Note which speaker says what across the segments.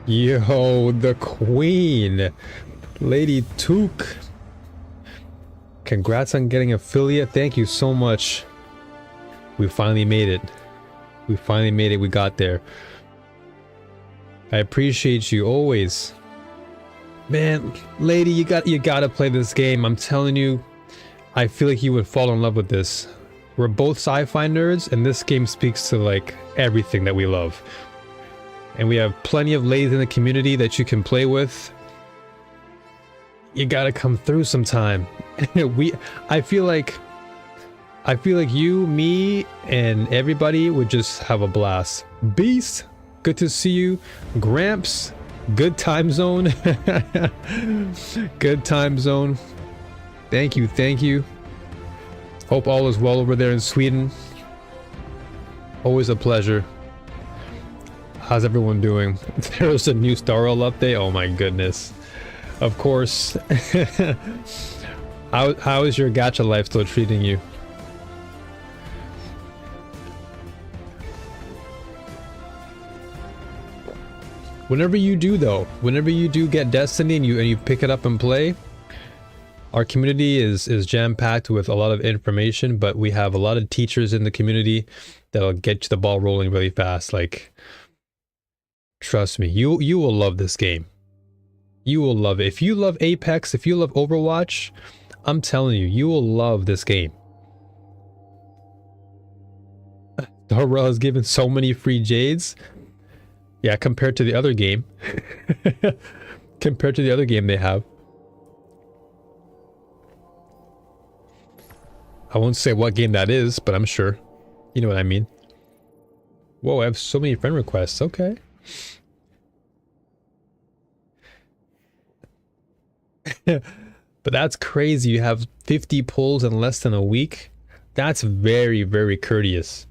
Speaker 1: Yo, the queen, Lady Took. Congrats on getting affiliate. Thank you so much. We finally made it. We finally made it. We got there. I appreciate you always. Man, lady, you gotta play this game. I'm telling you, I feel like you would fall in love with this. We're both sci-fi nerds, and this game speaks to like everything that we love. And we have plenty of ladies in the community that you can play with. You gotta come through sometime. I feel like you, me, and everybody would just have a blast. Beast, good to see you. Gramps, good time zone. Good time zone. Thank you, thank you. Hope all is well over there in Sweden. Always a pleasure. How's everyone doing? There's a new Star Rail update. Oh my goodness. Of course. How is your gacha life still treating you? Whenever you do though, whenever you do get Destiny and you pick it up and play, our community is jam-packed with a lot of information, but we have a lot of teachers in the community that'll get you the ball rolling really fast. Like, trust me, you will love this game. You will love it. If you love Apex, if you love Overwatch, I'm telling you, you will love this game. Darrell has given so many free jades. Yeah, compared to the other game. Compared to the other game they have. I won't say what game that is, but I'm sure. You know what I mean. Whoa, I have so many friend requests. Okay. But that's crazy. You have 50 pulls in less than a week. That's very, very courteous.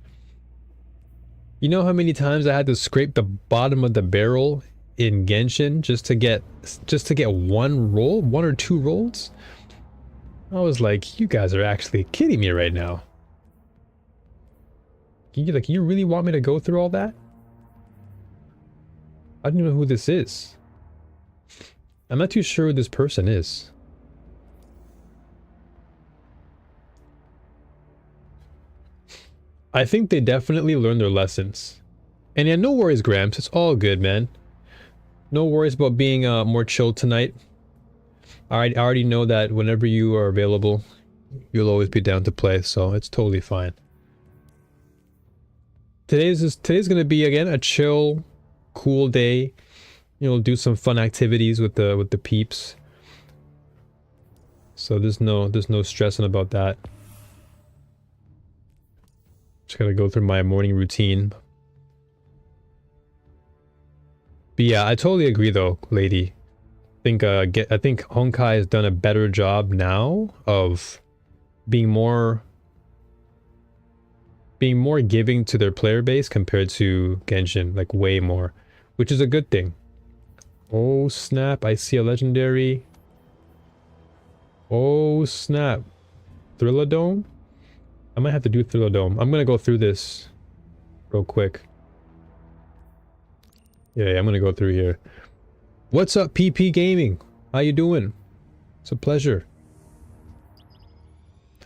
Speaker 1: You know how many times I had to scrape the bottom of the barrel in Genshin just to get one roll, one or two rolls? I was like, you guys are actually kidding me right now. You really want me to go through all that? I don't even know who this is. I'm not too sure who this person is. I think they definitely learned their lessons. And yeah, no worries, Gramps. It's all good, man. No worries about being more chill tonight. I already know that whenever you are available, you'll always be down to play, so it's totally fine. Today's gonna be again a chill, cool day. You know, do some fun activities with the peeps. So there's no stressing about that. Just gotta go through my morning routine. But yeah, I totally agree though, lady. I think Honkai has done a better job now of being more giving to their player base compared to Genshin, like way more, which is a good thing. Oh snap, I see a legendary. Oh snap. Thrilladome? I might have to do Thrilladome. I'm gonna go through this real quick. Yeah, I'm gonna go through here. What's up, PP Gaming? How you doing? It's a pleasure.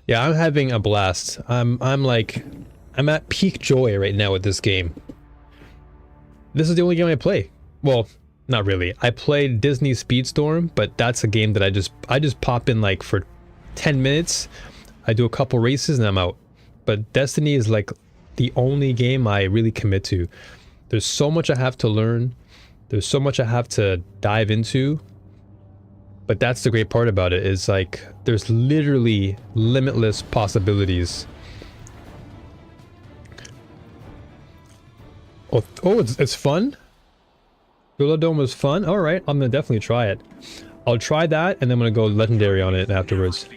Speaker 1: Yeah, I'm having a blast. I'm at peak joy right now with this game. This is the only game I play. Well, not really. I played Disney Speedstorm, but that's a game that I just pop in like for 10 minutes. I do a couple races and I'm out. But Destiny is like the only game I really commit to. There's so much I have to learn. There's so much I have to dive into. But that's the great part about it, is like there's literally limitless possibilities. Oh, it's fun? Dome was fun? Alright, I'm gonna definitely try it. I'll try that and then I'm gonna go legendary on it afterwards.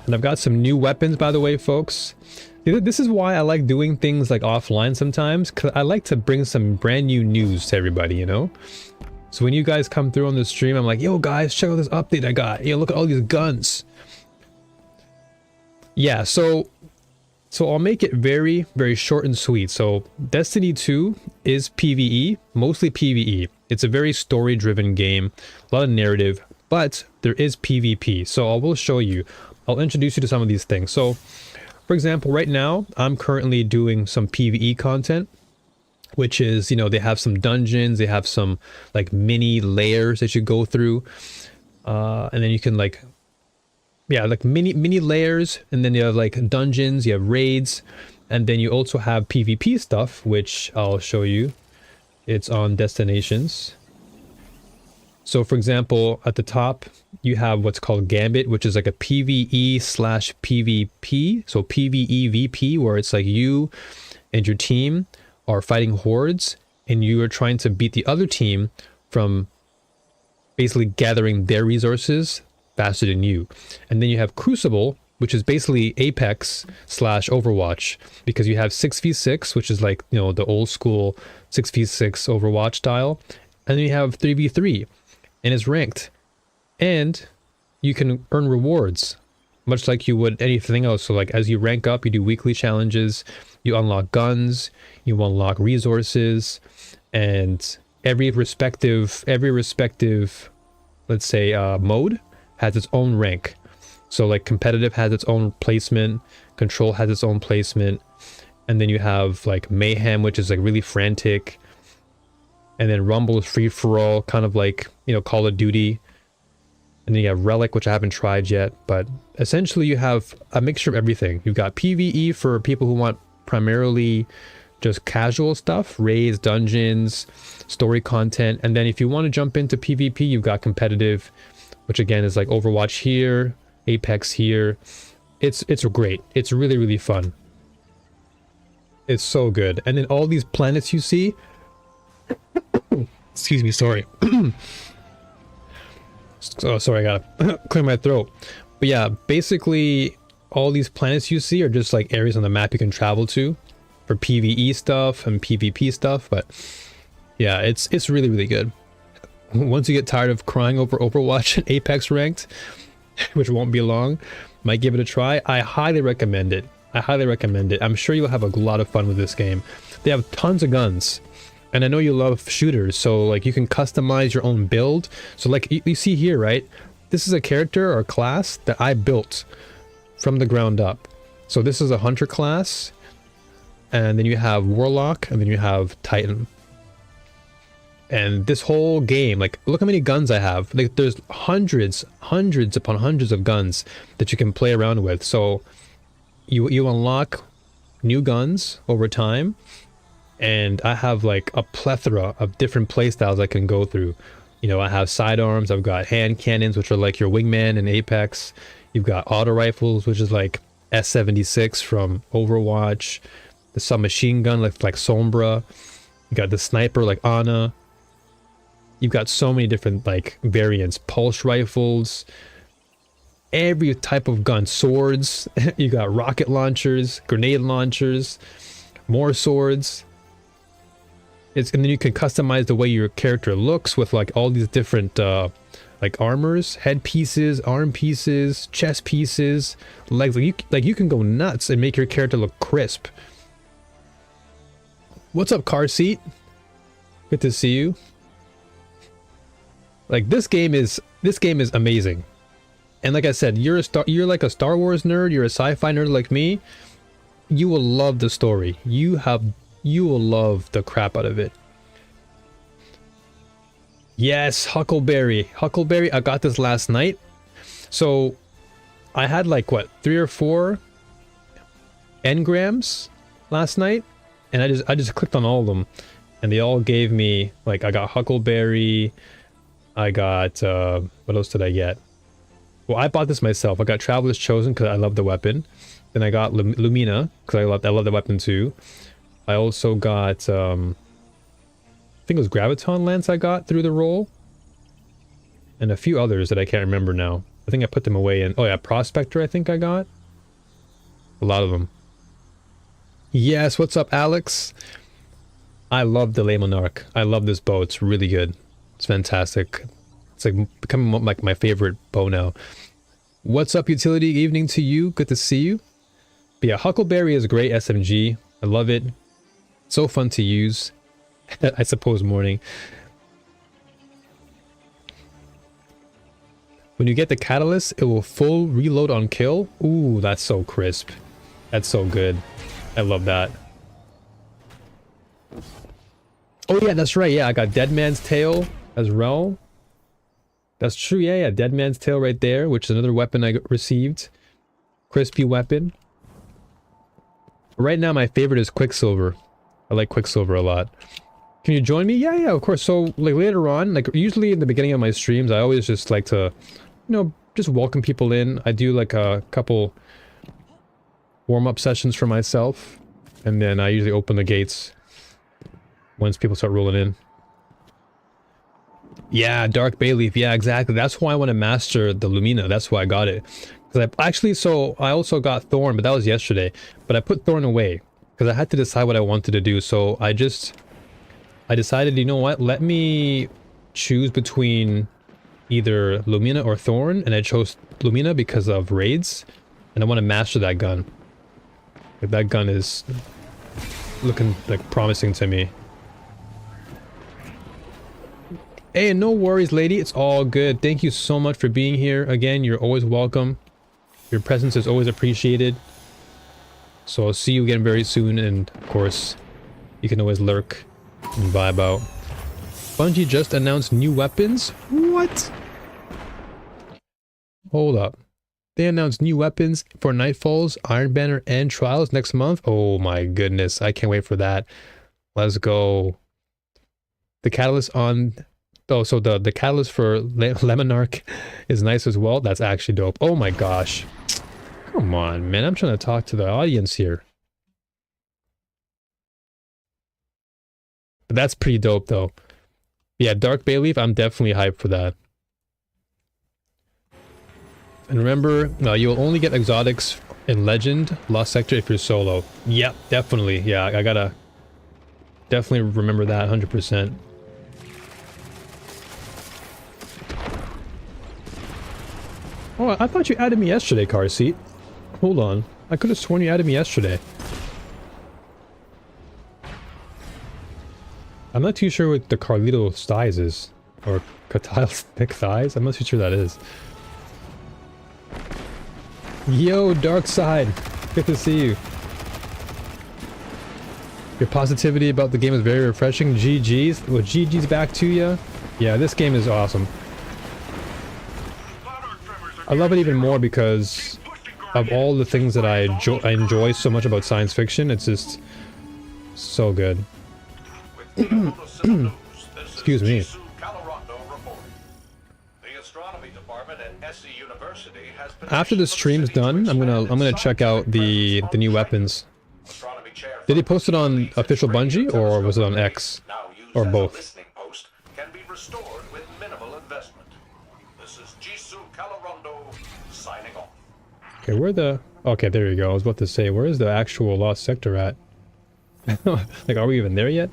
Speaker 1: And I've got some new weapons, by the way, folks. This is why I like doing things like offline sometimes, because I like to bring some brand new news to everybody, you know? So when you guys come through on the stream, I'm like, yo guys, check out this update I got. Look at all these guns. Yeah, so So I'll make it very, very short and sweet. So Destiny 2 is PvE, mostly PvE. It's a very story-driven game, a lot of narrative, but there is PvP. So I will show you. I'll introduce you to some of these things. So, for example, right now, I'm currently doing some PvE content, which is, you know, they have some dungeons, they have some like mini layers that you go through. And then you can like, yeah, like mini layers, and then you have like dungeons, you have raids, and then you also have PvP stuff, which I'll show you. It's on destinations. So for example, at the top, you have what's called Gambit, which is like a PvE slash PvP. So PvE VP, where it's like you and your team are fighting hordes, and you are trying to beat the other team from basically gathering their resources faster than you. And then you have Crucible, which is basically Apex slash Overwatch, because you have 6v6, which is like, you know, the old school 6v6 Overwatch style. And then you have 3v3, and it's ranked. And you can earn rewards, much like you would anything else. So like as you rank up, you do weekly challenges, you unlock guns, you unlock resources, and every respective, let's say, mode has its own rank. So like competitive has its own placement, control has its own placement, and then you have like mayhem, which is like really frantic, and then rumble is free for all, kind of like, you know, Call of Duty. And then you have relic, which I haven't tried yet, but essentially you have a mixture of everything. You've got PvE for people who want primarily just casual stuff, raids, dungeons, story content. And then if you want to jump into PvP, you've got competitive, which again is like Overwatch here, Apex here. It's great. It's really, really fun. It's so good. And then all these planets you see, excuse me, sorry. Oh, sorry, I gotta clear my throat. But yeah, basically all these planets you see are just like areas on the map you can travel to for PvE stuff and PvP stuff. But yeah, it's really, really good. Once you get tired of crying over Overwatch and Apex ranked, which won't be long, might give it a try. I highly recommend it. I highly recommend it. I'm sure you'll have a lot of fun with this game. They have tons of guns. And I know you love shooters, so like you can customize your own build. So like you see here, right? This is a character or class that I built from the ground up. So this is a hunter class, and then you have warlock, and then you have titan. And this whole game, like, look how many guns I have. Like, there's hundreds upon hundreds of guns that you can play around with. So you unlock new guns over time. And I have like a plethora of different playstyles I can go through. You know, I have sidearms, I've got hand cannons, which are like your wingman in Apex. You've got auto rifles, which is like S76 from Overwatch. The submachine gun like Sombra. You got the sniper like Ana. You've got so many different like variants. Pulse rifles. Every type of gun. Swords. You got rocket launchers, grenade launchers, more swords. And then you can customize the way your character looks with like all these different like armors, head pieces, arm pieces, chest pieces, legs. Like you can go nuts and make your character look crisp. What's up, car seat? Good to see you. Like this game is amazing. And like I said, you're like a Star Wars nerd, you're a sci-fi nerd like me. You will love the story. You will love the crap out of it. Yes, Huckleberry. Huckleberry, I got this last night. So I had like what, 3 or 4 engrams last night, and I just clicked on all of them, and they all gave me like, I got Huckleberry, I got what else did I get? Well, I bought this myself. I got Traveler's Chosen because I love the weapon. Then I got Lumina because I love the weapon too. I also got, I think it was Graviton Lance I got through the roll. And a few others that I can't remember now. I think I put them away in, oh yeah, Prospector I think I got. A lot of them. Yes, what's up, Alex? I love the Le Monarch. I love this bow. It's really good. It's fantastic. It's like becoming like my favorite bow now. What's up, Utility? Evening to you. Good to see you. But yeah, Huckleberry is a great SMG. I love it. So fun to use. I suppose morning. When you get the catalyst, it will full reload on kill. Ooh, that's so crisp. That's so good. I love that. Oh yeah, that's right. Yeah, I got Dead Man's Tail as well. That's true. Yeah, Dead Man's Tail right there, which is another weapon I received. Crispy weapon. Right now, my favorite is Quicksilver. I like Quicksilver a lot. Can you join me? Yeah, of course. So, like, later on, like, usually in the beginning of my streams, I always just like to, you know, just welcome people in. I do, like, a couple warm-up sessions for myself, and then I usually open the gates once people start rolling in. Yeah, Dark Bayleaf. Yeah, exactly. That's why I want to master the Lumina. That's why I got it. Because I also got Thorn, but that was yesterday. But I put Thorn away because I had to decide what I wanted to do. So I decided, you know what? Let me choose between either Lumina or Thorn, and I chose Lumina because of raids, and I want to master that gun. Like, that gun is looking like promising to me. Hey, no worries, lady. It's all good. Thank you so much for being here. Again, you're always welcome. Your presence is always appreciated. So I'll see you again very soon, and of course, you can always lurk and vibe out. Bungie just announced new weapons? What? Hold up. They announced new weapons for Nightfalls, Iron Banner, and Trials next month? Oh my goodness, I can't wait for that. Let's go. The catalyst on... Oh, so the catalyst for Lemonarch is nice as well. That's actually dope. Oh my gosh. Come on, man. I'm trying to talk to the audience here. But that's pretty dope, though. Yeah, Dark Bayleaf, I'm definitely hyped for that. And remember, you will only get exotics in Legend, Lost Sector if you're solo. Yep, definitely. Yeah, I gotta definitely remember that 100%. Oh, I thought you added me yesterday, Car Seat. Hold on. I could have sworn you added me yesterday. I'm not too sure what the Carlito's thighs is. Or Katile's thick thighs? I'm not too sure that is. Yo, Dark Side. Good to see you. Your positivity about the game is very refreshing. GG's. Well, GG's back to ya. Yeah, this game is awesome. I love it even more because of all the things that I enjoy so much about science fiction. It's just so good. Excuse me. After the stream's done, I'm gonna check out the new weapons. Did he post it on official Bungie or was it on X or both? Okay, where the... Okay, there you go. I was about to say, where is the actual Lost Sector at? Like, are we even there yet?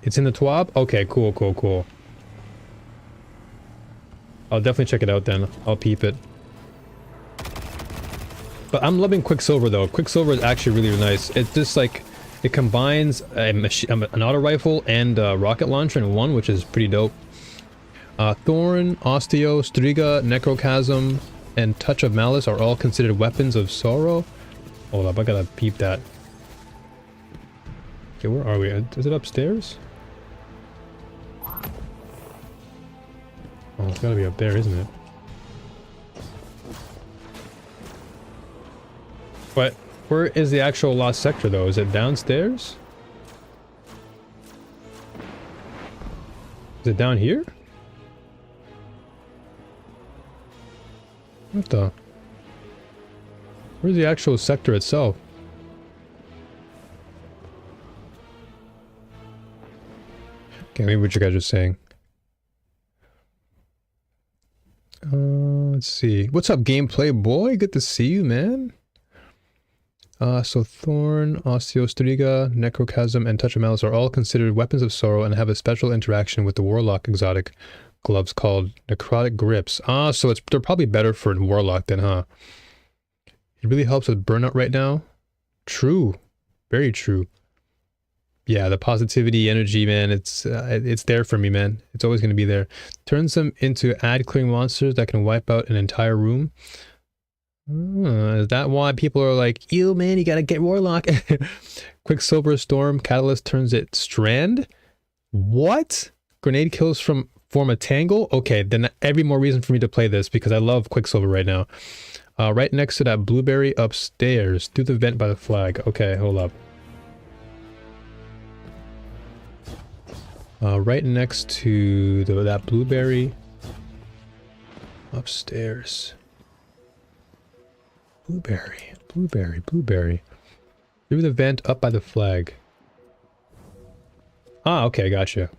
Speaker 1: It's in the TWAB? Okay, cool. I'll definitely check it out then. I'll peep it. But I'm loving Quicksilver though. Quicksilver is actually really nice. It's just like... It combines an auto rifle and a rocket launcher in one, which is pretty dope. Thorn, Osteo, Striga, Necrochasm, and Touch of Malice are all considered weapons of sorrow. Hold up, I gotta peep that. Okay, where are we? Is it upstairs? Oh, it's gotta be up there, isn't it? But where is the actual Lost Sector though? Is it downstairs? Is it down here? What the? Where's the actual sector itself? Okay, maybe what you guys are saying. Let's see. What's up, gameplay boy? Good to see you, man. So Thorn, Osteostriga, Necrochasm, and Touch of Malice are all considered weapons of sorrow and have a special interaction with the Warlock exotic gloves called Necrotic Grips. So they're probably better for Warlock then, huh? It really helps with burnout right now. True. Very true. Yeah, the positivity, energy, man, it's there for me, man. It's always going to be there. Turns them into ad-clearing monsters that can wipe out an entire room. Is that why people are like, ew, man, you gotta get Warlock? Quicksilver Storm Catalyst turns it Strand? What? Grenade kills form a tangle? Okay, then every more reason for me to play this because I love Quicksilver right now. Right next to that blueberry upstairs. Through the vent by the flag. Okay, hold up. Right next to that blueberry upstairs. Blueberry. Through the vent up by the flag. Okay, gotcha.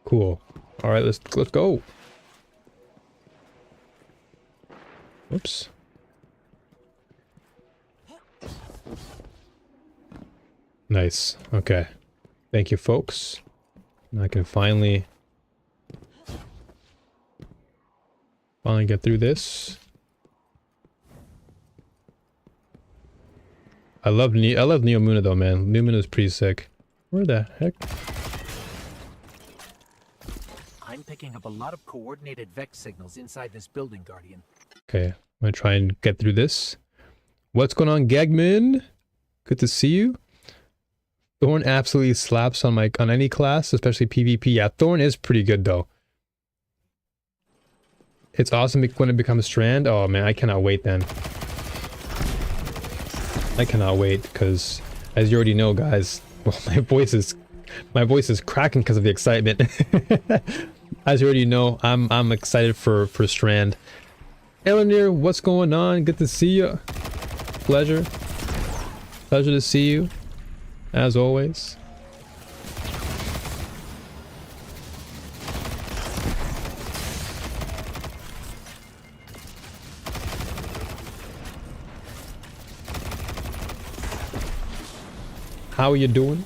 Speaker 1: Cool. All right, let's go. Oops. Nice. Okay. Thank you, folks. Now I can finally get through this. I love Neomuna though, man. Neomuna is pretty sick. Where the heck?
Speaker 2: I'm picking up a lot of coordinated Vex signals inside this building, Guardian.
Speaker 1: Okay, I'm gonna try and get through this. What's going on, Gagman? Good to see you. Thorn absolutely slaps on any class, especially PvP. Yeah, Thorn is pretty good though. It's awesome when it becomes Strand. Oh man, I cannot wait then. I cannot wait because, as you already know, guys, well, my voice is cracking because of the excitement. As you already know, I'm excited for Strand. Eleanor, what's going on? Good to see you. Pleasure to see you, as always. How are you doing?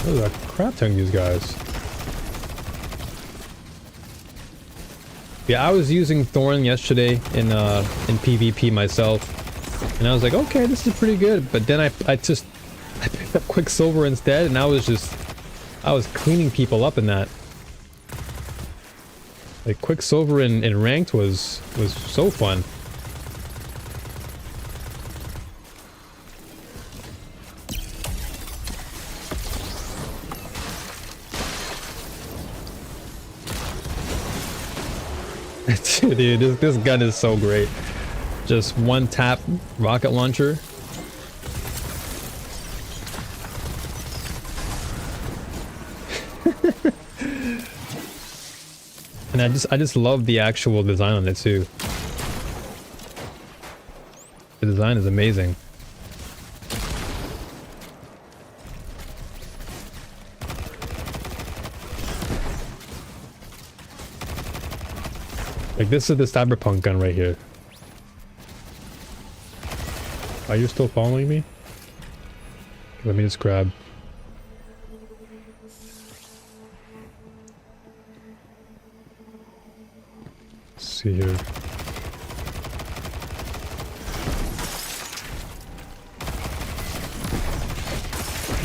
Speaker 1: There's a crap ton of these guys. Yeah, I was using Thorn yesterday in PvP myself, and I was like, okay, this is pretty good. But then I picked up Quicksilver instead, and I was cleaning people up in that. Like Quicksilver in ranked was so fun. Dude, this gun is so great. Just one tap rocket launcher. And I just love the actual design on it too. The design is amazing. Like, this is the cyberpunk gun right here. Are you still following me? Let me just grab. Let's see here.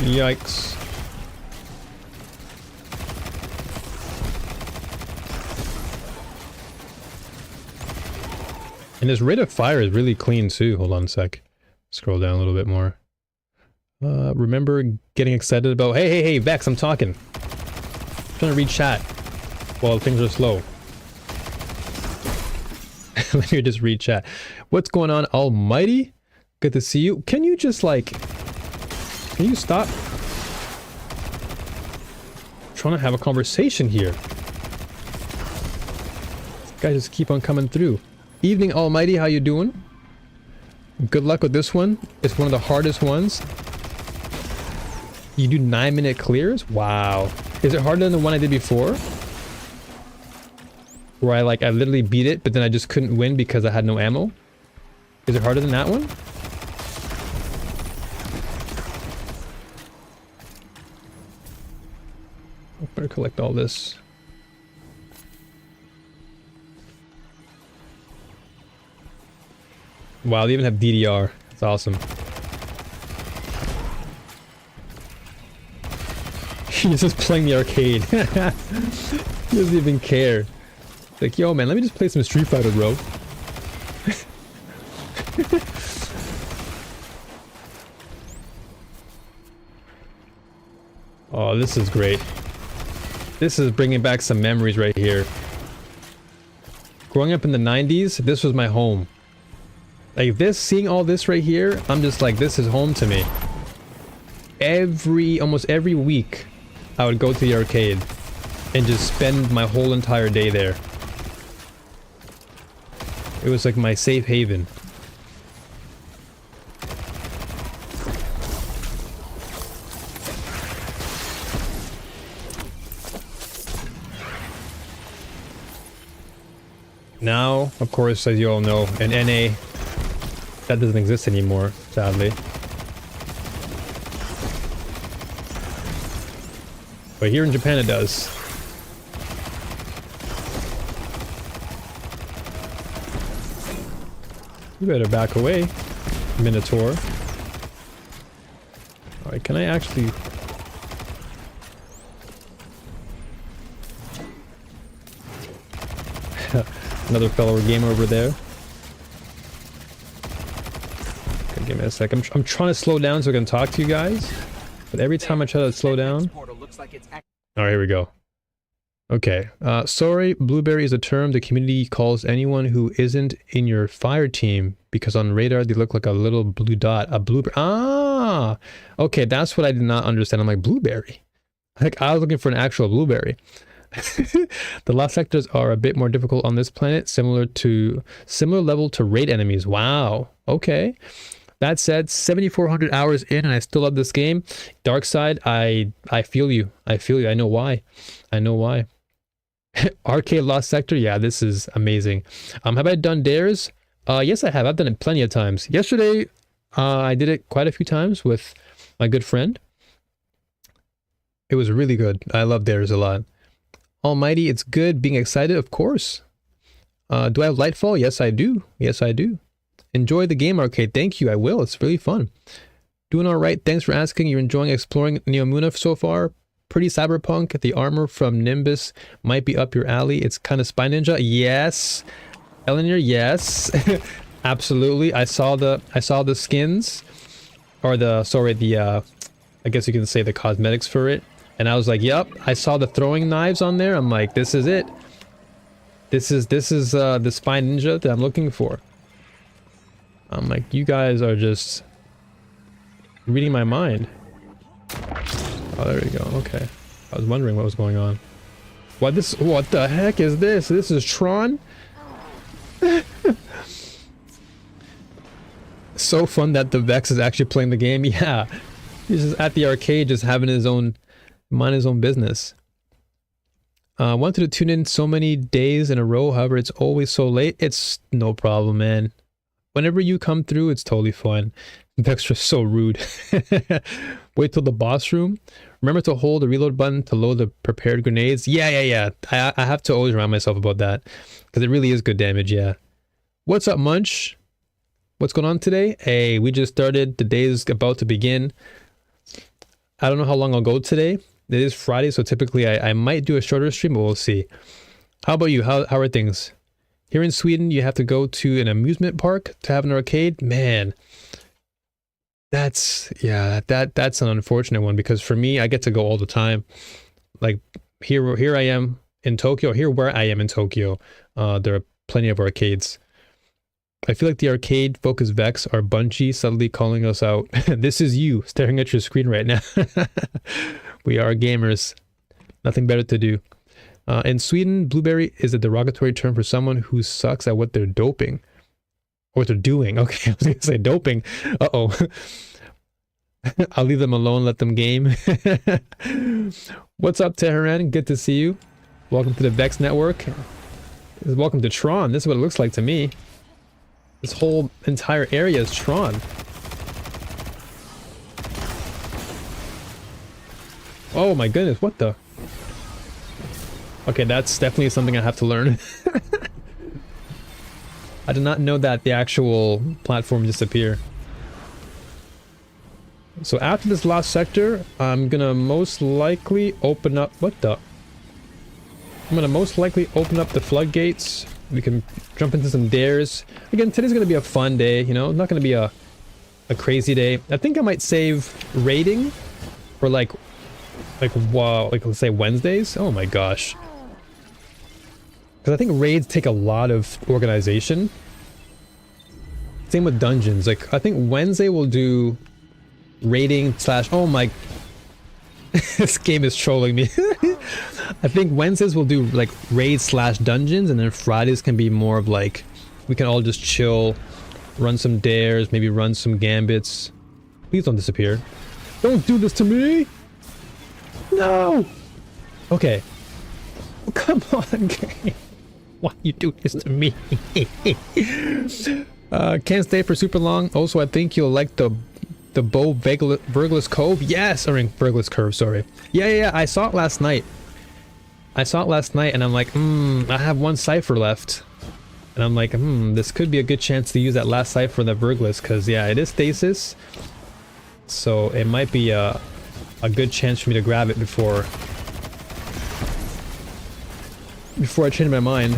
Speaker 1: Yikes. And his rate of fire is really clean too. Hold on a sec. Scroll down a little bit more. Remember getting excited about... Hey, Vex, I'm talking. I'm trying to read chat while things are slow. Let me just read chat. What's going on, Almighty? Good to see you. Can you just like... Can you stop? I'm trying to have a conversation here. Guys just keep on coming through. Evening, Almighty, how you doing? Good luck with this one. It's one of the hardest ones. You do 9-minute clears? Wow. Is it harder than the one I did before? Where I literally beat it, but then I just couldn't win because I had no ammo? Is it harder than that one? I better collect all this. Wow, they even have DDR. That's awesome. He's just playing the arcade. He doesn't even care. Like, yo, man, let me just play some Street Fighter, bro. Oh, this is great. This is bringing back some memories right here. Growing up in the 90s, this was my home. Like this, seeing all this right here, I'm just like, this is home to me. Almost every week, I would go to the arcade and just spend my whole entire day there. It was like my safe haven. Now, of course, as you all know, in NA, that doesn't exist anymore, sadly. But here in Japan it does. You better back away, Minotaur. Alright, can I actually... Another fellow gamer over there. Okay, give me a sec. I'm trying to slow down so I can talk to you guys. But every time I try to slow down... Alright, here we go. Okay. Sorry, blueberry is a term the community calls anyone who isn't in your fire team because on radar they look like a little blue dot. A blueberry. Ah! Okay, that's what I did not understand. I'm like, blueberry? Like, I was looking for an actual blueberry. The lost sectors are a bit more difficult on this planet, similar level to raid enemies. Wow. Okay. That said, 7,400 hours in and I still love this game. Dark Side, I feel you. I feel you. I know why. I know why. Arcade Lost Sector, yeah, this is amazing. Have I done dares? Yes, I have. I've done it plenty of times. Yesterday, I did it quite a few times with my good friend. It was really good. I love dares a lot. Almighty, it's good. Being excited, of course. Do I have Lightfall? Yes, I do. Yes, I do. Enjoy the game, Arcade. Thank you. I will. It's really fun. Doing all right. Thanks for asking. You're enjoying exploring Neomuna so far? Pretty cyberpunk. The armor from Nimbus might be up your alley. It's kind of Spy Ninja. Yes. Eleanor, yes. Absolutely. I saw the skins. Or the I guess you can say the cosmetics for it. And I was like, yep, I saw the throwing knives on there. I'm like, this is it. This is the Spy Ninja that I'm looking for. I'm like, you guys are just reading my mind. Oh, there we go. Okay. I was wondering what was going on. What the heck is this? This is Tron? So fun that the Vex is actually playing the game. Yeah. He's just at the arcade just having his own... mind his own business. Wanted to tune in so many days in a row, however it's always so late. It's no problem, man. Whenever you come through, it's totally fun. Vextra's so rude. Wait till the boss room. Remember to hold the reload button to load the prepared grenades. Yeah. I have to always remind myself about that because it really is good damage. Yeah. What's up, Munch? What's going on today? Hey, we just started. The day is about to begin. I don't know how long I'll go today. It is Friday, so typically I might do a shorter stream, but we'll see. How about you? How are things? Here in Sweden, you have to go to an amusement park to have an arcade. Man, that's an unfortunate one because for me, I get to go all the time. Like here I am in Tokyo. Here where I am in Tokyo, there are plenty of arcades. I feel like the arcade focus Vex are Bungie subtly calling us out. This is you staring at your screen right now. We are gamers. Nothing better to do. In Sweden, blueberry is a derogatory term for someone who sucks at what they're doping. what they're doing. Okay, I was gonna say doping. Uh-oh. I'll leave them alone, let them game. What's up, Tehran? Good to see you. Welcome to the Vex Network. Welcome to Tron. This is what it looks like to me. This whole entire area is Tron. Oh my goodness, what the? Okay, that's definitely something I have to learn. I did not know that the actual platform disappear. So after this last sector, I'm gonna most likely open up... What the? I'm gonna most likely open up the floodgates. We can jump into some dares. Again, today's gonna be a fun day, you know? Not gonna be a crazy day. I think I might save raiding for like let's say Wednesdays. Oh my gosh. Because I think raids take a lot of organization. Same with dungeons. Like, I think Wednesday we'll do raiding / oh my... This game is trolling me. I think Wednesdays we'll do like raid / dungeons, and then Fridays can be more of like, we can all just chill, run some dares, maybe run some gambits. Please don't disappear. Don't do this to me! No! Okay. Oh, come on, game. Why you do this to me? Can't stay for super long. Also, I think you'll like the Bow Vergless Cove. Yes! Or Vergless Curve, sorry. Yeah, I saw it last night. And I'm like, I have one cipher left. And I'm like, this could be a good chance to use that last cipher in the Vergless, because yeah, it is stasis. So it might be a good chance for me to grab it before I change my mind.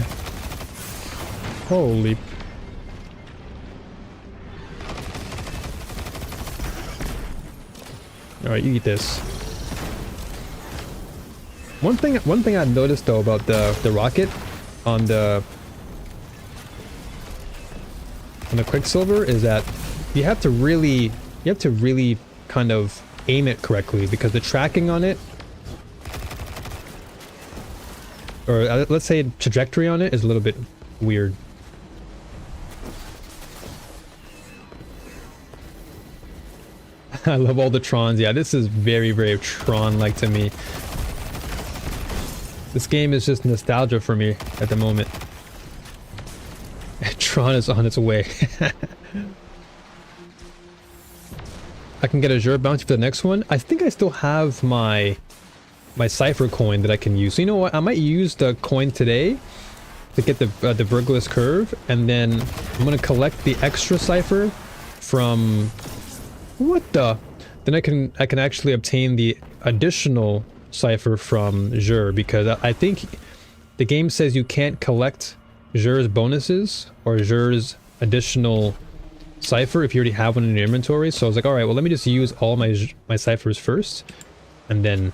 Speaker 1: Holy... Alright, you eat this. One thing I noticed though about the rocket on the Quicksilver is that you have to really kind of aim it correctly, because the tracking on it, or let's say trajectory on it, is a little bit weird. I love all the Trons. Yeah, this is very, very Tron-like to me. This game is just nostalgia for me at the moment. Tron is on its way. I can get a Jure bounty for the next one. I think I still have my cipher coin that I can use. So you know what? I might use the coin today to get the Vergless Curve, and then I'm gonna collect the extra cipher from... What the? Then I can actually obtain the additional cipher from Jure, because I think the game says you can't collect Jure's bonuses or Jure's additional cipher if you already have one in your inventory. So I was like, all right, well, let me just use all my ciphers first, and then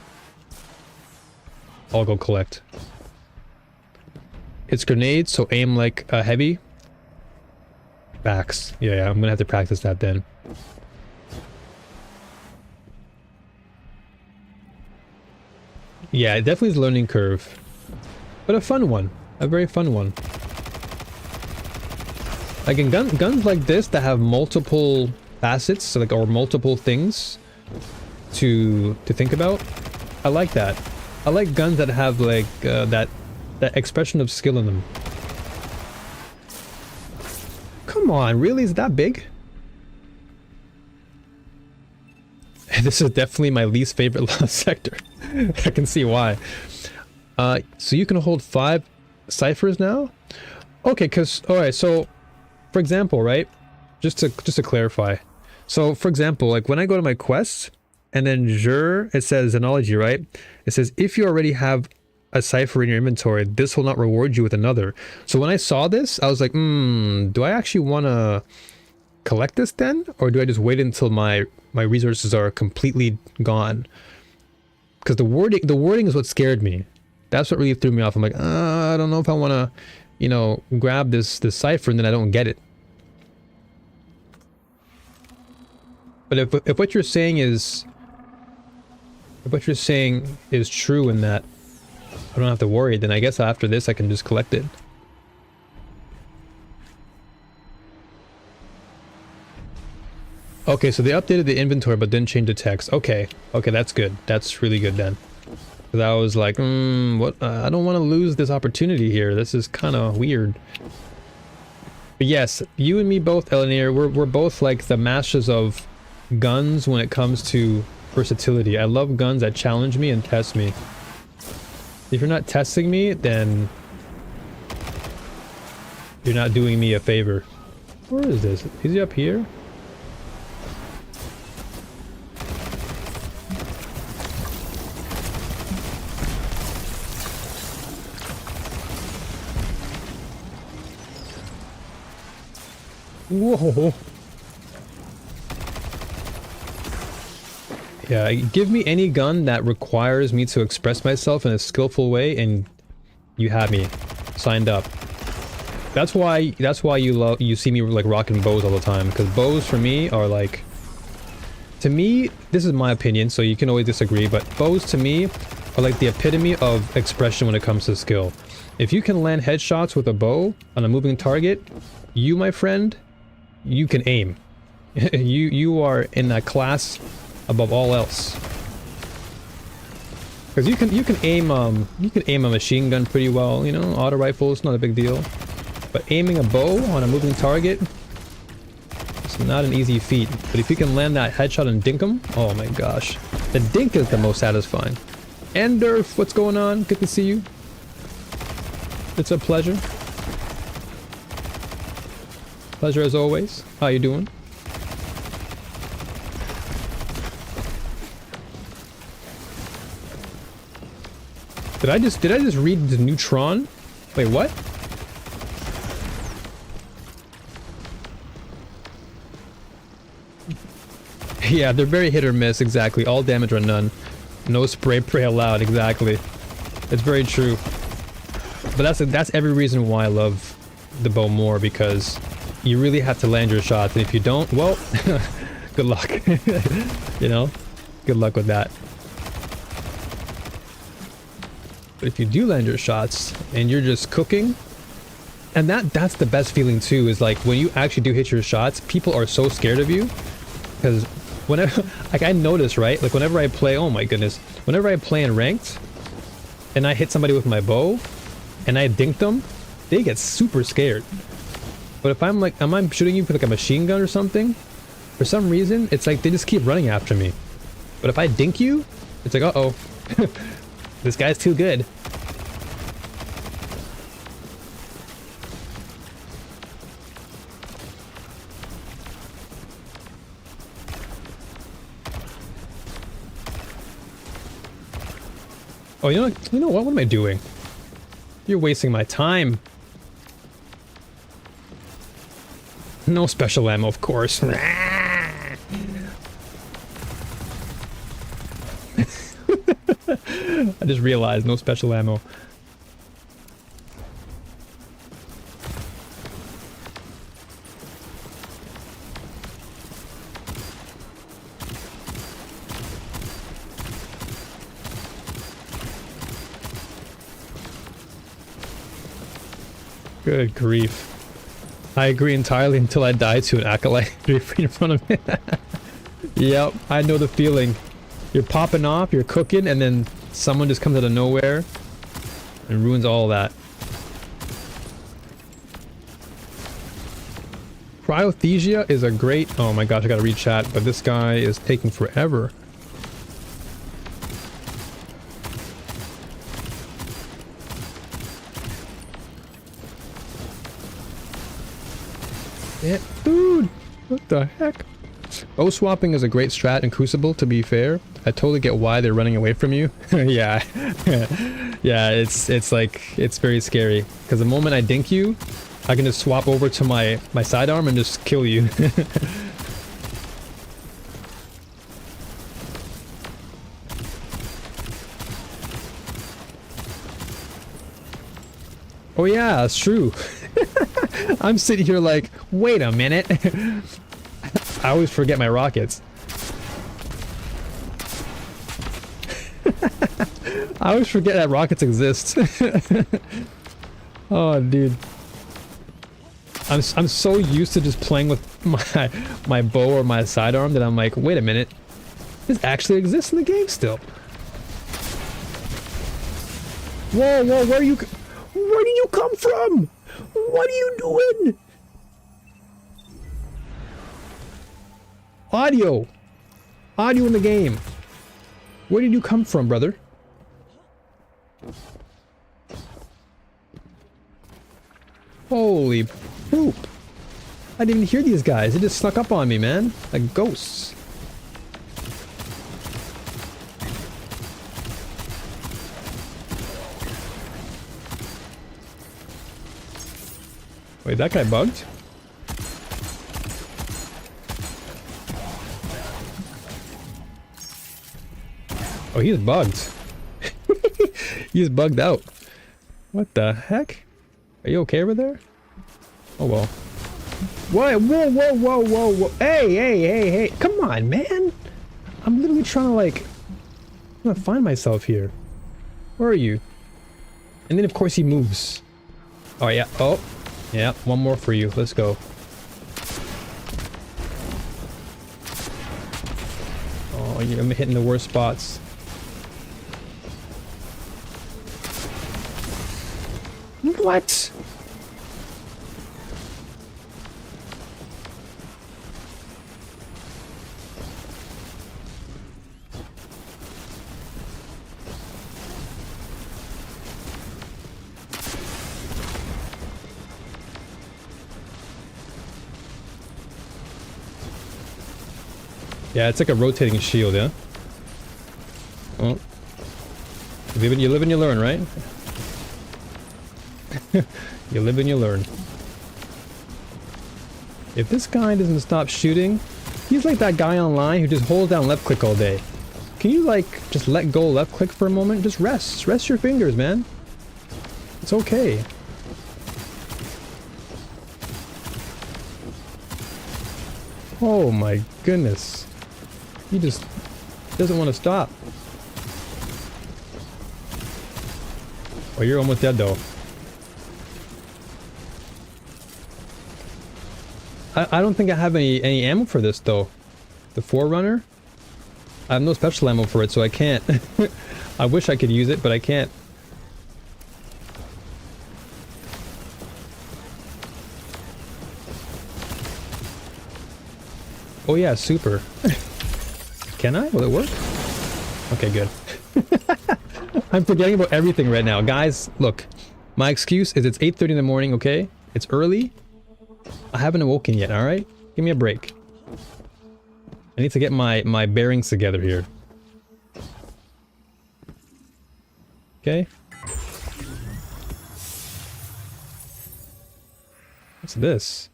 Speaker 1: I'll go collect. It's grenades, so aim like a heavy. Backs. Yeah, I'm gonna have to practice that then. Yeah, it definitely is a learning curve, but a fun one, a very fun one. Like in guns like this that have multiple facets, so like, or multiple things to think about, I like that. I like guns that have like that expression of skill in them. Come on, really? Is it that big? This is definitely my least favorite last sector. I can see why. So you can hold 5 ciphers now? Okay, alright, so for example, right? Just to clarify. So for example, like when I go to my quests and then Jure, it says Xenology, right? It says if you already have a cipher in your inventory, this will not reward you with another. So when I saw this, I was like, do I actually want to collect this then? Or do I just wait until my resources are completely gone? Because the wording is what scared me. That's what really threw me off. I'm like, I don't know if I want to, you know, grab this cipher and then I don't get it. But if what you're saying is, true in that I don't have to worry, then I guess after this I can just collect it. Okay, so they updated the inventory but didn't change the text. Okay, okay, that's good. That's really good then. Because I was like, what? I don't want to lose this opportunity here. This is kind of weird. But yes, you and me both, Elenir, we're both like the masters of guns when it comes to versatility. I love guns that challenge me and test me. If you're not testing me, then you're not doing me a favor. Where is this? Is he up here? Whoa. Yeah, give me any gun that requires me to express myself in a skillful way and you have me signed up. That's why you see me like rocking bows all the time, because bows for me are like, to me, this is my opinion, so you can always disagree, but bows to me are like the epitome of expression when it comes to skill. If you can land headshots with a bow on a moving target, you, my friend, you can aim. you are in a class above all else. Because you can aim a machine gun pretty well, you know, auto rifle is not a big deal. But aiming a bow on a moving target, it's not an easy feat. But if you can land that headshot and dink them, oh my gosh. The dink is the most satisfying. Enderf, what's going on? Good to see you. It's a pleasure. Pleasure as always. How you doing? Did I just read the neutron? Wait, what? Yeah, they're very hit or miss, exactly. All damage or none. No spray pray allowed, exactly. It's very true. But that's every reason why I love the bow more, because you really have to land your shots, and if you don't, well, good luck. You know? Good luck with that. But if you do land your shots, and you're just cooking, and that's the best feeling too, is like, when you actually do hit your shots, people are so scared of you, because whenever, like I notice, right, like whenever I play, oh my goodness, whenever I play in ranked, and I hit somebody with my bow, and I dink them, they get super scared. But if I'm shooting you with like a machine gun or something, for some reason, it's like they just keep running after me. But if I dink you, it's like, uh-oh, this guy's too good. Oh, you know what? What am I doing? You're wasting my time. No special ammo, of course. I just realized, no special ammo. Good grief. I agree entirely until I die to an acolyte in front of me. Yep, I know the feeling. You're popping off, you're cooking, and then someone just comes out of nowhere and ruins all that. Cryothesia is a great... Oh my gosh, I gotta read chat, but this guy is taking forever. Yeah, dude, what the heck? O swapping is a great strat in Crucible, to be fair. I totally get why they're running away from you. Yeah. Yeah, it's like, it's very scary. Because the moment I dink you, I can just swap over to my sidearm and just kill you. Oh yeah, that's true. I'm sitting here like, wait a minute. I always forget my rockets. I always forget that rockets exist. Oh, dude. I'm so used to just playing with my bow or my sidearm that I'm like, wait a minute, this actually exists in the game still. Whoa, whoa, where did you come from? What are you doing? Audio in the game. Where did you come from, brother? Holy poop. I didn't even hear these guys. They just snuck up on me, man. Like ghosts. Wait, that guy bugged? Oh, he's bugged. He's bugged out. What the heck? Are you okay over there? Oh well. Whoa, whoa, whoa, whoa, whoa, whoa. Hey, hey, hey, hey. Come on, man. I'm literally trying to like... I'm gonna find myself here. Where are you? And then of course he moves. Oh yeah. Oh. Yeah, one more for you. Let's go. Oh, I'm hitting the worst spots. What? Yeah, it's like a rotating shield, yeah? Well, you live and you learn, right? You live and you learn. If this guy doesn't stop shooting, he's like that guy online who just holds down left click all day. Can you like just let go left click for a moment? Just rest your fingers, man. It's okay. Oh my goodness. He just doesn't want to stop. Oh, you're almost dead though. I don't think I have any ammo for this though. The Forerunner? I have no special ammo for it, so I can't. I wish I could use it, but I can't. Oh yeah, super. Can I? Will it work? Okay, good. I'm forgetting about everything right now. Guys, look. My excuse is it's 8:30 in the morning, okay? It's early. I haven't awoken yet, alright? Give me a break. I need to get my bearings together here. Okay. What's this?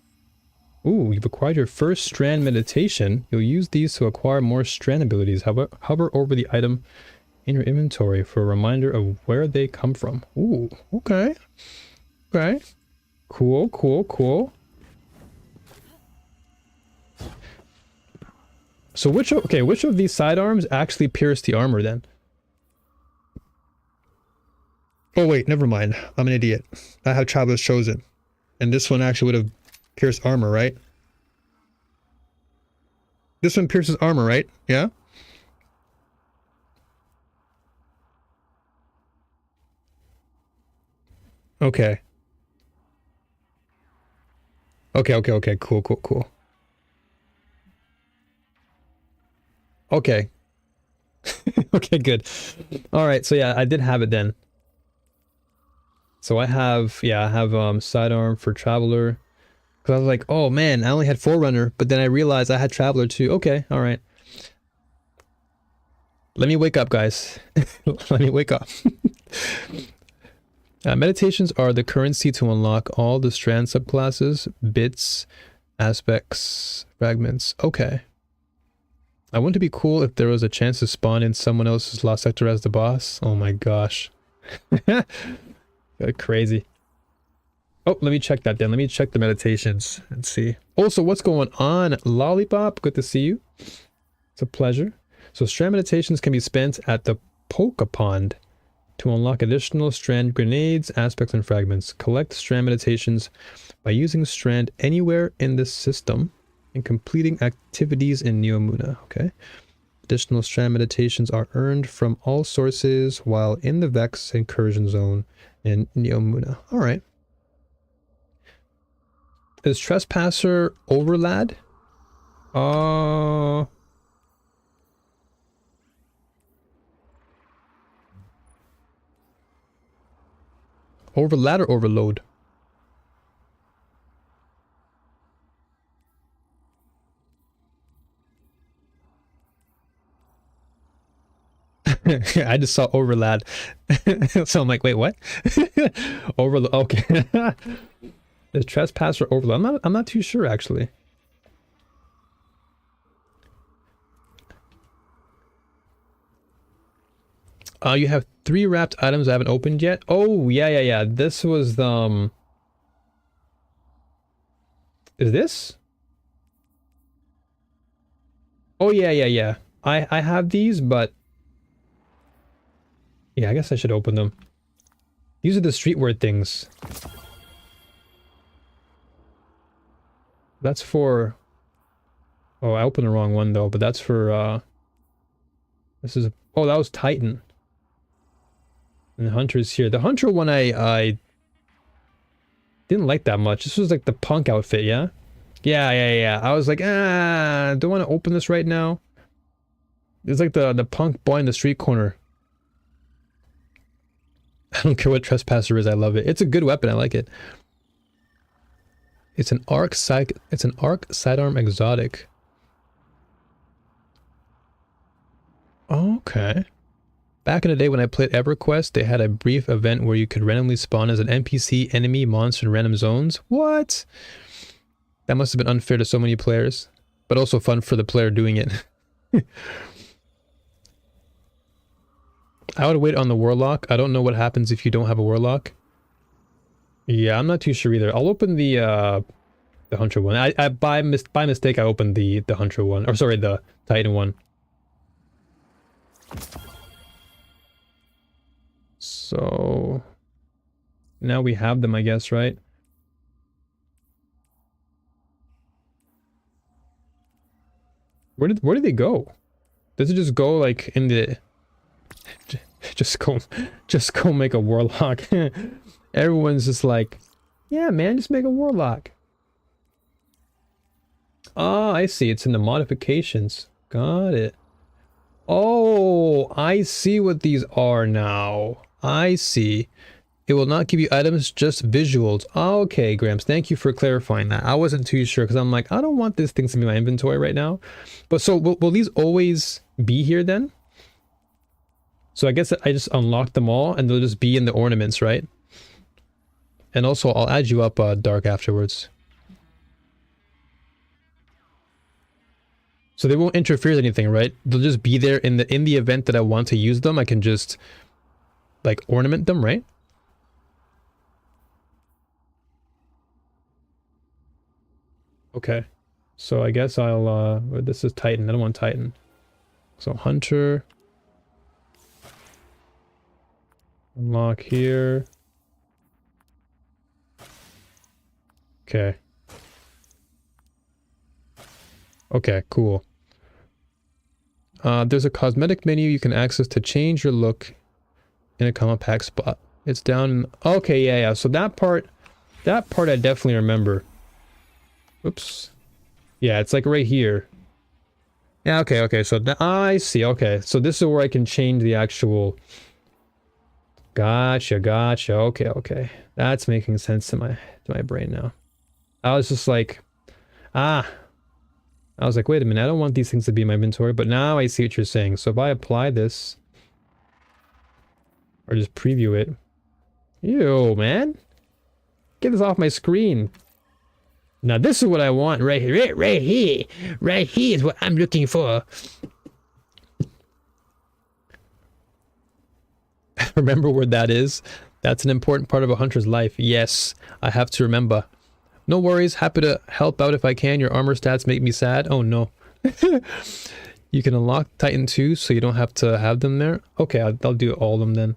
Speaker 1: Ooh, you've acquired your first strand meditation. You'll use these to acquire more strand abilities. Hover over the item in your inventory for a reminder of where they come from. Ooh, okay. Okay. Cool, cool, cool. So which of these sidearms actually pierce the armor then? Oh wait, never mind. I'm an idiot. I have Traveler's Chosen. And this one actually would have pierced armor, right? This one pierces armor, right? Yeah? Okay. Okay. Cool. Okay. Okay, good. Alright, so yeah, I did have it then. So I have sidearm for Traveler. Because I was like, oh man, I only had Forerunner, but then I realized I had Traveler too. Okay, alright. Let me wake up, guys. Let me wake up. Meditations are the currency to unlock all the strand subclasses, bits, aspects, fragments. Okay. I want to be cool if there was a chance to spawn in someone else's lost sector as the boss. Oh my gosh. Crazy. Oh, let me check that then. Let me check the meditations and see. Also, what's going on? Lollipop, good to see you. It's a pleasure. So strand meditations can be spent at the Poke Pond. To unlock additional strand grenades, aspects, and fragments, collect strand meditations by using strand anywhere in the system and completing activities in Neomuna. Okay. Additional strand meditations are earned from all sources while in the Vex incursion zone in Neomuna. All right. Is Trespasser Overlad? Overlad or overload? I just saw overlad. So I'm like, wait, what? Overload. Okay. Is Trespasser overload? I'm not too sure actually. You have 3 wrapped items I haven't opened yet. Oh, yeah. This was the, is this? Oh, yeah. I have these, but... Yeah, I guess I should open them. These are the streetwear things. That's for... Oh, I opened the wrong one, though, but that's for, This is... Oh, that was Titan. And the Hunter's here. The Hunter one I didn't like that much. This was like the punk outfit, yeah? Yeah. I was like, don't want to open this right now. It's like the punk boy in the street corner. I don't care what Trespasser is, I love it. It's a good weapon, I like it. It's an arc sidearm exotic. Okay. Back in the day when I played EverQuest, they had a brief event where you could randomly spawn as an NPC, enemy, monster in random zones. What? That must have been unfair to so many players, but also fun for the player doing it. I would wait on the Warlock. I don't know what happens if you don't have a Warlock. Yeah, I'm not too sure either. I'll open the Hunter one. I by mistake I opened the Hunter one, or sorry, the Titan one. So now we have them, I guess, right? Where did they go? Does it just go like in the just go make a Warlock? Everyone's just like, yeah, man, just make a Warlock. Oh, I see. It's in the modifications. Got it. Oh, I see what these are now. I see. It will not give you items, just visuals. Okay, Gramps, thank you for clarifying that. I wasn't too sure because I'm like, I don't want these things to be in my inventory right now. But so will these always be here then? So I guess I just unlocked them all and they'll just be in the ornaments, right? And also I'll add you up, Dark, afterwards. So they won't interfere with anything, right? They'll just be there in the event that I want to use them. I can just like ornament them, right? Okay. So I guess I'll this is Titan. I don't want Titan. So Hunter. Unlock here. Okay. Okay, cool. There's a cosmetic menu you can access to change your look in a compact spot. It's down. Okay, yeah. So that part I definitely remember. Oops. Yeah, it's like right here. Yeah, okay. So I see. Okay, so this is where I can change the actual. Gotcha. Okay. That's making sense to my brain now. I was just like, I was like, wait a minute, I don't want these things to be in my inventory, but now I see what you're saying. So if I apply this, or just preview it. Ew, man. Get this off my screen. Now this is what I want right here. Right here. Right here is what I'm looking for. Remember where that is? That's an important part of a hunter's life. Yes, I have to remember. No worries, happy to help out if I can. Your armor stats make me sad. Oh no. You can unlock Titan 2 so you don't have to have them there. Okay, I'll do all of them then.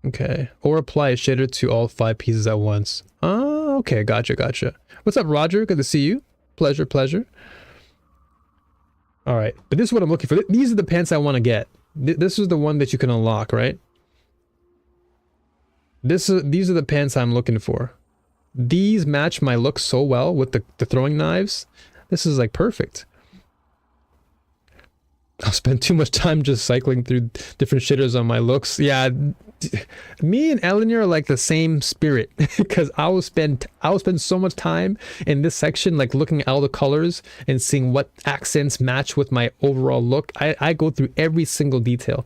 Speaker 1: Okay. Or apply a shader to all 5 pieces at once. Oh, okay. Gotcha, gotcha. What's up, Roger? Good to see you. Pleasure, pleasure. All right. But this is what I'm looking for. These are the pants I want to get. This is the one that you can unlock, right? These are the pants I'm looking for. These match my look so well with the throwing knives. This is like perfect. I'll spend too much time just cycling through different shaders on my looks. Yeah, me and Eleanor are like the same spirit because I will spend so much time in this section like looking at all the colors and seeing what accents match with my overall look. I go through every single detail.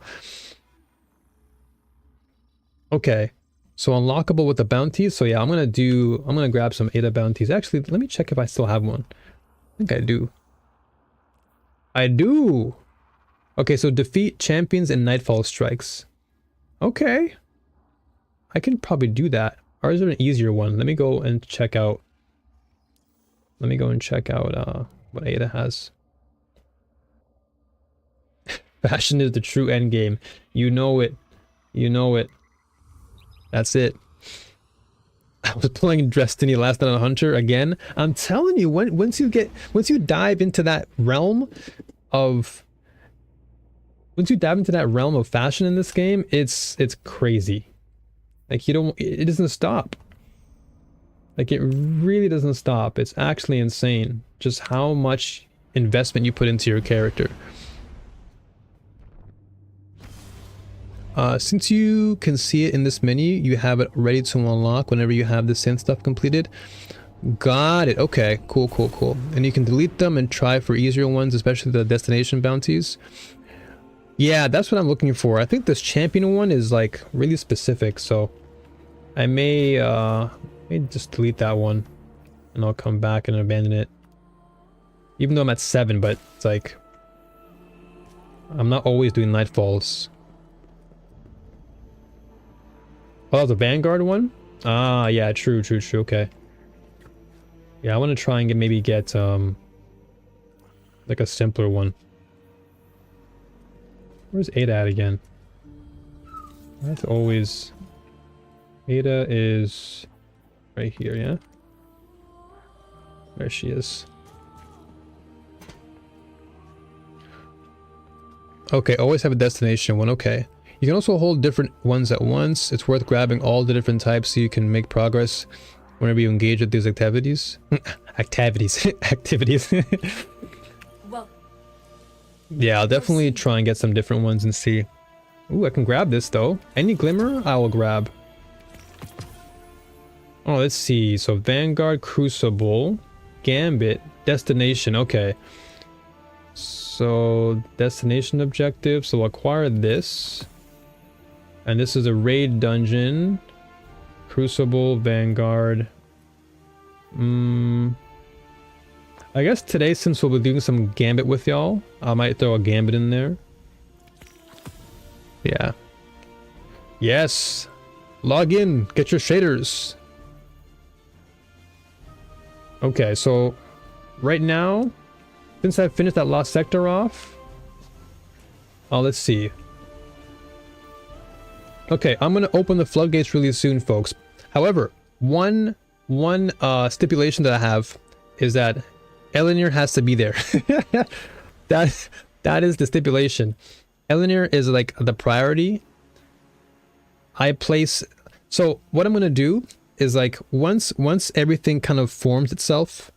Speaker 1: Okay, so unlockable with the bounties. So yeah, I'm gonna grab some Ada bounties. Actually, let me check if I still have one. I think I do. I do. Okay, so defeat champions in Nightfall strikes. Okay. I can probably do that. Or is there an easier one? Let me go and check out. Let me go and check out what Ada has. Fashion is the true end game. You know it. You know it. That's it. I was playing Destiny last night on Hunter again. I'm telling you, once you dive into that realm of fashion in this game, it's crazy. Like it doesn't stop. Like it really doesn't stop. It's actually insane just how much investment you put into your character. Since you can see it in this menu, you have it ready to unlock whenever you have the synth stuff completed. Got it. Okay, cool, cool, cool. And you can delete them and try for easier ones, especially the destination bounties. Yeah, that's what I'm looking for. I think this champion one is like really specific, so I may just delete that one and I'll come back and abandon it. Even though I'm at 7, but it's like I'm not always doing Nightfalls. Oh, the Vanguard one? Ah, yeah, true, true, true. Okay. Yeah, I want to try and maybe get like a simpler one. Where's Ada at again? That's always... Ada is right here, yeah? There she is. Okay, always have a destination one, okay. You can also hold different ones at once. It's worth grabbing all the different types so you can make progress whenever you engage with these activities. Activities.
Speaker 3: Well,
Speaker 1: yeah, I'll definitely try and get some different ones and see. Ooh, I can grab this though. Any glimmer, I will grab. Oh, let's see. So Vanguard, Crucible, Gambit, Destination. Okay. So destination objective. So acquire this. And this is a raid dungeon. Crucible, Vanguard. I guess today, since we'll be doing some Gambit with y'all, I might throw a Gambit in there. Yeah. Yes. Log in. Get your shaders. Okay, so right now, since I've finished that last sector off, let's see. Okay, I'm gonna open the floodgates really soon, folks. However, one stipulation that I have is that Eleanor has to be there. that is the stipulation. Eleanor is like the priority. So what I'm gonna do is like once everything kind of forms itself,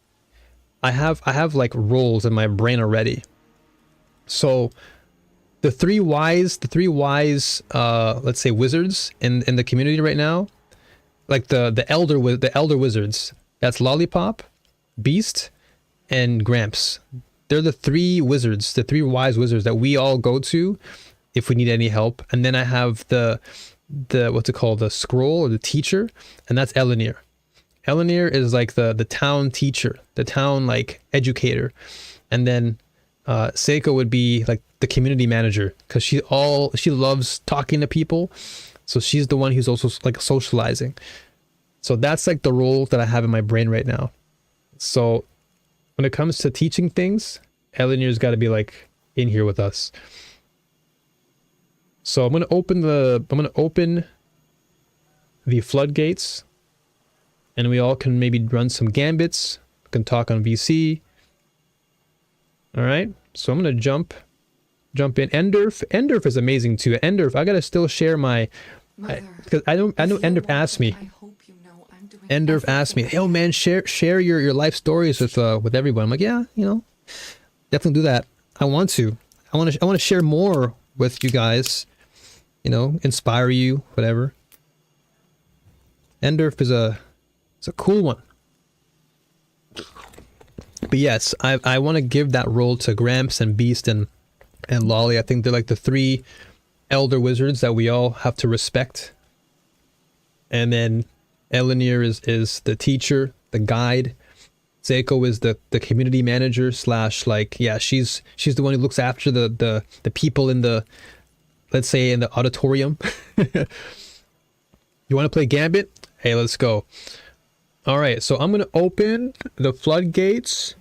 Speaker 1: I have like roles in my brain already. So the three wise let's say wizards in the community right now, like the elder wizards, that's Lollipop, Beast, and Gramps. They're the three wizards, the three wise wizards that we all go to if we need any help. And then I have the what's it called, the scroll or the teacher, and that's Eleanor. Eleanor is like the town teacher, the town like educator. And then Seiko would be like the community manager, because she loves talking to people, so she's the one who's also like socializing. So that's like the role that I have in my brain right now. So when it comes to teaching things, Eleanor's got to be like in here with us. So I'm gonna open the floodgates, and we all can maybe run some gambits. We can talk on VC. All right, so I'm gonna jump in. Endorf is amazing too. Endorf, I gotta still share my, because I know Endorf asked me. Endorf asked me, "Hey man, share your life stories with everyone." I'm like, yeah, you know, definitely do that. I want to share more with you guys, you know, inspire you, whatever. Endorf is a cool one. But yes, I want to give that role to Gramps and Beast and Lolly. I think they're like the 3 elder wizards that we all have to respect. And then Elenir is the teacher, the guide. Seiko is the community manager slash, like, yeah, she's the one who looks after the people in the, let's say, in the auditorium. You want to play Gambit? Hey, let's go. All right, so I'm gonna open the floodgates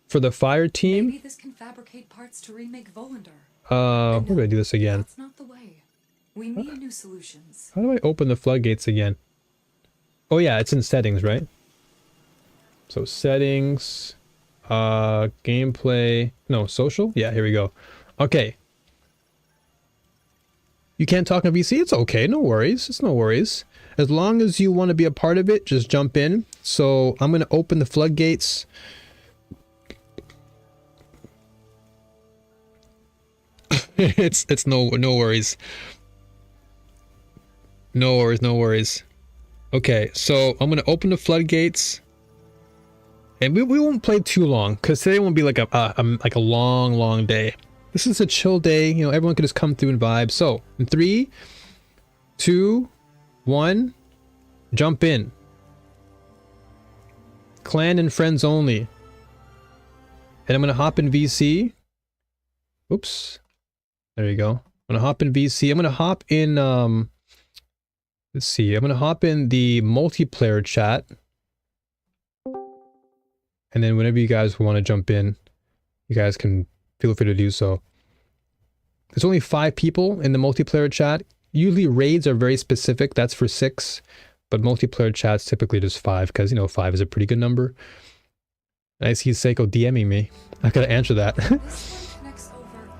Speaker 1: for the fire team.
Speaker 3: Maybe this can fabricate parts to remake Volander.
Speaker 1: How do I do this again?
Speaker 3: That's not the way. We need new solutions.
Speaker 1: How do I open the floodgates again? Oh yeah, it's in settings, right? So settings, gameplay, no, social? Yeah, here we go. Okay. You can't talk on VC? It's okay, no worries, it's no worries. As long as you want to be a part of it, just jump in. So I'm going to open the floodgates. it's no worries. No worries. Okay, so I'm going to open the floodgates. And we won't play too long, because today won't be like a long day. This is a chill day, you know, everyone can just come through and vibe. So, in 3, 2, 1, jump in. Clan and friends only. And I'm gonna hop in VC. Oops. There you go. I'm gonna hop in VC. I'm gonna hop in, let's see. I'm gonna hop in the multiplayer chat. And then whenever you guys want to jump in, you guys can feel free to do so. There's only 5 people in the multiplayer chat. Usually raids are very specific. That's for 6. But multiplayer chat's typically just 5, because, you know, 5 is a pretty good number. I see Seiko DMing me. I gotta answer that.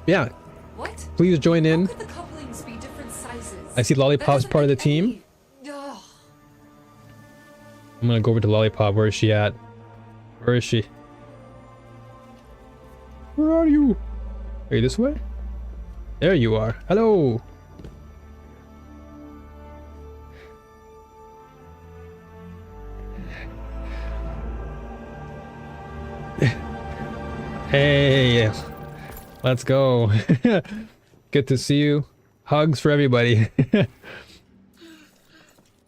Speaker 1: Yeah.
Speaker 3: What?
Speaker 1: Please join in.
Speaker 3: How could the couplings be different sizes?
Speaker 1: I see Lollipop's part of the team.
Speaker 3: Ugh.
Speaker 1: I'm gonna go over to Lollipop. Where is she at? Where is she? Where are you? Are you this way? There you are. Hello. Hey, let's go. Good to see you. Hugs for everybody.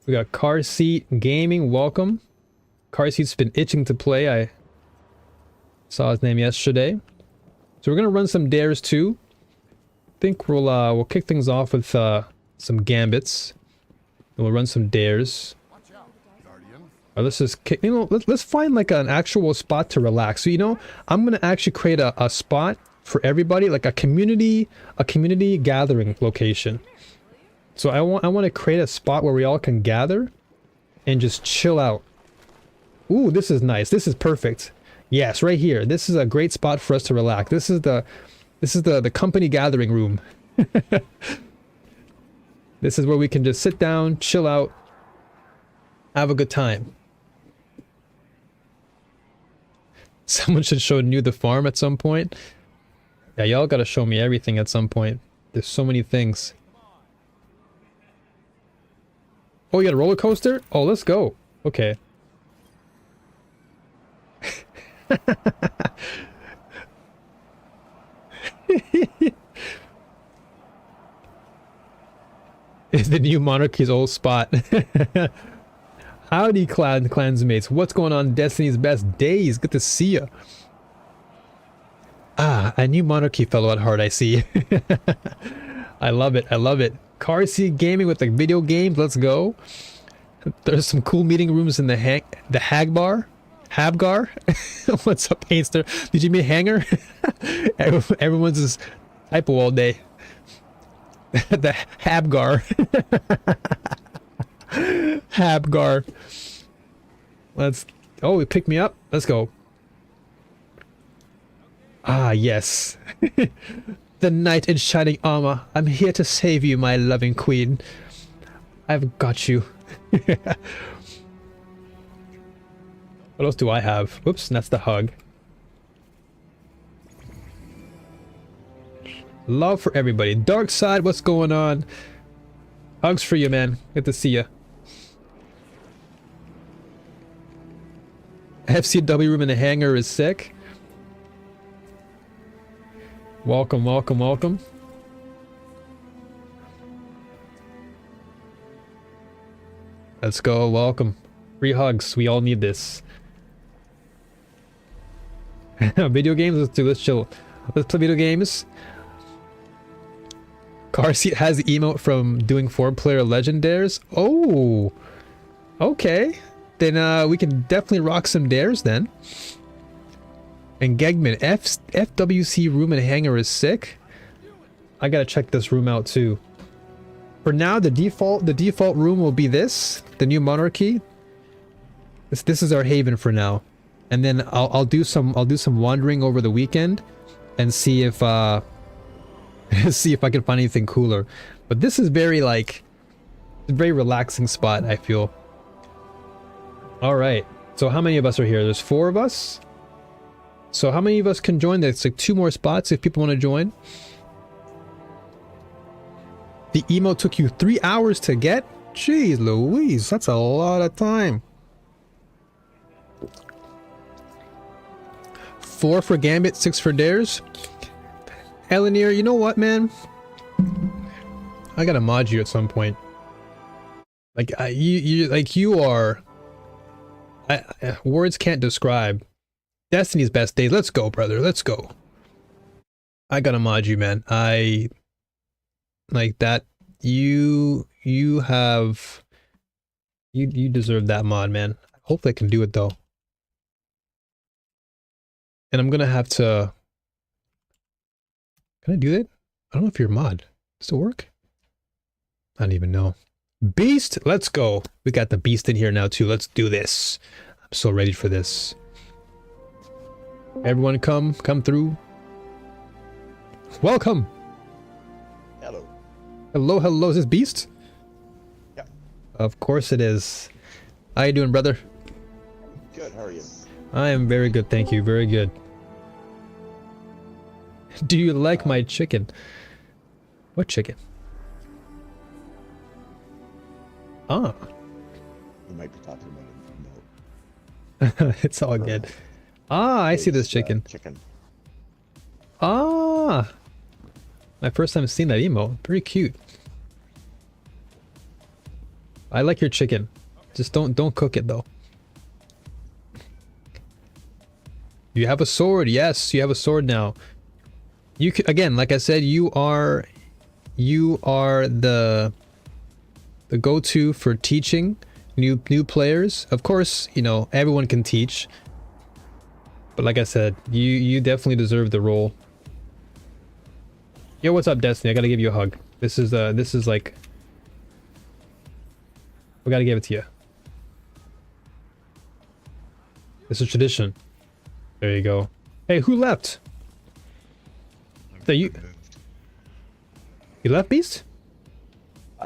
Speaker 1: We got Car Seat Gaming. Welcome. Car Seat's been itching to play. I saw his name yesterday. So we're gonna run some dares too. I think we'll kick things off with some gambits. And we'll run some dares. Let's just kick, you know, let's find like an actual spot to relax. So, you know, I'm gonna actually create a spot for everybody, like a community gathering location. So I want to create a spot where we all can gather and just chill out. Ooh, this is nice. This is perfect. Yes, right here. This is a great spot for us to relax. This is the company gathering room. This is where we can just sit down, chill out, have a good time. Someone should show New the farm at some point. Yeah, y'all gotta show me everything at some point. There's so many things. Oh, you got a roller coaster? Oh, let's go. Okay. Is the new monarchy's old spot. Howdy, clansmates. What's going on, Destiny's best days? Good to see ya. Ah, a new monarchy fellow at heart, I see. I love it. I love it. Car seat gaming with like video games. Let's go. There's some cool meeting rooms in the Hagbar. Habgar? What's up, Painster? Did you mean hanger? Everyone's just typo all day. The Habgar. Habgar. Let's... Oh, it picked me up. Let's go. Ah, yes. The knight in shining armor. I'm here to save you, my loving queen. I've got you. What else do I have? Whoops, that's the hug. Love for everybody. Dark side, what's going on? Hugs for you, man. Good to see you. FCW room in the hangar is sick. Welcome, welcome, welcome. Let's go, welcome. Free hugs, we all need this. Video games, let's chill. Let's play video games. Car seat has the emote from doing 4-player legendaires. Oh, okay. Then we can definitely rock some dares then. And Gegman, FWC room and hangar is sick. I gotta check this room out too. For now, the default room will be this, the new monarchy. This is our haven for now, and then I'll do some wandering over the weekend, and see if see if I can find anything cooler. But this is very like, a very relaxing spot, I feel. All right, so how many of us are here? There's 4 of us. So how many of us can join? There's like 2 more spots if people want to join. The emo took you 3 hours to get? Jeez Louise, that's a lot of time. 4 for Gambit, 6 for Dares. Elenir, you know what, man? I gotta mod you at some point. Like you are. Words can't describe. Destiny's best days. Let's go, brother. Let's go. I gotta mod you, man. I like that. You have. You deserve that mod, man. Hopefully I can do it though. And I'm gonna have to. Can I do that? I don't know if you're a mod. Does it work? I don't even know. Beast, let's go. We got the beast in here now too. Let's do this. I'm so ready for this. Everyone come through. Welcome.
Speaker 4: Hello.
Speaker 1: Hello, hello. Is this Beast?
Speaker 4: Yeah.
Speaker 1: Of course it is. How you doing, brother?
Speaker 4: Good, how are you?
Speaker 1: I am very good, thank you. Very good. Do you like my chicken? What chicken? Ah.
Speaker 4: We might be talking about it.
Speaker 1: It's all good. Ah, I see this chicken.
Speaker 4: Chicken.
Speaker 1: Ah. My first time seeing that emo. Very cute. I like your chicken. Just don't cook it though. You have a sword. Yes, you have a sword now. You can, again, like I said, you are the go-to for teaching new players. Of course, you know, everyone can teach. But like I said, you definitely deserve the role. Yo, what's up, Destiny? I gotta give you a hug. This is like, we gotta give it to you. This is tradition. There you go. Hey, who left? That you left, Beast?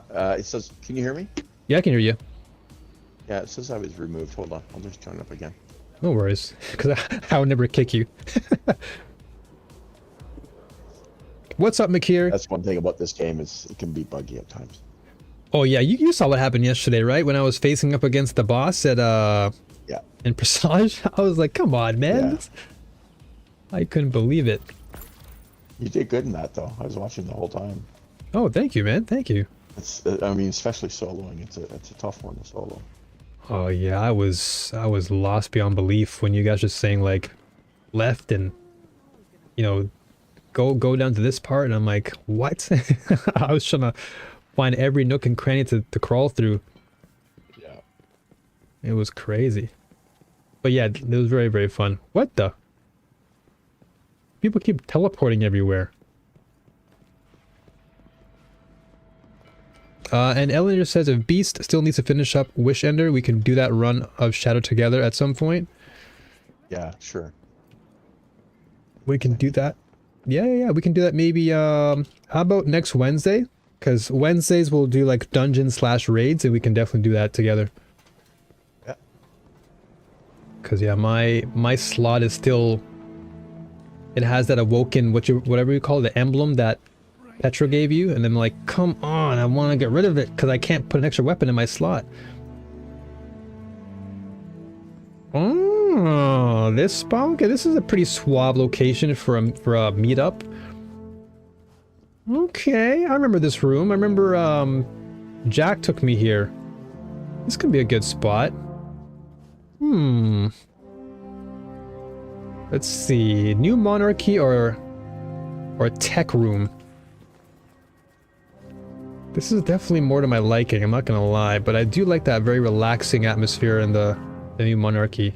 Speaker 4: It says, can you hear me?
Speaker 1: Yeah, I can hear you.
Speaker 4: Yeah, it says I was removed. Hold on, I'll just join up again.
Speaker 1: No worries, because I would never kick you. What's up, Makir?
Speaker 4: That's one thing about this game is it can be buggy at times.
Speaker 1: Oh yeah, you saw what happened yesterday, right? When I was facing up against the boss at
Speaker 4: yeah,
Speaker 1: in Presage, I was like, come on, man.
Speaker 4: Yeah.
Speaker 1: I couldn't believe it.
Speaker 4: You did good in that though. I was watching the whole time.
Speaker 1: Oh, thank you, man. Thank you.
Speaker 4: It's, I mean, especially soloing. It's a tough one to solo.
Speaker 1: Oh yeah, I was lost beyond belief when you guys just saying like left and you know go down to this part, and I'm like, what? I was trying to find every nook and cranny to crawl through.
Speaker 4: Yeah.
Speaker 1: It was crazy. But yeah, it was very, very fun. What the? People keep teleporting everywhere. And Eleanor says if Beast still needs to finish up Wish Ender, we can do that run of Shadow together at some point.
Speaker 4: Yeah, sure.
Speaker 1: We can do that. Yeah. We can do that maybe, how about next Wednesday? Because Wednesdays we'll do like dungeon/raids, and we can definitely do that together.
Speaker 4: Yeah.
Speaker 1: Because yeah, my slot is still... It has that awoken, whatever you call it, the emblem that Petra gave you, and I'm like, come on, I want to get rid of it because I can't put an extra weapon in my slot. Oh, this spot? Okay, this is a pretty suave location for a meetup. Okay, I remember this room. I remember Jack took me here. This could be a good spot. Let's see, New Monarchy or Tech Room. This is definitely more to my liking, I'm not gonna lie, but I do like that very relaxing atmosphere in the New Monarchy.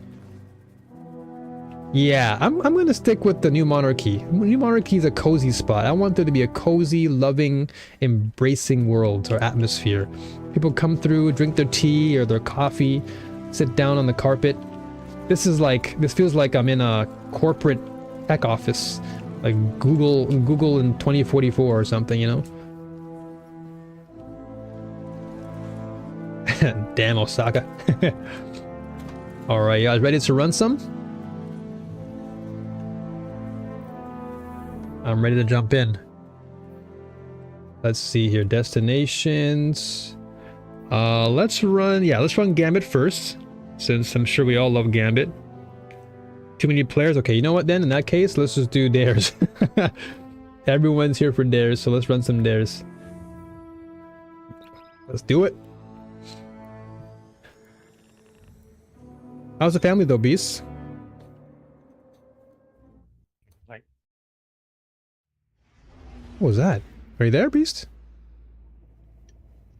Speaker 1: Yeah, I'm gonna stick with the New Monarchy. New Monarchy is a cozy spot. I want there to be a cozy, loving, embracing world or atmosphere. People come through, drink their tea or their coffee, sit down on the carpet. This feels like I'm in a corporate tech office, like Google in 2044 or something, you know? Damn Osaka. Alright, you guys ready to run some? I'm ready to jump in. Let's see here, destinations. Let's run Gambit first, since I'm sure we all love Gambit. Too many players? Okay, you know what then? In that case, let's just do dares. Everyone's here for dares, so let's run some dares. Let's do it. How's the family though, Beast?
Speaker 4: Right.
Speaker 1: What was that? Are you there, Beast?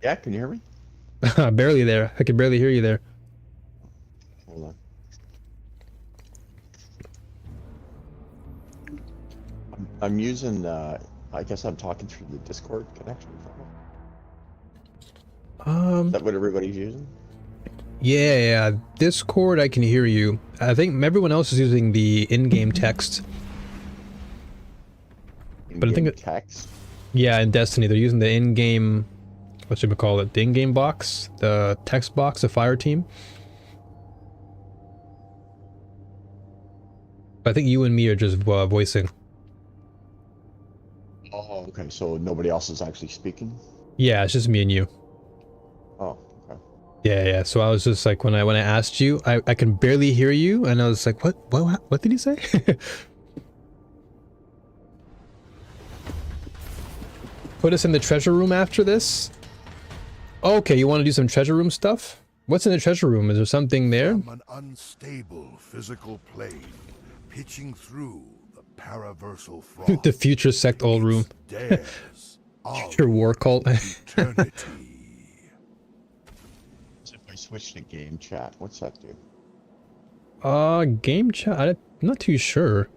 Speaker 4: Yeah, can you hear me?
Speaker 1: Barely there. I can barely hear you there.
Speaker 4: Hold on. I'm using, I guess I'm talking through the Discord connection. Is that what everybody's using?
Speaker 1: Yeah, Discord, I can hear you. I think everyone else is using the in-game text. But I think
Speaker 4: text.
Speaker 1: Yeah, in Destiny, they're using the in-game, what should we call it? The in-game box, the text box, the fire team. I think you and me are just voicing.
Speaker 4: Oh, okay. So nobody else is actually speaking?
Speaker 1: Yeah, it's just me and you.
Speaker 4: Oh, okay.
Speaker 1: Yeah. So I was just like, when I asked you, I can barely hear you, and I was like, what did he say? Put us in the treasure room after this? Okay, you want to do some treasure room stuff? What's in the treasure room? Is there something there?
Speaker 5: From an unstable physical plane, pitching through the paraversal froth.
Speaker 1: The future sect old room. Future war cult.
Speaker 5: Eternity.
Speaker 4: So if I switch to game chat, what's that do?
Speaker 1: Game chat? I'm not too sure.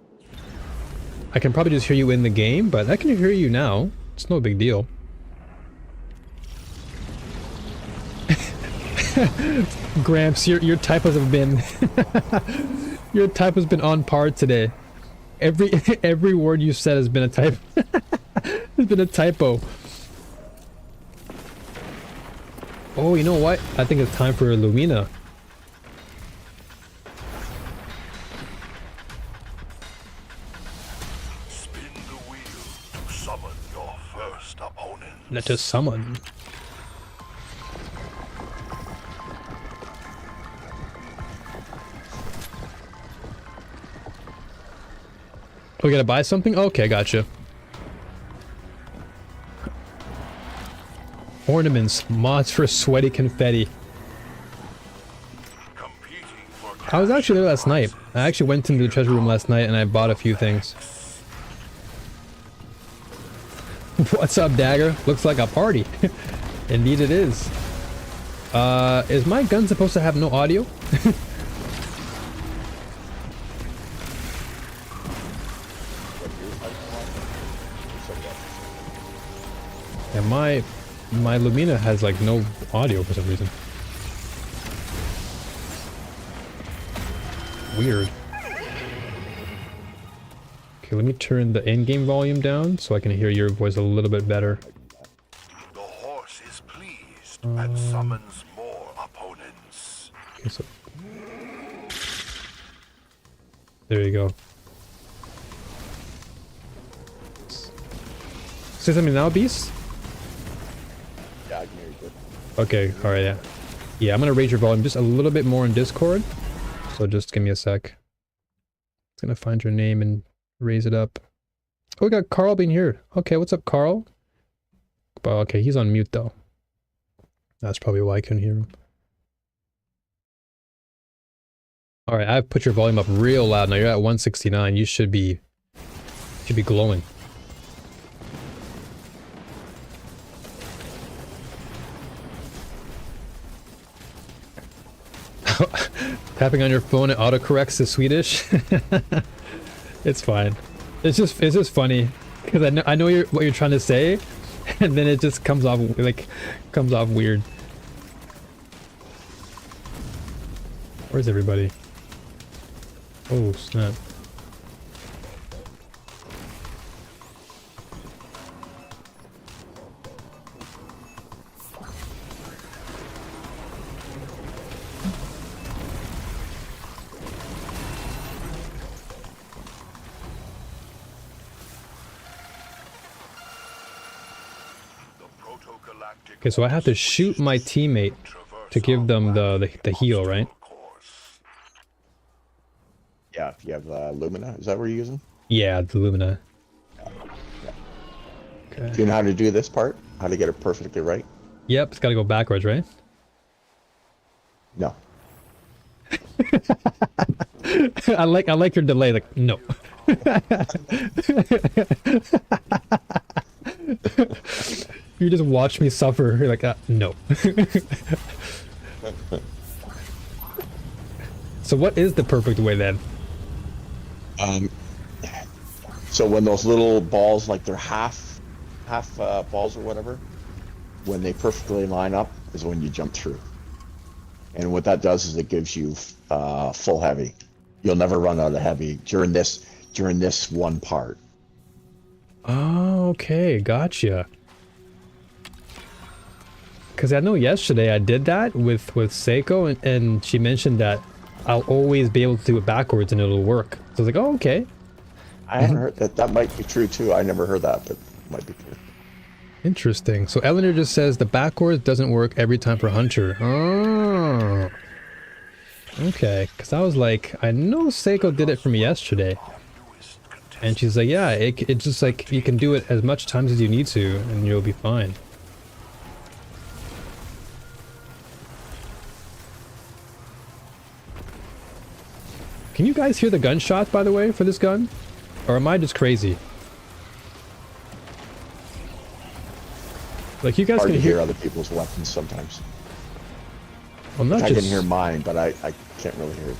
Speaker 1: I can probably just hear you in the game, but I can hear you now. It's no big deal. Gramps, your typos have been your typo's been on par today. Every word you said has been a typo. Has been a typo. Oh, you know what? I think it's time for Lumina.
Speaker 5: Spin the wheel to summon your first opponent.
Speaker 1: Let us summon. Oh, we gotta buy something? Okay, gotcha. Ornaments, mods for sweaty confetti. I was actually there last night. I actually went into the treasure room last night and I bought a few things. What's up, Dagger? Looks like a party. Indeed it is. Is my gun supposed to have no audio? Am I... my Lumina has like no audio for some reason. Weird. Okay, let me turn the in-game volume down so I can hear your voice a little bit better.
Speaker 5: The horse is pleased and summons more opponents.
Speaker 1: Okay, so there you go. Say something now, Beast?
Speaker 4: Yeah, I can hear you good.
Speaker 1: Okay, alright, yeah. Yeah, I'm gonna raise your volume just a little bit more in Discord. So just give me a sec. It's gonna find your name and raise it up. Oh, we got Carl being here. Okay, what's up, Carl? Well, okay, he's on mute though. That's probably why I couldn't hear him. Alright, I've put your volume up real loud. Now you're at 169. You should be glowing. Tapping on your phone, it autocorrects to Swedish. It's fine. It's just funny because I know what you're trying to say, and then it just comes off weird. Where's everybody? Oh snap! Okay, so I have to shoot my teammate to give them the heal, right?
Speaker 4: Yeah, if you have Lumina, is that what you're using?
Speaker 1: Yeah, the Lumina. Okay.
Speaker 4: Do you know how to do this part? How to get it perfectly right?
Speaker 1: Yep, it's gotta go backwards, right?
Speaker 4: No.
Speaker 1: I like your delay, like, no. You just watch me suffer. You're like, no. So what is the perfect way then?
Speaker 4: So when those little balls, like they're half balls or whatever, when they perfectly line up is when you jump through. And what that does is it gives you full heavy. You'll never run out of heavy during this one part.
Speaker 1: Oh, okay, gotcha. Because I know yesterday I did that with Seiko, and she mentioned that I'll always be able to do it backwards and it'll work. So I was like, oh, okay.
Speaker 4: I haven't heard that. That might be true too. I never heard that, but it might be true.
Speaker 1: Interesting. So Eleanor just says the backwards doesn't work every time for Hunter. Oh. Okay, because I was like, I know Seiko did it for me yesterday. And she's like, yeah, it's just like, you can do it as much times as you need to, and you'll be fine. Can you guys hear the gunshots, by the way, for this gun? Or am I just crazy? Like, you guys
Speaker 4: Hard
Speaker 1: can
Speaker 4: to hear other people's weapons sometimes.
Speaker 1: Well, not
Speaker 4: I
Speaker 1: just...
Speaker 4: can hear mine, but I can't really hear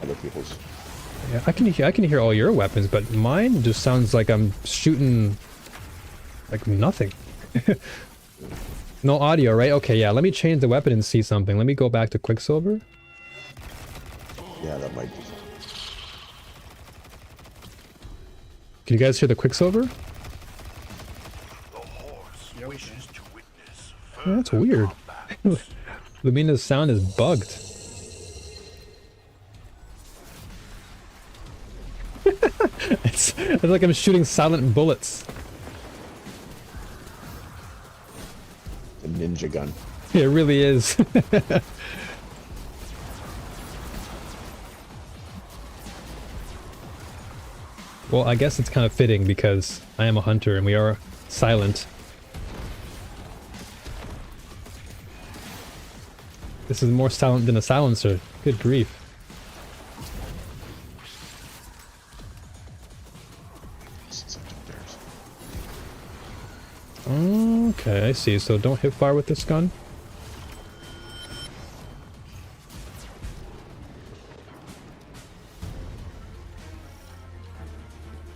Speaker 4: other people's.
Speaker 1: Yeah, I can hear all your weapons, but mine just sounds like I'm shooting like nothing. No audio, right? Okay, yeah, let me change the weapon and see something. Let me go back to Quicksilver.
Speaker 4: Yeah, that might be.
Speaker 1: Can you guys hear the Quicksilver? Oh, that's weird. Lumina's sound is bugged. It's like I'm shooting silent bullets.
Speaker 4: A ninja gun.
Speaker 1: It really is. Well, I guess it's kind of fitting because I am a hunter and we are silent. This is more silent than a silencer. Good grief. Okay, I see. So don't hip fire with this gun.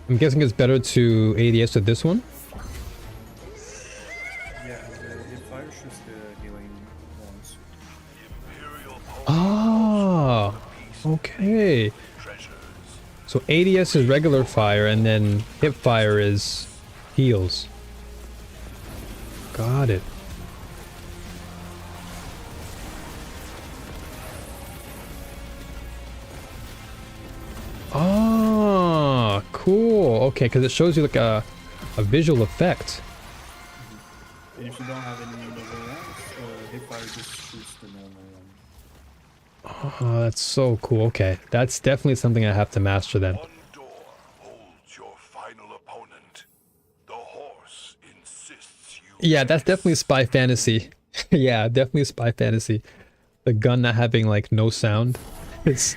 Speaker 1: I'm guessing it's better to ADS with this one.
Speaker 6: Yeah, if
Speaker 1: Okay. So ADS is regular fire, and then hip fire is heals. Got it. Ah, cool. Okay, because it shows you like a visual effect.
Speaker 6: And if you don't have any level rounds, hip fire just shoots the normal one.
Speaker 1: Oh, that's so cool. Okay, that's definitely something I have to master then.
Speaker 5: One door holds your final opponent. The horse insists you.
Speaker 1: Yeah, that's definitely spy fantasy. Yeah, definitely spy fantasy. The gun not having like no sound. It's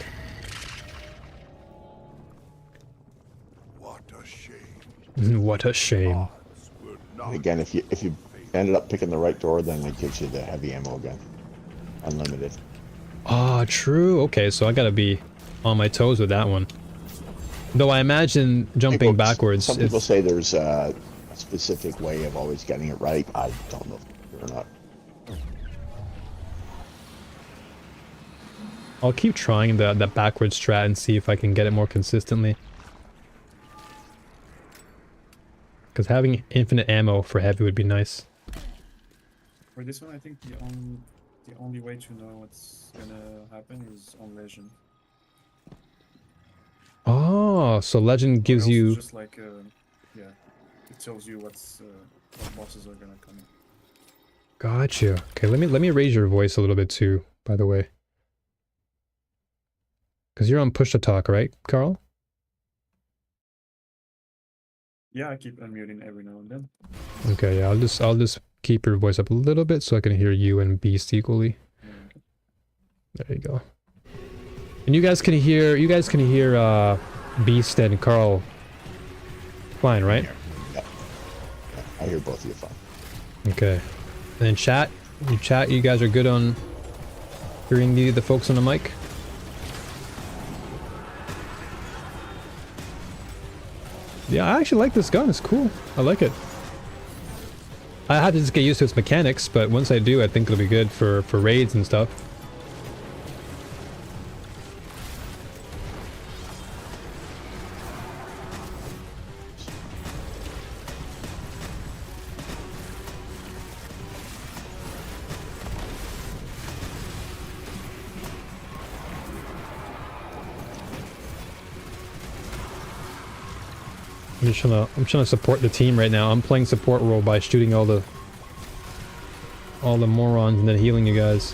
Speaker 5: What a shame.
Speaker 1: what a shame.
Speaker 5: Odds were not
Speaker 4: Again, if you ended up picking the right door, then it gives you the heavy ammo again, unlimited.
Speaker 1: Ah, true. Okay, so I gotta be on my toes with that one. Though I imagine jumping
Speaker 4: People-
Speaker 1: backwards.
Speaker 4: Some people say there's a specific way of always getting it right. I don't know if it's true or not.
Speaker 1: I'll keep trying the backwards strat and see if I can get it more consistently. Because having infinite ammo for heavy would be nice.
Speaker 6: For this one, I think the only way to know what's gonna happen is on legend.
Speaker 1: Oh, so legend gives
Speaker 6: Or else
Speaker 1: you...
Speaker 6: it's just like yeah, it tells you what bosses are gonna come in.
Speaker 1: Gotcha. Okay, let me raise your voice a little bit too, by the way. Because you're on push to talk, right, Carl?
Speaker 6: Yeah, I keep unmuting every now and then.
Speaker 1: Okay, yeah, I'll just keep your voice up a little bit so I can hear you and Beast equally.
Speaker 6: Okay.
Speaker 1: There you go. And you guys can hear Beast and Carl fine, right?
Speaker 4: Yeah. I hear both of you fine.
Speaker 1: Okay. And then chat, you guys are good on hearing the folks on the mic? Yeah, I actually like this gun. It's cool. I like it. I have to just get used to its mechanics, but once I do, I think it'll be good for raids and stuff. I'm trying to support the team right now. I'm playing support role by shooting all the morons and then healing you guys.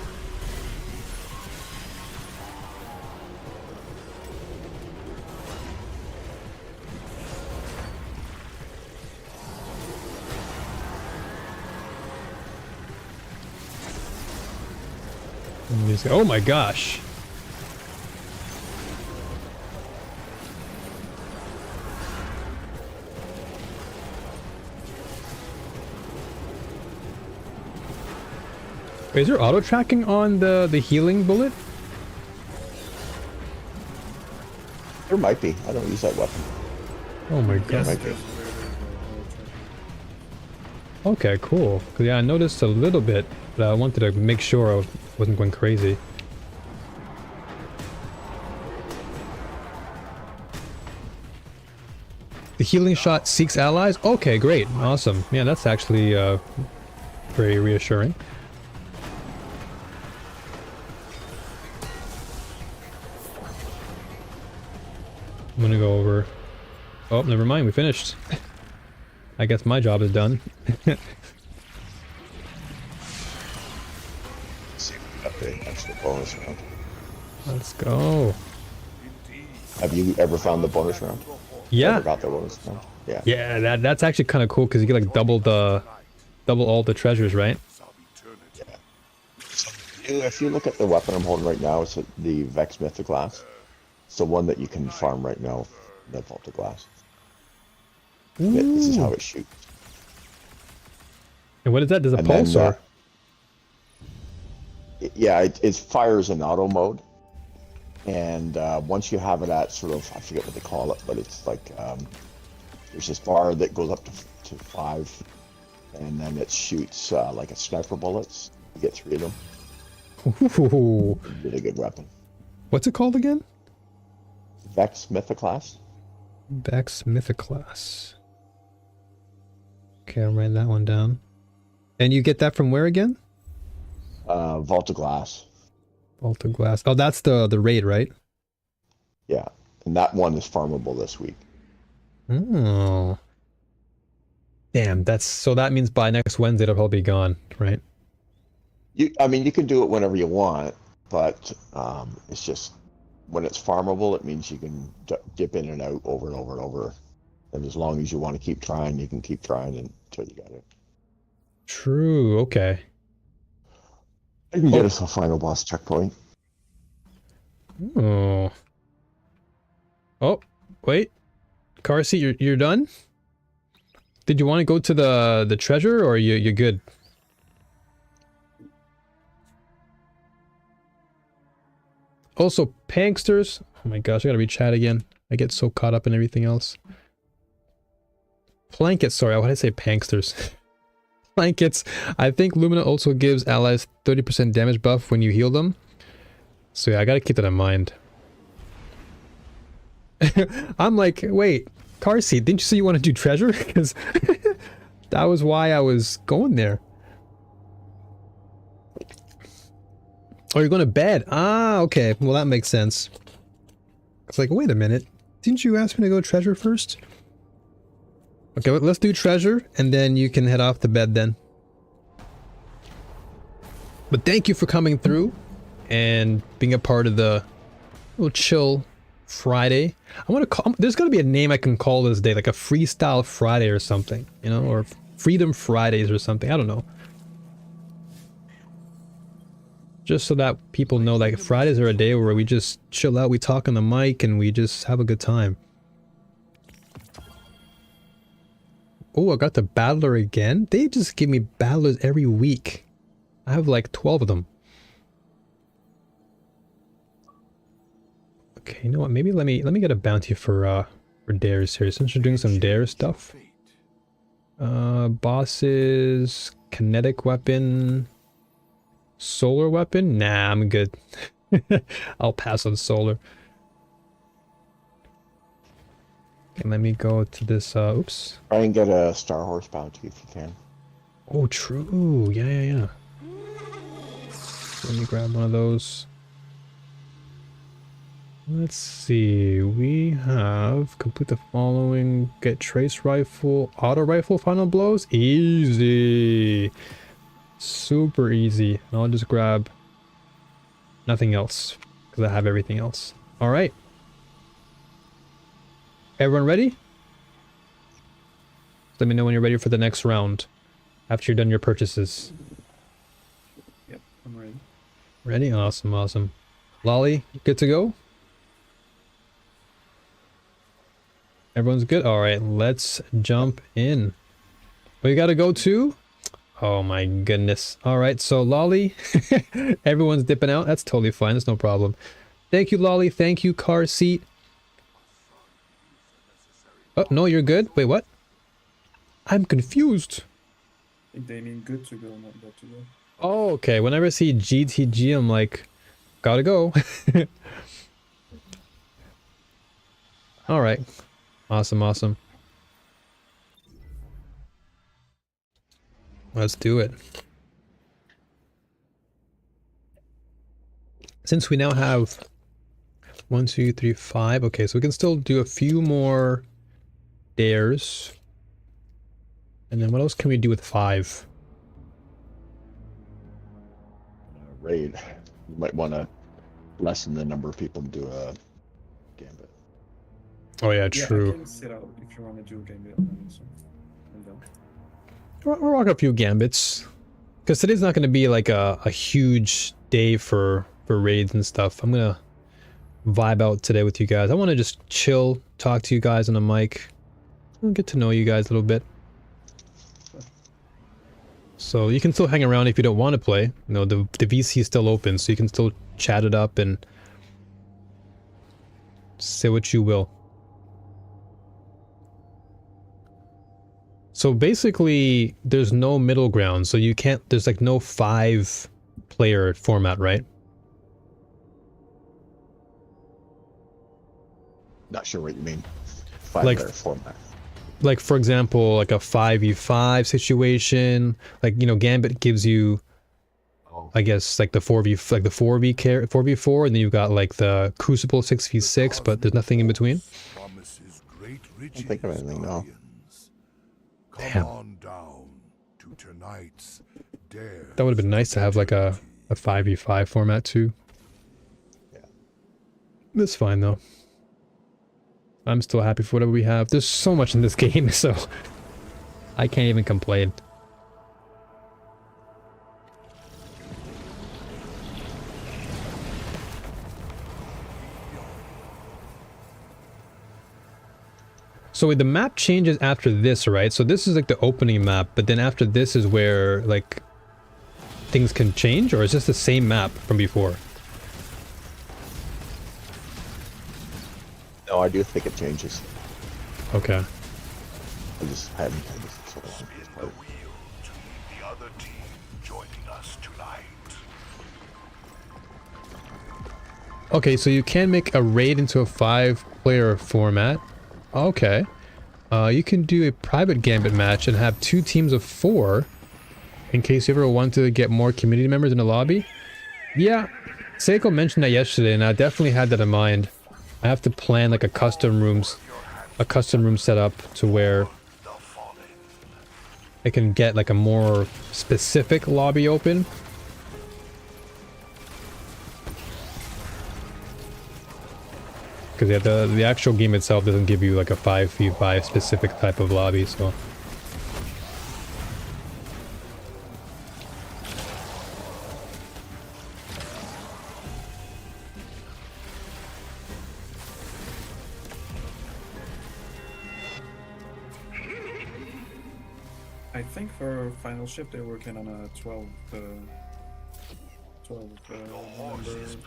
Speaker 1: Oh my gosh. Wait, is there auto tracking on the healing bullet?
Speaker 4: There might be. I don't use that weapon.
Speaker 1: Oh my god.
Speaker 6: Yes,
Speaker 4: Might be.
Speaker 6: there's where there's
Speaker 1: Okay, cool. 'Cause yeah, I noticed a little bit, but I wanted to make sure I wasn't going crazy. The healing shot seeks allies? Okay, great. Awesome. Yeah, that's actually very reassuring. I'm gonna go over... Oh, never mind, we finished. I guess my job is done.
Speaker 4: See, upgrade. That's the bonus round.
Speaker 1: Let's go.
Speaker 4: Have you ever found the bonus round?
Speaker 1: Yeah.
Speaker 4: Ever got the bonus round? Yeah.
Speaker 1: Yeah, that's actually kind of cool because you get like double all the treasures, right?
Speaker 4: If you look at the weapon I'm holding right now, it's the Vex Mythoglass. It's the one that you can farm right now, the Vault Glass. This is how it shoots.
Speaker 1: And what is that? Does it
Speaker 4: And
Speaker 1: pulse
Speaker 4: then,
Speaker 1: or?
Speaker 4: Yeah, it fires in auto mode. And once you have it at sort of, I forget what they call it, but it's like, there's this bar that goes up to 5. And then it shoots like a sniper bullets. You get 3 of them.
Speaker 1: Ooh.
Speaker 4: Really good weapon.
Speaker 1: What's it called again?
Speaker 4: Vex Mythoclast.
Speaker 1: Vex Mythoclast. Okay, I'm writing that one down. And you get that from where again?
Speaker 4: Vault of Glass.
Speaker 1: Vault of Glass. Oh, that's the raid, right?
Speaker 4: Yeah, and that one is farmable this week.
Speaker 1: Oh. Damn, so that means by next Wednesday it'll probably be gone, right?
Speaker 4: I mean, you can do it whenever you want, but it's just when it's farmable, it means you can dip in and out over and over and over. And as long as you want to keep trying, you can keep trying until you get it.
Speaker 1: True, okay.
Speaker 4: You can get us a final boss checkpoint.
Speaker 1: Oh. Oh, wait. Car seat, you're done? Did you want to go to the treasure, or you're good? Also, Panksters. Oh my gosh, I gotta read chat again. I get so caught up in everything else. Blankets, sorry, why did I say Panksters? Blankets. I think Lumina also gives allies 30% damage buff when you heal them. So yeah, I gotta keep that in mind. I'm like, wait, car seat, didn't you say you want to do treasure? Because that was why I was going there. Oh, you're going to bed. Ah, okay. Well, that makes sense. It's like, wait a minute. Didn't you ask me to go treasure first? Okay, let's do treasure, and then you can head off to bed then. But thank you for coming through and being a part of the little chill Friday. I want to call, there's got to be a name I can call this day, like a freestyle Friday or something, you know, or Freedom Fridays or something. I don't know. Just so that people know, like, Fridays are a day where we just chill out, we talk on the mic, and we just have a good time. Oh, I got the Battler again? They just give me Battlers every week. I have like 12 of them. Okay, you know what? Maybe let me get a bounty for dares here, since you're doing some dare stuff. Bosses, kinetic weapon, solar weapon? Nah, I'm good. I'll pass on solar. Okay, let me go to this, oops.
Speaker 4: Try and get a Star Horse bounty if you can.
Speaker 1: Oh, true. Yeah. Let me grab one of those. Let's see. We have complete the following. Get trace rifle, auto rifle, final blows. Easy. Super easy. And I'll just grab nothing else because I have everything else. All right. Everyone ready? Let me know when you're ready for the next round after you're done your purchases.
Speaker 6: Yep, I'm ready.
Speaker 1: Ready? Awesome, awesome. Lolly, good to go? Everyone's good? Alright, let's jump in. We gotta go to? Oh my goodness. Alright, so Lolly, everyone's dipping out. That's totally fine. That's no problem. Thank you, Lolly. Thank you, car seat. Oh, no, you're good. Wait, what? I'm confused.
Speaker 6: I think they mean good to go, not bad to go.
Speaker 1: Oh, okay. Whenever I see GTG, I'm like, gotta go. Alright. Awesome, awesome. Let's do it. Since we now have 1, 2, 3, 5. Okay, so we can still do a few more dares. And then what else can we do with 5?
Speaker 4: Raid. You might want to lessen the number of people to do a gambit.
Speaker 1: Oh yeah,
Speaker 6: Yeah,
Speaker 1: true.
Speaker 6: I can sit out if you want to do a game. So I'm done.
Speaker 1: We're rocking a few gambits. Because today's not going to be like a huge day for raids and stuff. I'm going to vibe out today with you guys. I want to just chill, talk to you guys on the mic. I'll get to know you guys a little bit. So you can still hang around if you don't want to play. You know, the VC is still open, so you can still chat it up and say what you will. So basically, there's no middle ground, so you can't, there's like no 5-player format, right?
Speaker 4: Not sure what you mean.
Speaker 1: Like-
Speaker 4: Five-player format.
Speaker 1: Like, for example, like a 5v5 situation. Like, you know, Gambit gives you, I guess, like the 4v4, and then you've got like the Crucible 6v6, but there's nothing in between.
Speaker 5: Promises great
Speaker 4: Don't think of anything, no.
Speaker 5: guardians. Come
Speaker 1: Damn.
Speaker 5: on down to tonight's dare.
Speaker 1: That would have been nice to have like a 5v5 format too.
Speaker 4: Yeah.
Speaker 1: That's fine though. I'm still happy for whatever we have. There's so much in this game, so I can't even complain. So wait, the map changes after this, right? So this is like the opening map, but then after this is where like things can change, or is this the same map from before?
Speaker 4: No, I do think it changes.
Speaker 1: Okay.
Speaker 4: I just haven't played this for so long.
Speaker 5: Spin the wheel to meet the other team joining us tonight.
Speaker 1: Okay, so you can make a raid into a 5-player format. Okay. You can do a private Gambit match and have 2 teams of 4 in case you ever want to get more community members in the lobby. Yeah, Seiko mentioned that yesterday, and I definitely had that in mind. I have to plan like a custom room setup to where I can get like a more specific lobby open. Because yeah, the actual game itself doesn't give you like a 5v5 specific type of lobby, so.
Speaker 6: I think for final ship they're working on a 12 member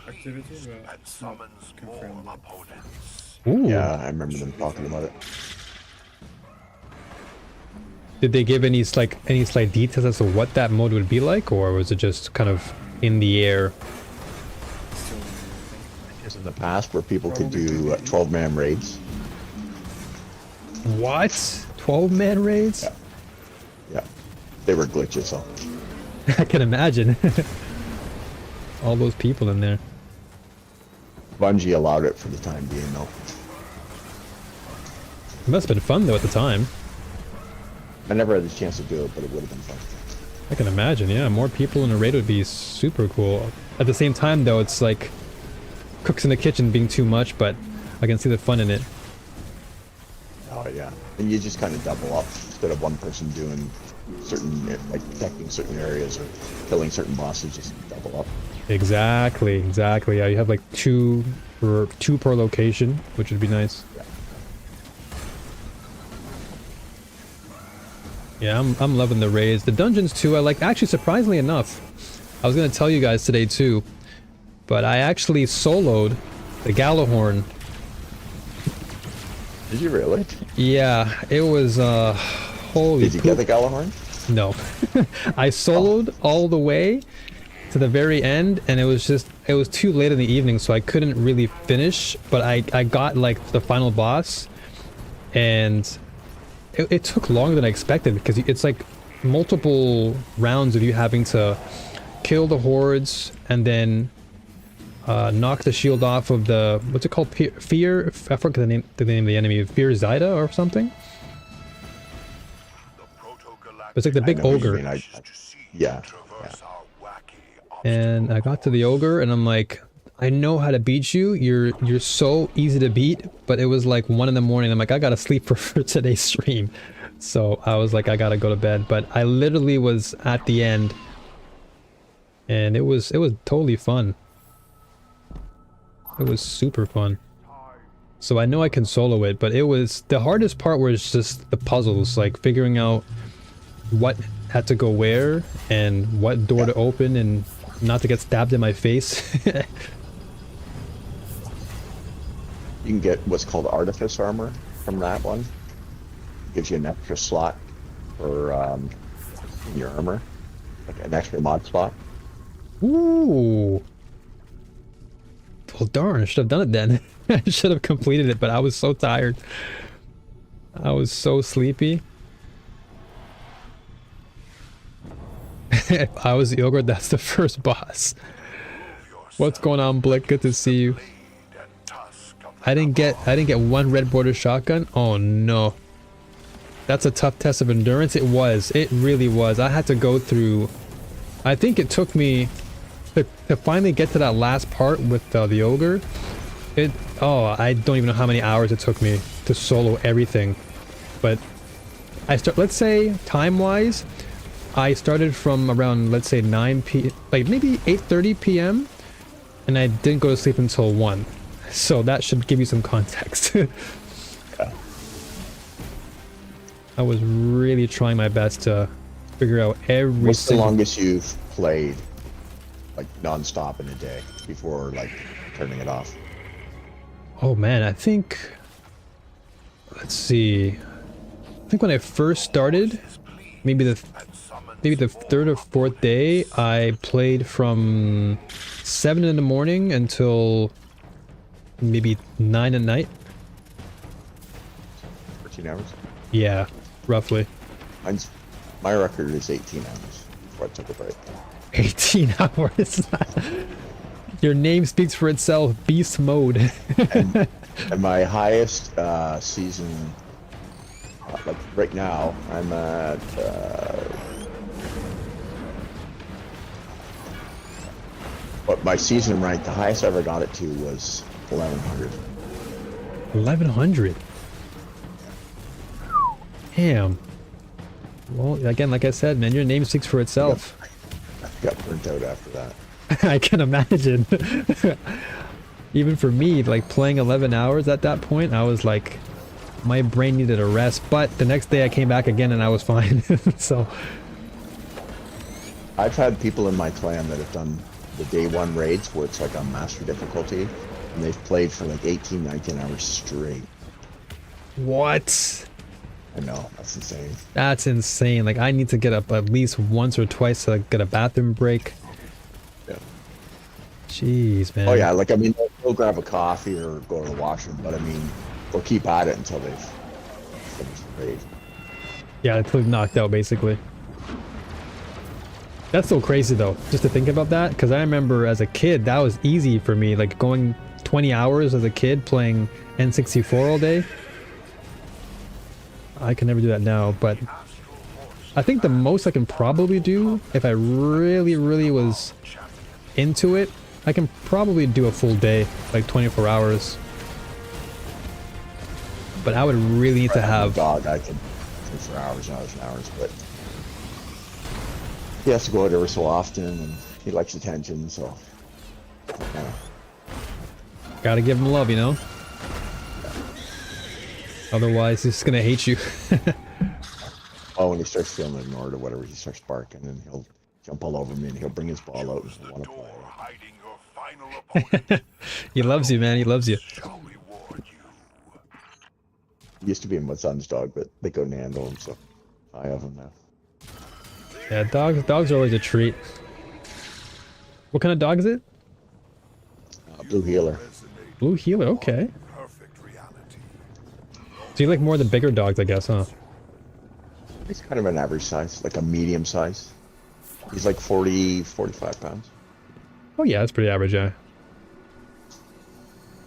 Speaker 6: activity, but
Speaker 5: And
Speaker 6: it's not
Speaker 5: summons
Speaker 6: confirmed
Speaker 5: more
Speaker 6: yet.
Speaker 5: opponents.
Speaker 1: Ooh.
Speaker 4: Yeah, I remember them talking about it.
Speaker 1: Did they give any slight details as to what that mode would be like, or was it just kind of in the air?
Speaker 6: Still,
Speaker 4: As in the past, where people could do 12-man raids.
Speaker 1: What? 12-man raids?
Speaker 4: Yeah. Yeah, they were glitches, so.
Speaker 1: I can imagine. All those people in there.
Speaker 4: Bungie allowed it for the time being, though.
Speaker 1: It must have been fun though at the time.
Speaker 4: I never had the chance to do it, but it would have been fun.
Speaker 1: I can imagine, yeah. More people in a raid would be super cool. At the same time though, it's like cooks in the kitchen being too much, but I can see the fun in it.
Speaker 4: Oh yeah, and you just kind of double up instead of one person doing certain, like protecting certain areas or killing certain bosses. Just double up.
Speaker 1: Exactly. Yeah, you have like two per location, which would be nice. Yeah, I'm loving the raids. The dungeons too, I like. Actually, surprisingly enough, I was gonna tell you guys today too, but I actually soloed the Gallahorn.
Speaker 4: Did you really?
Speaker 1: Yeah, it was holy.
Speaker 4: Did you get the Gallahorn?
Speaker 1: No. I soloed all the way to the very end, and it was too late in the evening, so I couldn't really finish, but I got like the final boss, and it took longer than I expected, because it's like multiple rounds of you having to kill the hordes and then knock the shield off of the, what's it called, Fear, I forgot the name of the enemy, Fear Zyda or something. It's like the big
Speaker 4: I know what you
Speaker 1: ogre.
Speaker 4: mean. Yeah.
Speaker 1: And I got to the ogre, and I'm like, I know how to beat you. You're so easy to beat. But it was like 1 in the morning. I'm like, I gotta sleep for today's stream. So I was like, I gotta go to bed. But I literally was at the end, and it was totally fun. It was super fun. So I know I can solo it, but it was the hardest part was just the puzzles, like figuring out what had to go where and what door to open and not to get stabbed in my face.
Speaker 4: You can get what's called artifice armor from that one. Gives you an extra slot for in your armor, like an extra mod slot.
Speaker 1: Ooh. Well, darn, I should have done it then. I should have completed it, but I was so tired. I was so sleepy. If I was the ogre, that's the first boss. What's going on, Blick? Good to see you. I didn't get one red border shotgun. Oh no. That's a tough test of endurance. It was. It really was. I had to go through. I think it took me to finally get to that last part with the ogre. I don't even know how many hours it took me to solo everything. But let's say time-wise, I started from around, let's say 9 p, like maybe 8:30 p.m. and I didn't go to sleep until 1. So that should give you some context. I was really trying my best to figure out every
Speaker 4: What's the
Speaker 1: single...
Speaker 4: longest you've played, like non-stop in a day before like turning it off?
Speaker 1: Oh man, I think... Let's see. I think when I first started, maybe the third or fourth day, I played from 7 in the morning until maybe 9 at night.
Speaker 4: 13 hours?
Speaker 1: Yeah, roughly.
Speaker 4: My record is 18 hours before I took a break.
Speaker 1: 18 hours. Your name speaks for itself. Beast mode.
Speaker 4: and my highest season, like right now, I'm at but my season rank, the highest I ever got it to was 1100.
Speaker 1: 1100. Damn. Well, again, like I said, man, your name speaks for itself.
Speaker 4: I got burnt out after that.
Speaker 1: I can imagine. Even for me, like playing 11 hours at that point, I was like, my brain needed a rest. But the next day I came back again and I was fine. So
Speaker 4: I've had people in my clan that have done the day 1 raids where it's like on master difficulty, and they've played for like 18, 19 hours straight.
Speaker 1: what?
Speaker 4: I know, that's insane.
Speaker 1: That's insane. Like I need to get up at least once or twice to get a bathroom break.
Speaker 4: Yeah.
Speaker 1: Jeez, man.
Speaker 4: Oh yeah, like I mean, they'll grab a coffee or go to the washroom, but I mean, they'll keep at it until they've finished the raid.
Speaker 1: Yeah, until knocked out, basically. That's so crazy, though, just to think about that, because I remember as a kid, that was easy for me, like going 20 hours as a kid playing N64 all day. I can never do that now, but I think the most I can probably do, if I really, really was into it, I can probably do a full day, like 24 hours. But I would really need to have...
Speaker 4: dog, I can play for hours and hours and hours, but he has to go out every so often, and he likes attention, so... Yeah.
Speaker 1: Gotta give him love, you know? Otherwise, he's just gonna hate you.
Speaker 4: Oh, when he starts feeling ignored or whatever, he starts barking, and he'll jump all over me, and he'll bring his ball out and he'll want to play.
Speaker 5: Hiding your final opponent.
Speaker 1: He loves you, man. He loves you.
Speaker 5: Shall reward you.
Speaker 4: He used to be my son's dog, but they couldn't handle him, so I have him now.
Speaker 1: Yeah, dogs are always a treat. What kind of dog is it?
Speaker 4: Blue Healer.
Speaker 1: Blue Healer, okay.
Speaker 5: Perfect reality.
Speaker 1: So you like more of the bigger dogs, I guess, huh?
Speaker 4: He's kind of an average size, like a medium size. He's like 40, 45 pounds.
Speaker 1: Oh yeah, that's pretty average, yeah.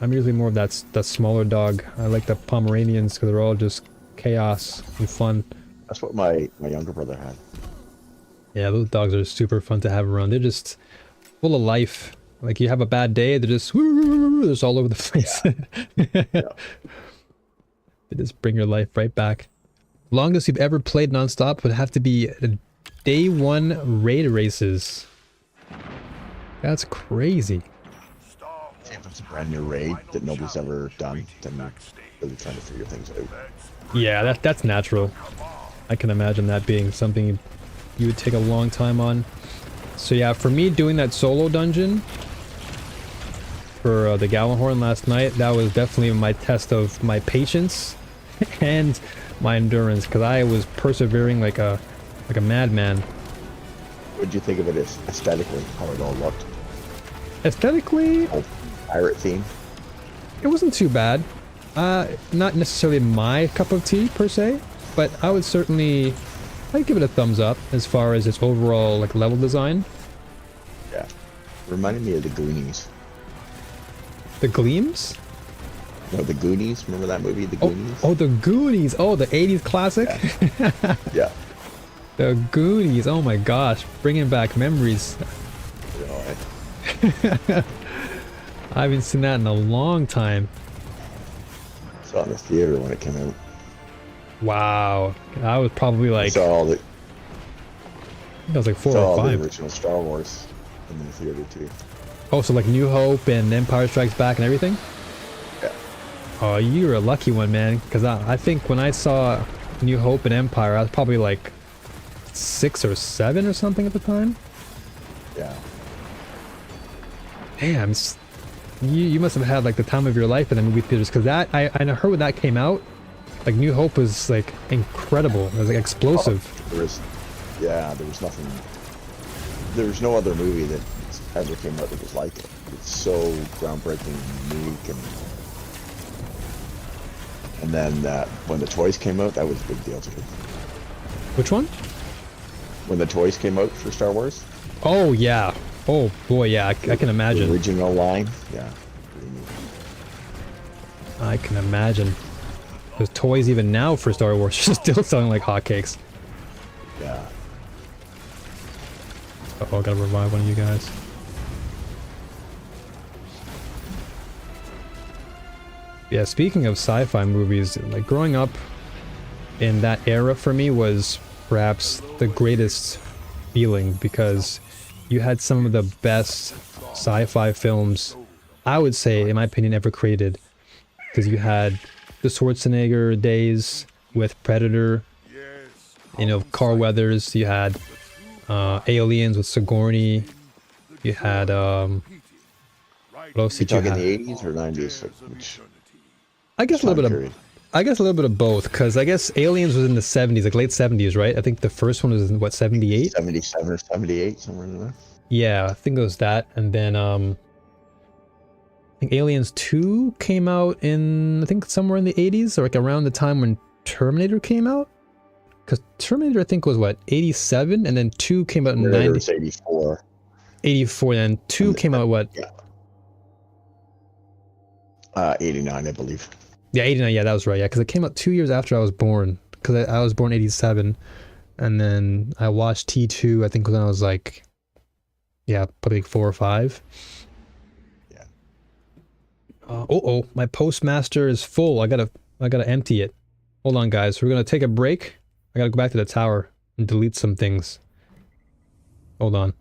Speaker 1: I'm usually more of that smaller dog. I like the Pomeranians because they're all just chaos and fun.
Speaker 4: That's what my younger brother had.
Speaker 1: Yeah, those dogs are super fun to have around. They're just full of life. Like you have a bad day, they're just all over the place.
Speaker 4: Yeah. Yeah.
Speaker 1: They just bring your life right back. Longest you've ever played nonstop would have to be day 1 raid races. That's crazy.
Speaker 4: If it's a brand new raid that nobody's ever done, then you're really trying to figure things out.
Speaker 1: Yeah, that's natural. I can imagine that being something you would take a long time on. So yeah, for me doing that solo dungeon for the Gallahorn last night, that was definitely my test of my patience and my endurance, because I was persevering like a madman.
Speaker 4: What did you think of it as aesthetically, how it all looked?
Speaker 1: Aesthetically,
Speaker 4: Old pirate theme?
Speaker 1: It wasn't too bad. Not necessarily my cup of tea per se, but I would certainly, I'd give it a thumbs up as far as its overall like level design.
Speaker 4: Yeah. Reminded me of the Goonies.
Speaker 1: The Gleams?
Speaker 4: No, the Goonies. Remember that movie, The Goonies?
Speaker 1: Oh, the Goonies. Oh, the 80s classic.
Speaker 4: Yeah.
Speaker 1: The Goonies. Oh my gosh, bringing back memories.
Speaker 4: You know,
Speaker 1: I haven't seen that in a long time.
Speaker 4: I saw it in the theater when it came out.
Speaker 1: Wow, I was probably
Speaker 4: I
Speaker 1: like,
Speaker 4: saw all the,
Speaker 1: I was like 4
Speaker 4: saw
Speaker 1: or
Speaker 4: all the
Speaker 1: 5.
Speaker 4: original Star Wars in the theater too.
Speaker 1: Oh, so like New Hope and Empire Strikes Back and everything?
Speaker 4: Yeah.
Speaker 1: Oh, you're a lucky one, man. Because I think when I saw New Hope and Empire, I was probably like 6 or 7 or something at the time.
Speaker 4: Yeah.
Speaker 1: Damn, you must have had like the time of your life in the movie theaters. Because that, I heard when that came out, like New Hope was like incredible. It was like explosive.
Speaker 4: There was, yeah, there was nothing. There was no other movie that ever came out that was like it. It's so groundbreaking and unique, and then when the toys came out, that was a big deal too.
Speaker 1: Which one?
Speaker 4: When the toys came out for Star Wars.
Speaker 1: Oh yeah. Oh boy, yeah. I can
Speaker 4: The
Speaker 1: imagine.
Speaker 4: original line, yeah. Pretty neat.
Speaker 1: I can imagine. Those toys even now for Star Wars are still selling like hotcakes.
Speaker 4: Yeah.
Speaker 1: Oh, I gotta revive one of you guys. Yeah, speaking of sci-fi movies, like growing up in that era for me was perhaps the greatest feeling because you had some of the best sci-fi films, I would say, in my opinion, ever created. Because you had the Schwarzenegger days with Predator, you know, Carl Weathers, you had Aliens with Sigourney, you had, what else
Speaker 4: You
Speaker 1: did you
Speaker 4: talking
Speaker 1: have?
Speaker 4: the 80s or 90s? Which
Speaker 1: I guess a little
Speaker 4: time
Speaker 1: bit
Speaker 4: period?
Speaker 1: of, I guess a little bit of both, because I guess Aliens was in the 70s, like late 70s, right? I think the first one was in, what, 78?
Speaker 4: 77 or 78, somewhere in there.
Speaker 1: Yeah, I think it was that, and then, I think Aliens 2 came out in, I think somewhere in the 80s, or like around the time when Terminator came out? Because Terminator, I think, was what, 87? And then 2 came out in
Speaker 4: Terminator
Speaker 1: 90,
Speaker 4: was 84.
Speaker 1: 84, and then 2 came out, what?
Speaker 4: Yeah. 89, I believe.
Speaker 1: Yeah, 89, yeah, that was right, yeah, because it came out 2 years after I was born, because I was born 87, and then I watched T2, I think when I was like, yeah, probably like 4 or 5.
Speaker 4: Yeah.
Speaker 1: Oh, my Postmaster is full, I gotta empty it. Hold on, guys, we're gonna take a break. I gotta go back to the tower and delete some things. Hold on.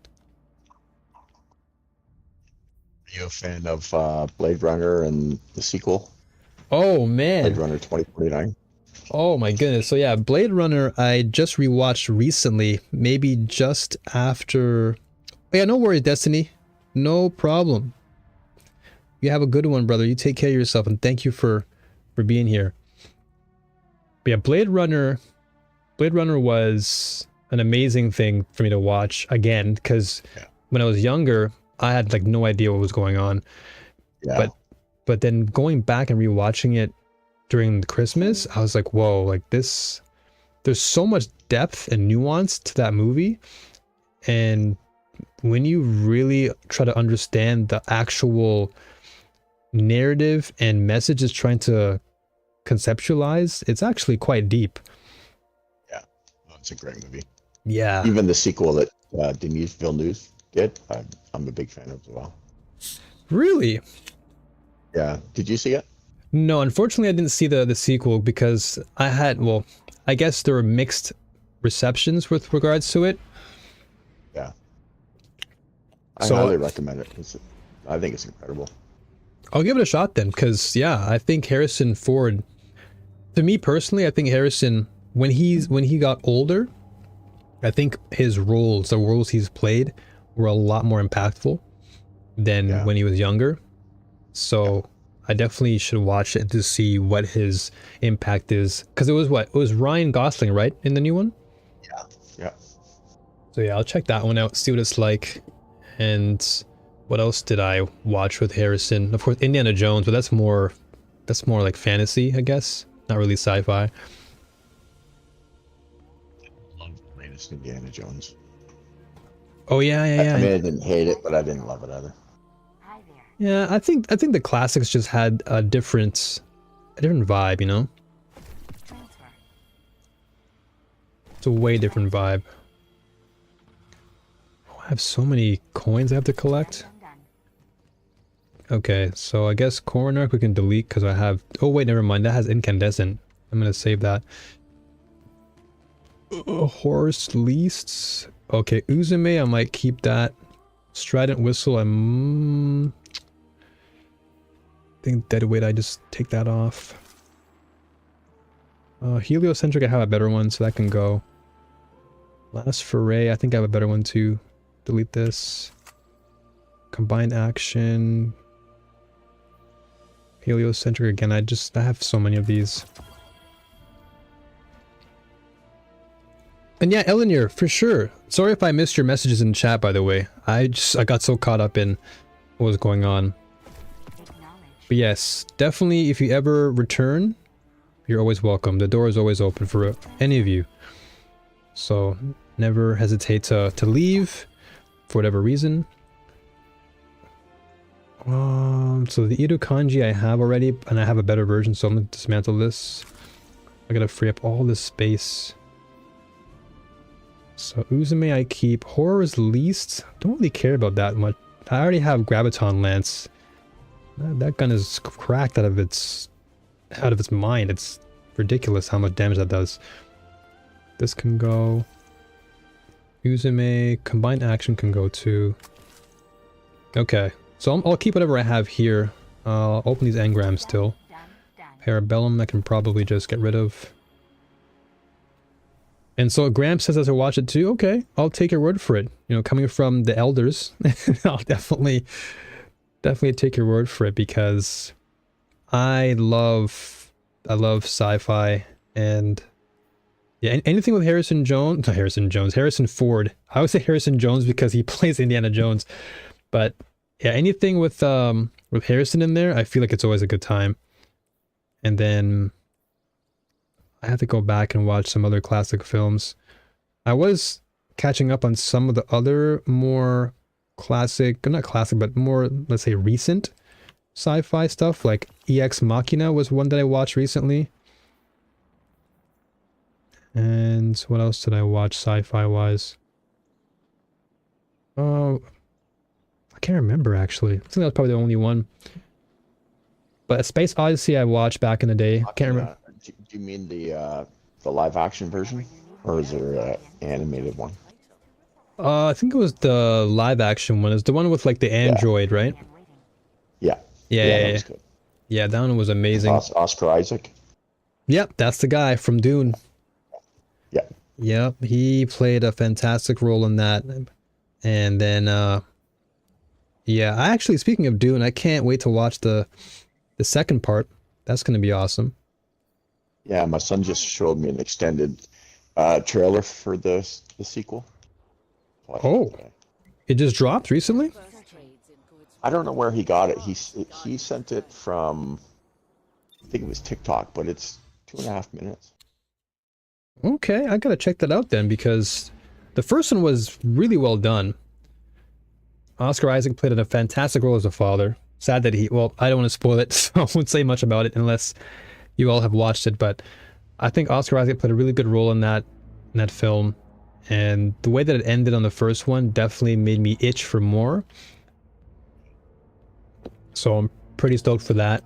Speaker 4: Are you a fan of Blade Runner and the sequel,
Speaker 1: Oh, man.
Speaker 4: Blade Runner 2049?
Speaker 1: Oh my goodness. So yeah, Blade Runner I just rewatched recently, maybe just after. Oh, yeah, no worries, Destiny. No problem. You have a good one, brother. You take care of yourself, and thank you for being here. But yeah, Blade Runner was an amazing thing for me to watch again, because when I was younger, I had like no idea what was going on.
Speaker 4: Yeah.
Speaker 1: But then going back and rewatching it during Christmas, I was like, whoa, like this, there's so much depth and nuance to that movie. And when you really try to understand the actual narrative and message it's trying to conceptualize, it's actually quite deep.
Speaker 4: Yeah. Oh, it's a great movie.
Speaker 1: Yeah.
Speaker 4: Even the sequel that Denis Villeneuve did, I'm a big fan of as well.
Speaker 1: Really?
Speaker 4: Yeah. Did you see it?
Speaker 1: No, unfortunately I didn't see the sequel because I guess there were mixed receptions with regards to it.
Speaker 4: Yeah. I
Speaker 1: So-
Speaker 4: highly recommend it. I think it's incredible.
Speaker 1: I'll give it a shot then, because yeah, I think Harrison Ford, to me personally, I think Harrison, when he got older, I think his roles, the roles he's played, were a lot more impactful than when he was younger. So I definitely should watch it to see what his impact is, because it was Ryan Gosling, right, in the new one?
Speaker 4: Yeah.
Speaker 1: So yeah, I'll check that one out, see what it's like. And What else did I watch with Harrison? Of course, Indiana Jones, but that's more like fantasy, I guess. Not really sci-fi.
Speaker 4: Love the latest Indiana Jones.
Speaker 1: Oh yeah, yeah,
Speaker 4: I mean,
Speaker 1: yeah.
Speaker 4: I didn't hate it, but I didn't love it either.
Speaker 1: Yeah, I think the classics just had a different vibe, you know? It's a way different vibe. Oh, I have so many coins I have to collect. Okay, so I guess Coroner we can delete because I have... Oh wait, never mind. That has incandescent. I'm gonna save that. Horse leasts. Okay, Uzume, I might keep that. Strident Whistle, I think Deadweight, I just take that off. Heliocentric, I have a better one, so that can go. Last Foray, I think I have a better one too. Delete this. Combined Action. Heliocentric again, I have so many of these. And yeah, Elinor, for sure. Sorry if I missed your messages in chat, by the way. I got so caught up in what was going on. But yes, definitely if you ever return, you're always welcome. The door is always open for any of you. So never hesitate to leave for whatever reason. So the Edo Kanji I have already, and I have a better version, so I'm gonna dismantle this. I gotta free up all this space. So Uzume I keep. Horror is least. Don't really care about that much. I already have Graviton Lance. That gun is cracked out of its mind. It's ridiculous how much damage that does. This can go. Uzume, combined action can go too. Okay, so I'll keep whatever I have here. I'll open these engrams still. Parabellum I can probably just get rid of. And so Graham says as I watch it too, okay, I'll take your word for it. You know, coming from the elders, I'll definitely take your word for it because I love sci-fi and yeah, anything with Harrison Ford. I would say Harrison Jones because he plays Indiana Jones. But yeah, anything with Harrison in there, I feel like it's always a good time. And then I have to go back and watch some other classic films. I was catching up on some of the other more classic, not classic, but more, let's say, recent sci-fi stuff. Like EX Machina was one that I watched recently. And what else did I watch sci-fi wise? Oh, I can't remember actually. I think that was probably the only one. But Space Odyssey I watched back in the day. Can't remember.
Speaker 4: Do you mean the live action version, or is there an animated one?
Speaker 1: I think it was the live action one. It's the one with like the android, right?
Speaker 4: Yeah.
Speaker 1: Yeah,
Speaker 4: that was good.
Speaker 1: Yeah, that one was amazing.
Speaker 4: Oscar Isaac.
Speaker 1: Yep, that's the guy from Dune.
Speaker 4: Yeah.
Speaker 1: Yep, he played a fantastic role in that. And then, yeah, I actually, speaking of Dune, I can't wait to watch the second part. That's going to be awesome.
Speaker 4: Yeah, my son just showed me an extended trailer for the sequel.
Speaker 1: Oh, it just dropped recently?
Speaker 4: I don't know where he got it. He sent it from, I think it was TikTok, but it's 2.5 minutes.
Speaker 1: Okay, I gotta check that out then because the first one was really well done. Oscar Isaac played a fantastic role as a father. Sad that well, I don't want to spoil it, so I won't say much about it unless you all have watched it, but I think Oscar Isaac played a really good role in that film. And the way that it ended on the first one definitely made me itch for more. So I'm pretty stoked for that.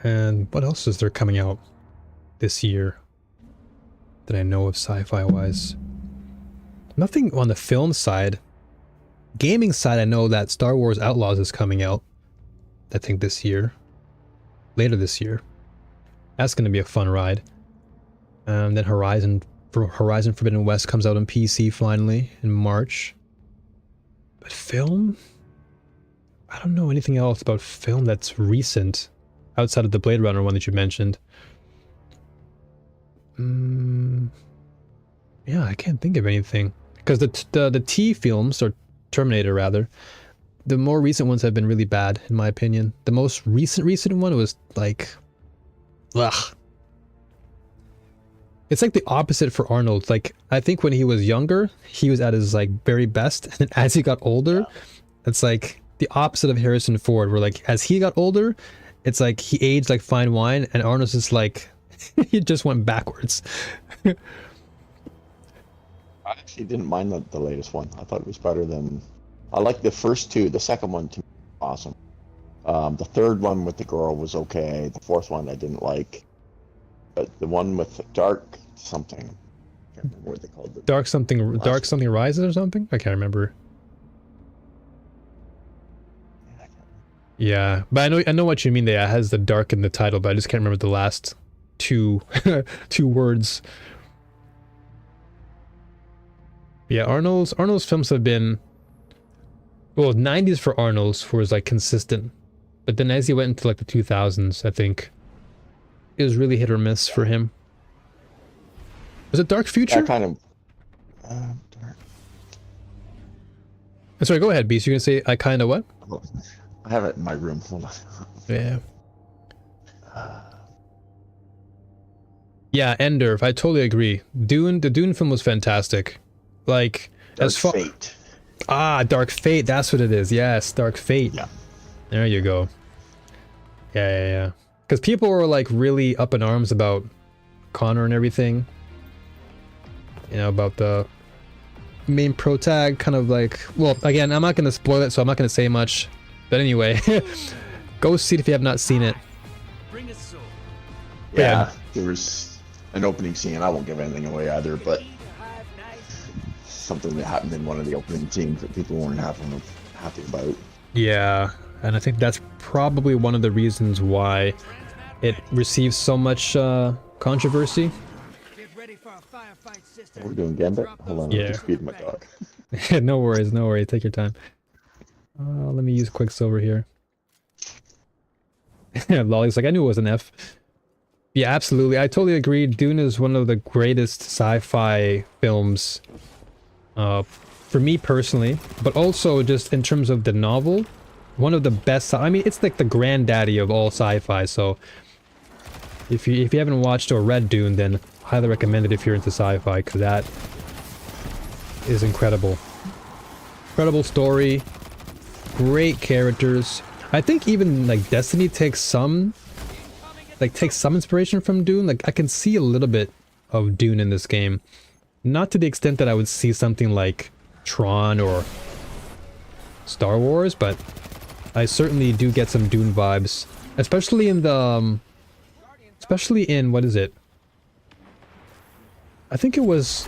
Speaker 1: And what else is there coming out this year that I know of sci-fi wise? Nothing on the film side. Gaming side, I know that Star Wars Outlaws is coming out, I think this year. Later this year. That's going to be a fun ride. Then Horizon Forbidden West comes out on PC finally in March. But film? I don't know anything else about film that's recent outside of the Blade Runner one that you mentioned. Yeah, I can't think of anything because the T films, or Terminator rather, the more recent ones have been really bad, in my opinion. The most recent one was like, ugh. It's like the opposite for Arnold. Like, I think when he was younger, he was at his like very best, and then as he got older, it's like the opposite of Harrison Ford, where like as he got older, it's like he aged like fine wine, and Arnold's just like he just went backwards.
Speaker 4: I actually didn't mind the latest one. I thought it was better than. I like the first two. The second one to me was awesome. The third one with the girl was okay. The fourth one I didn't like. But the one with Dark something, I can't remember what they called it.
Speaker 1: Dark something rises or something. I can't remember. Yeah, but I know what you mean. That it has the dark in the title, but I just can't remember the last two two words. Yeah, Arnold's films have been, well, 90s for Arnold's was like consistent, but then as he went into like the 2000s, I think it was really hit or miss for him. Was it Dark Future?
Speaker 4: That kind of. Dark.
Speaker 1: Sorry, go ahead, Beast. You're gonna say I kind of what?
Speaker 4: I have it in my room. Hold on.
Speaker 1: Yeah. Yeah, Ender. I totally agree. The Dune film was fantastic. Like
Speaker 4: Dark
Speaker 1: as far.
Speaker 4: Fate.
Speaker 1: Dark Fate. That's what it is. Yes, Dark Fate.
Speaker 4: Yeah.
Speaker 1: There you go. Yeah. Because people were like really up in arms about Connor and everything. You know, about the main protag, kind of like. Well, again, I'm not gonna spoil it, so I'm not gonna say much. But anyway, go see it if you have not seen it.
Speaker 4: Yeah, there was an opening scene. I won't give anything away either, but something that happened in one of the opening scenes that people weren't happy about.
Speaker 1: Yeah, and I think that's probably one of the reasons why it receives so much controversy.
Speaker 4: We're doing Gambit? Hold on,
Speaker 1: Yeah.
Speaker 4: I'm just feeding my dog.
Speaker 1: No worries. Take your time. Let me use Quicksilver here. Lolly's like, I knew it was an F. Yeah, absolutely. I totally agree. Dune is one of the greatest sci-fi films for me personally, but also just in terms of the novel, one of the best. I mean, it's like the granddaddy of all sci-fi. So if you haven't watched or read Dune, then highly recommend it if you're into sci-fi, because that is incredible. Incredible story, great characters. I think even like Destiny takes some inspiration from Dune. Like I can see a little bit of Dune in this game. Not to the extent that I would see something like Tron or Star Wars, but I certainly do get some Dune vibes, especially in the what is it? I think it was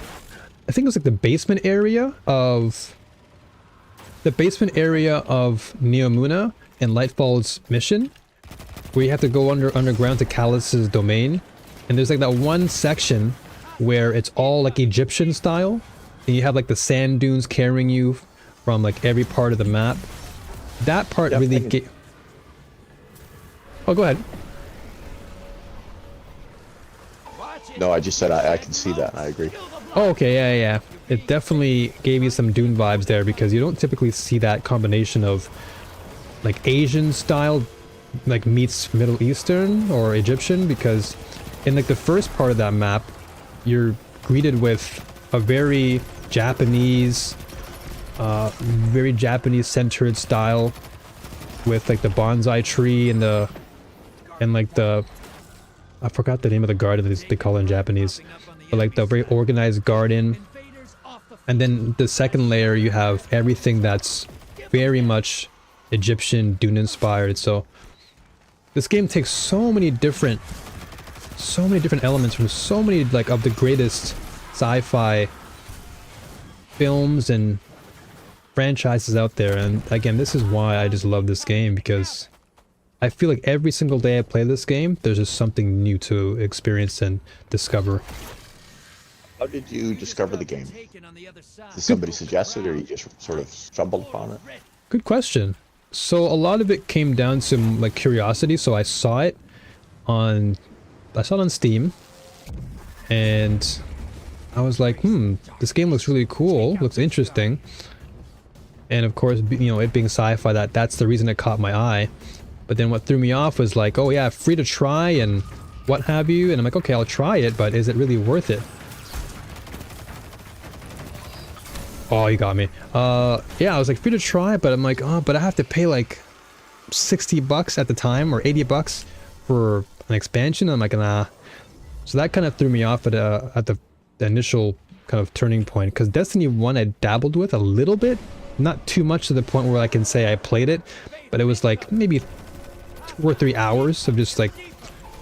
Speaker 1: like the basement area of Neomuna in Lightfall's mission, where you have to go underground to Callus's domain, and there's like that one section where it's all like Egyptian style, and you have like the sand dunes carrying you from like every part of the map. That part really Oh, go ahead.
Speaker 4: No, I just said I can see that. I agree.
Speaker 1: Oh, okay, yeah. It definitely gave you some Dune vibes there, because you don't typically see that combination of like Asian style like meets Middle Eastern or Egyptian, because in like the first part of that map you're greeted with a very Japanese centered style with like the bonsai tree and like the I forgot the name of the garden they call it in Japanese, but like the very organized garden. And then the second layer you have everything that's very much Egyptian Dune inspired. So this game takes so many different elements from so many like of the greatest sci-fi films and franchises out there. And again, this is why I just love this game, because I feel like every single day I play this game, there's just something new to experience and discover.
Speaker 4: How did you discover the game? Did somebody suggest it, or you just sort of stumbled upon it?
Speaker 1: Good question. So a lot of it came down to like curiosity. So I saw it on Steam, and I was like, this game looks really cool, looks interesting. And of course, you know, it being sci-fi, that's the reason it caught my eye. But then what threw me off was like, oh yeah, free to try and what have you. And I'm like, okay, I'll try it, but is it really worth it? Oh, you got me. Yeah, I was like free to try, but I'm like, oh, but I have to pay like 60 bucks at the time or 80 bucks for an expansion. I'm like, nah. So that kind of threw me off at the initial kind of turning point, because Destiny 1 I dabbled with a little bit, not too much to the point where I can say I played it, but it was like maybe 2 or 3 hours of just like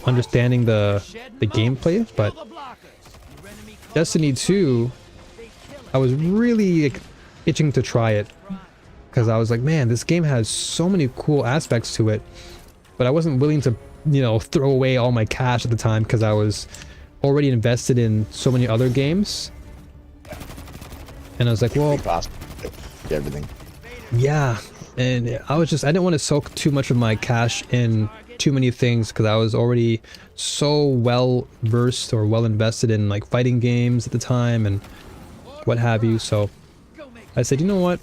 Speaker 1: understanding the gameplay. But Destiny 2, I was really like, itching to try it, because I was like, man, this game has so many cool aspects to it, but I wasn't willing to, you know, throw away all my cash at the time because I was already invested in so many other games. And I was like, well,
Speaker 4: everything.
Speaker 1: Yeah, and I didn't want to soak too much of my cash in too many things, because I was already so well versed or well invested in like fighting games at the time and what have you. So I said, you know what,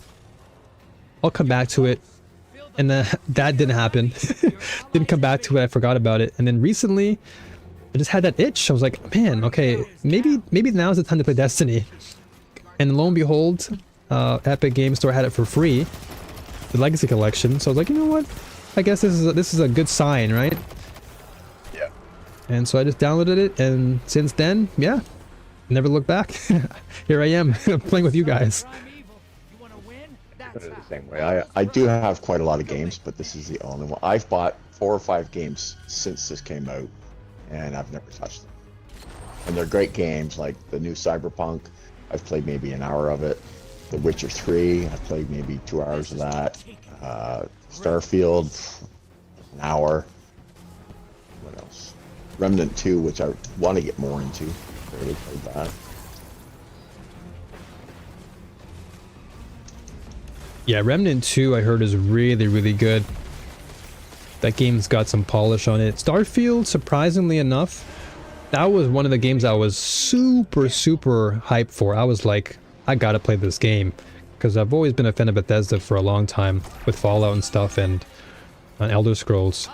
Speaker 1: I'll come back to it. And then that didn't happen. Didn't come back to it. I forgot about it. And then recently I just had that itch. I was like, man, okay, maybe now's the time to play Destiny. And lo and behold, Epic Games Store had it for free, the Legacy Collection. So I was like, you know what, I guess this is a good sign, right?
Speaker 4: Yeah.
Speaker 1: And so I just downloaded it, and since then, yeah, never looked back. Here I am playing with you guys.
Speaker 4: Put it the same way. I do have quite a lot of games, but this is the only one. I've bought 4 or 5 games since this came out, and I've never touched them. And they're great games, like the new Cyberpunk. I've played maybe an hour of it. The Witcher 3, I've played maybe 2 hours of that. Starfield, an hour. What else? Remnant 2, which I want to get more into. I already played that.
Speaker 1: Yeah, Remnant 2 I heard is really, really good. That game's got some polish on it. Starfield, surprisingly enough, that was one of the games I was super, super hyped for. I was like, I gotta play this game, because I've always been a fan of Bethesda for a long time with Fallout and stuff, and on Elder Scrolls.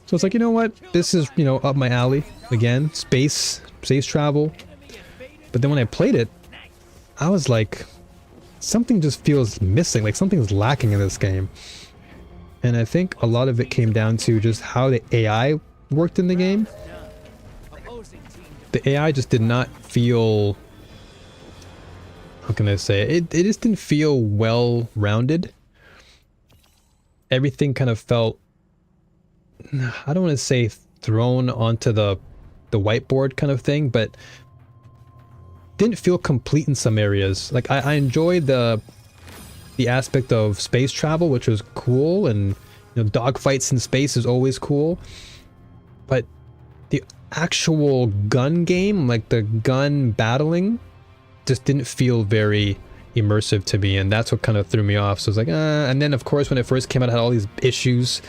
Speaker 1: So it's like, you know what? This is, you know, up my alley. Again, space travel. But then when I played it, I was like, something just feels missing, like something's lacking in this game. And I think a lot of it came down to just how the AI worked in the game. The AI just did not feel, how can I say it? It just didn't feel well rounded. Everything kind of felt, I don't want to say thrown onto the whiteboard kind of thing, but didn't feel complete in some areas. Like I enjoyed the aspect of space travel, which was cool, and you know, dogfights in space is always cool. But the actual gun game, like the gun battling, just didn't feel very immersive to me, and that's what kind of threw me off. So I was like, and then of course when it first came out, I had all these issues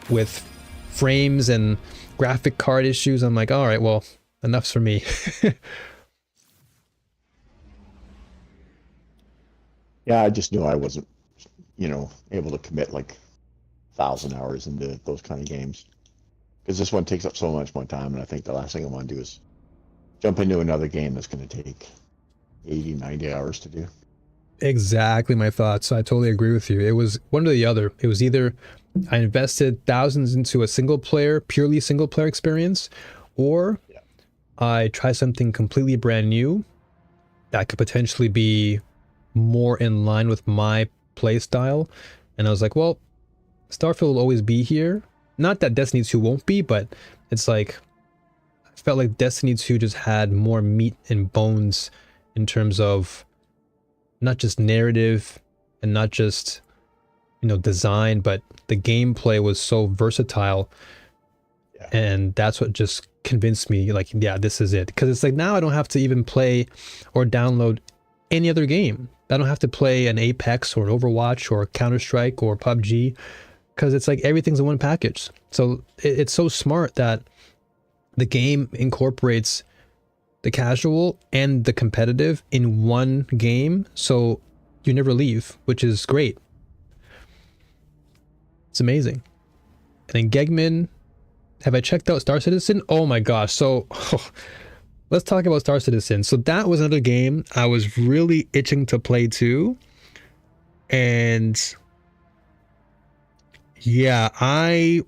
Speaker 1: with frames and graphic card issues. I'm like, all right, well, enough's for me.
Speaker 4: Yeah, I just knew I wasn't, you know, able to commit like 1,000 hours into those kind of games. Because this one takes up so much more time, and I think the last thing I want to do is jump into another game that's going to take 80, 90 hours to do.
Speaker 1: Exactly my thoughts. I totally agree with you. It was one or the other. It was either I invested thousands into a purely single player experience, or I try something completely brand new that could potentially be more in line with my play style. And I was like, well, Starfield will always be here. Not that Destiny 2 won't be, but it's like, I felt like Destiny 2 just had more meat and bones in terms of not just narrative and not just, you know, design, but the gameplay was so versatile. Yeah. And that's what just convinced me, like, yeah, this is it. Because it's like, now I don't have to even play or download any other game. I don't have to play an Apex or an Overwatch or Counter-Strike or PUBG, because it's like everything's in one package. So it's so smart that the game incorporates the casual and the competitive in one game, so you never leave, which is great. It's amazing. And then Gegman, have I checked out Star Citizen? Oh my gosh. So let's talk about Star Citizen. So that was another game I was really itching to play too. And yeah, I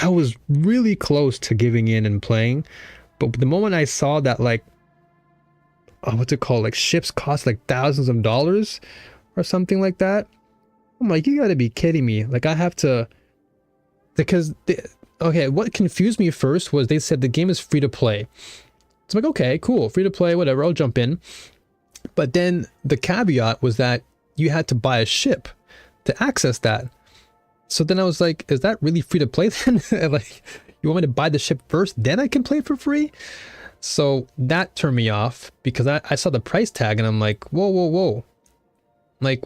Speaker 1: was really close to giving in and playing, but the moment I saw that, like, what's it called, like ships cost like thousands of dollars or something like that, I'm like, you gotta be kidding me. Like, I have to, because okay, what confused me first was they said the game is free to play. It's like, okay, cool, free to play, whatever, I'll jump in. But then the caveat was that you had to buy a ship to access that. So then I was like, is that really free to play then? Like, you want me to buy the ship first, then I can play for free? So that turned me off because I saw the price tag and I'm like, whoa, whoa, whoa. Like,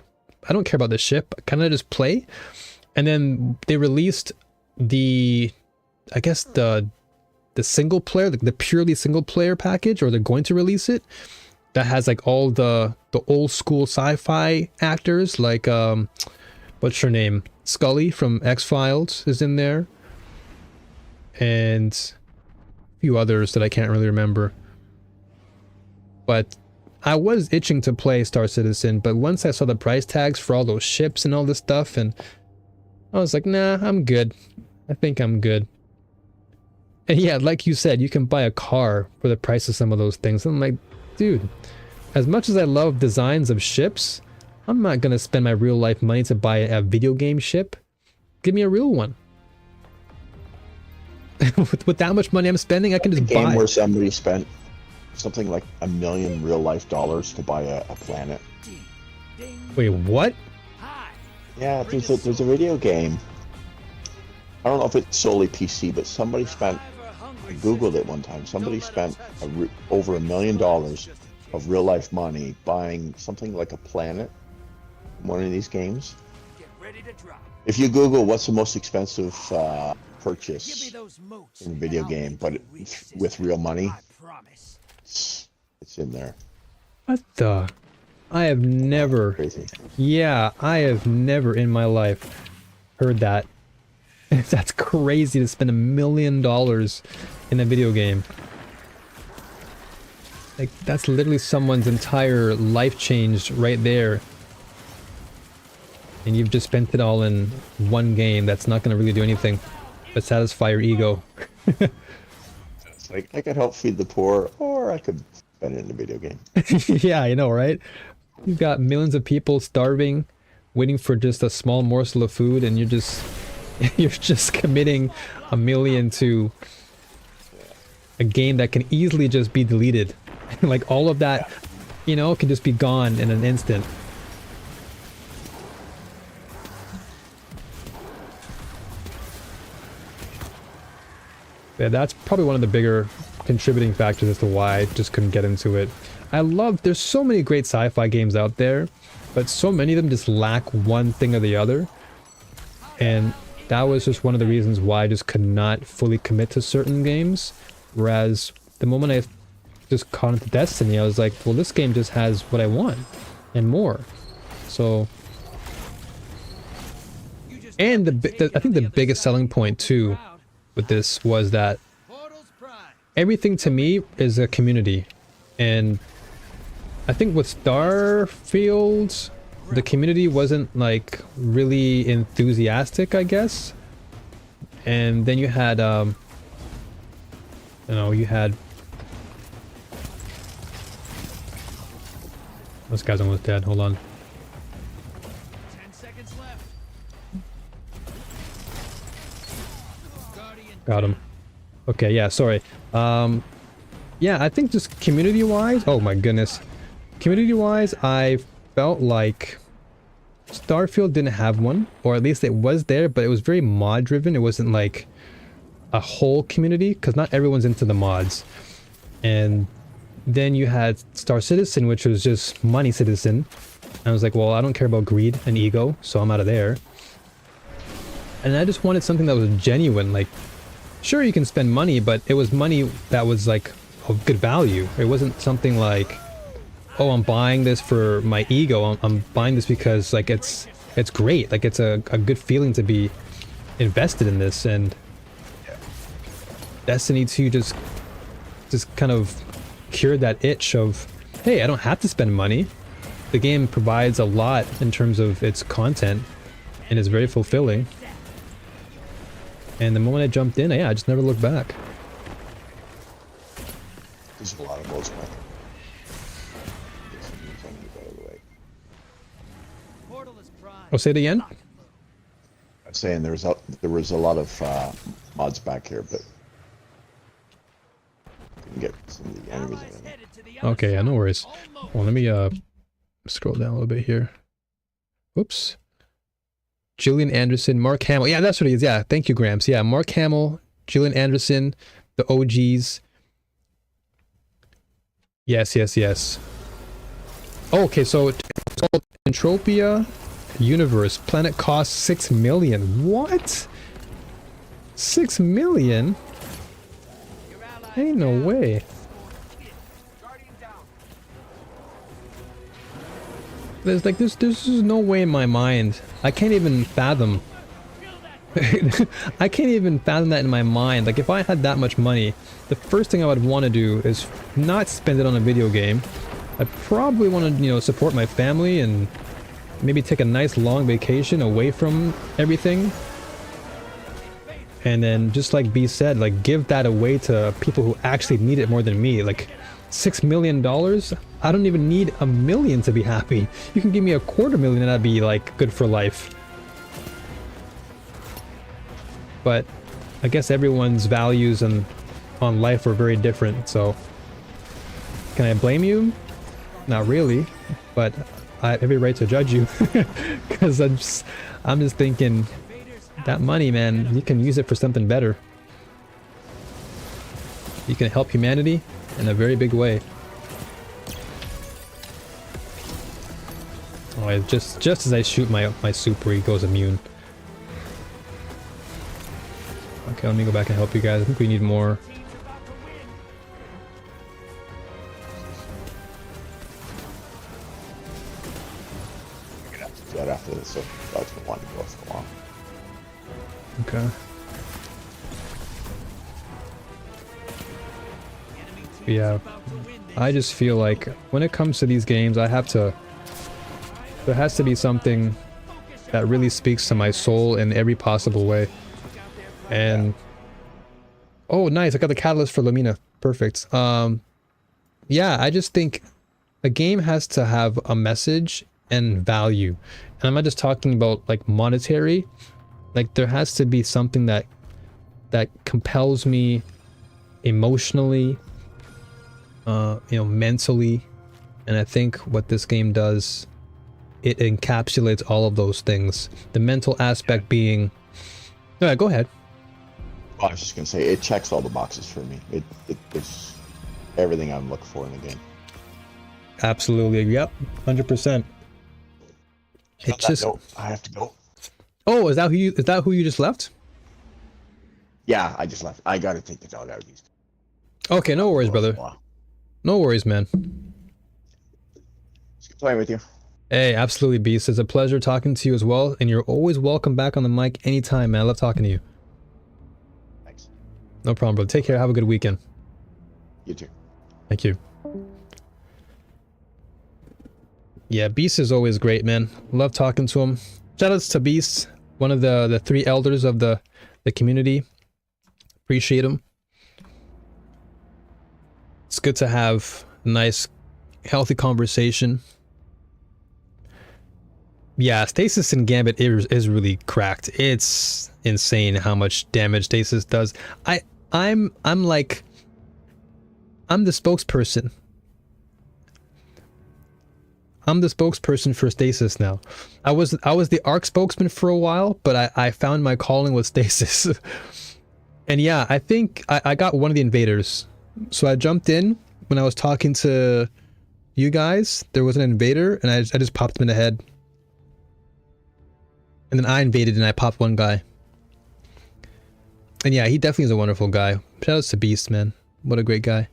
Speaker 1: I don't care about the ship. Can I just play? And then they released the, I guess the single player, the purely single player package, or they're going to release it. That has like all the old school sci-fi actors, like, what's her name? Scully from X-Files is in there. And a few others that I can't really remember. But I was itching to play Star Citizen, but once I saw the price tags for all those ships and all this stuff, and I was like, nah, I'm good. I think I'm good. And yeah, like you said, you can buy a car for the price of some of those things. I'm like, dude, as much as I love designs of ships, I'm not gonna spend my real life money to buy a video game ship. Give me a real one. with that much money I'm spending, I can just
Speaker 4: game
Speaker 1: buy.
Speaker 4: Where somebody spent something like $1 million real life dollars to buy a planet.
Speaker 1: Wait, what?
Speaker 4: Yeah, there's a video game. I don't know if it's solely PC, but somebody spent, I googled it one time, somebody spent over $1 million of real life money buying something like a planet in one of these games. If you Google what's the most expensive purchase in a video game, but with real money, it's in there.
Speaker 1: What the? I have never,
Speaker 4: Crazy.
Speaker 1: yeah, I have never in my life heard that. That's crazy to spend $1 million in a video game. Like, that's literally someone's entire life changed right there. And you've just spent it all in one game that's not going to really do anything but satisfy your ego.
Speaker 4: It's like, I could help feed the poor, or I could spend it in a video game.
Speaker 1: Yeah, I know, right? You've got millions of people starving, waiting for just a small morsel of food, and you're just committing $1 million to a game that can easily just be deleted. Like, all of that, you know, can just be gone in an instant. Yeah, that's probably one of the bigger contributing factors as to why I just couldn't get into it. There's so many great sci-fi games out there, but so many of them just lack one thing or the other. And that was just one of the reasons why I just could not fully commit to certain games. Whereas the moment I just caught into Destiny, I was like, well, this game just has what I want and more. So, and I think the biggest selling point too with this was that everything to me is a community. And I think with Starfield, the community wasn't like really enthusiastic, I guess. And then you had you had, this guy's almost dead, hold on.
Speaker 2: 10 seconds left.
Speaker 1: Got him. Okay, yeah, sorry. Yeah, I think just community-wise, oh my goodness. Community-wise, I felt like Starfield didn't have one, or at least it was there, but it was very mod-driven. It wasn't like a whole community, because not everyone's into the mods. And then you had Star Citizen, which was just money citizen. And I was like, well, I don't care about greed and ego, so I'm out of there. And I just wanted something that was genuine. Like, sure, you can spend money, but it was money that was like of good value. It wasn't something like, oh, I'm buying this for my ego. I'm buying this because like it's it's great. Like, it's a good feeling to be invested in this, and Destiny 2 just kind of cured that itch of, hey, I don't have to spend money. The game provides a lot in terms of its content and is very fulfilling. And the moment I jumped in, yeah, I just never looked back.
Speaker 4: There's a lot of those, man.
Speaker 1: Oh, say it again?
Speaker 4: I'm saying there was a lot of mods back here, but didn't get some of the enemies in there.
Speaker 1: Okay, yeah, no worries. Well, let me scroll down a little bit here. Whoops. Gillian Anderson, Mark Hamill. Yeah, that's what he is. Yeah, thank you, Gramps. Yeah, Mark Hamill, Gillian Anderson, the OGs. Yes, yes, yes. Oh, okay, so it's called Entropia Universe. Planet costs 6 million. What? 6 million? Ain't no way. There's no way in my mind. I can't even fathom. I can't even fathom that in my mind. Like, if I had that much money, the first thing I would want to do is not spend it on a video game. I'd probably want to, you know, support my family and maybe take a nice long vacation away from everything. And then, just like B said, like, give that away to people who actually need it more than me. Like, $6 million? I don't even need $1 million to be happy. You can give me $250,000 and I'd be, like, good for life. But I guess everyone's values on life are very different, so can I blame you? Not really, but I have every right to judge you. Because I'm just thinking, that money, man, you can use it for something better. You can help humanity in a very big way. Oh, just as I shoot my super, he goes immune. Okay, let me go back and help you guys. I think we need more.
Speaker 4: We're gonna have to do that after this, so that's gonna want to go for long.
Speaker 1: Okay. Yeah, I just feel like when it comes to these games, there has to be something that really speaks to my soul in every possible way. And oh, nice! I got the catalyst for Lamina. Perfect. Yeah, I just think a game has to have a message and value, and I'm not just talking about like monetary. Like, there has to be something that compels me emotionally, you know, mentally, and I think what this game does, it encapsulates all of those things. The mental aspect being, yeah, go ahead.
Speaker 4: I was just gonna say it checks all the boxes for me. It's everything I'm looking for in the game.
Speaker 1: Absolutely, yep, 100%. It's just,
Speaker 4: I have to go.
Speaker 1: oh, is that who you just left?
Speaker 4: Yeah, I just left. I gotta take the dog out of these.
Speaker 1: Okay, no worries, brother. No worries, man.
Speaker 4: It's good playing with you.
Speaker 1: Hey, absolutely, Beast. It's a pleasure talking to you as well, and you're always welcome back on the mic anytime, man. I love talking to you.
Speaker 4: Thanks.
Speaker 1: No problem, bro. Take care. Have a good weekend.
Speaker 4: You too.
Speaker 1: Thank you. Yeah, Beast is always great, man. Love talking to him. Shoutouts to Beast, one of the 3 elders of the community. Appreciate him. It's good to have a nice, healthy conversation. Yeah, Stasis in Gambit is really cracked. It's insane how much damage Stasis does. I'm like, I'm the spokesperson. I'm the spokesperson for Stasis now. I was the ARC spokesman for a while, but I found my calling with Stasis. And yeah, I think I got one of the invaders. So I jumped in when I was talking to you guys. There was an invader, and I just popped him in the head. And then I invaded, and I popped one guy. And yeah, he definitely is a wonderful guy. Shout out to Beast, man. What a great guy.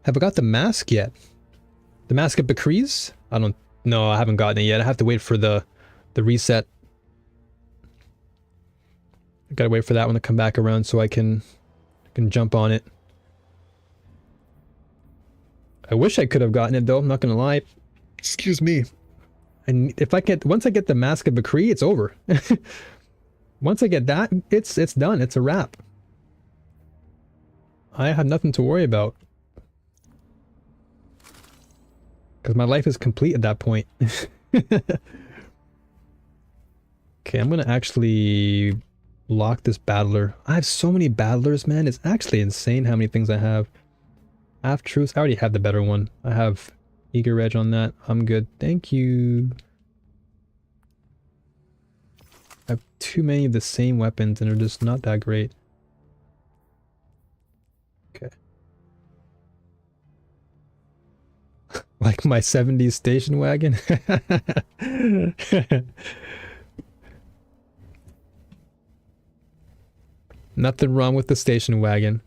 Speaker 1: Have I got the mask yet? The Mask of Bakriz? I don't know. I haven't gotten it yet. I have to wait for the the reset. I gotta wait for that one to come back around so I can jump on it. I wish I could have gotten it though, I'm not gonna lie. Excuse me. And if I get, once I get the Mask of Bakri, it's over. Once I get that, it's done. It's a wrap. I have nothing to worry about. Because my life is complete at that point. Okay, I'm gonna actually lock this battler. I have so many battlers, man. It's actually insane how many things I have. I have truce. I already have the better one. I have Eager Reg on that. I'm good. Thank you. I have too many of the same weapons and they're just not that great. Okay. Like my 70s station wagon? Nothing wrong with the station wagon.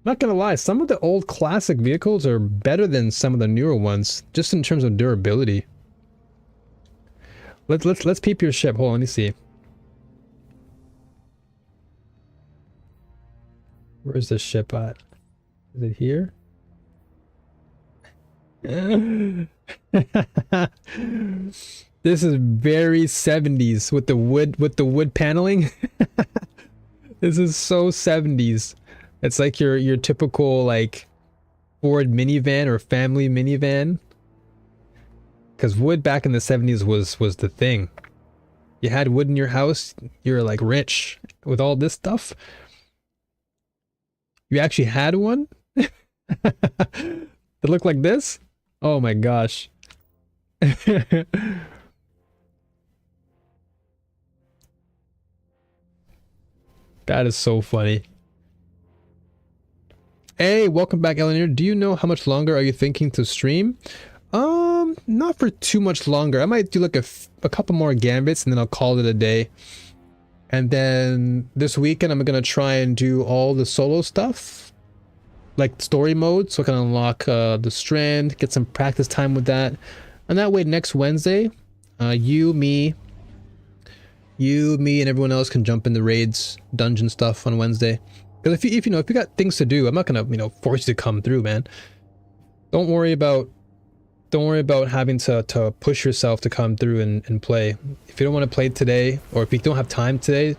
Speaker 1: Not gonna lie, some of the old classic vehicles are better than some of the newer ones, just in terms of durability. Let's peep your ship. Hold on, let me see. Where's the ship at? Is it here? This is very 70s with the wood paneling. This is so 70s. It's like your typical like Ford minivan or family minivan. Because wood back in the 70s was the thing. You had wood in your house, you're like rich with all this stuff. You actually had one? That looked like this? Oh my gosh. That is so funny. Hey, welcome back, Eleanor. Do you know how much longer are you thinking to stream? Not for too much longer. I might do like a couple more gambits and then I'll call it a day. And then this weekend I'm gonna try and do all the solo stuff, like story mode, so I can unlock the Strand, get some practice time with that, and that way next Wednesday, you, me, and everyone else can jump in the raids, dungeon stuff on Wednesday. Because if you got things to do, I'm not gonna force you to come through, man. Don't worry about having to push yourself to come through and play. If you don't want to play today, or if you don't have time today,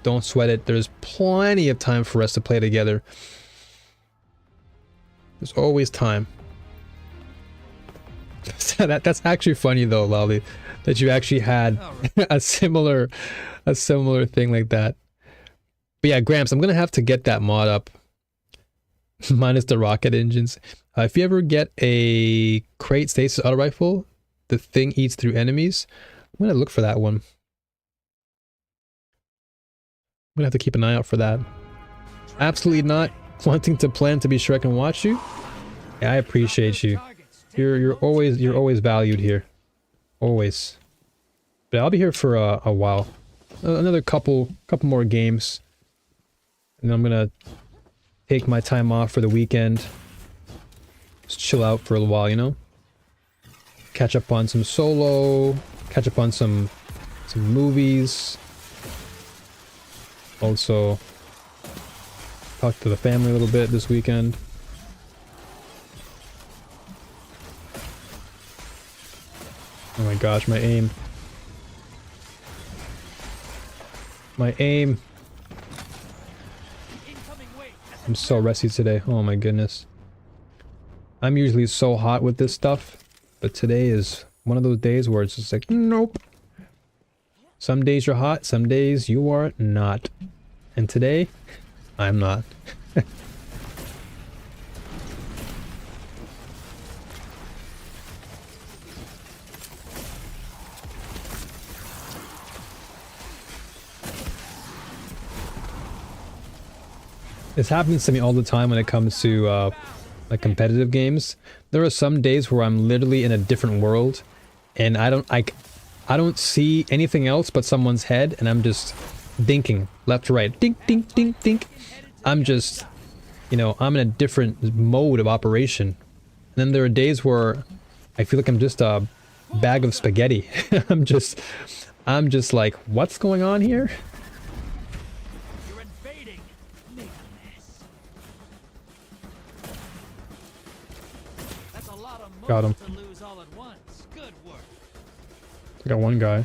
Speaker 1: don't sweat it. There's plenty of time for us to play together. There's always time. That's actually funny though, Lolly, that you actually had a similar thing like that. But yeah, Gramps, I'm gonna have to get that mod up. Minus the rocket engines. If you ever get a crate stasis auto rifle, the thing eats through enemies. I'm gonna look for that one. I'm gonna have to keep an eye out for that. Absolutely not wanting to plan to be sure I can watch you. Yeah, I appreciate you. You're always valued here. Always. But I'll be here for a while. Another couple more games. And then I'm gonna take my time off for the weekend. Just chill out for a while, you know? Catch up on some solo, catch up on some movies. Also talk to the family a little bit this weekend. Oh my gosh, my aim. My aim. I'm so rusty today. Oh my goodness. I'm usually so hot with this stuff, but today is one of those days where it's just like, nope. Some days you're hot, some days you are not. And today, I'm not. This happens to me all the time when it comes to like competitive games. There are some days where I'm literally in a different world and I don't see anything else but someone's head, and I'm just dinking left to right. Dink, dink, dink, dink. I'm just, I'm in a different mode of operation. And then there are days where I feel like I'm just a bag of spaghetti. I'm just like, what's going on here?
Speaker 2: You're invading. Make a mess. That's a lot of
Speaker 1: Got him.
Speaker 2: to lose all at once. Good work.
Speaker 1: I got one guy.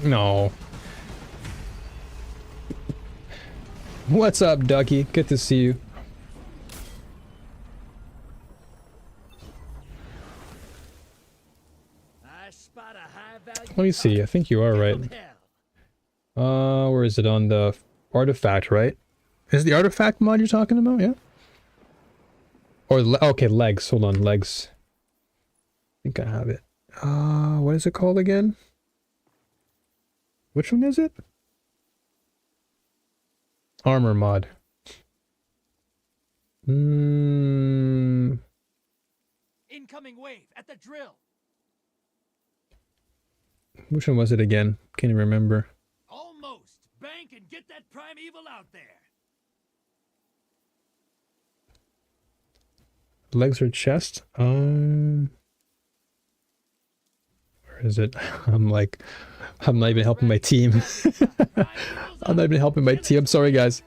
Speaker 1: No. What's up, Ducky? Good to see you.
Speaker 2: I spot a high value.
Speaker 1: Let me see. I think you are right. Where is it? On the artifact, right? Is it the artifact mod you're talking about? Yeah. Or okay, legs. Hold on, legs. I think I have it. What is it called again? Which one is it? Armor mod.
Speaker 2: Incoming wave at the drill.
Speaker 1: Which one was it again? Can't even remember.
Speaker 2: Almost. Bank and get that primeval out there.
Speaker 1: Legs or chest? Where is it? I'm not even helping my team. I'm not even helping my team. I'm sorry, guys.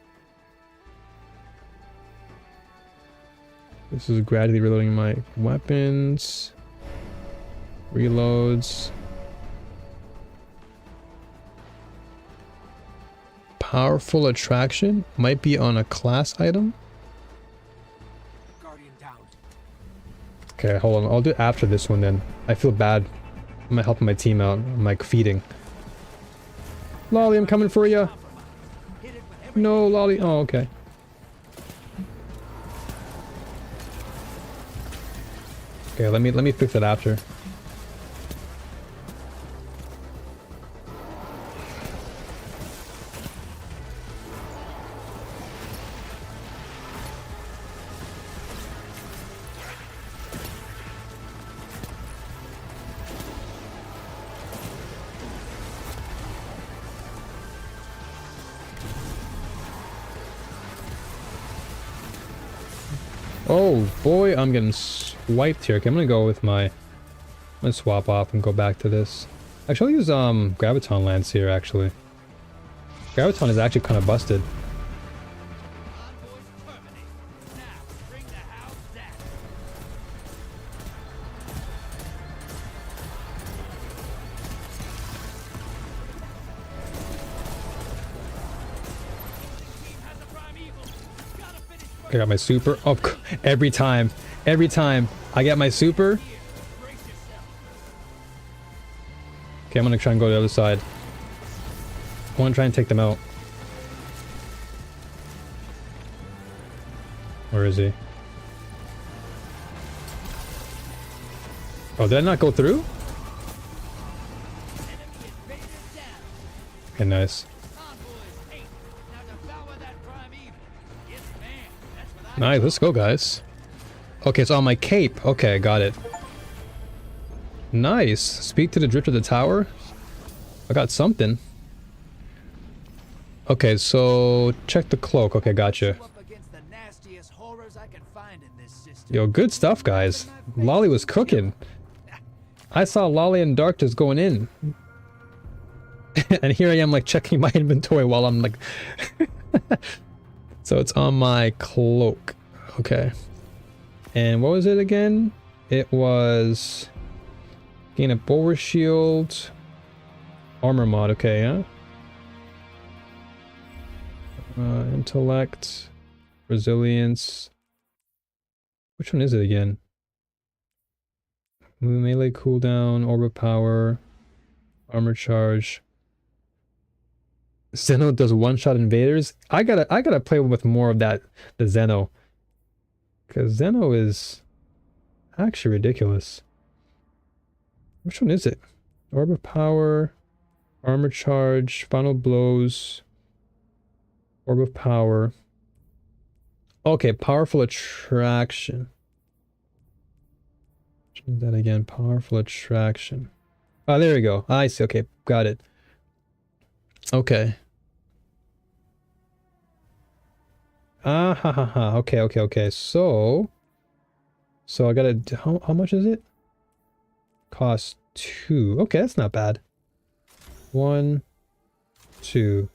Speaker 1: This is gradually reloading my weapons. Reloads. Powerful attraction might be on a class item.
Speaker 2: Guardian down.
Speaker 1: Okay, hold on. I'll do it after this one then. I feel bad. I'm not helping my team out. I'm like feeding. Lolly, I'm coming for you. No, Lolly. Oh, okay. Okay, let me fix it after. Oh boy, I'm getting swiped here. Okay, I'm gonna go with my... I'm gonna swap off and go back to this. Actually, I'll use Graviton Lance here, actually. Graviton is actually kind of busted. I got my super. Oh, every time I get my super. Okay, I'm gonna try and go to the other side. I want to try and take them out. Where is he? Oh, did I not go through? Okay, nice. Nice, let's go, guys. Okay, it's on my cape. Okay, got it. Nice. Speak to the drift of the tower. I got something. Okay, so check the cloak. Okay, gotcha. Yo, good stuff, guys. Lolly was cooking. I saw Lolly and Dark just going in. And here I am, like, checking my inventory while I'm, like... So it's on my cloak. Okay. And what was it again? It was... Gain a bower shield. Armor mod, okay, yeah. Intellect. Resilience. Which one is it again? Melee cooldown, orb power, armor charge. Zeno does one-shot invaders. I gotta play with more of that, the Zeno. Cause Zeno is actually ridiculous. Which one is it? Orb of power, armor charge, final blows, orb of power. Okay, powerful attraction. Choose that again, powerful attraction. Oh, there we go. I see. Okay, got it. Okay. Ah, ha, ha, ha. Okay, okay, okay. So I gotta... How much is it? Cost 2. Okay, that's not bad. 1, 2.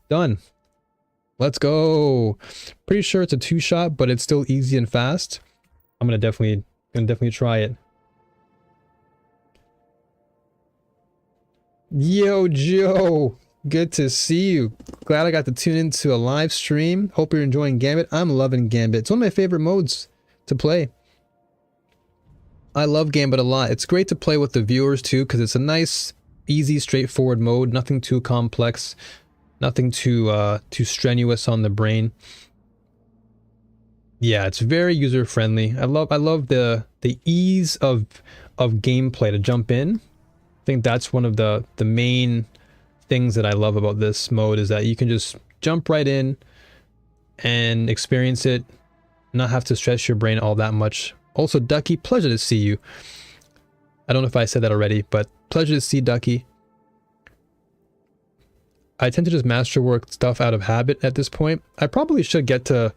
Speaker 1: Done. Let's go. Pretty sure it's a 2-shot, but it's still easy and fast. I'm gonna definitely try it. Yo, Joe. Good to see you. Glad I got to tune into a live stream. Hope you're enjoying Gambit. I'm loving Gambit. It's one of my favorite modes to play. I love Gambit a lot. It's great to play with the viewers too, because it's a nice, easy, straightforward mode. Nothing too complex. Nothing too strenuous on the brain. Yeah, it's very user friendly. I love the ease of gameplay to jump in. I think that's one of the main things that I love about this mode, is that you can just jump right in and experience it, not have to stress your brain all that much. Also, Ducky, pleasure to see you. I don't know if I said that already, but pleasure to see Ducky. I tend to just masterwork stuff out of habit at this point. I probably should get to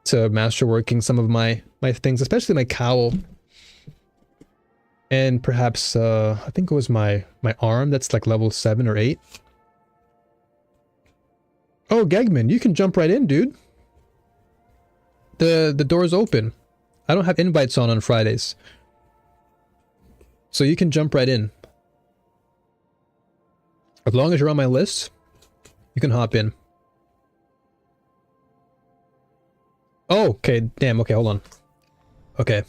Speaker 1: masterworking some of my things, especially my cowl. And perhaps, I think it was my arm that's like level 7 or 8. Oh, Gegman, you can jump right in, dude. The door's open. I don't have invites on Fridays. So you can jump right in. As long as you're on my list, you can hop in. Oh, okay, damn, okay, hold on. Okay,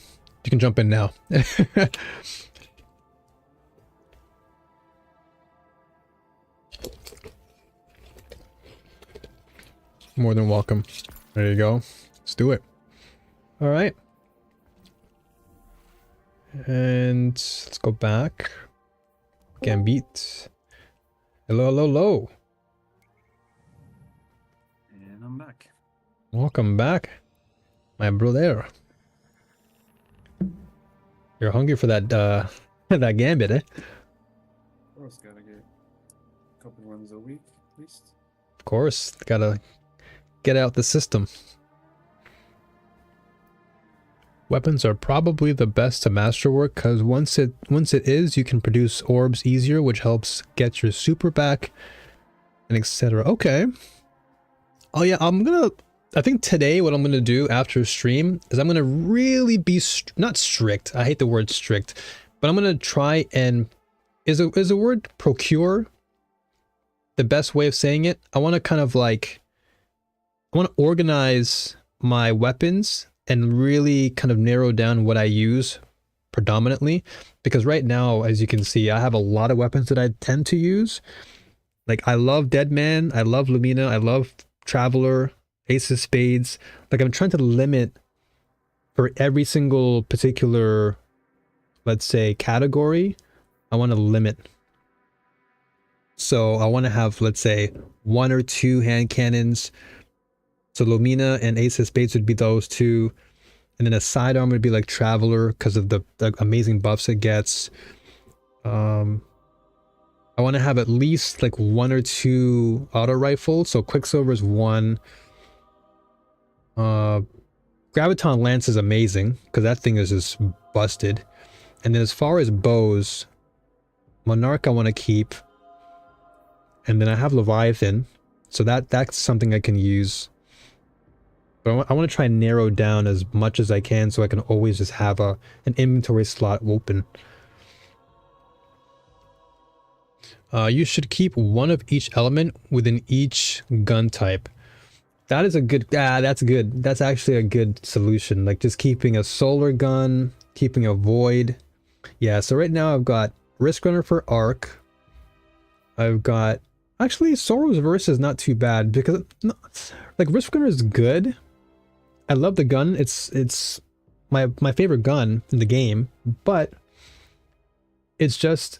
Speaker 1: you can jump in now. More than welcome. There you go. Let's do it. All right. And let's go back. Gambit. Hello, hello, hello.
Speaker 6: And I'm back.
Speaker 1: Welcome back, my brother. You're hungry for that that Gambit, eh?
Speaker 6: Of course, gotta get a couple runs a week at least.
Speaker 1: Of course, gotta get out the system. Weapons are probably the best to masterwork, because once it is, you can produce orbs easier, which helps get your super back, and etc. Okay. Oh yeah, I think today what I'm gonna do after stream is I'm gonna really be not strict. I hate the word strict, but I'm gonna try and is the word procure the best way of saying it? I want to kind of like organize my weapons and really kind of narrow down what I use predominantly, because right now, as you can see, I have a lot of weapons that I tend to use. Like I love Deadman, I love Lumina, I love Traveler, Ace of Spades. Like I'm trying to limit for every single particular, let's say, category. I want to limit. So I want to have, let's say, 1 or 2 hand cannons. So Lumina and Ace of Spades would be those 2. And then a sidearm would be like Traveler because of the amazing buffs it gets. I want to have at least like 1 or 2 auto rifles. So Quicksilver is 1. Graviton Lance is amazing because that thing is just busted. And then as far as bows, Monarch I want to keep. And then I have Leviathan. So that's something I can use. But I want to try and narrow down as much as I can so I can always just have an inventory slot open. You should keep 1 of each element within each gun type. That is a good, that's good. That's actually a good solution. Like just keeping a solar gun, keeping a void. Yeah, so right now I've got Risk Runner for arc. I've got, actually Sorrow's Verse is not too bad because, like Risk Runner is good. I love the gun. It's my favorite gun in the game, but it's just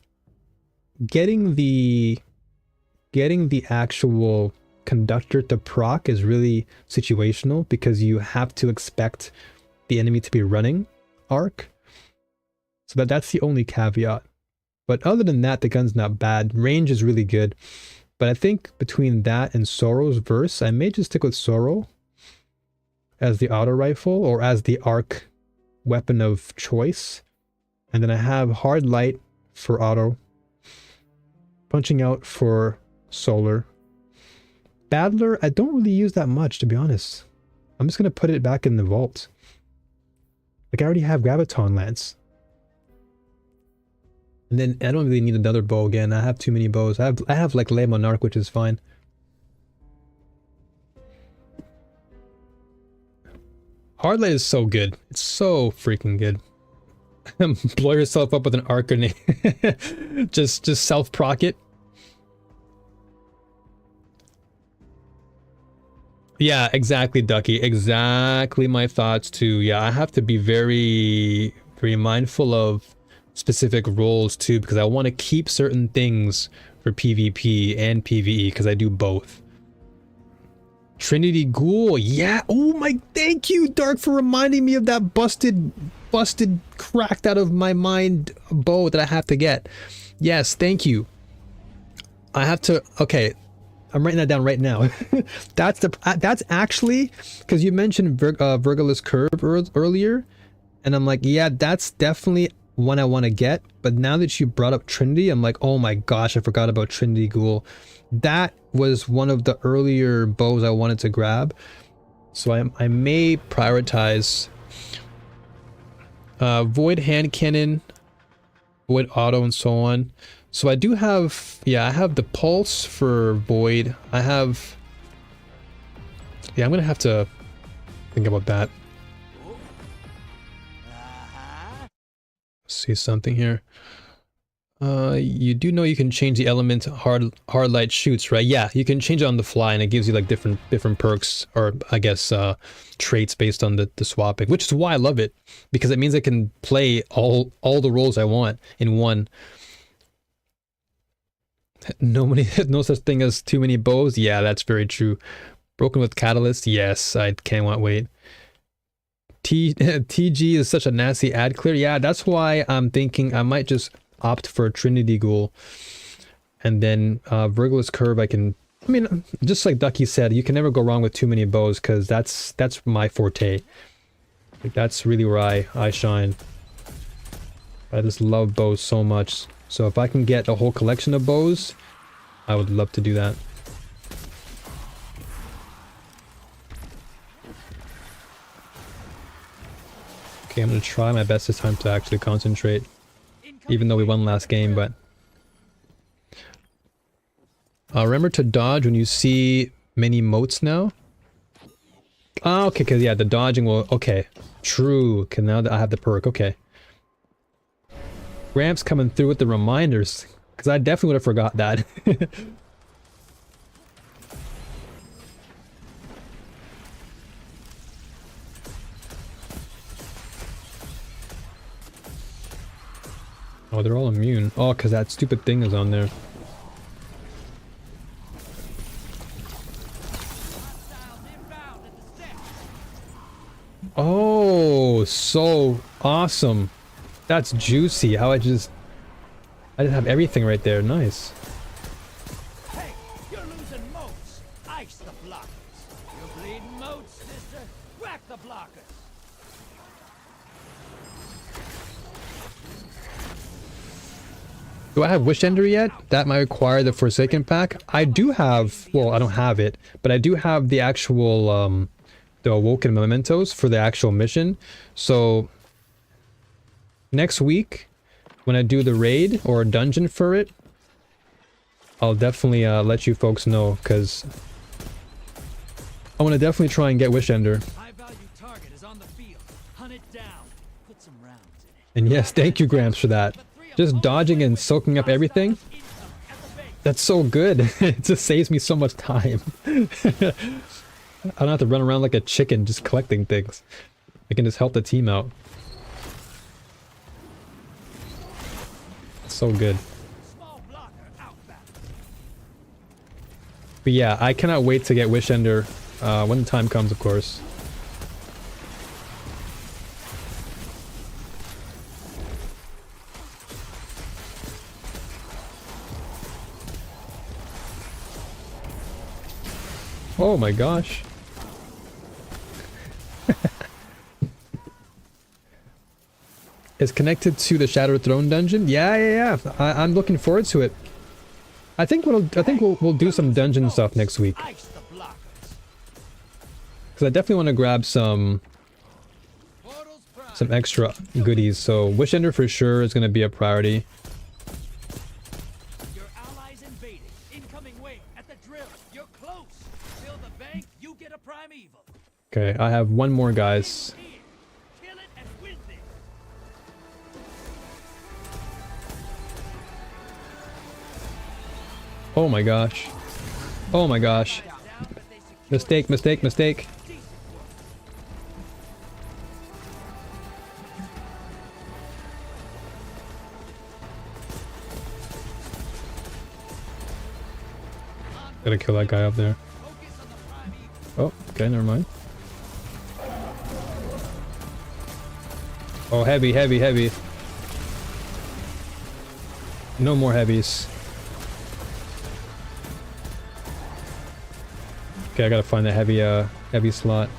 Speaker 1: getting the actual conductor to proc is really situational because you have to expect the enemy to be running arc. So that's the only caveat. But other than that, the gun's not bad. Range is really good. But I think between that and Sorrow's verse, I may just stick with Sorrow as the auto rifle or as the arc weapon of choice. And then I have Hard Light for auto. Punching Out for solar. Battler, I don't really use that much, to be honest. I'm just going to put it back in the vault. Like, I already have Graviton Lance. And then I don't really need another bow again. I have too many bows. I have like Le Monarch, which is fine. Hardlight is so good. It's so freaking good. Blow yourself up with an arc grenade. just self-proc it. Yeah, exactly, Ducky. Exactly my thoughts too. Yeah, I have to be very, very mindful of specific roles too, because I want to keep certain things for PvP and PvE, because I do both. Trinity Ghoul, yeah. Oh my, thank you, Dark, for reminding me of that busted, cracked out of my mind bow that I have to get. Yes, thank you. I have to, okay. I'm writing that down right now. That's actually, because you mentioned Virgilus Curve earlier, and I'm like, yeah, that's definitely one I want to get. But now that you brought up Trinity, I'm like, oh my gosh, I forgot about Trinity Ghoul. That was one of the earlier bows I wanted to grab, so I may prioritize Void Hand Cannon, Void Auto, and so on. So I do have, yeah, I have the Pulse for Void. I have, yeah, I'm gonna have to think about that. See something here. You do know you can change the element hard light shoots, right? Yeah, you can change it on the fly, and it gives you like different perks, or I guess traits based on the swapping, which is why I love it, because it means I can play all the roles I want in one. No such thing as too many bows. Yeah, that's very true. Broken with Catalyst. Yes, I can't wait. TG is such a nasty ad clear. Yeah, that's why I'm thinking I might just opt for Trinity Ghoul. And then Virgilus Curve, I mean, just like Ducky said, you can never go wrong with too many bows, because that's my forte. Like, that's really where I shine. I just love bows so much. So if I can get a whole collection of bows, I would love to do that. Okay, I'm gonna try my best this time to actually concentrate, even though we won last game, but... remember to dodge when you see many motes now? Oh, okay, because yeah, the dodging will... Okay, true. Okay, now that I have the perk, okay. Gramps coming through with the reminders, because I definitely would have forgot that. Oh, they're all immune. Oh, because that stupid thing is on there. Oh, so awesome. That's juicy. How I just have everything right there. Nice.
Speaker 7: Hey, you're losing motes. Ice the blockers. You're bleeding motes, sister. Whack the blockers.
Speaker 1: Do I have Wish Ender yet? That might require the Forsaken pack. I do have, well, I don't have it, but I do have the actual, the Awoken Mementos for the actual mission. So, next week, when I do the raid or a dungeon for it, I'll definitely let you folks know, because I want to definitely try and get Wish Ender.
Speaker 7: High value target is on the field. Hunt it down. Put some rounds in it.
Speaker 1: And yes, thank you, Gramps, for that. Just dodging and soaking up everything. That's so good. It just saves me so much time. I don't have to run around like a chicken just collecting things. I can just help the team out. It's so good. But yeah, I cannot wait to get Wish Ender when the time comes, of course. Oh my gosh. It's connected to the Shattered Throne dungeon? Yeah. I'm looking forward to it. I think we'll do some dungeon stuff next week.
Speaker 7: Ice the blockers.
Speaker 1: Because I definitely want to grab some
Speaker 7: Portals prime.
Speaker 1: extra goodies. So Wishender for sure is going to be a priority.
Speaker 7: Your allies invaded. Incoming wave at the drill. You're close. Fill the bank, you get a primeval.
Speaker 1: Okay, I have one more, guys.
Speaker 7: Here. Kill it and win this.
Speaker 1: Oh my gosh. Oh my gosh. Mistake. Gotta kill that guy up there. Oh, okay, never mind. Oh, heavy. No more heavies. Okay, I gotta find the heavy slot.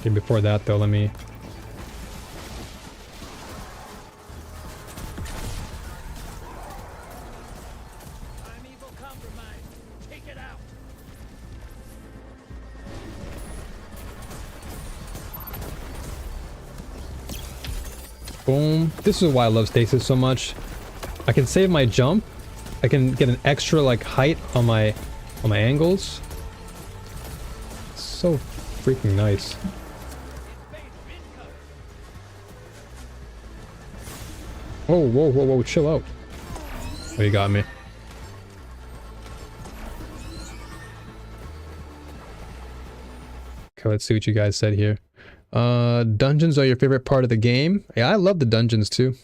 Speaker 1: Okay, before that though, let me...
Speaker 7: Primeval compromised. Take it out.
Speaker 1: Boom. This is why I love stasis so much. I can save my jump. I can get an extra like height on my angles. So freaking nice. Whoa, chill out. Oh, you got me. Okay, let's see what you guys said here. Dungeons are your favorite part of the game? Yeah, I love the dungeons too.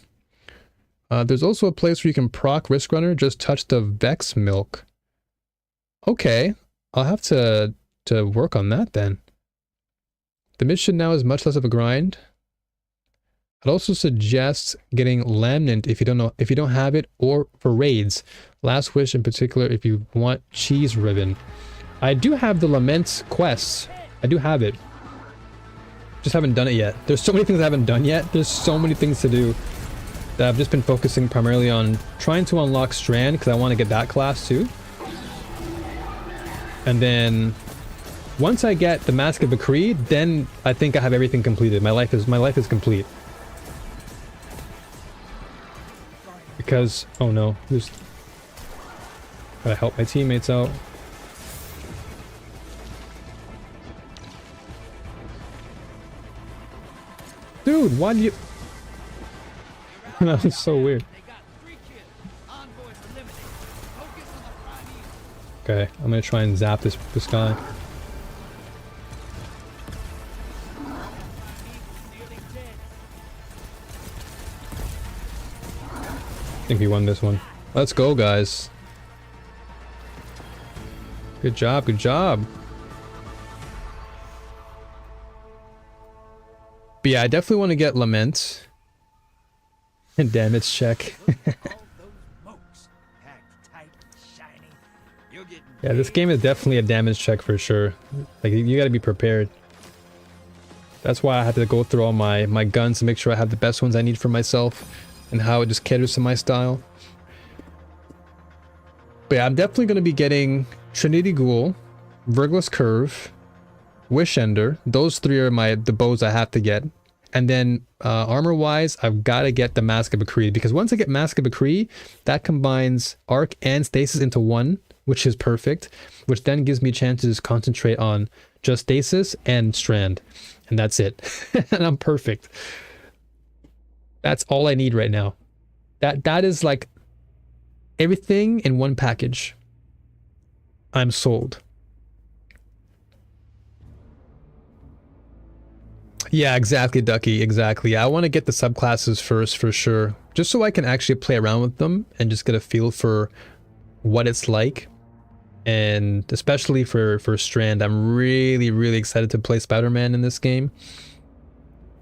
Speaker 1: There's also a place where you can proc Risk Runner, just touch the Vex Milk. Okay, I'll have to work on that then. The mission now is much less of a grind. I'd also suggest getting Lamnant if you don't have it, or for raids. Last Wish in particular if you want Cheese Ribbon. I do have the Lament quests. I do have it. Just haven't done it yet. There's so many things I haven't done yet. There's so many things to do that I've just been focusing primarily on trying to unlock Strand because I want to get that class too. And then once I get the Mask of Bakri, then I think I have everything completed. My life is complete. Because oh no, just gotta help my teammates out. Dude, why do you... That was so weird. Okay, I'm gonna try and zap this guy. I think we won this one. Let's go, guys. Good job, good job. But yeah, I definitely want to get Lament. And damage check. Yeah, this game is definitely a damage check for sure. Like, you gotta be prepared. That's why I had to go through all my guns to make sure I have the best ones I need for myself. And how it just caters to my style. But yeah, I'm definitely going to be getting Trinity Ghoul, Vergless Curve, Wishender. Those three are the bows I have to get. And then armor wise, I've got to get the Mask of Bakri, because once I get Mask of Bakri, that combines Arc and Stasis into one, which is perfect, which then gives me a chance to just concentrate on just Stasis and Strand. And that's it. And I'm perfect. That's all I need right now. That is like everything in one package. I'm sold. Yeah, exactly, Ducky, exactly. I want to get the subclasses first for sure, just so I can actually play around with them and just get a feel for what it's like. And especially for Strand, I'm really excited to play Spider-Man in this game.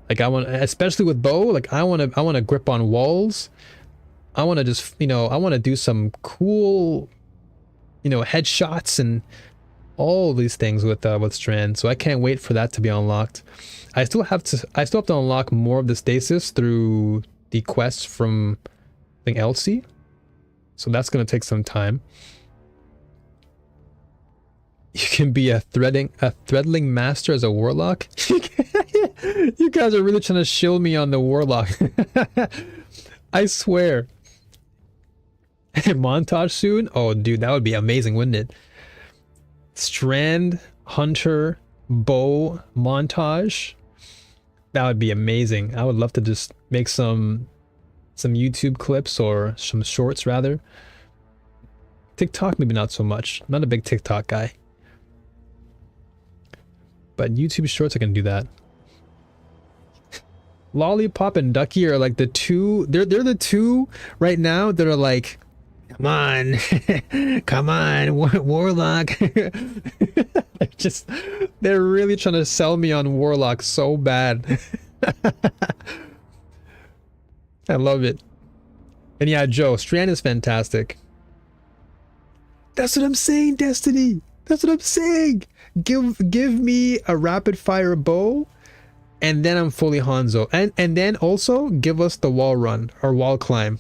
Speaker 1: Like, I want, especially with bow, like I want to grip on walls. I want to just, you know, I want to do some cool, you know, headshots and all these things with Strand. So I can't wait for that to be unlocked. I still have to unlock more of the stasis through the quests from, I think, Elsie. So that's going to take some time. You can be a threadling master as a warlock. You guys are really trying to shill me on the warlock. I swear. Montage soon? Oh, dude, that would be amazing, wouldn't it? Strand, Hunter, Bow, montage. That would be amazing. I would love to just make some YouTube clips or some shorts rather. TikTok, maybe not so much. Not a big TikTok guy. But YouTube shorts, I can do that. Lollipop and Ducky are like the two, they're the two right now that are like, come on, come on, Warlock. They're really trying to sell me on Warlock so bad. I love it. And yeah, Joe, Strand is fantastic. That's what I'm saying, Destiny. That's what I'm saying. Give me a rapid fire bow, and then I'm fully Hanzo. And then also give us the wall run or wall climb.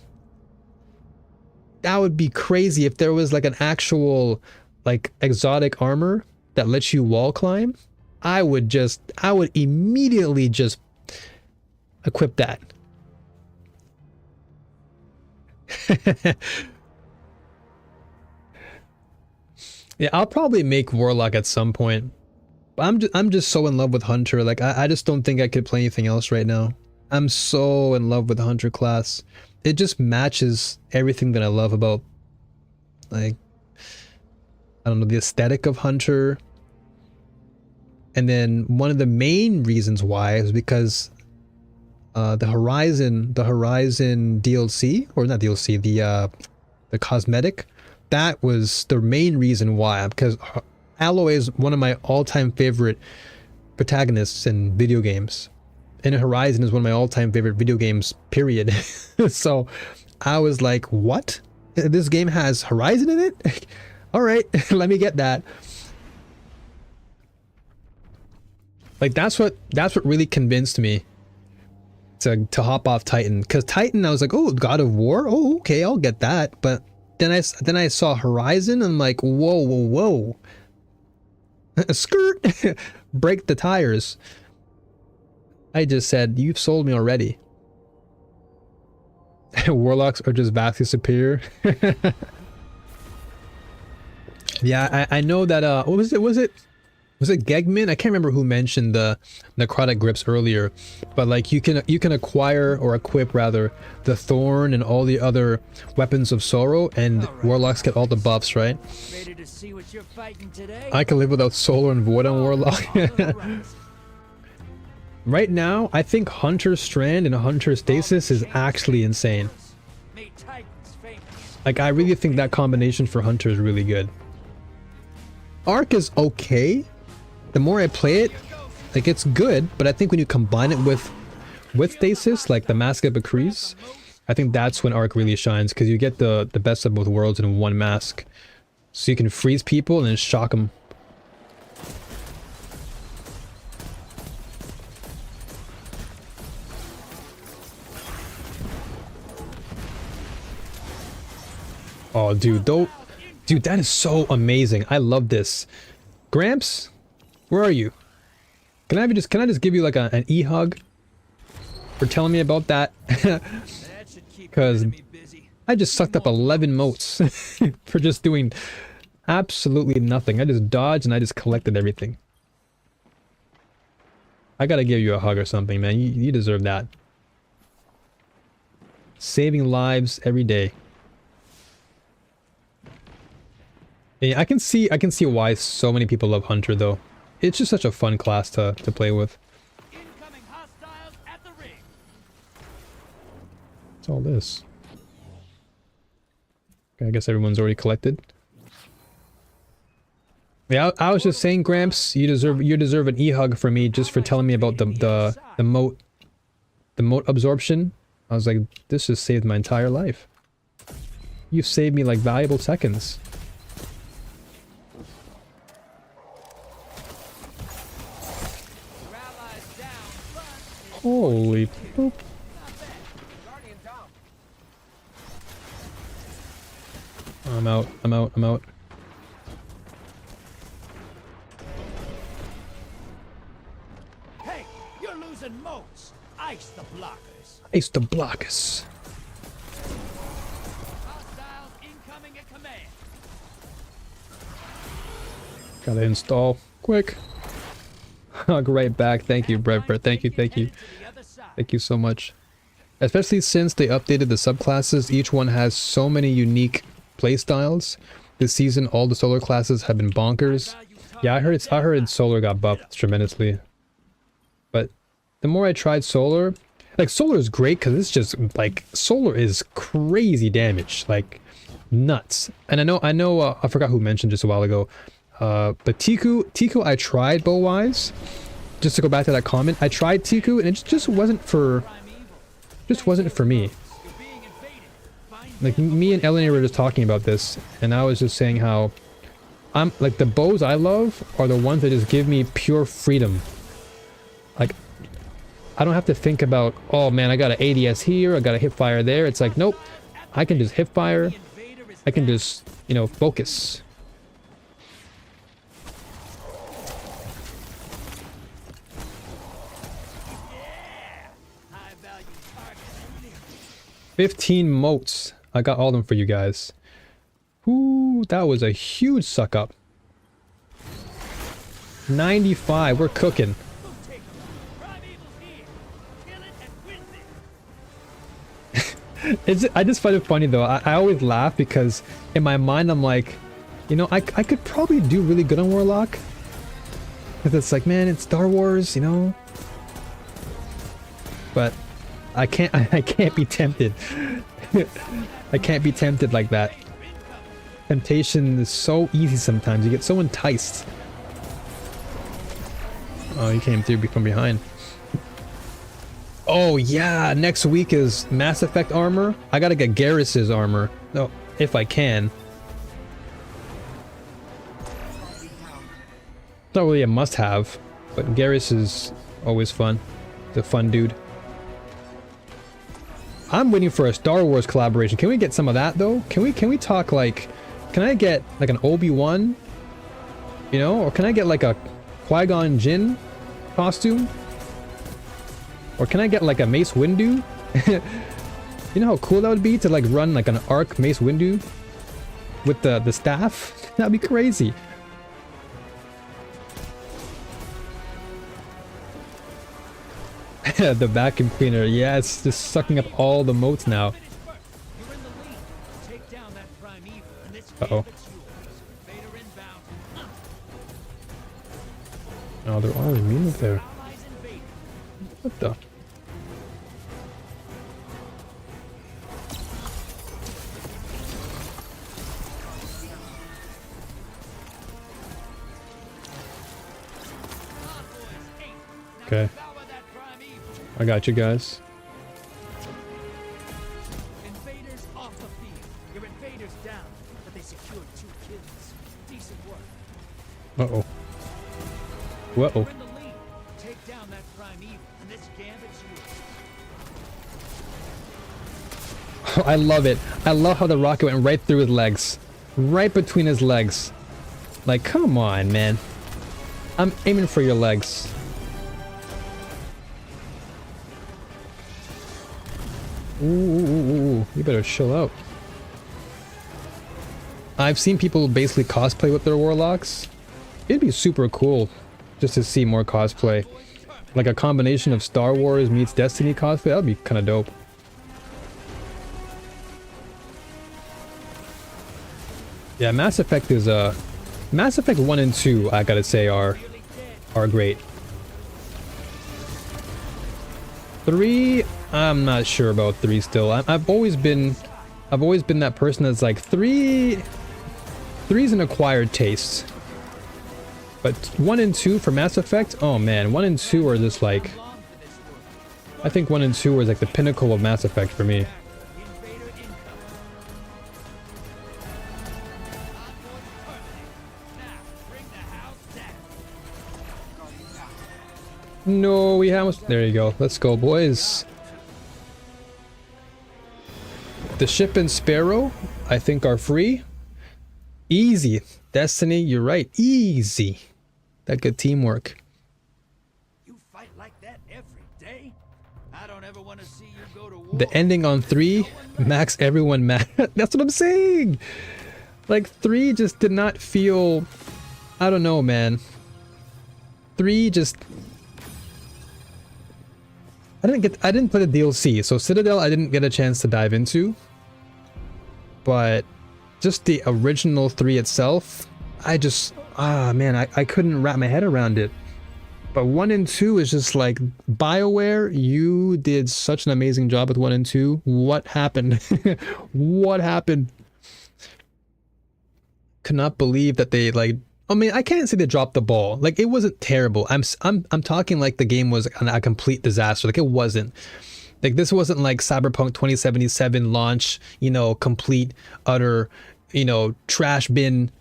Speaker 1: That would be crazy if there was like an actual like exotic armor that lets you wall climb. I would immediately just equip that. Yeah, I'll probably make Warlock at some point. But I'm just so in love with Hunter. Like I just don't think I could play anything else right now. I'm so in love with the Hunter class. It just matches everything that I love about, like, I don't know, the aesthetic of Hunter. And then one of the main reasons why is because the Horizon DLC, or not DLC, the cosmetic, that was the main reason why, because Aloy is one of my all-time favorite protagonists in video games. And Horizon is one of my all-time favorite video games, period. So I was like, what? This game has Horizon in it? All right, let me get that. Like that's what really convinced me to hop off Titan. Because Titan, I was like, oh, God of War? Oh, okay, I'll get that. But then I saw Horizon, and I'm like, whoa. Skirt! Break the tires. I just said, you've sold me already. Warlocks are just vastly superior. Yeah, I know that, what was it? Was it Gegman? I can't remember who mentioned the necrotic grips earlier, but like you can acquire, or equip rather, the thorn and all the other weapons of sorrow, and warlocks get all the buffs, right?
Speaker 7: Ready to see what you're fighting today?
Speaker 1: I can live without solar and void on warlock. Right now, I think Hunter Strand and Hunter Stasis is actually insane. Like, I really think that combination for Hunter is really good. Arc is okay. The more I play it, like, it's good, but I think when you combine it with Stasis, like the Mask of Bakri's, I think that's when Arc really shines, because you get the best of both worlds in one mask. So you can freeze people and then shock them. Oh, dude, dude, that is so amazing. I love this. Gramps, where are you? Can I just give you like an e-hug for telling me about that? Because I just sucked up 11 motes for just doing absolutely nothing. I just dodged and I just collected everything. I gotta give you a hug or something, man. You deserve that. Saving lives every day. Yeah, I can see why so many people love Hunter though. It's just such a fun class to play with.
Speaker 7: Incoming hostiles at the ring.
Speaker 1: What's all this? Okay, I guess everyone's already collected. Yeah, I was just saying, Gramps, you deserve an e-hug for me just for telling me about the mote absorption. I was like, this just saved my entire life. You saved me like valuable seconds.
Speaker 7: Your allies down, but
Speaker 1: Holy poop.
Speaker 7: Guardian down.
Speaker 1: I'm out. I'm out. I'm out.
Speaker 7: Hey, you're losing moats. Ice the blockers.
Speaker 1: Ace to block us.
Speaker 7: Hostiles incoming at command.
Speaker 1: Gotta install. Quick. I'll go right back. Thank you, Brett. Thank you. Thank you.
Speaker 7: To the other side.
Speaker 1: Thank you so much. Especially since they updated the subclasses, each one has so many unique playstyles. This season, all the solar classes have been bonkers. Yeah, I heard solar got buffed tremendously. But the more I tried solar, like solar is great because it's just like solar is crazy damage, like nuts. And I know I forgot who mentioned just a while ago. But Tiku I tried bow wise. Just to go back to that comment, I tried Tiku and it just wasn't for me.
Speaker 7: You're being invaded. Find
Speaker 1: Like me and Eleni were just talking about this, and I was just saying how I'm like the bows I love are the ones that just give me pure freedom. Like I don't have to think about, oh man, I got an ADS here, I got a hip fire there. It's like, nope, I can just hip fire.
Speaker 7: invader is
Speaker 1: I can just, you know, focus.
Speaker 7: high value target.
Speaker 1: 15 moats. I got all of them for you guys. Ooh, that was a huge suck up. 95, we're cooking.
Speaker 7: Go take 'em. Primeval's here. Kill it and win this.
Speaker 1: I just find it funny though. I always laugh because in my mind I'm like, you know, I could probably do really good on Warlock. Because it's like, man, it's Star Wars, you know. But I can't be tempted. I can't be tempted like that. Temptation is so easy sometimes. You get so enticed. Oh, you came through from behind. Oh yeah, next week is Mass Effect armor. I gotta get Garrus's armor. No, if I can. It's not really a must-have, but Garrus is always fun. He's a fun dude. I'm waiting for a Star Wars collaboration. Can we get some of that though? Can we talk like, can I get like an Obi-Wan? You know, or can I get like a Qui-Gon Jinn costume? Or can I get like a Mace Windu? You know how cool that would be to like run like an arc Mace Windu with the staff? That'd be crazy. The vacuum cleaner, yeah, it's just sucking up all the motes now.
Speaker 7: Finish first. You're in the lead. Take down that primeval, and this
Speaker 1: Uh-oh.
Speaker 7: gambit's yours. Invader inbound.
Speaker 1: Oh, they're all immune there.
Speaker 7: Allies invaded.
Speaker 1: What the?
Speaker 7: Convoys eight. Now
Speaker 1: Okay.
Speaker 7: devour that primeval.
Speaker 1: I got you guys.
Speaker 7: Invaders off the field. Your invaders down, but they secured 2 kills. Decent work.
Speaker 1: Uh-oh. Whoa.
Speaker 7: You're in the lead. Take down that primeval, and this gambit's yours.
Speaker 1: I love it. I love how the rocket went right through his legs. Right between his legs. Like, come on, man. I'm aiming for your legs. Ooh, you better chill out. I've seen people basically cosplay with their warlocks. It'd be super cool just to see more cosplay. Like a combination of Star Wars meets Destiny cosplay. That'd be kind of dope. Yeah, Mass Effect is Mass Effect 1 and 2, I gotta say, are great. 3, I'm not sure about 3 still. I've always been that person that's like 3's an acquired taste. But 1 and 2 for Mass Effect, oh man, 1 and 2 are just like, I think 1 and 2 is like the pinnacle of Mass Effect for me.
Speaker 7: Invader incoming.
Speaker 1: No, we almost... There you go. Let's go, boys. The ship and Sparrow, I think, are free. Easy. Destiny, you're right. Easy. That good teamwork.
Speaker 7: You fight like that every day? I don't ever want to see you go to war.
Speaker 1: The ending on 3 max everyone mad. That's what I'm saying. Like 3 just did not feel... I don't know, man. 3 just... I didn't play the DLC, so Citadel I didn't get a chance to dive into. But just the original 3 itself, I just... man, I couldn't wrap my head around it. But 1 and 2 is just like, BioWare, you did such an amazing job with 1 and 2. What happened? What happened? Could not believe that they like... I mean, I can't say they dropped the ball. Like, it wasn't terrible. I'm talking like the game was a complete disaster. Like, it wasn't. Like, this wasn't like Cyberpunk 2077 launch, you know, complete, utter, you know, trash bin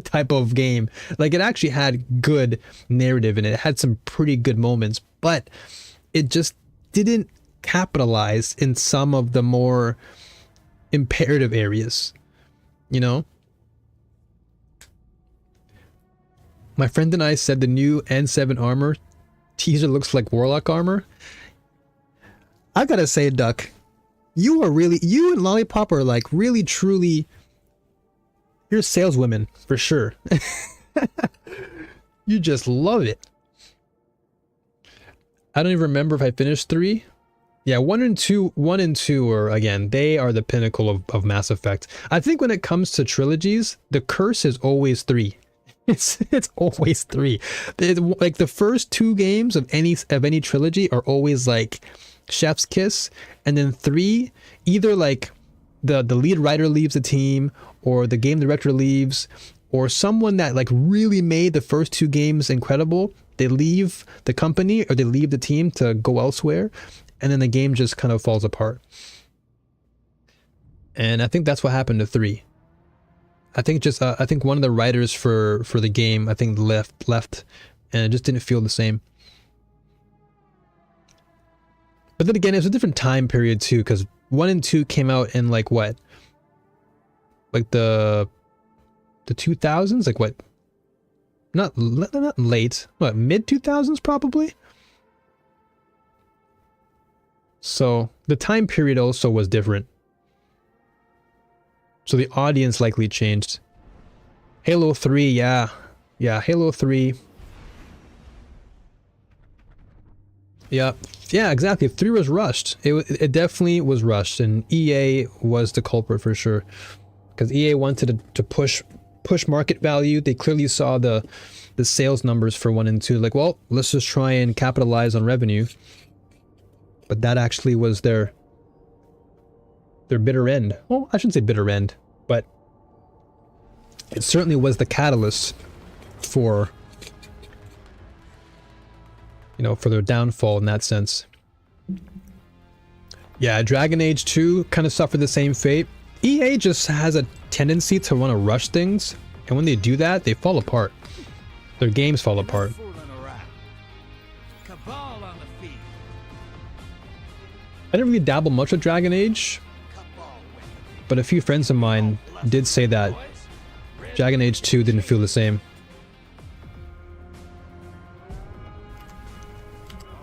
Speaker 1: type of game. Like, it actually had good narrative and it had some pretty good moments, but it just didn't capitalize in some of the more imperative areas, you know? My friend and I said the new N7 armor teaser looks like Warlock armor. I gotta say, Duck, you and Lollipop are like really, truly, you're saleswomen for sure. You just love it. I don't even remember if I finished 3. Yeah, 1 and 2 are, again, they are the pinnacle of Mass Effect. I think when it comes to trilogies, the curse is always 3. It's always 3. Like the first 2 games of any trilogy are always like chef's kiss, and then 3, either like the lead writer leaves the team, or the game director leaves, or someone that like really made the first 2 games incredible, they leave the company or they leave the team to go elsewhere, and then the game just kind of falls apart. And I think that's what happened to 3. I think one of the writers for the game, I think left, and it just didn't feel the same. But then again, it was a different time period too, because 1 and 2 came out in like what? Like the 2000s? Like what? Not late. What, mid 2000s probably? So the time period also was different. So the audience likely changed. Halo 3, yeah. Yeah, Halo 3. Yeah, exactly. 3 was rushed. It definitely was rushed, and EA was the culprit for sure. Because EA wanted to push market value. They clearly saw the sales numbers for 1 and 2. Like, well, let's just try and capitalize on revenue. But that actually was their bitter end. Well, I shouldn't say bitter end, but it certainly was the catalyst for, you know, for their downfall in that sense. Yeah, Dragon Age 2 kind of suffered the same fate. EA just has a tendency to want to rush things, and when they do that, they fall apart. Their games fall apart.
Speaker 7: Cabal on the feet.
Speaker 1: I didn't really dabble much with Dragon Age, but a few friends of mine did say that Dragon Age 2 didn't feel the same.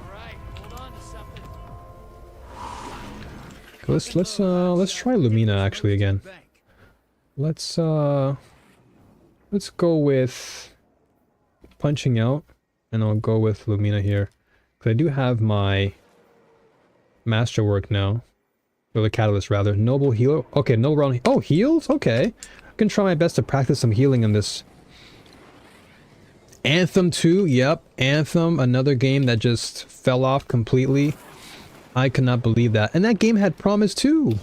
Speaker 7: Alright, hold on to something.
Speaker 1: Let's try Lumina actually again. Let's go with Punching Out, and I'll go with Lumina here. Because I do have my masterwork now. Or the catalyst rather. Noble healer. Okay, Noble round. Oh, heals? Okay. I can try my best to practice some healing in this. Anthem 2. Yep. Anthem, another game that just fell off completely. I could not believe that. And that game had promise too.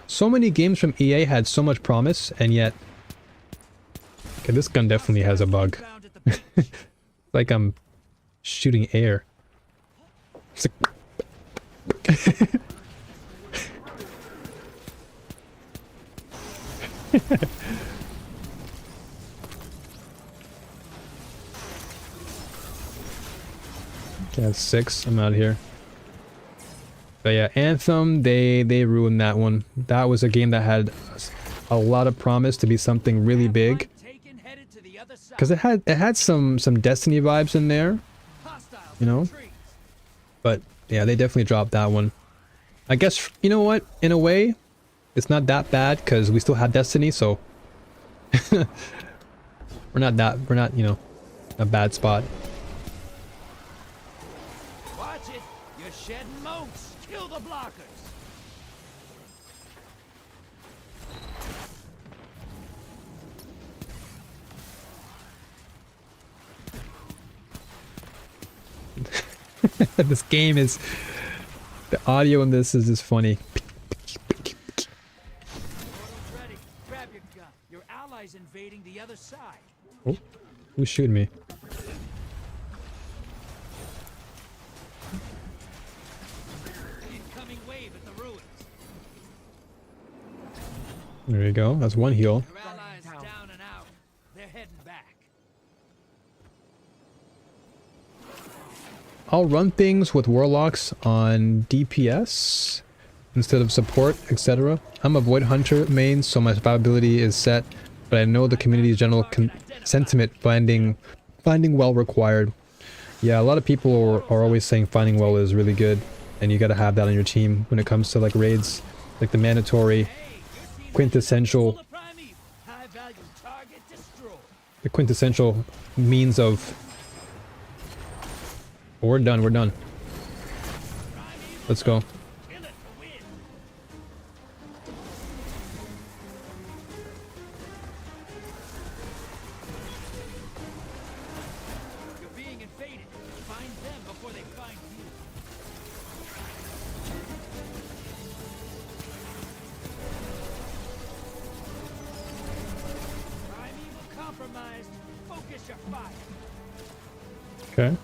Speaker 1: So many games from EA had so much promise, and yet... Okay, this gun definitely has a bug. Like I'm shooting air. It's like... Okay, that's 6. I'm out of here. But yeah, Anthem, they ruined that one. That was a game that had a lot of promise to be something really big.
Speaker 7: Taken, headed to the other side.
Speaker 1: Because it had some Destiny vibes in there,
Speaker 7: Hostiles
Speaker 1: you know?
Speaker 7: in the trees.
Speaker 1: But yeah, they definitely dropped that one. I guess, you know what? In a way, it's not that bad because we still have Destiny, so we're not, you know, a bad spot.
Speaker 7: Watch it. You're shedding moats. Kill the blockers.
Speaker 1: This game is, the audio in this is just funny.
Speaker 7: Portal's ready. Grab your gun. Your allies invading the other side.
Speaker 1: Oh, who's shooting me?
Speaker 7: Incoming wave at the ruins.
Speaker 1: There you go. That's one heal.
Speaker 7: Your allies down and out. They're heading back.
Speaker 1: I'll run things with warlocks on DPS instead of support, etc. I'm a Void Hunter main, so my survivability is set, but I know the community's general sentiment finding well required. Yeah, a lot of people are always saying finding well is really good, and you gotta have that on your team when it comes to like raids, like the mandatory, quintessential,
Speaker 7: High value target destroyed.
Speaker 1: the quintessential means of. Oh, we're done. We're done. Let's go.
Speaker 7: Kill it to win. You're being invaded. Find them before they find you. Primeval compromised. Focus your fire.
Speaker 1: Okay.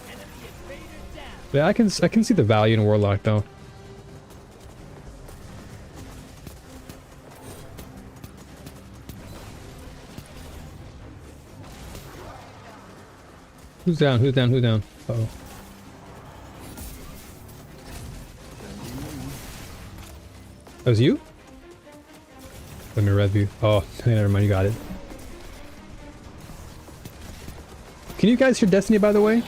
Speaker 7: Enemy invader down.
Speaker 1: Yeah, I can see the value in warlock though. Who's down? Who's down? Who's down? Uh-oh. That was you? Let me rev you. Oh, never mind, you got it. Can you guys hear Destiny, by the way?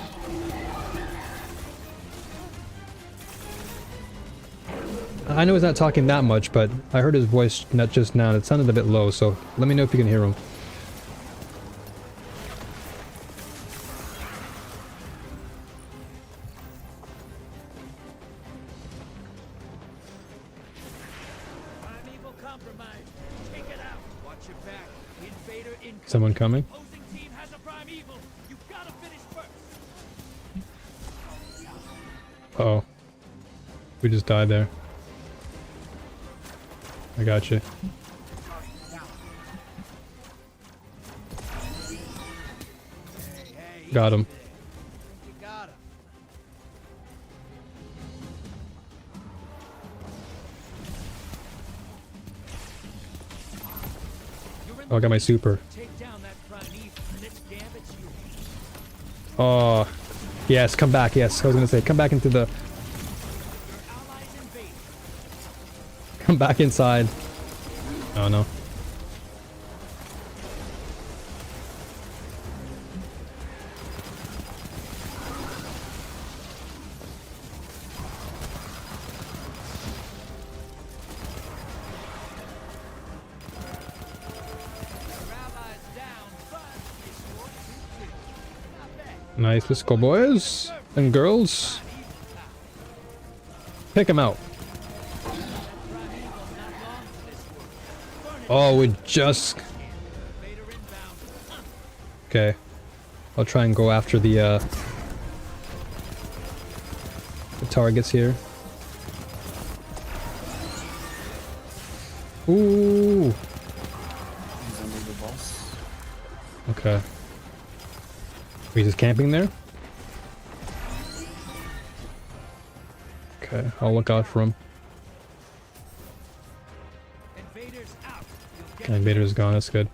Speaker 1: I know he's not talking that much, but I heard his voice not just now, and it sounded a bit low, so let me know if you can hear him.
Speaker 7: Primeval compromised. Take it out. Watch your back. Invader incoming.
Speaker 1: Someone coming?
Speaker 7: Opposing team has a primeval. You gotta finish first.
Speaker 1: Uh-oh. We just died there. I got you. Got him.
Speaker 7: You got him.
Speaker 1: Oh, I got my super.
Speaker 7: Take down that primeval and its gambit's you.
Speaker 1: Oh, yes, come back. Yes, I was gonna say, come back into the.
Speaker 7: Your allies invaded.
Speaker 1: Come back inside. Oh no.
Speaker 7: Your allies down, but they scored 2 kills. Not bad.
Speaker 1: Nice, let's go, boys and girls. Pick him out. Oh, we just.
Speaker 7: Invader inbound.
Speaker 1: Okay. I'll try and go after the targets here. Ooh.
Speaker 6: He's under the boss.
Speaker 1: Okay. We just camping there? Okay, I'll look out for him.
Speaker 7: Invaders out. You'll get
Speaker 1: Invader's gone, that's good.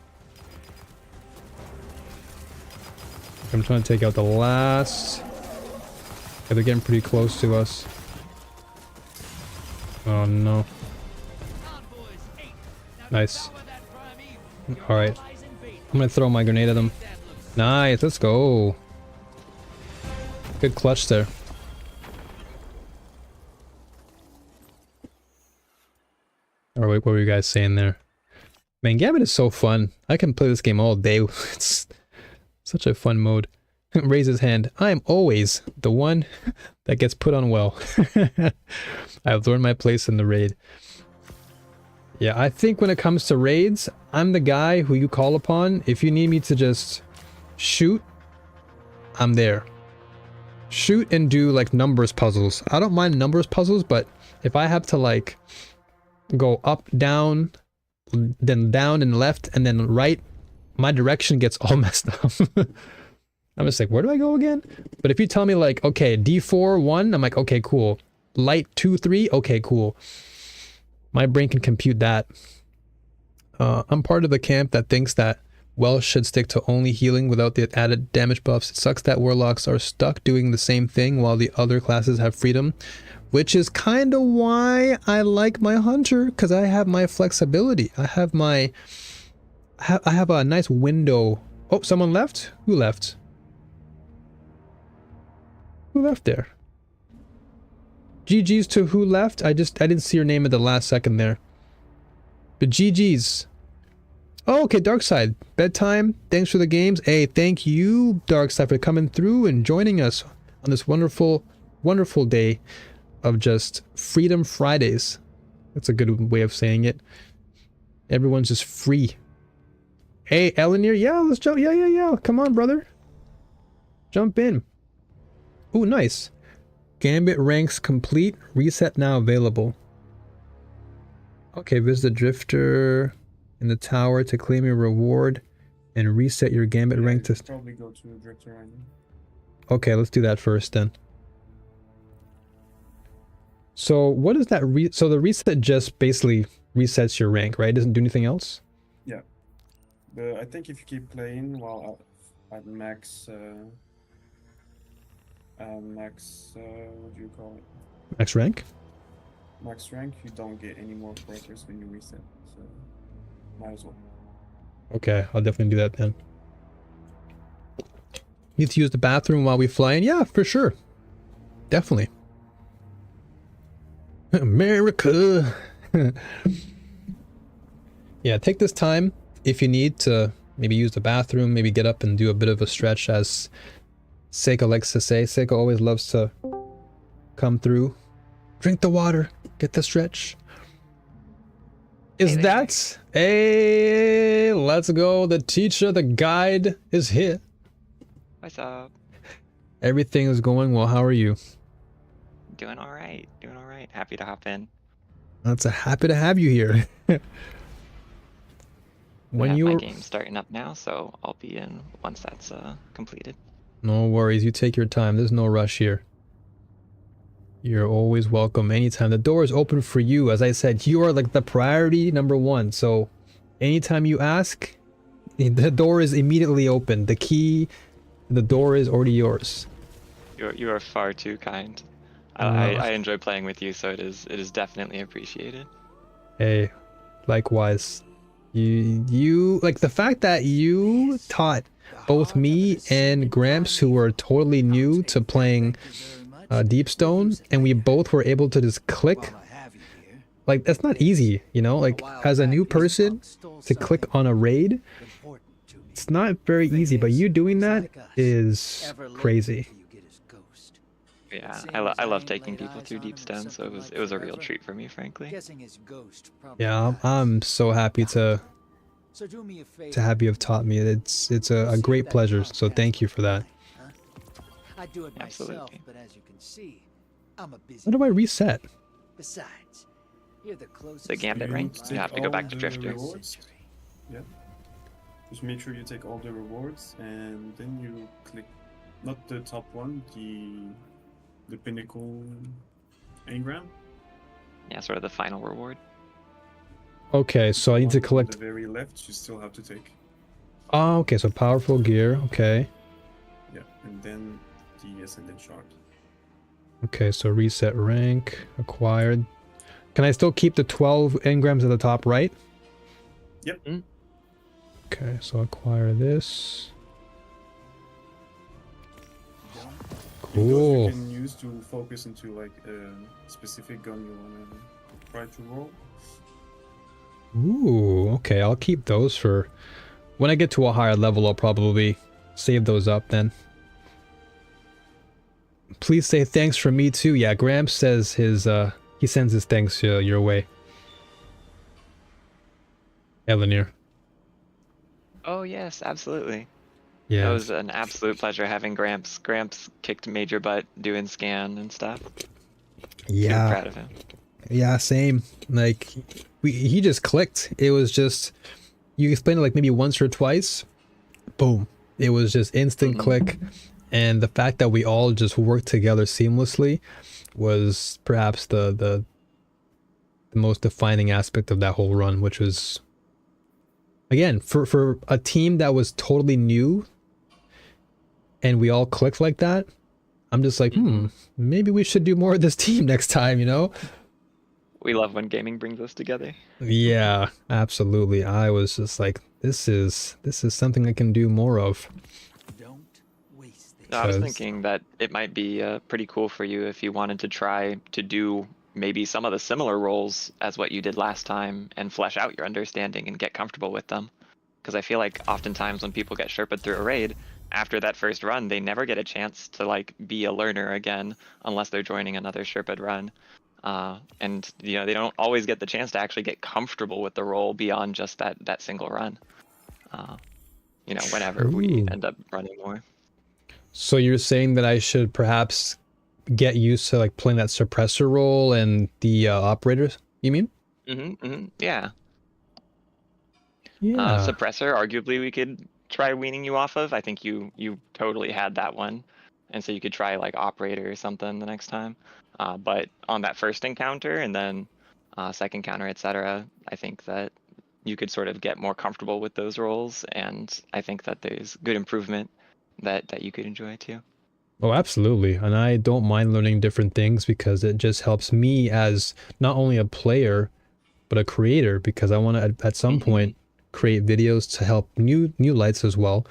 Speaker 1: I'm trying to take out the last Yeah, they're getting pretty close to us. Oh no. Nice. Alright. I'm gonna throw my grenade at them. Nice, let's go. Good clutch there. Alright, what were you guys saying there? Man, Gambit is so fun. I can play this game all day. It's such a fun mode. Raise his hand. I am always the one that gets put on well. I've learned my place in the raid. Yeah, I think when it comes to raids, I'm the guy who you call upon. If you need me to just shoot, I'm there. Shoot and do like numbers puzzles. I don't mind numbers puzzles, but if I have to like go up, down, then down and left, and then right, my direction gets all messed up. I'm just like, where do I go again? But if you tell me like, okay, D4, 1, I'm like, okay, cool. Light 2, 3, okay, cool. My brain can compute that. I'm part of the camp that thinks that Welsh should stick to only healing without the added damage buffs. It sucks that Warlocks are stuck doing the same thing while the other classes have freedom, which is kind of why I like my Hunter, because I have my flexibility. I have my... I have a nice window. Oh, someone left? Who left? Who left there? GG's to who left? I didn't see your name at the last second there. But GG's. Oh, okay, Darkside. Bedtime. Thanks for the games. Hey, thank you, Darkside, for coming through and joining us on this wonderful, wonderful day of just Freedom Fridays. That's a good way of saying it. Everyone's just free. Hey, Elinir. Yeah, let's jump. Yeah. Come on, brother. Jump in. Ooh, nice. Gambit ranks complete. Reset now available. Okay, visit the Drifter in the tower to claim your reward and reset your Gambit rank to...
Speaker 6: Probably go to Drifter right now.
Speaker 1: Okay, let's do that first then. So what is that so the reset just basically resets your rank, right? It doesn't do anything else?
Speaker 6: Yeah. But I think if you keep playing while at max... what do you call it?
Speaker 1: Max rank?
Speaker 6: Max rank, you don't get any more progress when you reset, so might as well.
Speaker 1: Okay, I'll definitely do that then. Need to use the bathroom while we fly in? Yeah, for sure. Definitely. America! Yeah, take this time if you need to maybe use the bathroom, maybe get up and do a bit of a stretch, as Seiko likes to say. Seiko always loves to come through. Drink the water. Get the stretch. Is that... Hey, let's go. The teacher, the guide is here.
Speaker 8: What's up?
Speaker 1: Everything is going well. How are you?
Speaker 8: Doing all right. Doing all right. Happy to hop in.
Speaker 1: That's happy to have you here. When
Speaker 8: my
Speaker 1: you
Speaker 8: game's starting up now, so I'll be in once that's completed.
Speaker 1: No worries. You take your time. There's no rush here. You're always welcome anytime. The door is open for you. As I said, you are like the priority #1. So anytime you ask, the door is immediately open. The key, the door is already yours.
Speaker 8: You are far too kind. I enjoy playing with you, so it is definitely appreciated.
Speaker 1: Hey, likewise. You like the fact that you taught both me and Gramps, who were totally new to playing Deepstone, and we both were able to just click. Like, that's not easy, you know? Like, as a new person, to click on a raid, it's not very easy, but you doing that is crazy.
Speaker 8: Yeah, I love taking people through Deepstone, so it was a real treat for me, frankly.
Speaker 1: Yeah, I'm so happy to have you have taught me. It's a great pleasure, so thank you for that.
Speaker 7: I do it myself,
Speaker 8: Absolutely.
Speaker 7: but as you can see, I'm a busy.
Speaker 1: How do I reset?
Speaker 7: Besides, you're the closest.
Speaker 8: The Gambit rank, you have to go back to Drifter.
Speaker 6: Yeah. Just make sure you take all the rewards, and then you click, not the top one, the pinnacle engram.
Speaker 8: Yeah, sort of the final reward.
Speaker 1: Okay, so I need to
Speaker 6: On
Speaker 1: collect...
Speaker 6: the very left, you still have to take.
Speaker 1: Oh, okay, so powerful gear, okay.
Speaker 6: Yeah, and then the Ascendant Shard.
Speaker 1: Okay, so reset rank, acquired. Can I still keep the 12 engrams at the top right?
Speaker 6: Yep.
Speaker 1: Okay, so acquire this.
Speaker 6: And those you
Speaker 1: Cool.
Speaker 6: can use to focus into like a specific gun you want to try to roll.
Speaker 1: Ooh, okay, I'll keep those for when I get to a higher level. I'll probably save those up then. Please say thanks from me too. Yeah, Gramps says his he sends his thanks your way. Elinir.
Speaker 8: Oh yes, absolutely.
Speaker 1: Yeah.
Speaker 8: That was an absolute pleasure having Gramps. Gramps kicked major butt doing scan and stuff. Super
Speaker 1: Yeah.
Speaker 8: proud of him.
Speaker 1: Yeah, same. Like he just clicked. It was just you explained it like maybe once or twice. Boom. It was just instant click. And the fact that we all just worked together seamlessly was perhaps the most defining aspect of that whole run, which was again for a team that was totally new and we all clicked like that. I'm just like, maybe we should do more of this team next time, you know?
Speaker 8: We love when gaming brings us together.
Speaker 1: Yeah, absolutely. I was just like, this is something I can do more of.
Speaker 7: Don't waste this.
Speaker 8: I was
Speaker 1: Because-
Speaker 8: thinking that it might be pretty cool for you if you wanted to try to do maybe some of the similar roles as what you did last time and flesh out your understanding and get comfortable with them. Because I feel like oftentimes when people get Sherpa'd through a raid, after that first run, they never get a chance to like be a learner again unless they're joining another Sherpa'd run. And you know, they don't always get the chance to actually get comfortable with the role beyond just that single run. You know, whenever we
Speaker 1: True.
Speaker 8: end up running more.
Speaker 1: So you're saying that I should perhaps get used to like playing that suppressor role and the operators, you mean?
Speaker 8: Yeah.
Speaker 1: Yeah.
Speaker 8: Suppressor, arguably we could try weaning you off of. I think you totally had that one. And so you could try like operator or something the next time. But on that first encounter and then second encounter, etc., I think that you could sort of get more comfortable with those roles. And I think that there's good improvement that you could enjoy too.
Speaker 1: Oh, absolutely. And I don't mind learning different things because it just helps me as not only a player, but a creator, because I want to at some point create videos to help new lights as well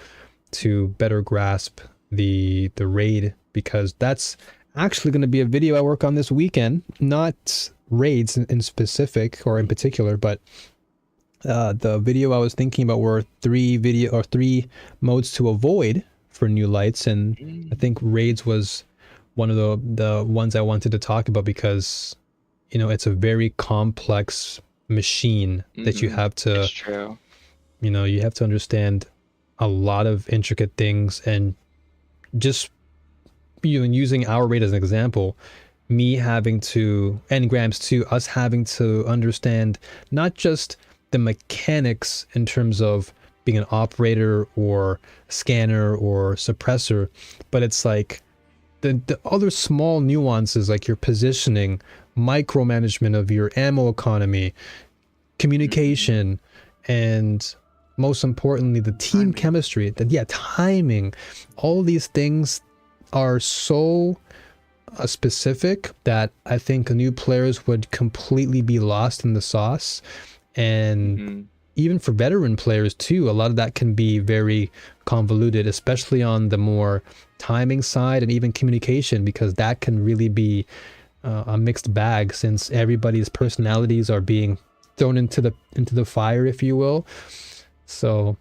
Speaker 1: to better grasp the raid, because that's actually going to be a video I work on this weekend, not raids in specific or in particular, but the video I was thinking about were three modes to avoid for new lights, and I think raids was one of the ones I wanted to talk about because, you know, it's a very complex machine that you have to,
Speaker 8: It's true.
Speaker 1: you know, you have to understand a lot of intricate things. And just, you know, using our raid as an example, me having to, and Grams too, us having to understand not just the mechanics in terms of being an operator or scanner or suppressor, but it's like the other small nuances, like your positioning, micromanagement of your ammo economy, communication, and most importantly, the team chemistry, timing. All these things are so specific that I think new players would completely be lost in the sauce. And even for veteran players too, a lot of that can be very convoluted, especially on the more timing side and even communication, because that can really be a mixed bag since everybody's personalities are being thrown into the fire, if you will. So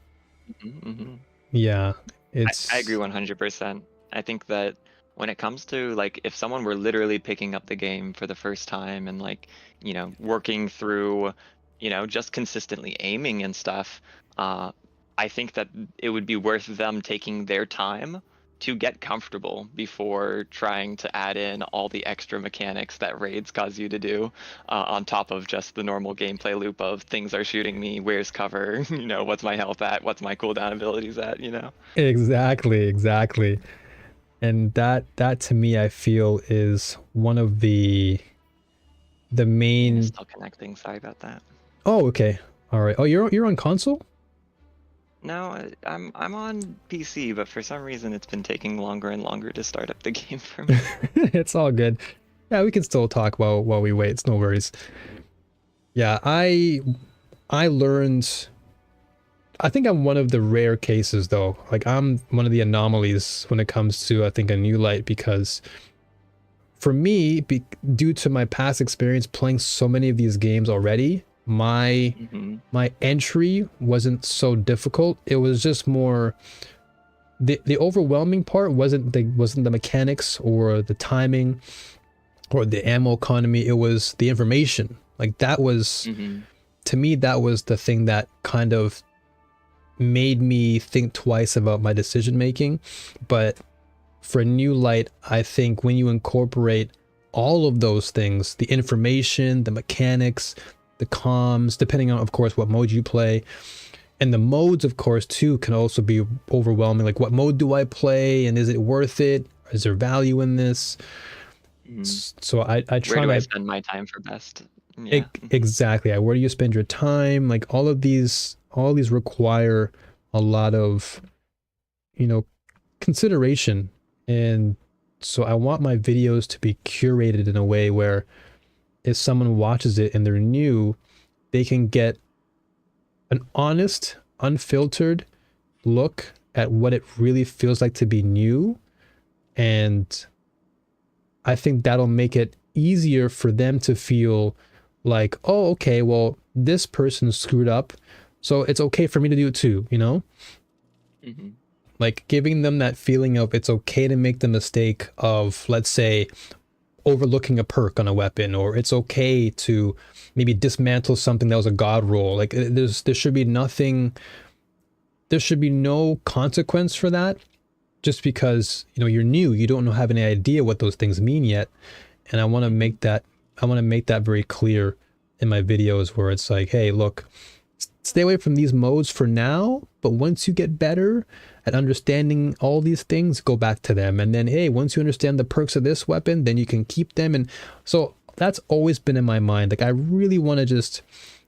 Speaker 1: yeah, it's
Speaker 8: I agree 100%. I think that when it comes to like if someone were literally picking up the game for the first time and like, you know, working through, you know, just consistently aiming and stuff, I think that it would be worth them taking their time to get comfortable before trying to add in all the extra mechanics that raids cause you to do, on top of just the normal gameplay loop of things are shooting me, where's cover, you know, what's my health at, what's my cooldown abilities at, you know?
Speaker 1: exactly. And that to me, I feel is one of the main.
Speaker 8: It's still connecting, sorry about that.
Speaker 1: Oh, okay. All right. Oh, you're on console?
Speaker 8: No, I'm on PC, but for some reason it's been taking longer and longer to start up the game for me.
Speaker 1: It's all good. Yeah, we can still talk while we wait. It's no worries. Yeah, I learned. I think I'm one of the rare cases though. Like I'm one of the anomalies when it comes to I think a new light because for me, due to my past experience playing so many of these games already, my
Speaker 8: Mhm.
Speaker 1: my entry wasn't so difficult. It was just more the overwhelming part wasn't the mechanics or the timing or the ammo economy. It was the information. Like that was
Speaker 8: Mhm.
Speaker 1: to me that was the thing that kind of made me think twice about my decision making. But for New Light, I think when you incorporate all of those things, the information, the mechanics, the comms, depending on, of course, what mode you play, and the modes, of course, too, can also be overwhelming. Like, what mode do I play, and is it worth it? Is there value in this?
Speaker 8: Mhm.
Speaker 1: So I
Speaker 8: Where
Speaker 1: try
Speaker 8: do I
Speaker 1: my
Speaker 8: spend my time for best? Yeah.
Speaker 1: exactly. Where do you spend your time? Like all these require a lot of, you know, consideration. And so I want my videos to be curated in a way where if someone watches it and they're new, they can get an honest, unfiltered look at what it really feels like to be new. And I think that'll make it easier for them to feel like, oh, okay, well, this person screwed up, so it's okay for me to do it too, you know?
Speaker 8: Mhm.
Speaker 1: Like giving them that feeling of it's okay to make the mistake of, let's say, overlooking a perk on a weapon, or it's okay to maybe dismantle something that was a god roll. Like there should be nothing, there should be no consequence for that just because, you know, you're new, you don't know, have any idea what those things mean yet. And I want to make that, I want to make that very clear in my videos where it's like, hey, look, stay away from these modes for now, but once you get better at understanding all these things, go back to them. And then, hey, once you understand the perks of this weapon, then you can keep them. And so that's always been in my mind. Like, I really want to just,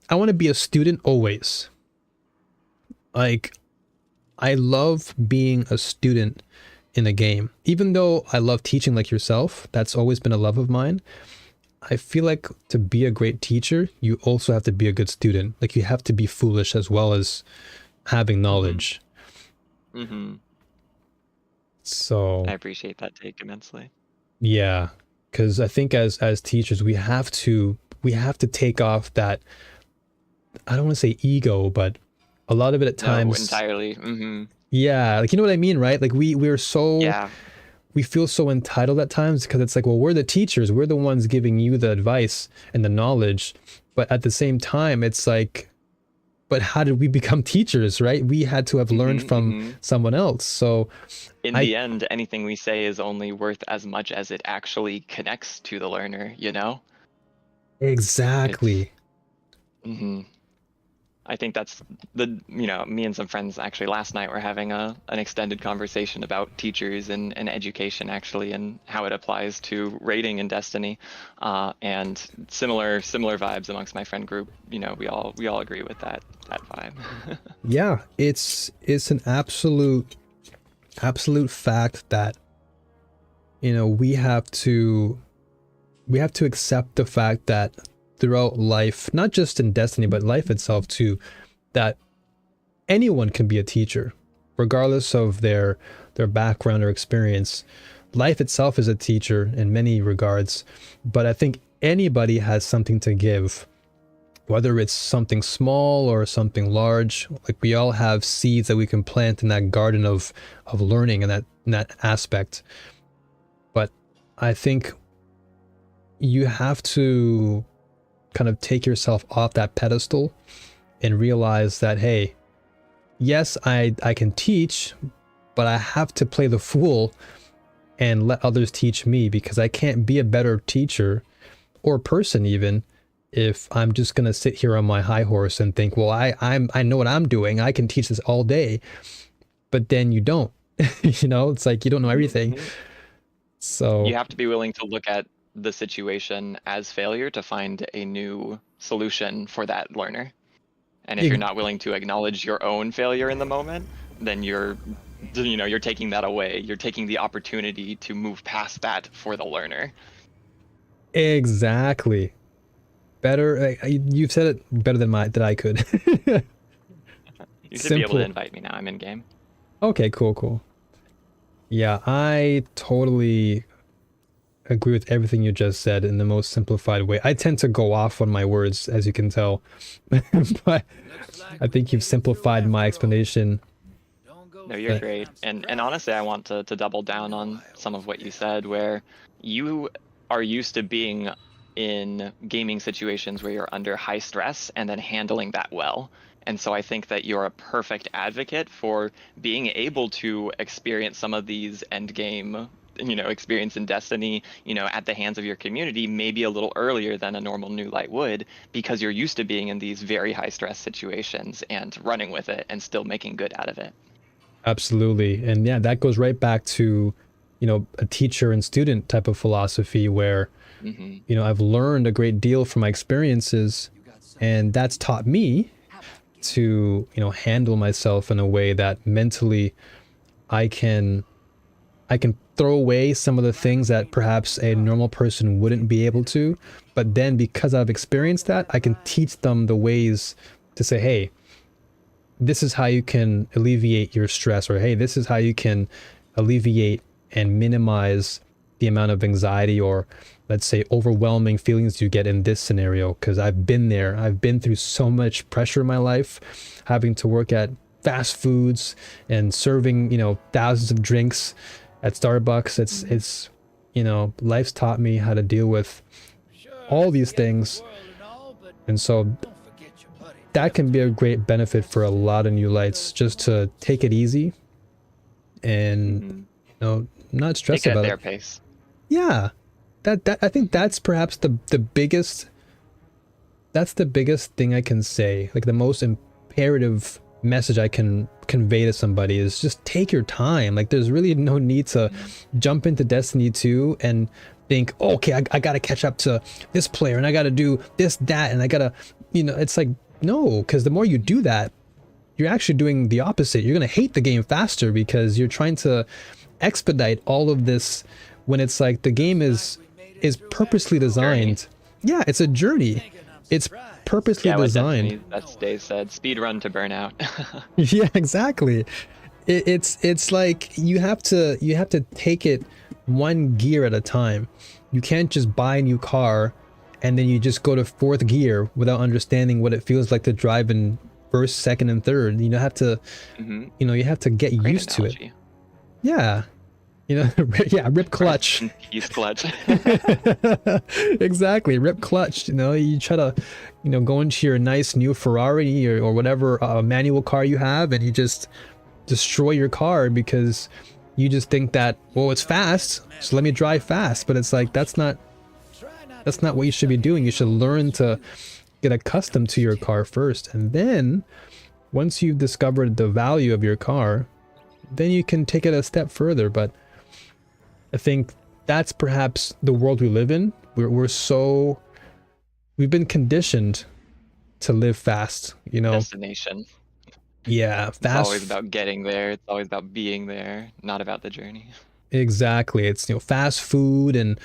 Speaker 1: I want to be a student always. Like, I love being a student in a game. Even though I love teaching like yourself, that's always been a love of mine. I feel like to be a great teacher, you also have to be a good student. Like you have to be foolish as well as having knowledge.
Speaker 8: Mhm.
Speaker 1: So
Speaker 8: I appreciate that take immensely.
Speaker 1: yeah, because I think as teachers, we have to take off that, I don't want to say ego, but a lot of it at
Speaker 8: No,
Speaker 1: times,
Speaker 8: entirely. Mhm.
Speaker 1: yeah, like you know what I mean, right? Like we're so
Speaker 8: Yeah.
Speaker 1: we feel so entitled at times because it's like, well, we're the teachers, we're the ones giving you the advice and the knowledge, but at the same time, it's like, but how did we become teachers, right? We had to have learned
Speaker 8: Mhm.
Speaker 1: from
Speaker 8: Mhm.
Speaker 1: someone else. So
Speaker 8: In
Speaker 1: I
Speaker 8: the end, anything we say is only worth as much as it actually connects to the learner, you know? It's
Speaker 1: exactly.
Speaker 8: mhm. I think that's me and some friends actually last night were having an extended conversation about teachers and education actually and how it applies to rating in Destiny, and similar vibes amongst my friend group. You know, we all agree with that vibe.
Speaker 1: Yeah, it's an absolute fact that, you know, we have to accept the fact that throughout life, not just in Destiny, but life itself too, that anyone can be a teacher, regardless of their background or experience. Life itself is a teacher in many regards, but I think anybody has something to give, whether it's something small or something large. Like we all have seeds that we can plant in that garden of learning and in that aspect. But I think you have to kind of take yourself off that pedestal and realize that, hey, yes, I can teach, but I have to play the fool and let others teach me, because I can't be a better teacher or person even if I'm just gonna sit here on my high horse and think, well, I know what I'm doing, I can teach this all day, but then you don't. You know, it's like you don't know everything.
Speaker 8: Mhm. You
Speaker 1: So
Speaker 8: have to be willing to look at the situation as failure to find a new solution for that learner. And if you're not willing to acknowledge your own failure in the moment, then you're taking that away. You're taking the opportunity to move past that for the learner.
Speaker 1: Exactly. Better. You've said it better than I could.
Speaker 8: You should be able to
Speaker 1: Simple.
Speaker 8: invite me now. I'm in game.
Speaker 1: Okay, cool. Yeah, I totally agree with everything you just said in the most simplified way. I tend to go off on my words, as you can tell, but I think you've simplified my explanation.
Speaker 8: No, you're great. And honestly, I want to double down on some of what you said, where you are used to being in gaming situations where you're under high stress and then handling that well. And so I think that you're a perfect advocate for being able to experience some of these end game, experience in Destiny, at the hands of your community, maybe a little earlier than a normal new light would, because you're used to being in these very high stress situations and running with it and still making good out of it.
Speaker 1: Absolutely. And yeah, that goes right back to, a teacher and student type of philosophy where, I've learned a great deal from my experiences, and that's taught me to, handle myself in a way that mentally I can throw away some of the things that perhaps a normal person wouldn't be able to. But then because I've experienced that, I can teach them the ways to say, hey, this is how you can alleviate your stress, or hey, this is how you can alleviate and minimize the amount of anxiety or, let's say, overwhelming feelings you get in this scenario. Because I've been there. I've been through so much pressure in my life, having to work at fast foods and serving, thousands of drinks at Starbucks. It's life's taught me how to deal with all these things. And so that can be a great benefit for a lot of new lights, just to take it easy and not stress
Speaker 8: Take it
Speaker 1: about
Speaker 8: at their
Speaker 1: it.
Speaker 8: pace.
Speaker 1: Yeah, that I think that's perhaps the biggest thing I can say. Like the most imperative message I can convey to somebody is just take your time. Like there's really no need to jump into Destiny 2 and think, oh, okay, I gotta catch up to this player and I gotta do this, that, and I gotta, it's like, no, because the more you do that, you're actually doing the opposite. You're gonna hate the game faster because you're trying to expedite all of this when it's like the game is purposely designed. Yeah, it's a journey. It's purposely designed.
Speaker 8: That's Dave said, speed run to burnout.
Speaker 1: Yeah, exactly. It's like you have to take it one gear at a time. You can't just buy a new car and then you just go to fourth gear without understanding what it feels like to drive in first, second, and third. You have to, you have to get
Speaker 8: Great
Speaker 1: used
Speaker 8: analogy.
Speaker 1: to it. Yeah. Yeah, rip clutch.
Speaker 8: Use clutch.
Speaker 1: Exactly, rip clutch. You try to, go into your nice new Ferrari or whatever manual car you have, and you just destroy your car because you just think that, well, it's fast, so let me drive fast. But it's like that's not what you should be doing. You should learn to get accustomed to your car first, and then once you've discovered the value of your car, then you can take it a step further. But I think that's perhaps the world we live in. We've been conditioned to live fast,
Speaker 8: Destination.
Speaker 1: Yeah, fast.
Speaker 8: It's always about getting there. It's always about being there, not about the journey.
Speaker 1: Exactly. It's, fast food and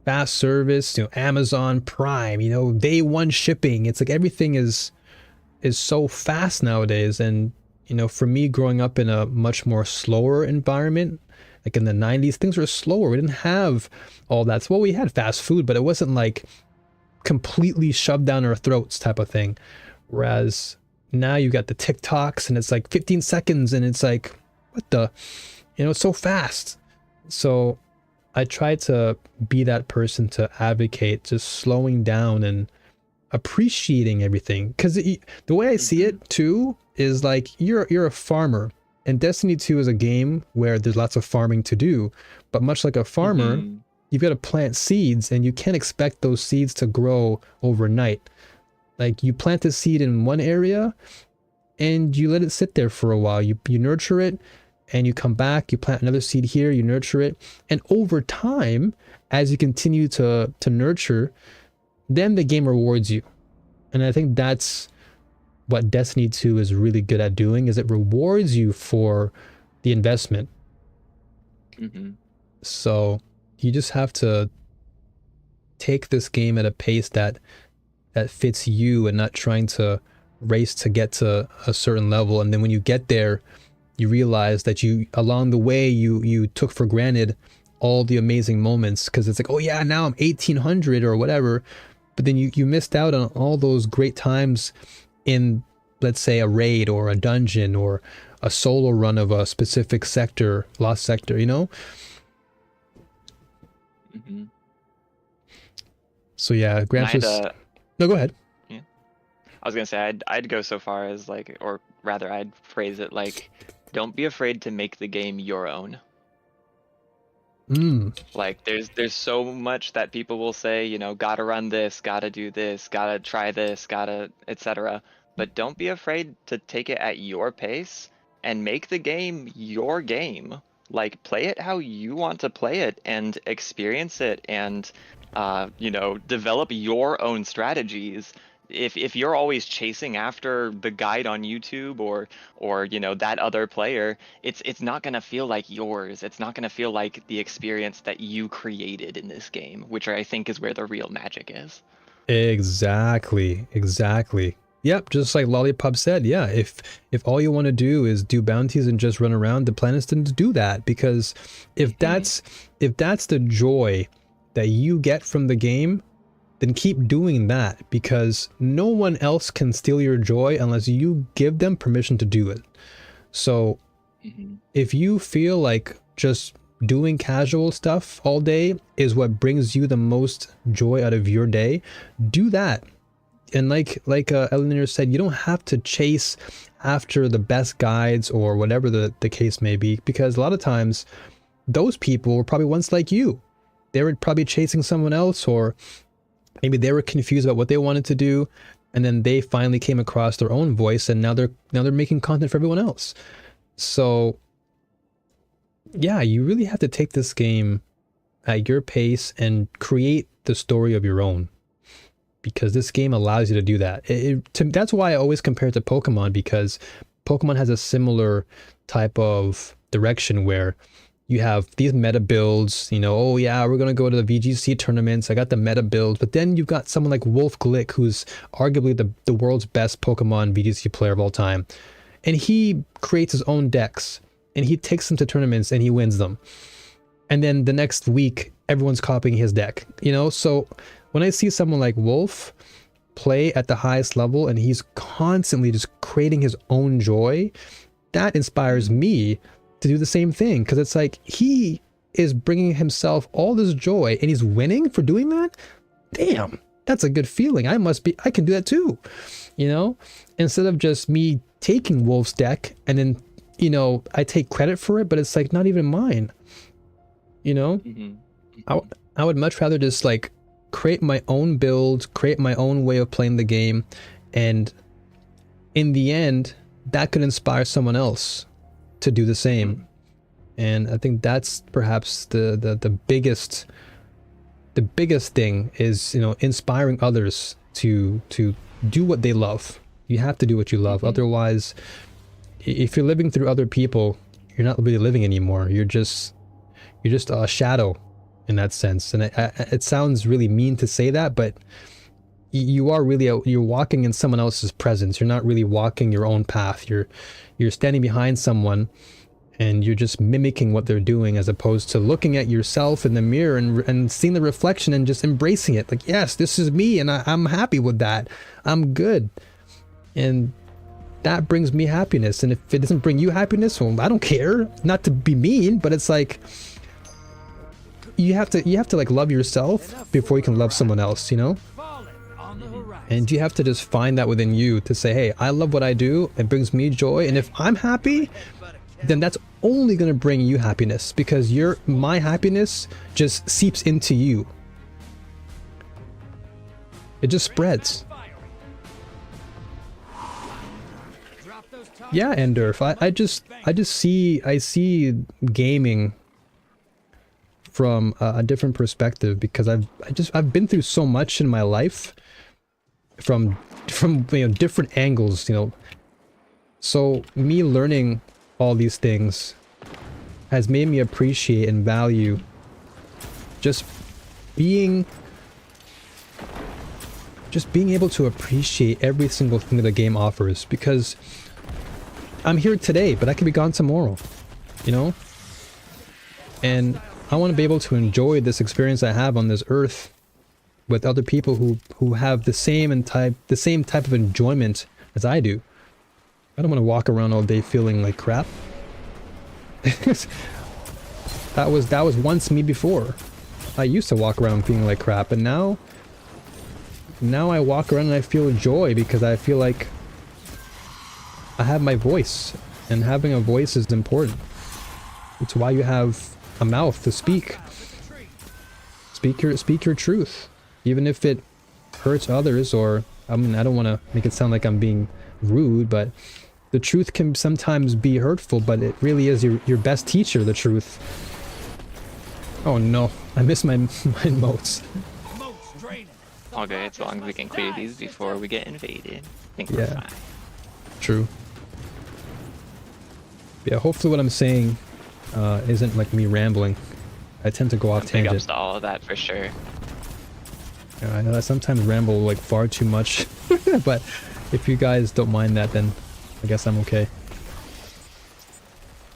Speaker 1: fast service, Amazon Prime, day one shipping. It's like everything is so fast nowadays. And, for me growing up in a much more slower environment, like in the 90s, things were slower. We didn't have all that. So, well, we had fast food, but it wasn't like completely shoved down our throats type of thing. Whereas now you got the TikToks and it's like 15 seconds and it's like, what the, it's so fast. So I try to be that person to advocate just slowing down and appreciating everything. Because the way I see it too is like you're a farmer, and Destiny 2 is a game where there's lots of farming to do. But much like a farmer, you've got to plant seeds, and you can't expect those seeds to grow overnight. Like you plant a seed in one area and you let it sit there for a while. You nurture it, and you come back, you plant another seed here, you nurture it. And over time, as you continue to nurture, then the game rewards you. And I think that's what Destiny 2 is really good at doing is it rewards you for the investment.
Speaker 8: Mm-hmm.
Speaker 1: So you just have to take this game at a pace that fits you and not trying to race to get to a certain level. And then when you get there, you realize that you along the way you took for granted all the amazing moments, because it's like, oh yeah, now I'm 1800 or whatever, but then you missed out on all those great times in, let's say, a raid or a dungeon or a solo run of a specific sector, lost sector, you know?
Speaker 8: Mm-hmm.
Speaker 1: So yeah,
Speaker 8: And
Speaker 1: Gran
Speaker 8: I'd,
Speaker 1: Turismo. No, go ahead.
Speaker 8: I was gonna say I'd go so far as like, or rather I'd phrase it like, don't be afraid to make the game your own. Like there's so much that people will say, you know, gotta run this, gotta do this, gotta try this, gotta etc. But don't be afraid to take it at your pace and make the game your game. Like play it how you want to play it and experience it, and you know, develop your own strategies. If you're always chasing after the guide on YouTube or you know, that other player, it's not gonna feel like yours. It's not gonna feel like the experience that you created in this game, which I think is where the real magic is.
Speaker 1: Exactly. Yep, just like Lollipop said, yeah, if all you want to do is do bounties and just run around, the plan is to do that, because if that's the joy that you get from the game, then keep doing that, because no one else can steal your joy unless you give them permission to do it. So if you feel like just doing casual stuff all day is what brings you the most joy out of your day, do that. And like Eleanor said, you don't have to chase after the best guides or whatever the case may be, because a lot of times those people were probably once like you. They were probably chasing someone else, or maybe they were confused about what they wanted to do, and then they finally came across their own voice, and now they're making content for everyone else. So yeah, you really have to take this game at your pace and create the story of your own, because this game allows you to do that. That's why I always compare it to Pokemon, because Pokemon has a similar type of direction where you have these meta builds, you know, oh yeah, we're going to go to the VGC tournaments, I got the meta builds, but then you've got someone like Wolf Glick, who's arguably the world's best Pokemon VGC player of all time. And he creates his own decks, and he takes them to tournaments and he wins them. And then the next week, everyone's copying his deck, you know? So when I see someone like Wolf play at the highest level and he's constantly just creating his own joy, that inspires me to do the same thing, because it's like he is bringing himself all this joy and he's winning for doing that. Damn, that's a good feeling. I can do that too, you know? Instead of just me taking Wolf's deck and then, you know, I take credit for it, but it's like not even mine, you know? I would much rather just like create my own build, create my own way of playing the game, and in the end that could inspire someone else to do the same. And I think that's perhaps the biggest thing is, you know, inspiring others to do what they love. You have to do what you love. Otherwise, if you're living through other people, you're not really living anymore. You're just a shadow in that sense. And it sounds really mean to say that, but you are really you're walking in someone else's presence. You're not really walking your own path. You're standing behind someone and you're just mimicking what they're doing, as opposed to looking at yourself in the mirror and seeing the reflection and just embracing it. Like, yes, this is me, and I'm happy with that. I'm good. And that brings me happiness. And if it doesn't bring you happiness, well, I don't care. Not to be mean, but it's like you have to like love yourself before you can love someone else, you know? And you have to just find that within you to say, hey, I love what I do. It brings me joy. And if I'm happy, then that's only going to bring you happiness, because my happiness just seeps into you. It just spreads. Yeah, Endurf, I see gaming from a different perspective, because I've been through so much in my life, from different angles, you know. So me learning all these things has made me appreciate and value just being able to appreciate every single thing that the game offers, because I'm here today, but I could be gone tomorrow, you know? And I want to be able to enjoy this experience I have on this earth with other people who have the same type of enjoyment as I do. I don't want to walk around all day feeling like crap. that was once me before. I used to walk around feeling like crap, and now I walk around and I feel joy because I feel like I have my voice, and having a voice is important. It's why you have a mouth to speak. Speak your truth, even if it hurts others, or I mean, I don't want to make it sound like I'm being rude, but the truth can sometimes be hurtful, but it really is your best teacher, the truth. Oh no, I missed my moats.
Speaker 8: All good, as long as we can clear these before we get invaded. I think we're
Speaker 1: Yeah.
Speaker 8: fine.
Speaker 1: True. Yeah, hopefully what I'm saying isn't like me rambling. I tend to go off
Speaker 8: Big ups
Speaker 1: tangent.
Speaker 8: to all of that for sure.
Speaker 1: Yeah, I know I sometimes ramble like far too much, but if you guys don't mind that, then I guess I'm okay.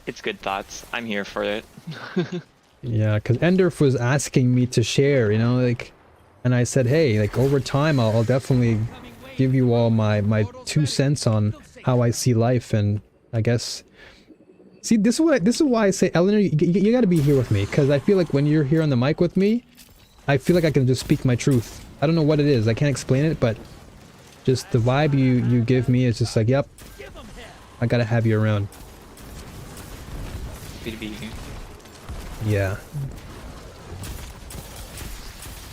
Speaker 8: It's good thoughts. I'm here for it.
Speaker 1: Yeah, because Enderf was asking me to share, you know, like, and I said, hey, like over time, I'll definitely give you all my 2 cents on how I see life, and I guess. See, this is why I say, Eleanor, you got to be here with me, because I feel like when you're here on the mic with me, I feel like I can just speak my truth. I don't know what it is. I can't explain it, but just the vibe you give me is just like, yep, I gotta have you around.
Speaker 8: Happy to be here.
Speaker 1: Yeah.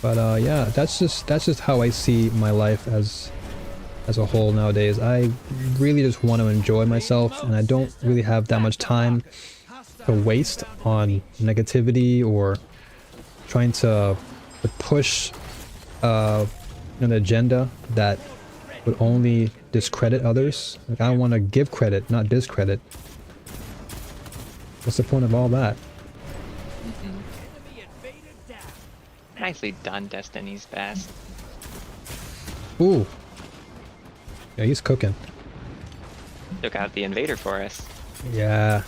Speaker 1: But yeah, that's just how I see my life as a whole nowadays. I really just want to enjoy myself, and I don't really have that much time to waste on negativity or trying to push an agenda that would only discredit others. Like, I want to give credit, not discredit. What's the point of all that?
Speaker 8: Nicely done, Destiny's best.
Speaker 1: Ooh. Yeah, he's cooking.
Speaker 8: Took out the invader for us.
Speaker 1: Yeah.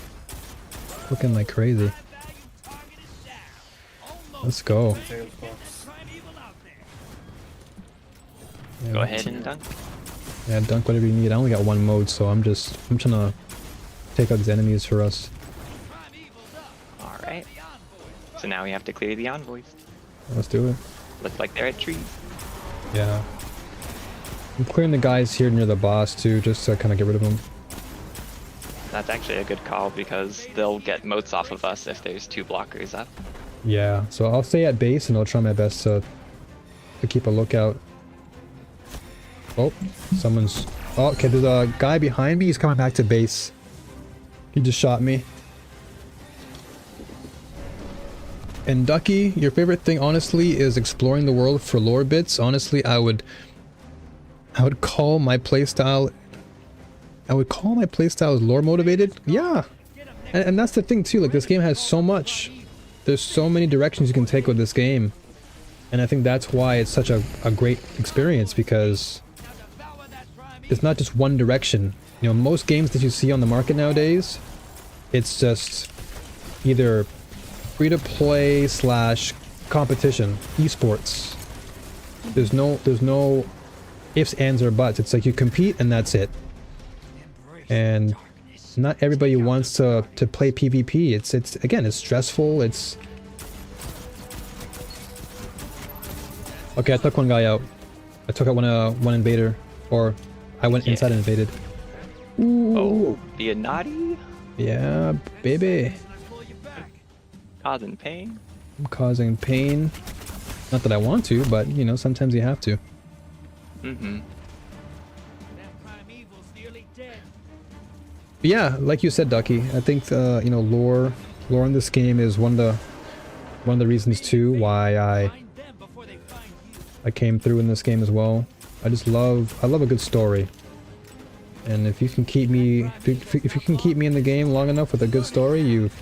Speaker 1: Cooking like crazy. Let's go.
Speaker 6: Sales box.
Speaker 1: Yeah,
Speaker 8: Go ahead and dunk.
Speaker 1: Yeah, dunk whatever you need. I only got 1 mode, so I'm trying to take out these enemies for us.
Speaker 8: Alright. So now we have to clear the envoys.
Speaker 1: Let's do it.
Speaker 8: Looks like they're at trees.
Speaker 1: Yeah. I'm clearing the guys here near the boss too, just to kind of get rid of them.
Speaker 8: That's actually a good call because they'll get moats off of us if there's 2 blockers up.
Speaker 1: Yeah, so I'll stay at base and I'll try my best to keep a lookout. Oh, someone's... Oh, okay, there's a guy behind me. He's coming back to base. He just shot me. And Ducky, your favorite thing, honestly, is exploring the world for lore bits. Honestly, I would call my playstyle... I would call my playstyle as lore motivated. Yeah. And that's the thing too, like this game has so much. There's so many directions you can take with this game. And I think that's why it's such a great experience, because it's not just one direction. You know, most games that you see on the market nowadays, it's just either free-to-play / competition, esports. There's no ifs, ands, or buts. It's like you compete and that's it. And not everybody wants to play PvP. It's again, it's stressful. It's okay. I took 1 guy out. I took out one invader, or I went inside and invaded. Ooh.
Speaker 8: Oh, being naughty?
Speaker 1: Yeah, baby.
Speaker 8: Causing pain?
Speaker 1: I'm causing pain. Not that I want to, but you know, sometimes you have to.
Speaker 8: Mm-hmm.
Speaker 1: But yeah, like you said, Ducky, I think you know, lore in this game is one of the reasons too why I that came through in this game as well. I love a good story. And if you can keep me, if you can keep me in the game long enough with a good story, you've...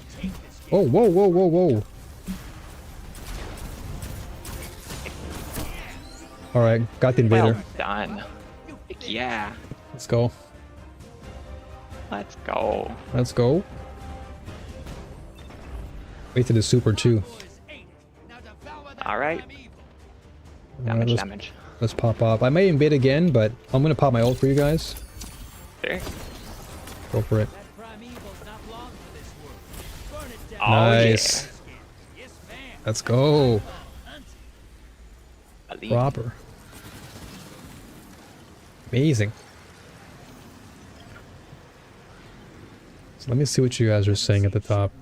Speaker 1: Oh, whoa, whoa, whoa, whoa. Alright, got the invader.
Speaker 8: Well done. Yeah.
Speaker 1: Let's go.
Speaker 8: Let's go.
Speaker 1: Let's go. Wait to the super too.
Speaker 8: Alright.
Speaker 1: Alright,
Speaker 8: Damage.
Speaker 1: let's pop up. I may invade again, but I'm gonna pop my ult for you guys.
Speaker 8: Sure.
Speaker 1: Go for it.
Speaker 8: Oh,
Speaker 1: Nice. Let's go.
Speaker 8: Yeah.
Speaker 1: Proper. Amazing. So let me see what you guys are saying at the top.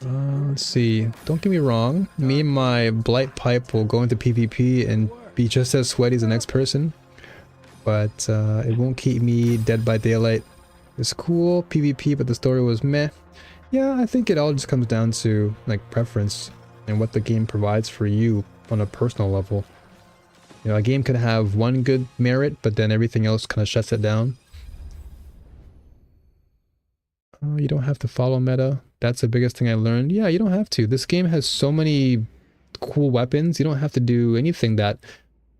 Speaker 1: Let's see. Don't get me wrong. Me and my blight pipe will go into PvP and be just as sweaty as the next person. But it won't keep me dead by daylight. It's cool, PvP, but the story was meh. Yeah, I think it all just comes down to like preference and what the game provides for you on a personal level. You know, a game could have one good merit, but then everything else kind of shuts it down. You don't have to follow meta. That's the biggest thing I learned. Yeah, you don't have to. This game has so many cool weapons. You don't have to do anything that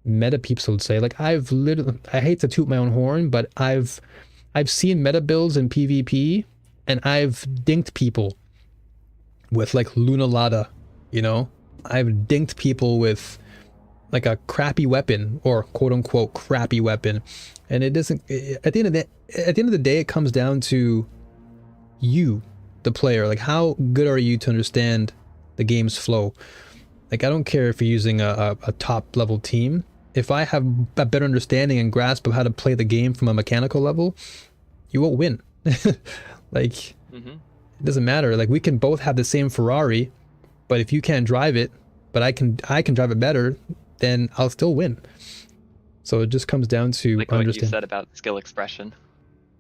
Speaker 1: meta peeps would say. Like I've literally, I hate to toot my own horn, but I've seen meta builds in PvP and I've dinked people with like Lunalada, you know? I've dinked people with like a crappy weapon or quote unquote crappy weapon. And it doesn't, at the end of the day, it comes down to you, the player. Like how good are you to understand the game's flow? Like I don't care if you're using a top level team. If I have a better understanding and grasp of how to play the game from a mechanical level, you won't win. Like it doesn't matter. Like we can both have the same Ferrari, but if you can't drive it, but I can drive it better, then I'll still win. So it just comes down to
Speaker 8: like what you said about skill expression.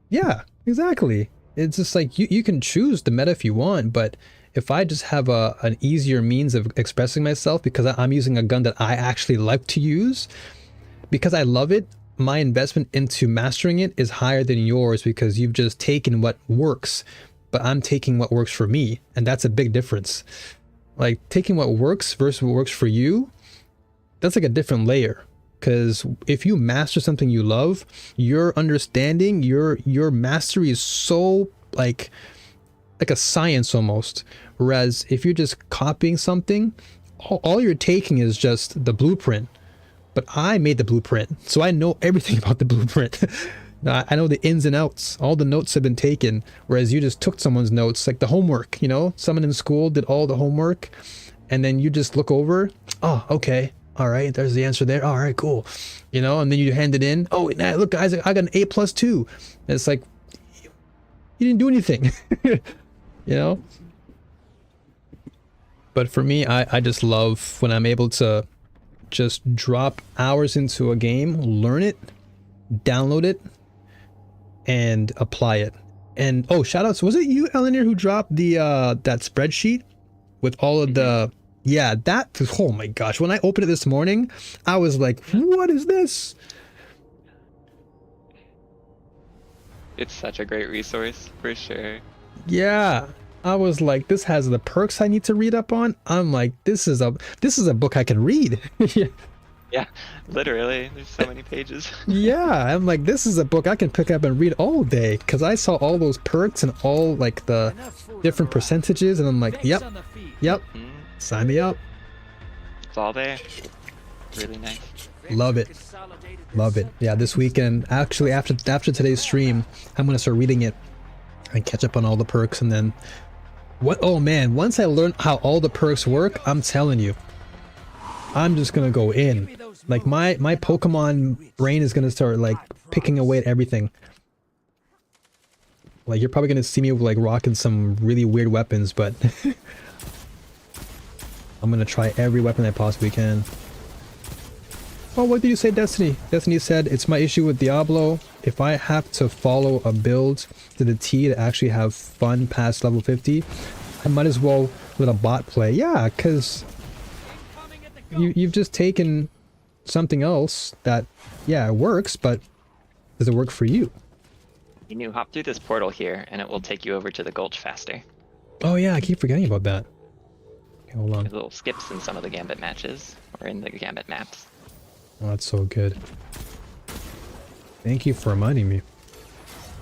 Speaker 1: Yeah, exactly. It's just like you can choose the meta if you want, but if I just have an easier means of expressing myself because I'm using a gun that I actually like to use, because I love it, my investment into mastering it is higher than yours because you've just taken what works, but I'm taking what works for me, and that's a big difference. Like taking what works versus what works for you, that's like a different layer. Because if you master something you love, your understanding, your mastery is so like a science almost. Whereas if you're just copying something, all you're taking is just the blueprint. But I made the blueprint, so I know everything about the blueprint. I know the ins and outs. All the notes have been taken, whereas you just took someone's notes, like the homework, you know? Someone in school did all the homework, and then you just look over, oh, okay. All right, there's the answer there. All right, cool. You know, and then you hand it in. Oh, nah, look, guys, I got an A+2. And it's like, you didn't do anything, you know? But for me, I just love when I'm able to just drop hours into a game, learn it, download it, and apply it. And, oh, shout outs. Was it you, Eleanor, who dropped the that spreadsheet with all of the... Yeah, that, oh my gosh, when I opened it this morning, I was like, what is this?
Speaker 8: It's such a great resource, for sure.
Speaker 1: Yeah, I was like, this has the perks I need to read up on. I'm like, this is a book I can read.
Speaker 8: Yeah, literally, there's so many pages.
Speaker 1: Yeah, I'm like, this is a book I can pick up and read all day, because I saw all those perks and all like the different percentages, and I'm like, yep. Sign me up.
Speaker 8: It's all there. Really nice.
Speaker 1: Love it. Love it. Yeah, this weekend, actually after today's stream, I'm gonna start reading it and catch up on all the perks, and then oh man, once I learn how all the perks work, I'm telling you, I'm just gonna go in. Like my Pokemon brain is gonna start like picking away at everything. Like you're probably gonna see me like rocking some really weird weapons, but I'm gonna try every weapon I possibly can. Oh, what did you say, Destiny? Destiny said, it's my issue with Diablo. If I have to follow a build to the T to actually have fun past level 50, I might as well let a bot play. Yeah, because you've just taken something else that, yeah, it works, but does it work for you?
Speaker 8: You hop through this portal here, and it will take you over to the gulch faster.
Speaker 1: Oh yeah, I keep forgetting about that. Okay, hold on.
Speaker 8: There's little skips in some of the Gambit matches, or in the Gambit maps.
Speaker 1: Oh, that's so good. Thank you for reminding me.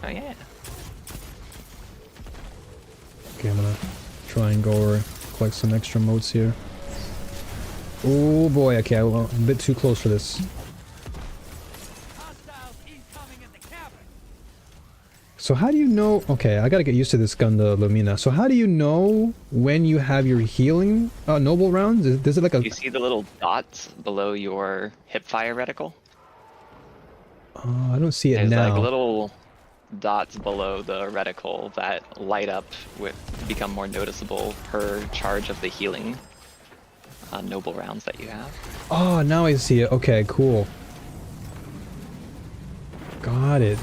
Speaker 8: Oh yeah.
Speaker 1: Okay, I'm gonna try and go over, collect some extra motes here. Oh boy, okay, I'm a bit too close for this.
Speaker 7: Hostiles incoming in the cavern.
Speaker 1: So how do you know... Okay, I gotta get used to this gun, the Lumina. So how do you know when you have your healing noble rounds? Is it like a...
Speaker 8: You see the little dots below your hipfire reticle?
Speaker 1: I don't see it
Speaker 8: There's
Speaker 1: now.
Speaker 8: like little dots below the reticle that light up with become more noticeable per charge of the healing noble rounds that you have.
Speaker 1: Oh, now I see it. Okay, cool. Got it.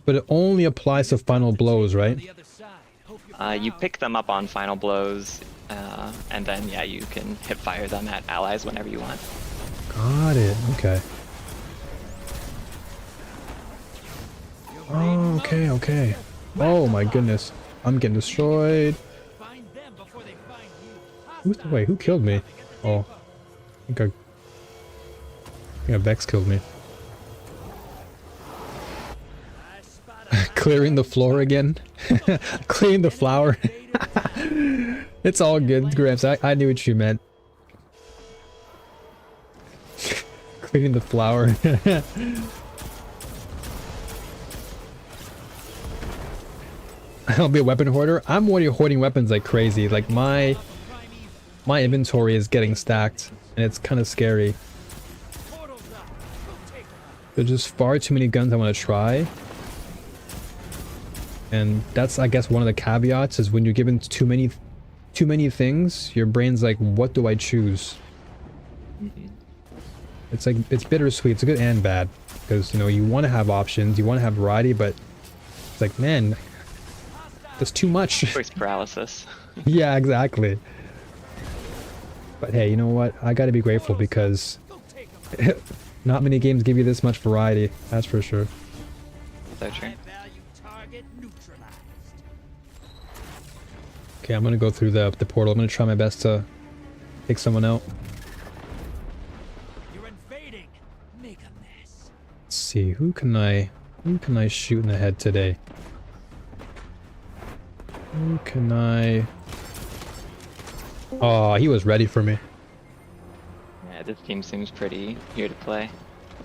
Speaker 1: But it only applies to final blows, right?
Speaker 7: The other side. Hope you're
Speaker 8: You
Speaker 7: proud.
Speaker 8: pick them up on final blows, and then yeah, you can hip fire them at allies whenever you want.
Speaker 1: Got it. Okay. Oh, okay, okay. Oh my goodness. I'm getting destroyed.
Speaker 7: Find them before they find you.
Speaker 1: Wait, who killed me? Oh. I think a Vex killed me.
Speaker 7: I spot a
Speaker 1: Clearing the floor again. Clearing the flower. It's all good, Gramps. I knew what you meant. Cleaning the flower. I'll be a weapon hoarder. I'm already hoarding weapons like crazy. Like my inventory is getting stacked, and it's kind of scary.
Speaker 7: portals up. Go take them.
Speaker 1: There's just far too many guns I want to try. And that's, I guess, one of the caveats is when you're given too many things, your brain's like, what do I choose? It's like, it's bittersweet. It's good and bad, because, you know, you want to have options, you want to have variety, but it's like, man, that's too much.
Speaker 8: Choice paralysis.
Speaker 1: Yeah, exactly. But hey, you know what? I gotta be grateful because not many games give you this much variety, that's for sure.
Speaker 8: So true.
Speaker 7: High value target neutralized.
Speaker 1: Okay, I'm gonna go through the portal. I'm gonna try my best to take someone out.
Speaker 7: You're invading. Make a mess.
Speaker 1: Let's see, who can I shoot in the head today? Who can I... Oh, he was ready for me.
Speaker 8: Yeah, this team seems pretty here to play.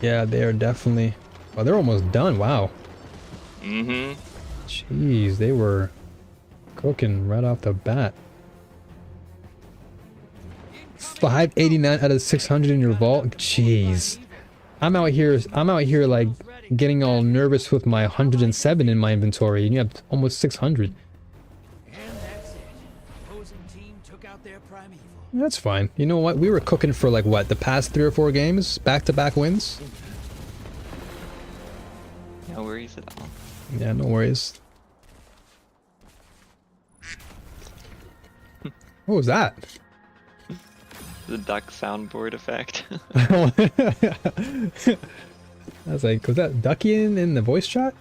Speaker 1: Yeah, they are definitely... Oh, they're almost done, wow.
Speaker 8: Mm-hmm.
Speaker 1: Jeez, they were cooking right off the bat. 589 out of 600 in your vault? Jeez. I'm out here like getting all nervous with my 107 in my inventory, and you have almost 600.
Speaker 7: And that's it. Opposing team took out their primeval.
Speaker 1: That's fine. You know what? We were cooking for like what, the past 3 or 4 games? Back-to-back wins?
Speaker 8: No worries at all.
Speaker 1: Yeah, no worries. What was that?
Speaker 8: The duck soundboard effect.
Speaker 1: I was like, was that Ducky in the voice chat?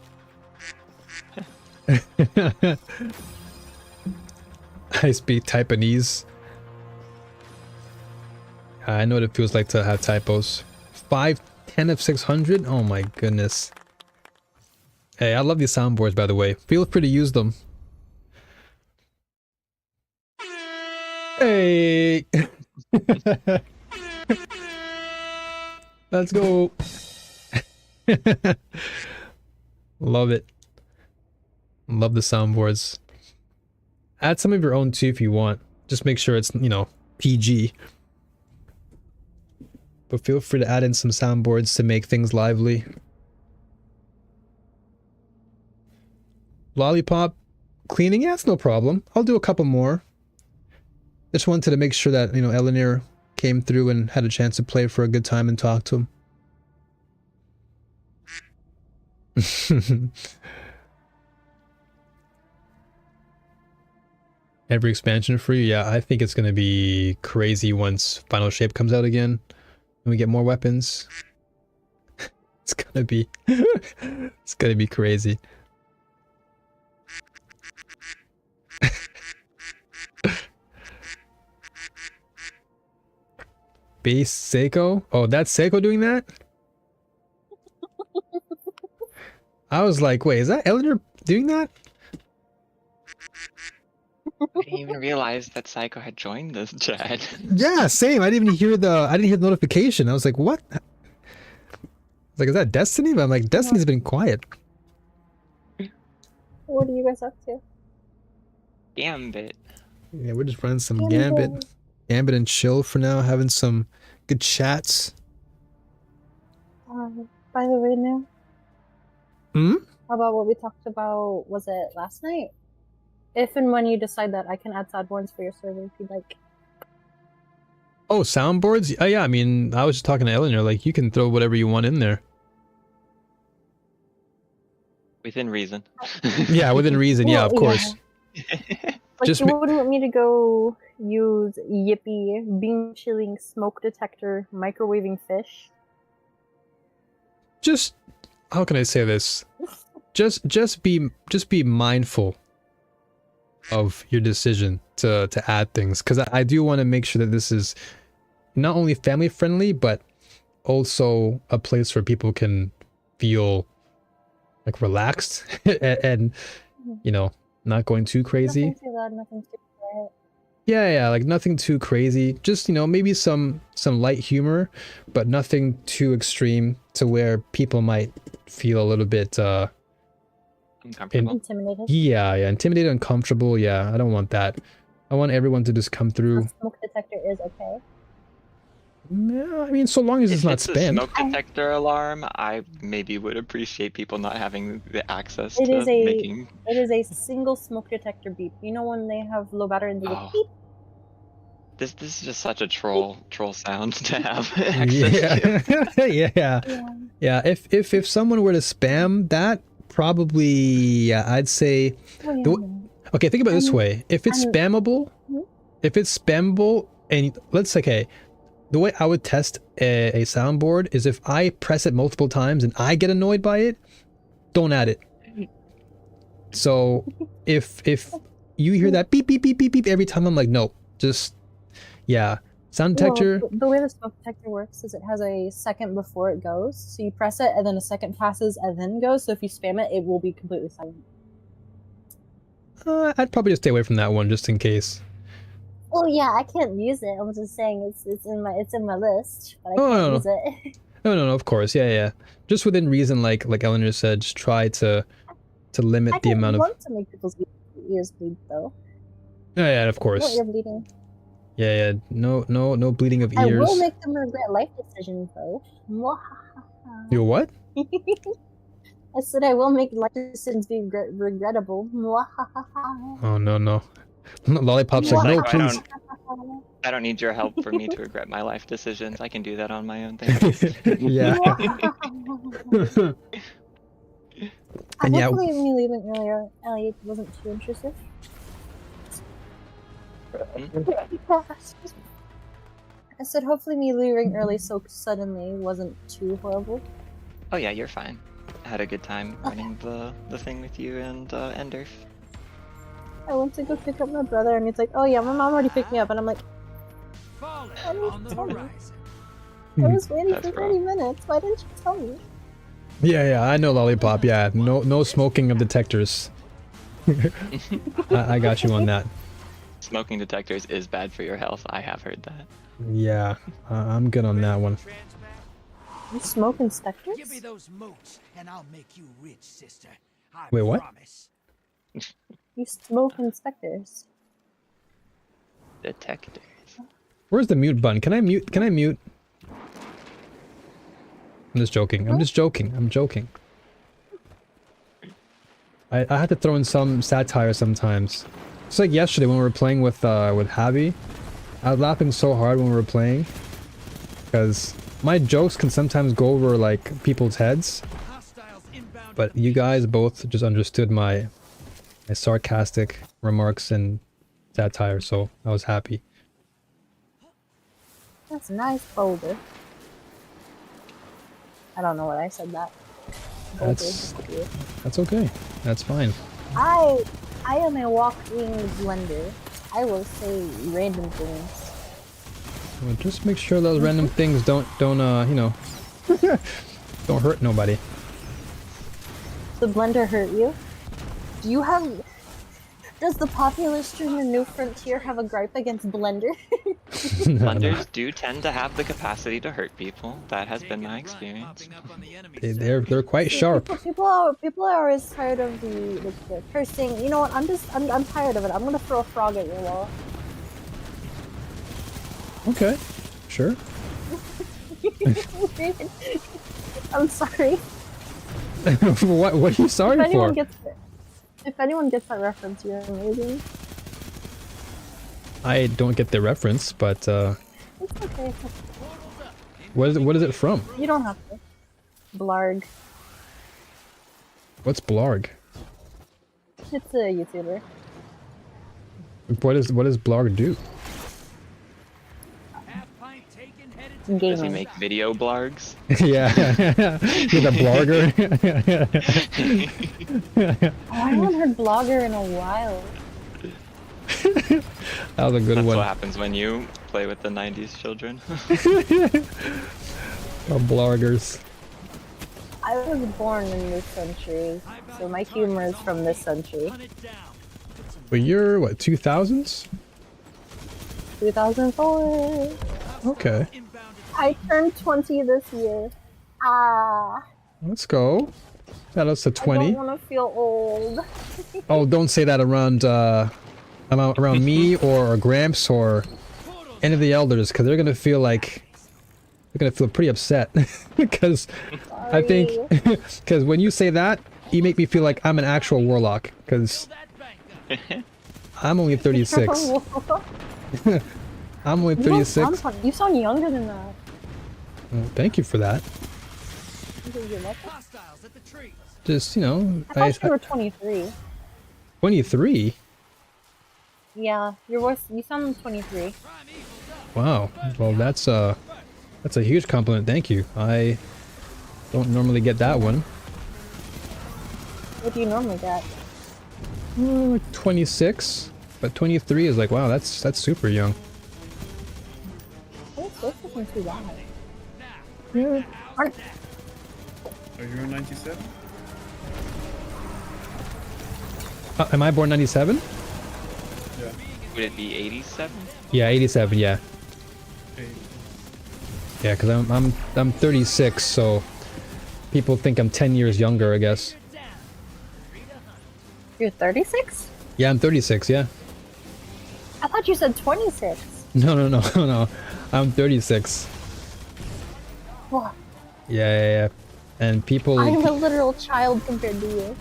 Speaker 1: I speak Taiwanese. I know what it feels like to have typos. 510 of 600? Oh my goodness. Hey, I love these soundboards, by the way. Feel free to use them. Hey! Let's go! Love it. Love the soundboards. Add some of your own too if you want. Just make sure it's, you know, PG. But feel free to add in some soundboards to make things lively. Lollipop cleaning? Yeah, it's no problem. I'll do a couple more. Just wanted to make sure that, you know, Elenir came through and had a chance to play for a good time and talk to him. Every expansion free? Yeah, I think it's gonna be crazy once Final Shape comes out again. And we get more weapons. It's gonna be it's gonna be crazy. Base Seiko? Oh, that's Seiko doing that? I was like, wait, is that Eleanor doing that?
Speaker 8: I didn't even realize that Psycho had joined this chat.
Speaker 1: Yeah, same. I didn't even hear the notification. I was like, what? I was like, is that Destiny? But I'm like, Destiny's been quiet.
Speaker 9: What are you guys up to?
Speaker 8: Gambit.
Speaker 1: Yeah, we're just running some Gambit. Gambit and chill for now, having some good chats.
Speaker 9: By the way, now.
Speaker 1: Hmm?
Speaker 9: How about what we talked about? Was it last night? If and when you decide that, I can add sideboards for your server if you'd like.
Speaker 1: Oh, soundboards? Yeah, I mean, I was just talking to Eleanor, like, you can throw whatever you want in there.
Speaker 8: Within reason.
Speaker 1: Yeah, within reason, yeah, of course.
Speaker 9: Like,
Speaker 1: Just
Speaker 9: you wouldn't want me to go use Yippee, beam chilling, smoke detector, microwaving fish?
Speaker 1: Just, how can I say this? Just be mindful of your decision to add things, because I do want to make sure that this is not only family friendly, but also a place where people can feel like relaxed and you know, not going too crazy.
Speaker 9: Nothing too loud, nothing too quiet.
Speaker 1: Yeah, like nothing too crazy. Just, you know, maybe some light humor, but nothing too extreme to where people might feel a little bit
Speaker 8: Uncomfortable.
Speaker 9: Intimidated.
Speaker 1: yeah, intimidated, uncomfortable. Yeah, I don't want that. I want everyone to just come through.
Speaker 9: The smoke detector is okay.
Speaker 1: Yeah, I mean, so long as it's
Speaker 8: If
Speaker 1: not
Speaker 8: it's a
Speaker 1: spam.
Speaker 8: smoke detector alarm, I maybe would appreciate people not having the access
Speaker 9: It
Speaker 8: to
Speaker 9: is a
Speaker 8: making.
Speaker 9: it is a single smoke detector beep. You know when they have low battery and they go
Speaker 8: Oh.
Speaker 9: beep?
Speaker 8: This is just such a troll sound to have access to.
Speaker 1: Yeah. Yeah. If someone were to spam that, probably, yeah, I'd say.
Speaker 9: Oh, yeah,
Speaker 1: The- Okay, think about it this way. If it's spammable, and let's say, okay, the way I would test a soundboard is if I press it multiple times and I get annoyed by it, don't add it. So if you hear that beep beep beep beep beep every time, I'm like, no, just yeah. Sound detector.
Speaker 9: Well, the way the smoke detector works is it has a second before it goes. So you press it and then a second passes and then goes. So if you spam it, it will be completely silent.
Speaker 1: I'd probably just stay away from that one just in case.
Speaker 9: Oh yeah, I can't use it. I'm just saying it's in my list, but I
Speaker 1: Oh,
Speaker 9: can't
Speaker 1: no.
Speaker 9: use it.
Speaker 1: No, of course, yeah. Just within reason, like Eleanor said, just try to limit
Speaker 9: I
Speaker 1: the
Speaker 9: don't
Speaker 1: amount of.
Speaker 9: want to make people's ears bleed though.
Speaker 1: Yeah, of
Speaker 9: No
Speaker 1: course.
Speaker 9: ear bleeding.
Speaker 1: Yeah. No bleeding of
Speaker 9: I
Speaker 1: ears.
Speaker 9: will make them regret life decisions though. Mwahaha.
Speaker 1: You what?
Speaker 9: I said I will make life decisions be regrettable. Mwahaha.
Speaker 1: Oh no. Lollipop's like, no,
Speaker 8: Psycho,
Speaker 1: please.
Speaker 8: I don't need your help for me to regret my life decisions. I can do that on my own. Thank you.
Speaker 1: Yeah. And yeah.
Speaker 9: Hopefully me leaving earlier, Elliot wasn't too intrusive. I said hopefully me leaving early so suddenly wasn't too horrible.
Speaker 8: Oh yeah, you're fine. I had a good time running the thing with you and Enderf.
Speaker 9: I went to go pick up my brother and he's like, oh yeah, my mom already picked me up, and I'm like,
Speaker 7: Falling
Speaker 9: I didn't
Speaker 7: on the
Speaker 9: tell me.
Speaker 7: horizon.
Speaker 9: I was waiting
Speaker 8: That's
Speaker 9: for
Speaker 8: rough.
Speaker 9: 30 minutes, why didn't you tell me?
Speaker 1: Yeah, I know Lollipop. Yeah, no smoking of detectors. I got you on that.
Speaker 8: Smoking detectors is bad for your health. I have heard that.
Speaker 1: Yeah, I'm good on that one.
Speaker 9: You smoke inspectors?
Speaker 7: Give me those moats, and I'll make you rich, sister. I
Speaker 1: Wait, what?
Speaker 7: promise.
Speaker 9: You smoke inspectors.
Speaker 8: Detectors.
Speaker 1: Where's the mute button? Can I mute? I'm just joking. I'm joking. I had to throw in some satire sometimes. It's like yesterday when we were playing with Javi. I was laughing so hard when we were playing because my jokes can sometimes go over like people's heads,
Speaker 7: Hostiles inbound.
Speaker 1: but you guys both just understood my sarcastic remarks and satire, so I was happy.
Speaker 9: That's a nice boulder. I don't know what I said that. Boulder.
Speaker 1: That's okay. That's fine.
Speaker 9: I am a walking blender. I will say random things.
Speaker 1: Well, just make sure those random things don't you know, don't hurt nobody.
Speaker 9: The blender hurt you? Do you have... Does the popular streamer New Frontier have a gripe against Blender?
Speaker 8: Blenders do tend to have the capacity to hurt people. That has been my experience.
Speaker 1: They're quite sharp.
Speaker 9: People are always tired of the cursing. You know what? I'm tired of it. I'm gonna throw a frog at your wall.
Speaker 1: Okay, sure.
Speaker 9: I'm sorry.
Speaker 1: what are you sorry for?
Speaker 9: If anyone gets that reference, you're amazing.
Speaker 1: I don't get the reference, but
Speaker 9: It's okay. It's okay.
Speaker 1: what is it from?
Speaker 9: You don't have to. Blarg.
Speaker 1: What's Blarg?
Speaker 9: It's a YouTuber.
Speaker 1: What does Blarg do?
Speaker 8: Does he make video blargs?
Speaker 1: Yeah, he's a blogger.
Speaker 9: Oh, I haven't heard blogger in a while.
Speaker 1: That was a good
Speaker 8: That's
Speaker 1: one.
Speaker 8: what happens when you play with the 90s children.
Speaker 1: Bloggers.
Speaker 9: I was born in this century, so my humor is from this century.
Speaker 1: But you're what, 2000s?
Speaker 9: 2004.
Speaker 1: Okay.
Speaker 9: I turned 20 this year. Ah.
Speaker 1: Let's go. That us to
Speaker 9: I
Speaker 1: 20.
Speaker 9: don't want to feel old.
Speaker 1: Oh, don't say that around around me or Gramps or any of the elders, because they're gonna feel pretty upset. Because I think because when you say that, you make me feel like I'm an actual warlock. Because I'm only 36. I'm only 36.
Speaker 9: You sound younger than that.
Speaker 1: Well, thank you for that. Just, you know,
Speaker 9: I thought you were 23.
Speaker 1: 23?
Speaker 9: Yeah, your voice, you sound 23.
Speaker 1: Wow. Well, that's a huge compliment. Thank you. I don't normally get that one.
Speaker 9: What do you normally get?
Speaker 1: Like 26, but 23 is like, wow, that's super young.
Speaker 9: Oh, this isn't too bad.
Speaker 1: Yeah.
Speaker 6: Are you a 97?
Speaker 1: Am I born 97?
Speaker 6: Yeah.
Speaker 8: Would it be 87?
Speaker 1: Yeah, 87. Yeah.
Speaker 6: Hey.
Speaker 1: Yeah, because I'm 36, so people think I'm 10 years younger, I guess.
Speaker 9: You're 36?
Speaker 1: Yeah, I'm 36. Yeah.
Speaker 9: I thought you said 26.
Speaker 1: No. I'm 36.
Speaker 9: What?
Speaker 1: Yeah. And people.
Speaker 9: I'm a literal child compared to you.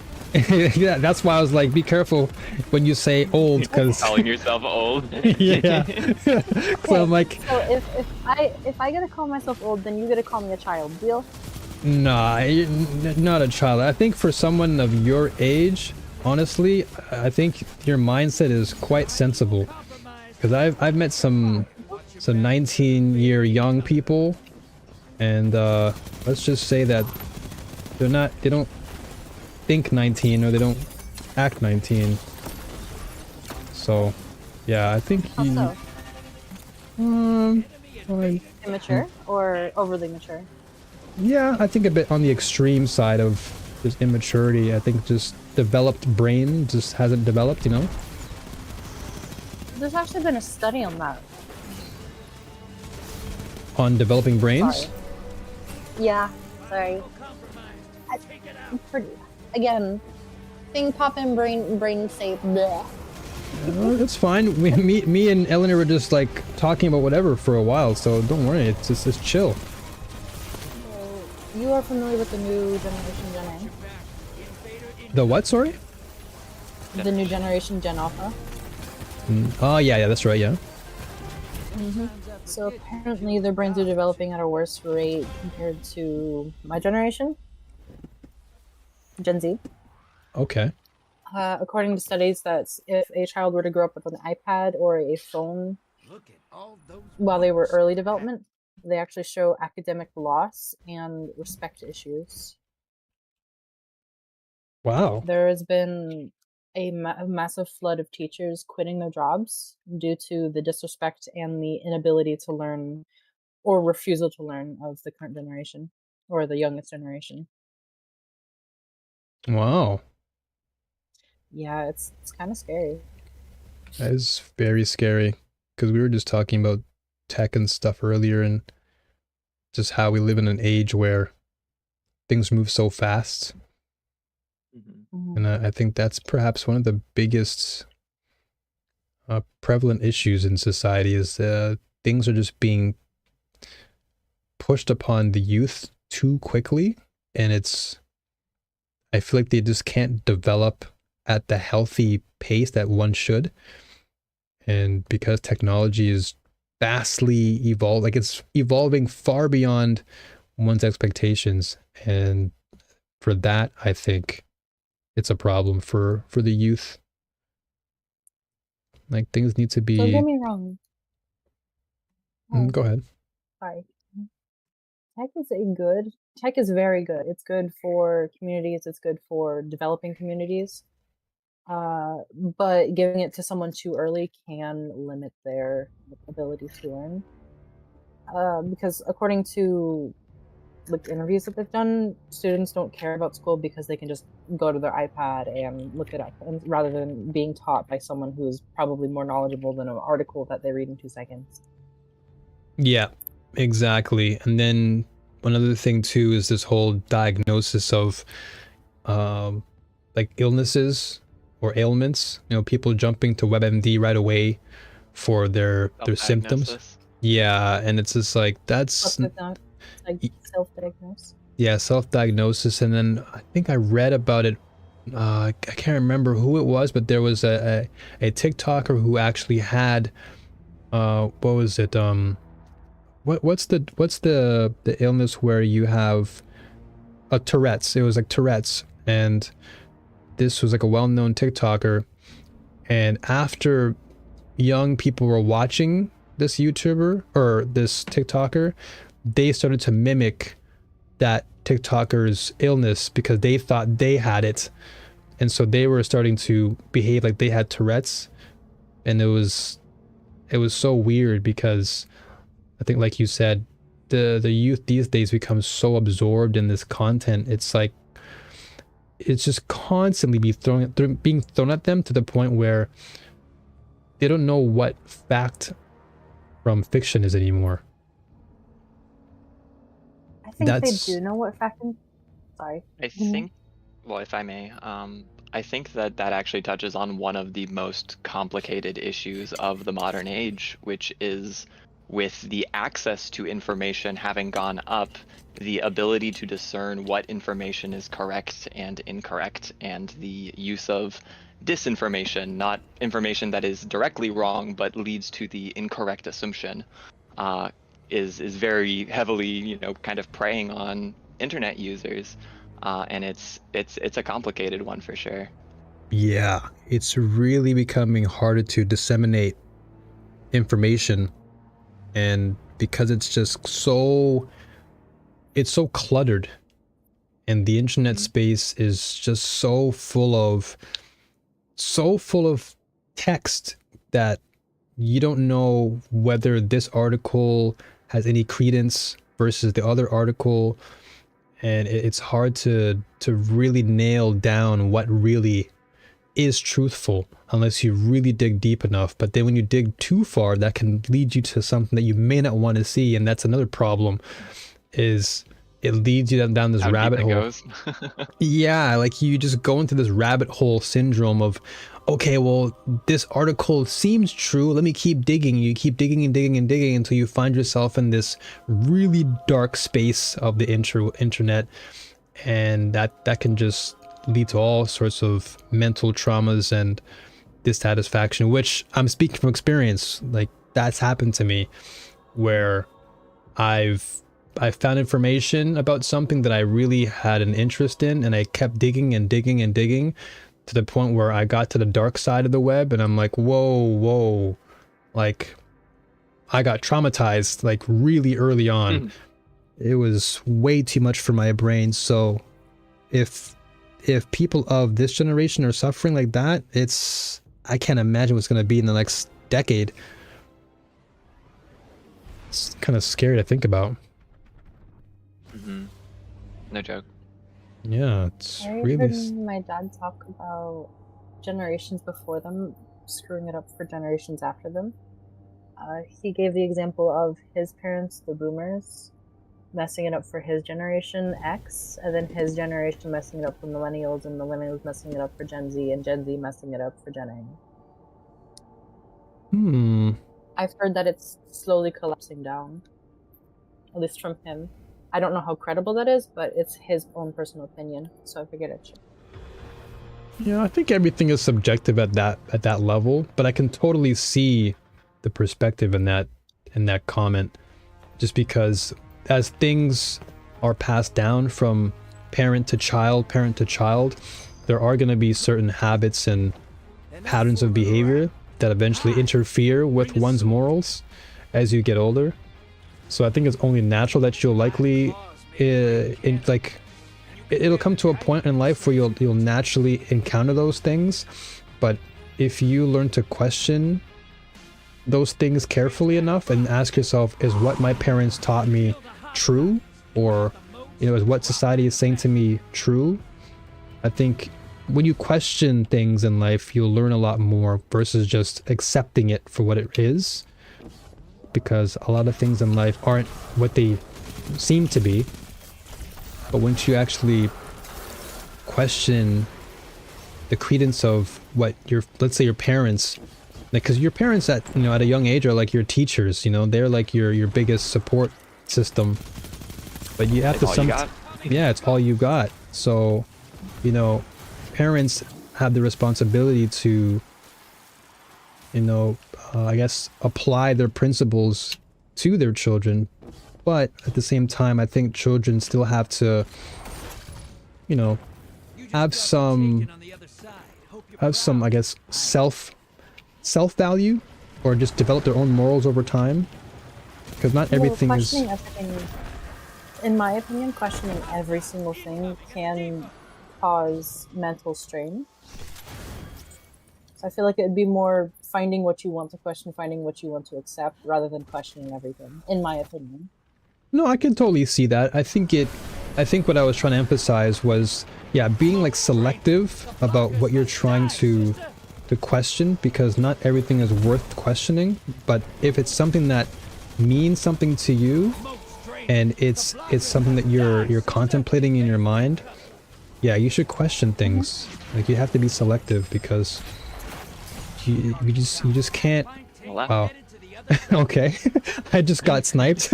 Speaker 1: Yeah, that's why I was like, be careful when you say old, because
Speaker 8: Calling yourself old?
Speaker 1: yeah. So I'm like,
Speaker 9: So if I gotta call myself old, then you gotta call me a child. Deal?
Speaker 1: nah, you're not a child. I think for someone of your age, honestly, I think your mindset is quite sensible. Because I've met some 19-year young people, and let's just say that they don't think 19 or they don't act 19. So, yeah, I think
Speaker 9: How
Speaker 1: you.
Speaker 9: so?
Speaker 1: Like,
Speaker 9: Immature or overly mature?
Speaker 1: yeah, I think a bit on the extreme side of just immaturity. I think just developed brain just hasn't developed, you know?
Speaker 9: There's actually been a study on that.
Speaker 1: On developing brains?
Speaker 9: Sorry. Yeah, sorry. Again, thing poppin', brain safe. Bleh.
Speaker 1: It's fine. Me and Eleanor were just like talking about whatever for a while, so don't worry. It's just chill.
Speaker 9: You are familiar with the new generation Gen A?
Speaker 1: The what? Sorry?
Speaker 9: The new generation Gen Alpha.
Speaker 1: Oh yeah, that's right. Yeah.
Speaker 9: So apparently their brains are developing at a worse rate compared to my generation, Gen Z.
Speaker 1: Okay.
Speaker 9: According to studies, that if a child were to grow up with an iPad or a phone
Speaker 7: Look at all those
Speaker 9: while they were
Speaker 7: moats.
Speaker 9: early development, they actually show academic loss and respect issues.
Speaker 1: Wow.
Speaker 9: There has been a massive flood of teachers quitting their jobs due to the disrespect and the inability to learn or refusal to learn of the current generation or the youngest generation.
Speaker 1: Wow.
Speaker 9: Yeah, it's kind of scary.
Speaker 1: That is very scary. Because we were just talking about tech and stuff earlier, and just how we live in an age where things move so fast.
Speaker 8: Mhm.
Speaker 1: And I think that's perhaps one of the biggest prevalent issues in society is things are just being pushed upon the youth too quickly, and I feel like they just can't develop at the healthy pace that one should. And because technology is vastly evolved, like it's evolving far beyond one's expectations, and for that I think it's a problem for the youth. Like things need to
Speaker 9: Don't get
Speaker 1: be
Speaker 9: me wrong. Oh,
Speaker 1: go ahead.
Speaker 9: sorry. Tech is very good. It's good for communities, it's good for developing communities. But giving it to someone too early can limit their ability to learn. Because according to like interviews that they've done, students don't care about school because they can just go to their iPad and look it up, and rather than being taught by someone who's probably more knowledgeable than an article that they read in 2 seconds.
Speaker 1: Yeah, exactly. And then another thing too is this whole diagnosis of um like illnesses or ailments, people jumping to WebMD right away for their symptoms.
Speaker 8: Self-diagnosis.
Speaker 1: Yeah, and it's just like that's
Speaker 9: Like self-diagnose.
Speaker 1: yeah, self-diagnosis. And then I think I read about it, I can't remember who it was, but there was a TikToker who actually had what was it, what's the illness where you have a Tourette's. It was like Tourette's, and this was like a well-known TikToker, and after young people were watching this YouTuber or this TikToker, they started to mimic that TikToker's illness because they thought they had it, and so they were starting to behave like they had Tourette's. And it was so weird because I think, like you said, the youth these days become so absorbed in this content. It's like it's just constantly being thrown at them to the point where they don't know what fact from fiction is anymore.
Speaker 9: I think they do know what fact and sorry.
Speaker 8: I think, well, if I may, I think that actually touches on one of the most complicated issues of the modern age, which is with the access to information having gone up, the ability to discern what information is correct and incorrect, and the use of disinformation, not information that is directly wrong but leads to the incorrect assumption, is very heavily, kind of preying on internet users, and it's a complicated one for sure.
Speaker 1: Yeah, it's really becoming harder to disseminate information, and because it's just so cluttered, and the internet space is just so full of text that you don't know whether this article has any credence versus the other article, and it's hard to really nail down what really is truthful unless you really dig deep enough. But then when you dig too far, that can lead you to something that you may not want to see, and that's another problem, is it leads you down this rabbit hole. Yeah, like you just go into this rabbit hole syndrome of, okay, well, this article seems true, let me keep digging. You keep digging and digging and digging until you find yourself in this really dark space of the internet, and that can just lead to all sorts of mental traumas and dissatisfaction, which I'm speaking from experience. Like that's happened to me, where I found information about something that I really had an interest in, and I kept digging and digging and digging, to the point where I got to the dark side of the web and I'm like, whoa, like I got traumatized like really early on. It was way too much for my brain. So if people of this generation are suffering like that, I can't imagine what's going to be in the next decade. It's kind of scary to think about.
Speaker 8: No joke.
Speaker 1: Yeah, it's
Speaker 9: I
Speaker 1: really...
Speaker 9: heard my dad talk about generations before them screwing it up for generations after them. He gave the example of his parents, the boomers, messing it up for his generation X, and then his generation messing it up for millennials, and millennials messing it up for Gen Z, and Gen Z messing it up for Gen A. I've heard that it's slowly collapsing down, at least from him. I don't know how credible that is, but it's his own personal opinion, so I figured I'd share.
Speaker 1: Yeah, I think everything is subjective at that level, but I can totally see the perspective in that comment, just because as things are passed down from parent to child, there are going to be certain habits and patterns of behavior that eventually interfere with one's morals as you get older. So I think it's only natural that you'll likely it'll come to a point in life where you'll naturally encounter those things. But if you learn to question those things carefully enough and ask yourself, is what my parents taught me true? Or, is what society is saying to me true? I think when you question things in life, you'll learn a lot more versus just accepting it for what it is. Because a lot of things in life aren't what they seem to be. But once you actually question the credence of what let's say your parents, like, because your parents at a young age are like your teachers, they're like your biggest support system. But you have yeah, it's all you got. So, parents have the responsibility to, I guess, apply their principles to their children. But at the same time, I think children still have to, have some, I guess, self-value, or just develop their own morals over time. Because not everything is...
Speaker 9: In my opinion, questioning every single thing can cause mental strain. So I feel like it would be more finding what you want to question, finding what you want to accept, rather than questioning everything, in my opinion.
Speaker 1: No, I can totally see that. I think what I was trying to emphasize was, yeah, being like selective about what you're trying to question, because not everything is worth questioning. But if it's something that means something to you, and it's something that you're contemplating in your mind, yeah, you should question things. Like, you have to be selective, because you just can't. Wow. Okay. I just got sniped.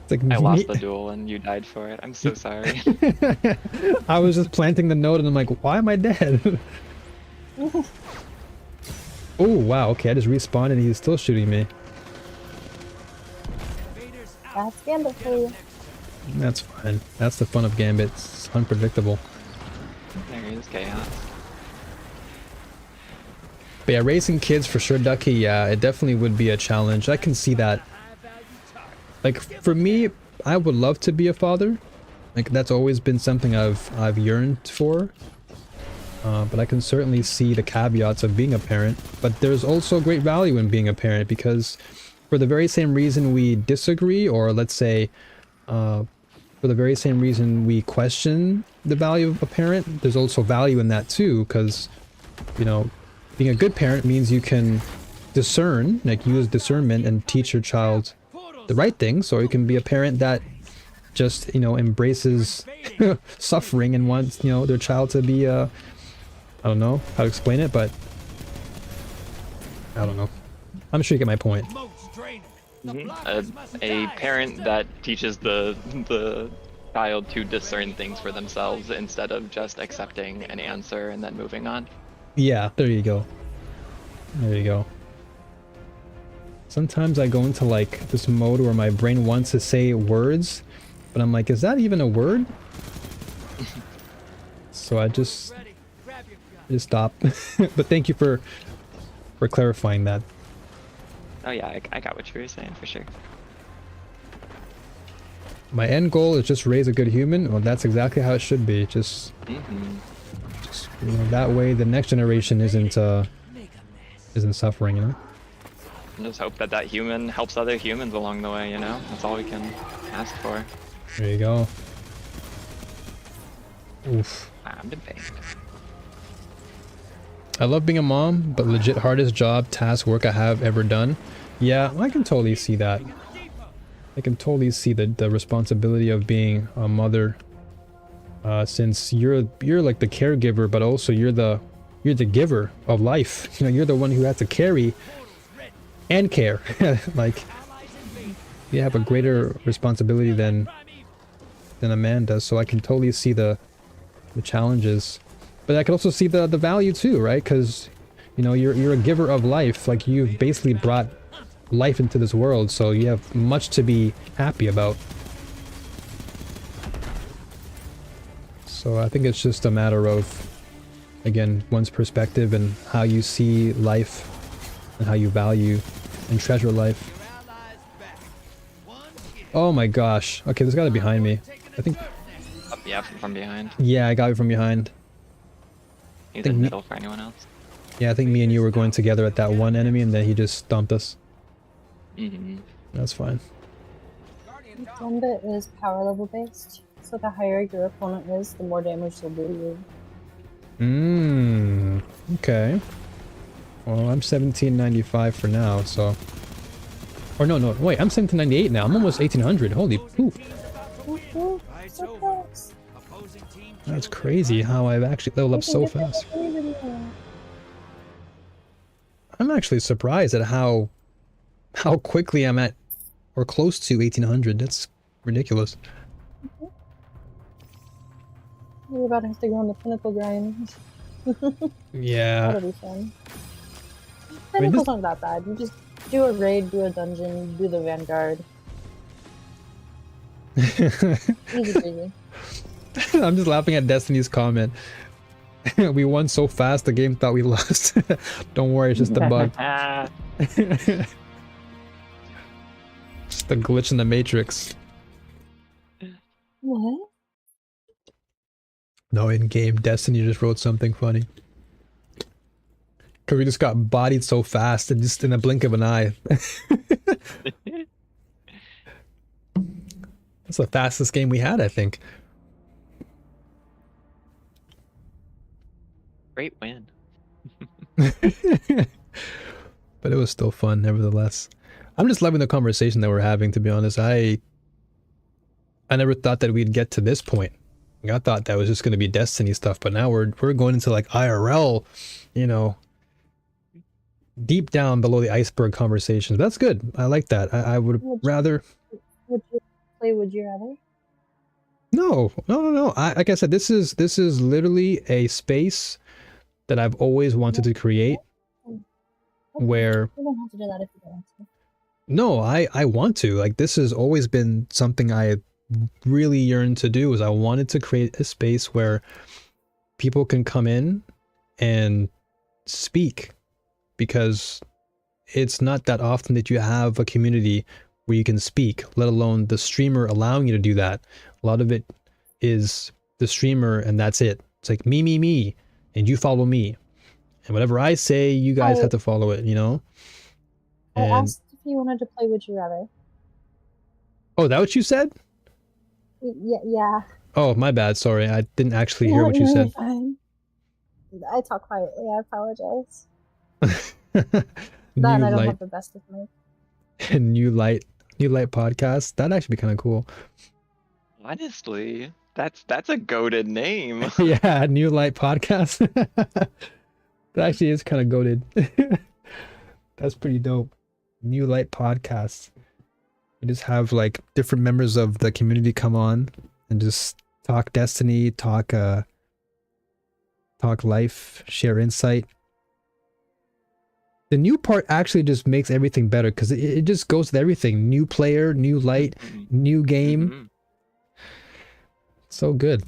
Speaker 1: It's like,
Speaker 8: I lost the duel and you died for it. I'm so sorry.
Speaker 1: I was just planting the note and I'm like, why am I dead? Oh, wow. Okay, I just respawned and he's still shooting me.
Speaker 9: That's Gambit for you.
Speaker 1: That's fine. That's the fun of Gambit. It's unpredictable.
Speaker 8: There is chaos.
Speaker 1: But yeah, raising kids for sure, Ducky, yeah, it definitely would be a challenge. I can see that. Like, for me, I would love to be a father. Like, that's always been something I've yearned for. But I can certainly see the caveats of being a parent. But there's also great value in being a parent, because for the very same reason we disagree, or let's say, for the very same reason we question the value of a parent, there's also value in that too, because, being a good parent means you can discern, like use discernment and teach your child the right things, or you can be a parent that just, embraces suffering and wants, their child to be, I don't know how to explain it, but I don't know. I'm sure you get my point.
Speaker 8: A parent that teaches the child to discern things for themselves instead of just accepting an answer and then moving on.
Speaker 1: Yeah, there you go. There you go. Sometimes I go into like this mode where my brain wants to say words, but I'm like, is that even a word? So I just
Speaker 7: Ready. Grab your gun.
Speaker 1: just stop. But thank you for clarifying that.
Speaker 8: Oh yeah, I got what you were saying for sure.
Speaker 1: My end goal is just raise a good human. Well, that's exactly how it should be. Just you know, that way the next generation isn't suffering, you know?
Speaker 8: And just hope that that human helps other humans along the way, you know? That's all we can ask for.
Speaker 1: There you go. Oof.
Speaker 8: I'm debating.
Speaker 1: I love being a mom, but legit hardest job, task, work I have ever done. Yeah, I can totally see that. I can totally see the responsibility of being a mother. Since you're like the caregiver, but also you're the giver of life. You know, you're the one who has to carry and care. Like, you have a greater responsibility than a man does. So I can totally see the challenges, but I can also see the value too, right? Because you know, you're a giver of life. Like, you've basically brought life into this world, so you have much to be happy about. So I think it's just a matter of, again, one's perspective and how you see life and how you value and treasure life. Oh my gosh. Okay, there's a guy behind me. I think...
Speaker 8: Yeah, from behind.
Speaker 1: Yeah, I got you from behind.
Speaker 8: He's in middle for anyone else.
Speaker 1: Yeah, I think me and you were going together at that one enemy and then he just stomped us. That's fine.
Speaker 9: Gambit is power level based, so the higher your opponent is, the more damage they'll do to you.
Speaker 1: Okay. Well, I'm 1795 for now, so... Or no, wait, I'm 1798 now. I'm almost 1800. Holy poop. That's crazy how I've actually leveled up so fast. I'm actually surprised at how quickly I'm at, or close to 1800. That's ridiculous.
Speaker 9: You're about to have to go on the pinnacle grind.
Speaker 1: Yeah.
Speaker 9: That'll be fun. Pinnacle's not that bad. You just do a raid, do a dungeon, do the vanguard. Easy peasy.
Speaker 1: I'm just laughing at Destiny's comment. We won so fast the game thought we lost. Don't worry, it's just a bug. Just a glitch in the matrix.
Speaker 9: What?
Speaker 1: No, in-game Destiny just wrote something funny. Cause we just got bodied so fast and just in a blink of an eye. That's the fastest game we had, I think.
Speaker 8: Great win.
Speaker 1: But it was still fun, nevertheless. I'm just loving the conversation that we're having, to be honest. I never thought that we'd get to this point. I thought that was just going to be Destiny stuff, but now we're going into like IRL, you know, deep down below the iceberg conversations. That's good. I like that. I would rather...
Speaker 9: Would you play Would You Rather?
Speaker 1: No. Like I said, this is literally a space that I've always wanted to create, where...
Speaker 9: You don't have to do that if you don't want to.
Speaker 1: No, I want to. Like, this has always been something I really yearned to do, is I wanted to create a space where people can come in and speak, because it's not that often that you have a community where you can speak, let alone the streamer allowing you to do that. A lot of it is the streamer and that's it. It's like me, and you follow me. And whatever I say, you guys have to follow it, you know?
Speaker 9: I asked if you wanted to play Would You Rather.
Speaker 1: Oh, is that what you said?
Speaker 9: Yeah.
Speaker 1: Oh, my bad. Sorry. I didn't actually hear what you said.
Speaker 9: Fine. I talk quietly. I apologize.
Speaker 1: New
Speaker 9: I don't
Speaker 1: light.
Speaker 9: have the best of mic.
Speaker 1: New light podcast. That'd actually be kind of cool.
Speaker 8: Honestly, that's a goated name.
Speaker 1: Yeah, New Light podcast. That actually is kind of goated. That's pretty dope. New Light podcast. We just have like different members of the community come on and just talk Destiny, talk life, share insight. The new part actually just makes everything better, because it just goes with everything. New player, new light, new game. So good.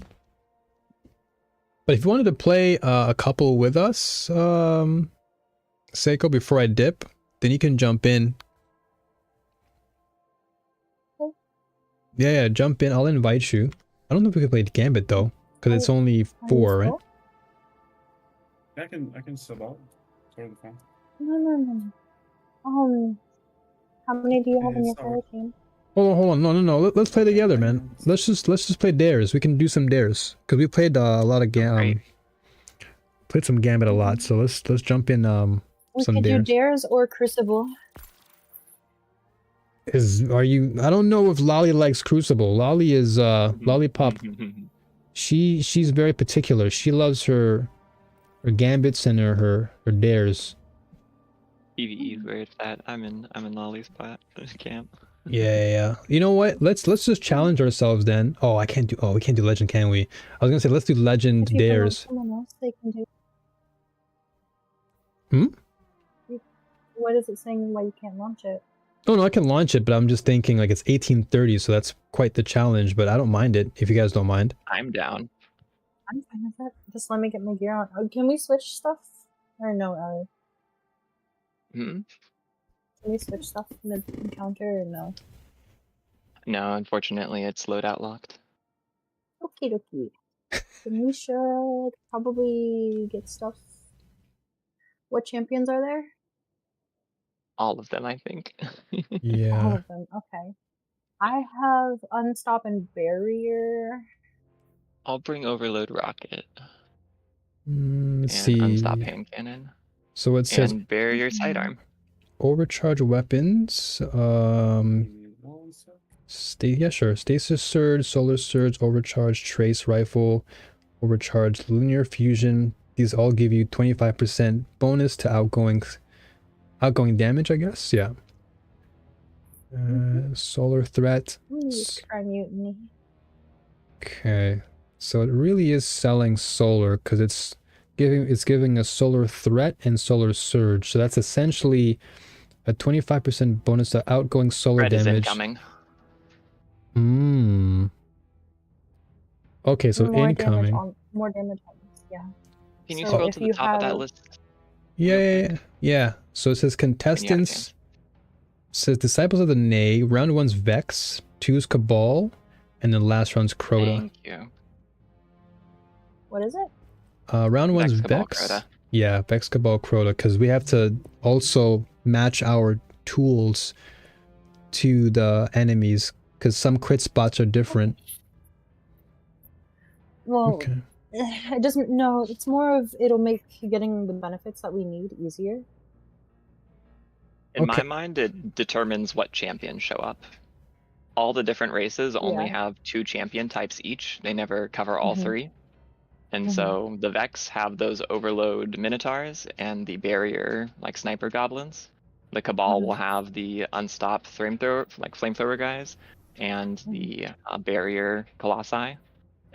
Speaker 1: But if you wanted to play a couple with us, Seiko, before I dip, then you can jump in.
Speaker 9: Okay.
Speaker 1: Yeah, jump in. I'll invite you. I don't know if we can play Gambit though, because it's only
Speaker 9: Are you
Speaker 1: 4, right?
Speaker 9: sure?
Speaker 6: I can sub out. Totally fine.
Speaker 9: No. How many do you have in your
Speaker 6: Sorry.
Speaker 9: player team?
Speaker 1: Hold on. No. Let's play together, man. Let's just play dares. We can do some dares because we played a lot of
Speaker 8: Great.
Speaker 1: played some Gambit a lot. So let's jump in
Speaker 9: We
Speaker 1: some
Speaker 9: could do
Speaker 1: dares.
Speaker 9: dares or Crucible.
Speaker 1: I don't know if Lolly likes Crucible. Lolly is Lollipop. She's very particular. She loves her gambits and her dares.
Speaker 8: PvE is where it's at. I'm in Lolly's camp.
Speaker 1: Yeah. You know what? Let's just challenge ourselves then. Oh, we can't do legend, can we? I was gonna say let's do legend
Speaker 9: If you can launch
Speaker 1: dares.
Speaker 9: someone else, they can do. What is it saying why you can't launch it?
Speaker 1: Oh no, I can launch it, but I'm just thinking like it's 1830, so that's quite the challenge. But I don't mind it if you guys don't mind.
Speaker 8: I'm down.
Speaker 9: I'm fine with it. Just let me get my gear on. Oh, can we switch stuff? Or no, Ellie?
Speaker 8: Hmm?
Speaker 9: Can we switch stuff mid encounter or no?
Speaker 8: No, unfortunately, it's loadout locked.
Speaker 9: Okie dokie. Then we should probably get stuff. What champions are there?
Speaker 8: All of them, I think.
Speaker 9: All
Speaker 1: Yeah.
Speaker 9: of them. Okay. I have Unstop and Barrier.
Speaker 8: I'll bring Overload Rocket
Speaker 1: Let's
Speaker 8: and
Speaker 1: see.
Speaker 8: Unstop Hand Cannon
Speaker 1: So it says
Speaker 8: and Barrier Sidearm.
Speaker 1: overcharge weapons. Yeah, sure. Stasis Surge, Solar Surge, Overcharge, Trace Rifle, Overcharge, Linear Fusion. These all give you 25% bonus to outgoing damage, I guess. Yeah. Solar Threat.
Speaker 9: Ooh, Try Mutiny.
Speaker 1: Okay. So it really is selling solar because it's giving a solar threat and solar surge. So that's essentially a 25% bonus to outgoing solar
Speaker 8: Red is
Speaker 1: damage.
Speaker 8: incoming.
Speaker 1: Okay, so
Speaker 9: more
Speaker 1: incoming.
Speaker 9: More damage on this, yeah.
Speaker 8: Can you
Speaker 9: So
Speaker 8: scroll
Speaker 9: if
Speaker 8: to the
Speaker 9: you
Speaker 8: top of that
Speaker 9: have-
Speaker 8: list?
Speaker 1: Yeah. So it says contestants. Says Disciples of the Nay. Round 1's Vex. 2's Cabal. And then last round's Crota.
Speaker 8: Thank you.
Speaker 9: What is it?
Speaker 1: Round 1's
Speaker 8: Vex, Cabal,
Speaker 1: Vex.
Speaker 8: Crota.
Speaker 1: Yeah, Vex, Cabal, Crota. Because we have to also match our tools to the enemies. Because some crit spots are different.
Speaker 9: Well,
Speaker 1: Okay.
Speaker 9: it doesn't. No, it's more of it'll make getting the benefits that we need easier.
Speaker 8: In my
Speaker 1: Okay.
Speaker 8: mind, it determines what champions show up. All the different races only
Speaker 9: Yeah.
Speaker 8: have 2 champion types each. They never cover all
Speaker 9: Mhm.
Speaker 8: 3. And
Speaker 9: Mhm.
Speaker 8: so the Vex have those Overload Minotaurs and the Barrier, like Sniper Goblins. The Cabal will have the Unstop flamethrower guys, and the Barrier Colossi.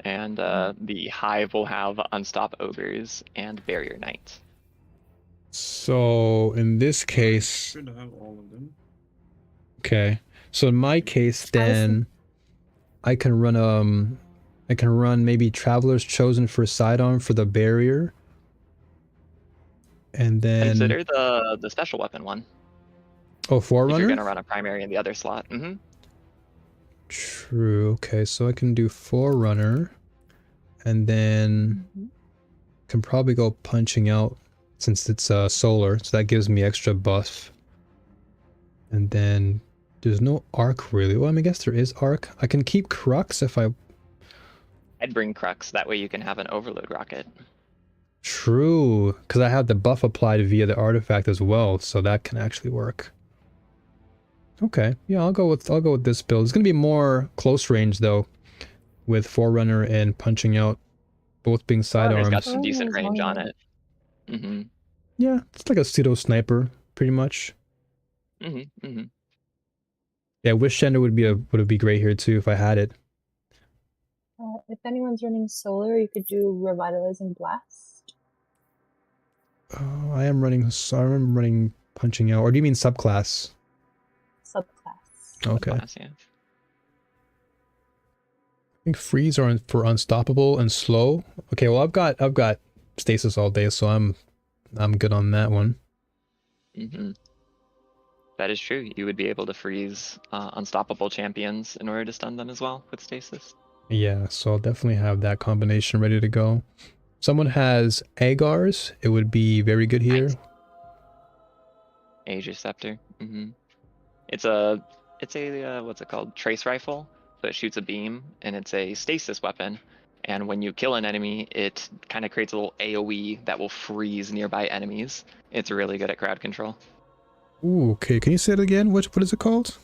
Speaker 8: And the Hive will have Unstop Ogres and Barrier Knights.
Speaker 1: So in this case,
Speaker 6: Should have all of them.
Speaker 1: okay. So in my case, then I can run maybe Traveler's Chosen for sidearm for the barrier, and then
Speaker 8: Consider the special weapon one.
Speaker 1: oh,
Speaker 8: If you're
Speaker 1: Forerunner.
Speaker 8: gonna run a primary in the other slot.
Speaker 1: True. Okay, so I can do Forerunner, and then can probably go Punching Out since it's solar, so that gives me extra buff. And then there's no arc really. Well, I mean, I guess there is arc. I can keep Crux if I.
Speaker 8: I'd bring Crux, that way you can have an Overload Rocket.
Speaker 1: True, because I have the buff applied via the artifact as well, so that can actually work. Okay, yeah, I'll go with this build. It's gonna be more close range though, with Forerunner and Punching Out, both being
Speaker 8: It's
Speaker 1: sidearms.
Speaker 8: got some decent range on it.
Speaker 1: Yeah, it's like a pseudo sniper, pretty much. Yeah, Wish Shender would be great here too if I had it.
Speaker 9: If anyone's running solar, you could do Revitalizing Blast.
Speaker 1: I am running Punching Out, or do you mean subclass?
Speaker 9: Subclass.
Speaker 1: Okay.
Speaker 8: Subclass, yeah.
Speaker 1: think freeze are for unstoppable and slow. Okay, well I've got stasis all day, so I'm good on that one.
Speaker 8: That is true. You would be able to freeze unstoppable champions in order to stun them as well with stasis.
Speaker 1: Yeah, so I'll definitely have that combination ready to go. Someone has Agars, it would be very good here.
Speaker 8: Nice. Aegis Scepter. It's a what's it called? Trace rifle. So it shoots a beam, and it's a stasis weapon. And when you kill an enemy, it kind of creates a little AoE that will freeze nearby enemies. It's really good at crowd control.
Speaker 1: Ooh, okay. Can you say it again? What is it called?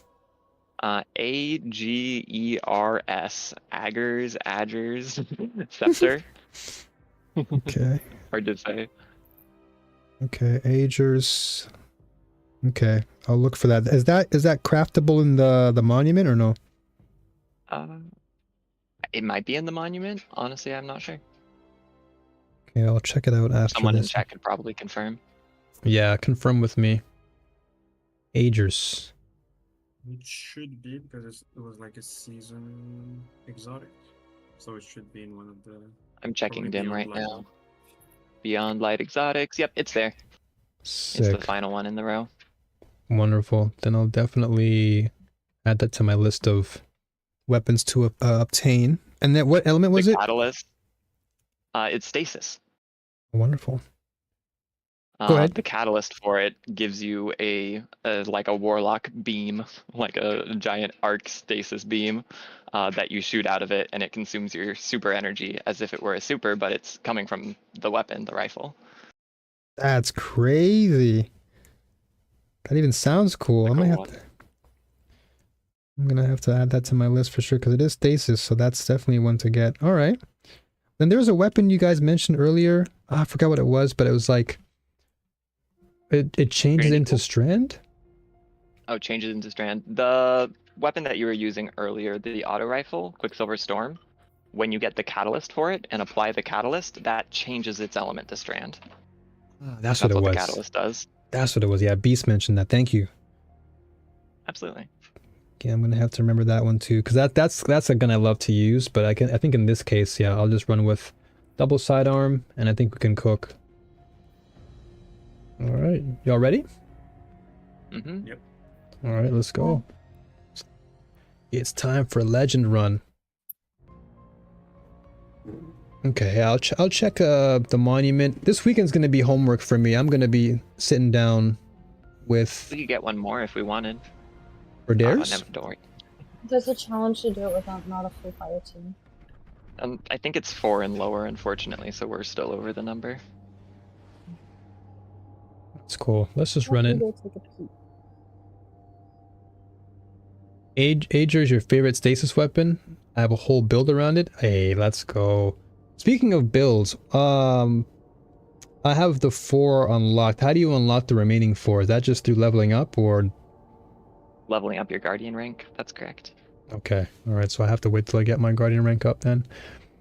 Speaker 8: Agers, Agers, Scepter.
Speaker 1: Okay.
Speaker 8: Hard to say.
Speaker 1: Okay, Agers. Okay, I'll look for that. Is that craftable in the monument or no?
Speaker 8: It might be in the monument. Honestly, I'm not sure.
Speaker 1: Okay, I'll check it out after
Speaker 8: Someone in
Speaker 1: this.
Speaker 8: chat could probably confirm.
Speaker 1: Yeah, confirm with me. Agers.
Speaker 6: It should be because it was like a season exotic, so it should be in one of the.
Speaker 8: I'm checking
Speaker 6: probably
Speaker 8: dim
Speaker 6: Beyond
Speaker 8: right
Speaker 6: Light
Speaker 8: now.
Speaker 6: one.
Speaker 8: Beyond Light Exotics. Yep, it's there.
Speaker 1: Sick.
Speaker 8: It's the final one in the row.
Speaker 1: Wonderful. Then I'll definitely add that to my list of weapons to obtain. And then what element was
Speaker 8: the
Speaker 1: it?
Speaker 8: Catalyst. It's stasis.
Speaker 1: Wonderful. Go ahead.
Speaker 8: The catalyst for it gives you a like a warlock beam, like a giant arc stasis beam that you shoot out of it, and it consumes your super energy as if it were a super, but it's coming from the weapon, the rifle.
Speaker 1: That's crazy. That even sounds cool. I'm gonna have to add that to my list for sure because it is stasis, so that's definitely one to get. All right. Then there was a weapon you guys mentioned earlier. I forgot what it was, but it was like it changes into strand.
Speaker 8: Oh, it changes into strand. The weapon that you were using earlier, the auto rifle, Quicksilver Storm, when you get the catalyst for it and apply the catalyst, that changes its element to strand.
Speaker 1: That's what it was.
Speaker 8: The catalyst does.
Speaker 1: That's what it was. Yeah, Beast mentioned that. Thank you.
Speaker 8: Absolutely.
Speaker 1: Okay, I'm gonna have to remember that one too, because that's a gun I love to use. But I think in this case, yeah, I'll just run with double sidearm, and I think we can cook. All right, y'all ready?
Speaker 6: Yep.
Speaker 1: All right, let's go. It's time for a legend run. Okay, I'll check the monument. This weekend's gonna be homework for me. I'm gonna be sitting down with.
Speaker 8: We could get one more if we wanted.
Speaker 1: For dares?
Speaker 8: Never, don't worry.
Speaker 9: There's a challenge to do it without not a full fire team.
Speaker 8: I think it's 4 and lower, unfortunately, so we're still over the number.
Speaker 1: That's cool. Let's just run it.
Speaker 9: Go take a peek.
Speaker 1: Ager is your favorite stasis weapon? I have a whole build around it. Hey, let's go. Speaking of builds, I have the 4 unlocked. How do you unlock the remaining 4? Is that just through leveling up or?
Speaker 8: Leveling up your Guardian rank, that's correct.
Speaker 1: Okay, alright, so I have to wait till I get my Guardian rank up then.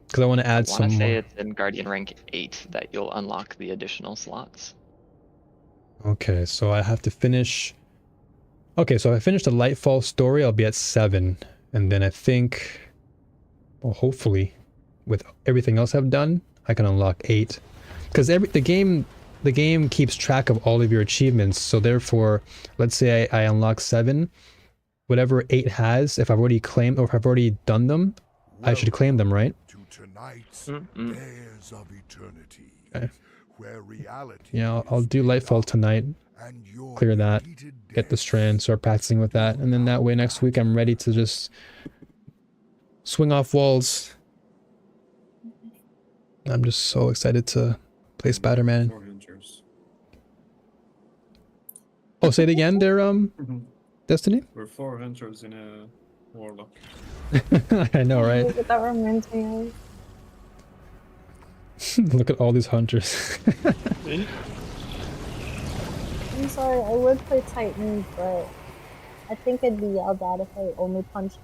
Speaker 1: Because I want to add some
Speaker 8: I want to say
Speaker 1: more.
Speaker 8: it's in Guardian rank 8 that you'll unlock the additional slots.
Speaker 1: Okay, so I have to finish. Okay, so if I finish the Lightfall story, I'll be at 7. And then I think, well, hopefully, with everything else I've done, I can unlock 8. Because the game keeps track of all of your achievements. So therefore, let's say I unlock 7, whatever 8 has, if I've already claimed or if I've already done them, I should claim them, right?
Speaker 5: To tonight's Days of Eternity,
Speaker 1: Okay.
Speaker 5: where reality.
Speaker 1: Yeah, I'll do Lightfall tonight. Clear that, get the strand, start practicing with that, and then that way next week I'm ready to just swing off walls. I'm just so excited to play Spider-Man.
Speaker 6: 4 hunters.
Speaker 1: Oh, say it again there, Destiny?
Speaker 6: We're 4 hunters in a warlock.
Speaker 1: I know, right?
Speaker 9: Look at that reminds me of.
Speaker 1: Look at all these hunters.
Speaker 9: I'm sorry, I would play Titan, but I think I'd be yelled at if I only punched.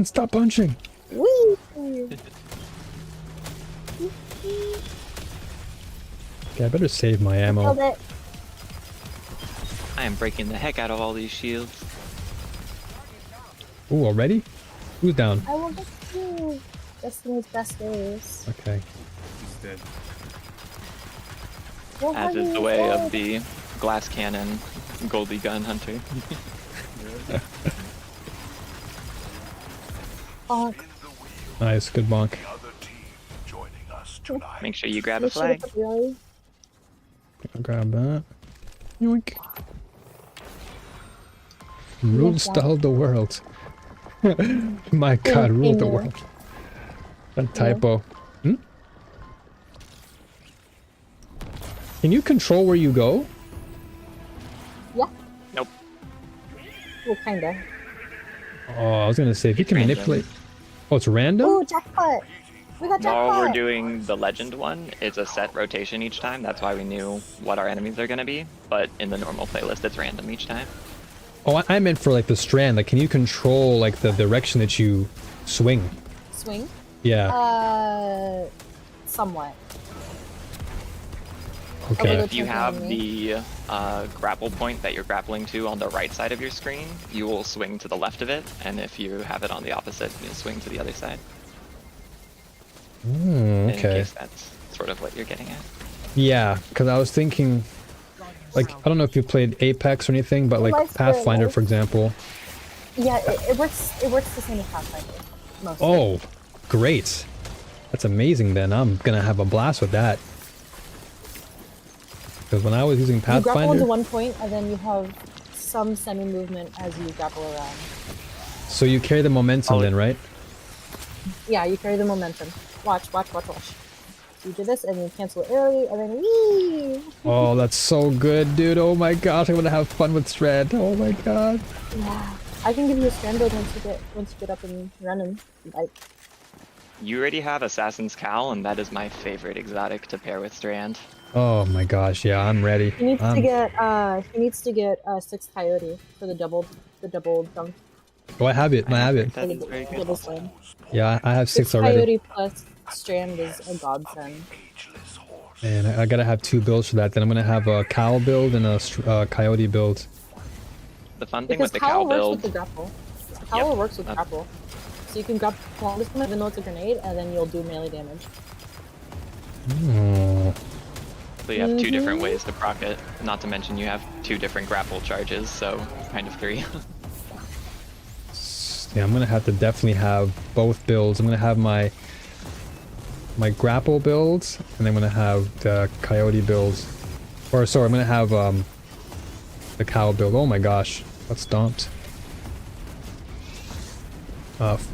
Speaker 1: Stop punching.
Speaker 9: Whee!
Speaker 1: Okay, I better save my ammo.
Speaker 9: Killed it.
Speaker 8: I am breaking the heck out of all these shields.
Speaker 1: Ooh, already? Who's down?
Speaker 9: I will get you. Destiny's best days.
Speaker 1: Okay.
Speaker 6: He's dead.
Speaker 9: Well,
Speaker 8: As is the way of the glass cannon Goldie gun hunter.
Speaker 9: Bonk.
Speaker 1: Nice, good bonk.
Speaker 8: Make sure you grab a
Speaker 9: Make sure to
Speaker 8: flag.
Speaker 9: put really-
Speaker 1: I'll grab that. Yoink. Rule style the world. My god, rule the world. A typo. Hmm? Can you control where you go?
Speaker 9: Yeah.
Speaker 8: Nope.
Speaker 9: Well, kinda.
Speaker 1: Oh, I was gonna say, if you can
Speaker 8: Random.
Speaker 1: manipulate... Oh, it's random?
Speaker 9: Ooh, jackpot! We got jackpot!
Speaker 8: While we're doing the legend one, it's a set rotation each time. That's why we knew what our enemies are gonna be. But in the normal playlist, it's random each time.
Speaker 1: Oh, I meant for like the strand. Like, can you control like the direction that you swing?
Speaker 9: Swing?
Speaker 1: Yeah.
Speaker 9: Somewhat.
Speaker 1: Okay.
Speaker 8: If you have the grapple point that you're grappling to on the right side of your screen, you will swing to the left of it. And if you have it on the opposite, you'll swing to the other side. In
Speaker 1: Okay.
Speaker 8: case that's sort of what you're getting at.
Speaker 1: Yeah, because I was thinking, like, I don't know if you played Apex or anything, but like
Speaker 9: Life
Speaker 1: Pathfinder,
Speaker 9: Life.
Speaker 1: for example.
Speaker 9: Yeah, it works. It works the same as Pathfinder. Mostly.
Speaker 1: Oh, great. That's amazing. Then I'm gonna have a blast with that. Because when I was using
Speaker 9: You grapple
Speaker 1: Pathfinder,
Speaker 9: into one point, and then you have some semi-movement as you grapple around.
Speaker 1: so you carry the momentum, then, right?
Speaker 9: Yeah, you carry the momentum. Watch, watch, watch, watch. So you do this, and you cancel it early, and then whee!
Speaker 1: Oh, that's so good, dude. Oh my gosh, I'm gonna have fun with Strand. Oh my god.
Speaker 9: Yeah, I can give you a strand build once you get up and running. Like,
Speaker 8: You already have Assassin's Cowl, and that is my favorite exotic to pair with Strand.
Speaker 1: Oh my gosh, yeah, I'm ready.
Speaker 9: he needs to get 6 coyote for the double dunk.
Speaker 1: Oh, I have it. I have it.
Speaker 9: For the
Speaker 8: That's very good.
Speaker 9: double slam.
Speaker 1: Yeah, I have 6
Speaker 9: 6
Speaker 1: already.
Speaker 9: coyote plus strand is a godsend.
Speaker 1: And I gotta have 2 builds for that. Then I'm gonna have a cow build and a coyote build.
Speaker 8: The fun thing
Speaker 9: Because
Speaker 8: with the cow
Speaker 9: Cowl works
Speaker 8: build,
Speaker 9: with the grapple. Cowl works with
Speaker 8: That's-
Speaker 9: grapple. So you can grab this one even though it's a grenade, and then you'll do melee damage.
Speaker 1: Oh.
Speaker 8: so you have 2 different ways to proc it. Not to mention you have 2 different grapple charges, so kind of 3.
Speaker 1: Yeah, I'm gonna have to definitely have both builds. I'm gonna have my grapple builds, and I'm gonna have the coyote builds. Or sorry, I'm gonna have the cow build. Oh my gosh, got stomped. Foe
Speaker 8: Honestly,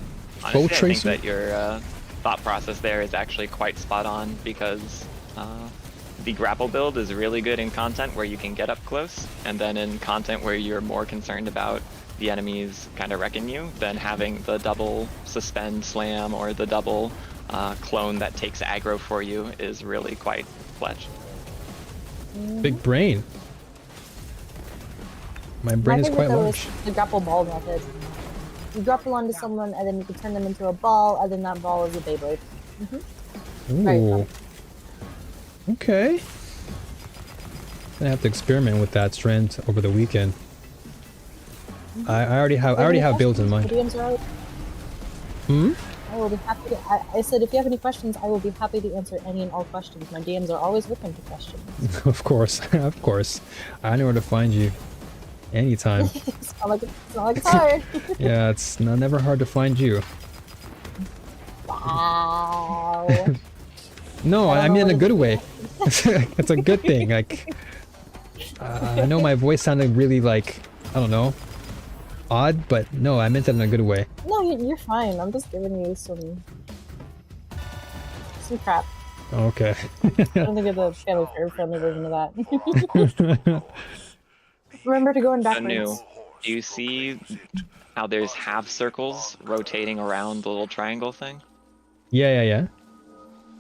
Speaker 8: I think
Speaker 1: tracer.
Speaker 8: that your thought process there is actually quite spot on because the grapple build is really good in content where you can get up close, and then in content where you're more concerned about the enemies kind of wrecking you, then having the double suspend slam or the double clone that takes aggro for you is really quite clutch.
Speaker 1: Big brain. My brain is quite
Speaker 9: though
Speaker 1: large.
Speaker 9: is the grapple ball method. You grapple onto someone, and then you can turn them into a ball, and then that ball is a Beyblade. Very
Speaker 1: Ooh.
Speaker 9: fun.
Speaker 1: Okay. Gonna have to experiment with that strand over the weekend. I already have builds in mind.
Speaker 9: DMs are
Speaker 1: Hmm?
Speaker 9: I will be happy to, I said if you have any questions, I will be happy to answer any and all questions. My DMs are always open to questions.
Speaker 1: Of course, of course. I know where to find you. Anytime.
Speaker 9: It's not like it's hard.
Speaker 1: Yeah, it's never hard to find you.
Speaker 9: Wow.
Speaker 1: No,
Speaker 9: I
Speaker 1: I
Speaker 9: don't
Speaker 1: mean in
Speaker 9: know
Speaker 1: a
Speaker 9: what
Speaker 1: good
Speaker 9: to
Speaker 1: way. It's a good thing. Like, I know my voice sounded really like, I don't know, odd, but no, I meant it in a good way.
Speaker 9: No, you're fine. I'm just giving you some crap.
Speaker 1: Okay.
Speaker 9: I don't think it's a family version of that. Remember to go in
Speaker 8: So
Speaker 9: backwards.
Speaker 8: new. Do you see how there's half circles rotating around the little triangle thing?
Speaker 1: Yeah.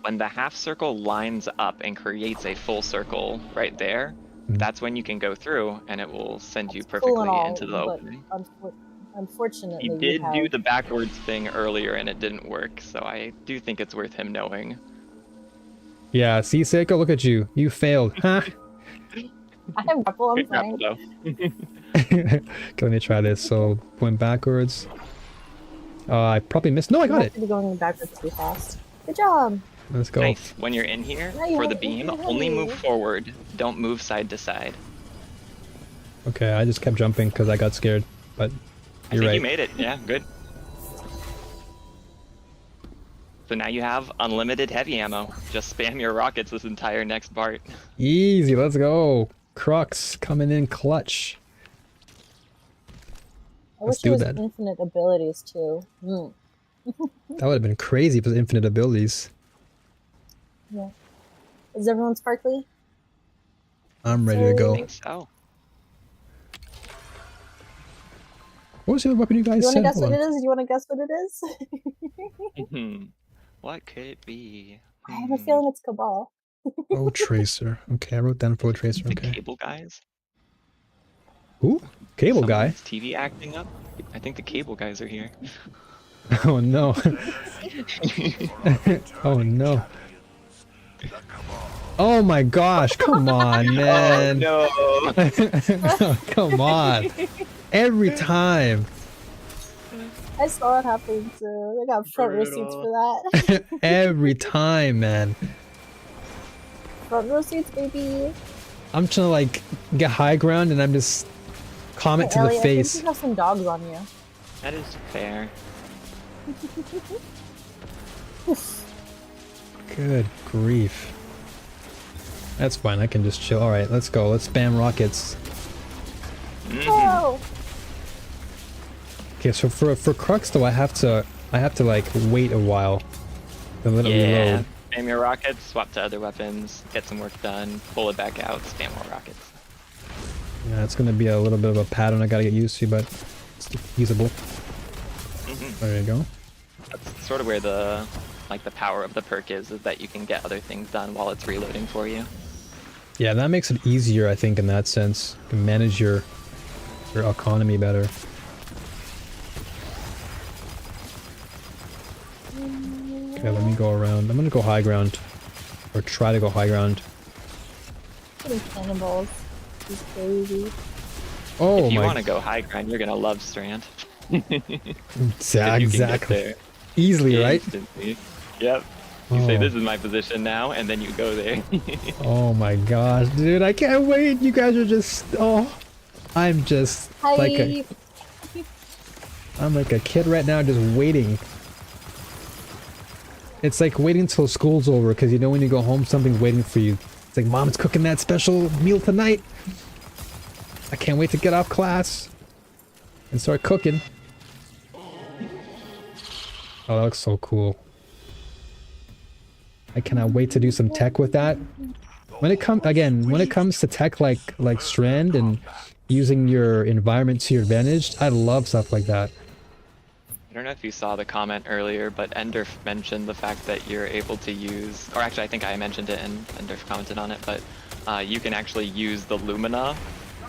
Speaker 8: When the half circle lines up and creates a full circle right there, that's when you can go through and it will send you
Speaker 9: Cool and
Speaker 8: perfectly
Speaker 9: all,
Speaker 8: into the
Speaker 9: but
Speaker 8: opening.
Speaker 9: unfortunately,
Speaker 8: He did
Speaker 9: have...
Speaker 8: do the backwards thing earlier and it didn't work, so I do think it's worth him knowing.
Speaker 1: Yeah, see, Seiko, look at you. You failed. Huh?
Speaker 9: I have grapple, I'm
Speaker 8: Good
Speaker 9: fine.
Speaker 8: grapple though.
Speaker 1: Okay, let me try this. So, went backwards. I probably missed. No, I
Speaker 9: You
Speaker 1: got
Speaker 9: have
Speaker 1: it.
Speaker 9: to be going backwards too fast. Good job.
Speaker 1: Let's go.
Speaker 8: Nice. When you're in here
Speaker 9: Now you
Speaker 8: for
Speaker 9: have
Speaker 8: the
Speaker 9: it
Speaker 8: beam,
Speaker 9: in your
Speaker 8: only move
Speaker 9: head.
Speaker 8: forward. Don't move side to side.
Speaker 1: Okay, I just kept jumping because I got scared. But
Speaker 8: I
Speaker 1: you're
Speaker 8: think
Speaker 1: right.
Speaker 8: you made it. Yeah, good. So now you have unlimited heavy ammo. Just spam your rockets this entire next part.
Speaker 1: Easy. Let's go. Crux coming in clutch.
Speaker 9: I
Speaker 1: Let's
Speaker 9: wish there
Speaker 1: do
Speaker 9: was
Speaker 1: that.
Speaker 9: infinite abilities too.
Speaker 1: That would have been crazy if it was infinite abilities.
Speaker 9: Yeah. Is everyone sparkly?
Speaker 1: I'm ready to
Speaker 8: I
Speaker 1: go.
Speaker 8: think so.
Speaker 1: What was the other weapon you guys
Speaker 9: You want to
Speaker 1: said?
Speaker 9: guess
Speaker 1: Hold
Speaker 9: what
Speaker 1: on.
Speaker 9: it is? You want to guess what it is?
Speaker 8: What could it be?
Speaker 9: I have a feeling it's Cabal.
Speaker 1: Pro Tracer. Okay, I wrote down Pro Tracer.
Speaker 8: The
Speaker 1: Okay.
Speaker 8: cable guys?
Speaker 1: Who? Cable guy?
Speaker 8: Someone's TV acting up? I think the cable guys are here.
Speaker 1: Oh no. Oh no. Oh my gosh, come on, man.
Speaker 8: No.
Speaker 1: Come on. Every time.
Speaker 9: I saw it happen too. I got front receipts for that.
Speaker 1: Every time, man.
Speaker 9: Front row seats, baby.
Speaker 1: I'm trying to like get high ground and I'm just comment
Speaker 9: Hey,
Speaker 1: to the
Speaker 9: Ellie, I
Speaker 1: face.
Speaker 9: think you have some dogs on you.
Speaker 8: That is fair.
Speaker 1: Good grief. That's fine, I can just chill. Alright, let's go. Let's spam rockets.
Speaker 9: Oh!
Speaker 1: Okay, so for Crux though, I have to like wait a while. Then let it
Speaker 8: Yeah.
Speaker 1: reload.
Speaker 8: Spam your rockets, swap to other weapons, get some work done, pull it back out, spam more rockets.
Speaker 1: Yeah, it's gonna be a little bit of a pattern I gotta get used to, but it's feasible. There you go.
Speaker 8: That's sort of where the power of the perk is that you can get other things done while it's reloading for you.
Speaker 1: Yeah, that makes it easier, I think, in that sense. You can manage your economy better. Okay, let me go around. I'm gonna go high ground. Or try to go high ground.
Speaker 9: Getting cannonballs. He's crazy.
Speaker 1: Oh
Speaker 8: If you
Speaker 1: my...
Speaker 8: want to go high ground, you're gonna love Strand. If you can get
Speaker 1: Exactly.
Speaker 8: there
Speaker 1: Easily, right?
Speaker 8: instantly. Yep. You say this is my position now, and then you go there.
Speaker 1: Oh my gosh, dude, I can't wait. You guys are just... Oh, I'm just
Speaker 9: Hi.
Speaker 1: like a... I'm like a kid right now just waiting. It's like waiting until school's over, because you know when you go home, something's waiting for you. It's like, Mom's cooking that special meal tonight. I can't wait to get off class and start cooking. Oh, that looks so cool. I cannot wait to do some tech with that. When it comes to tech like Strand and using your environment to your advantage, I love stuff like that.
Speaker 8: I don't know if you saw the comment earlier, but Enderf mentioned the fact that you're able to use, or actually I think I mentioned it and Enderf commented on it, but you can actually use the Lumina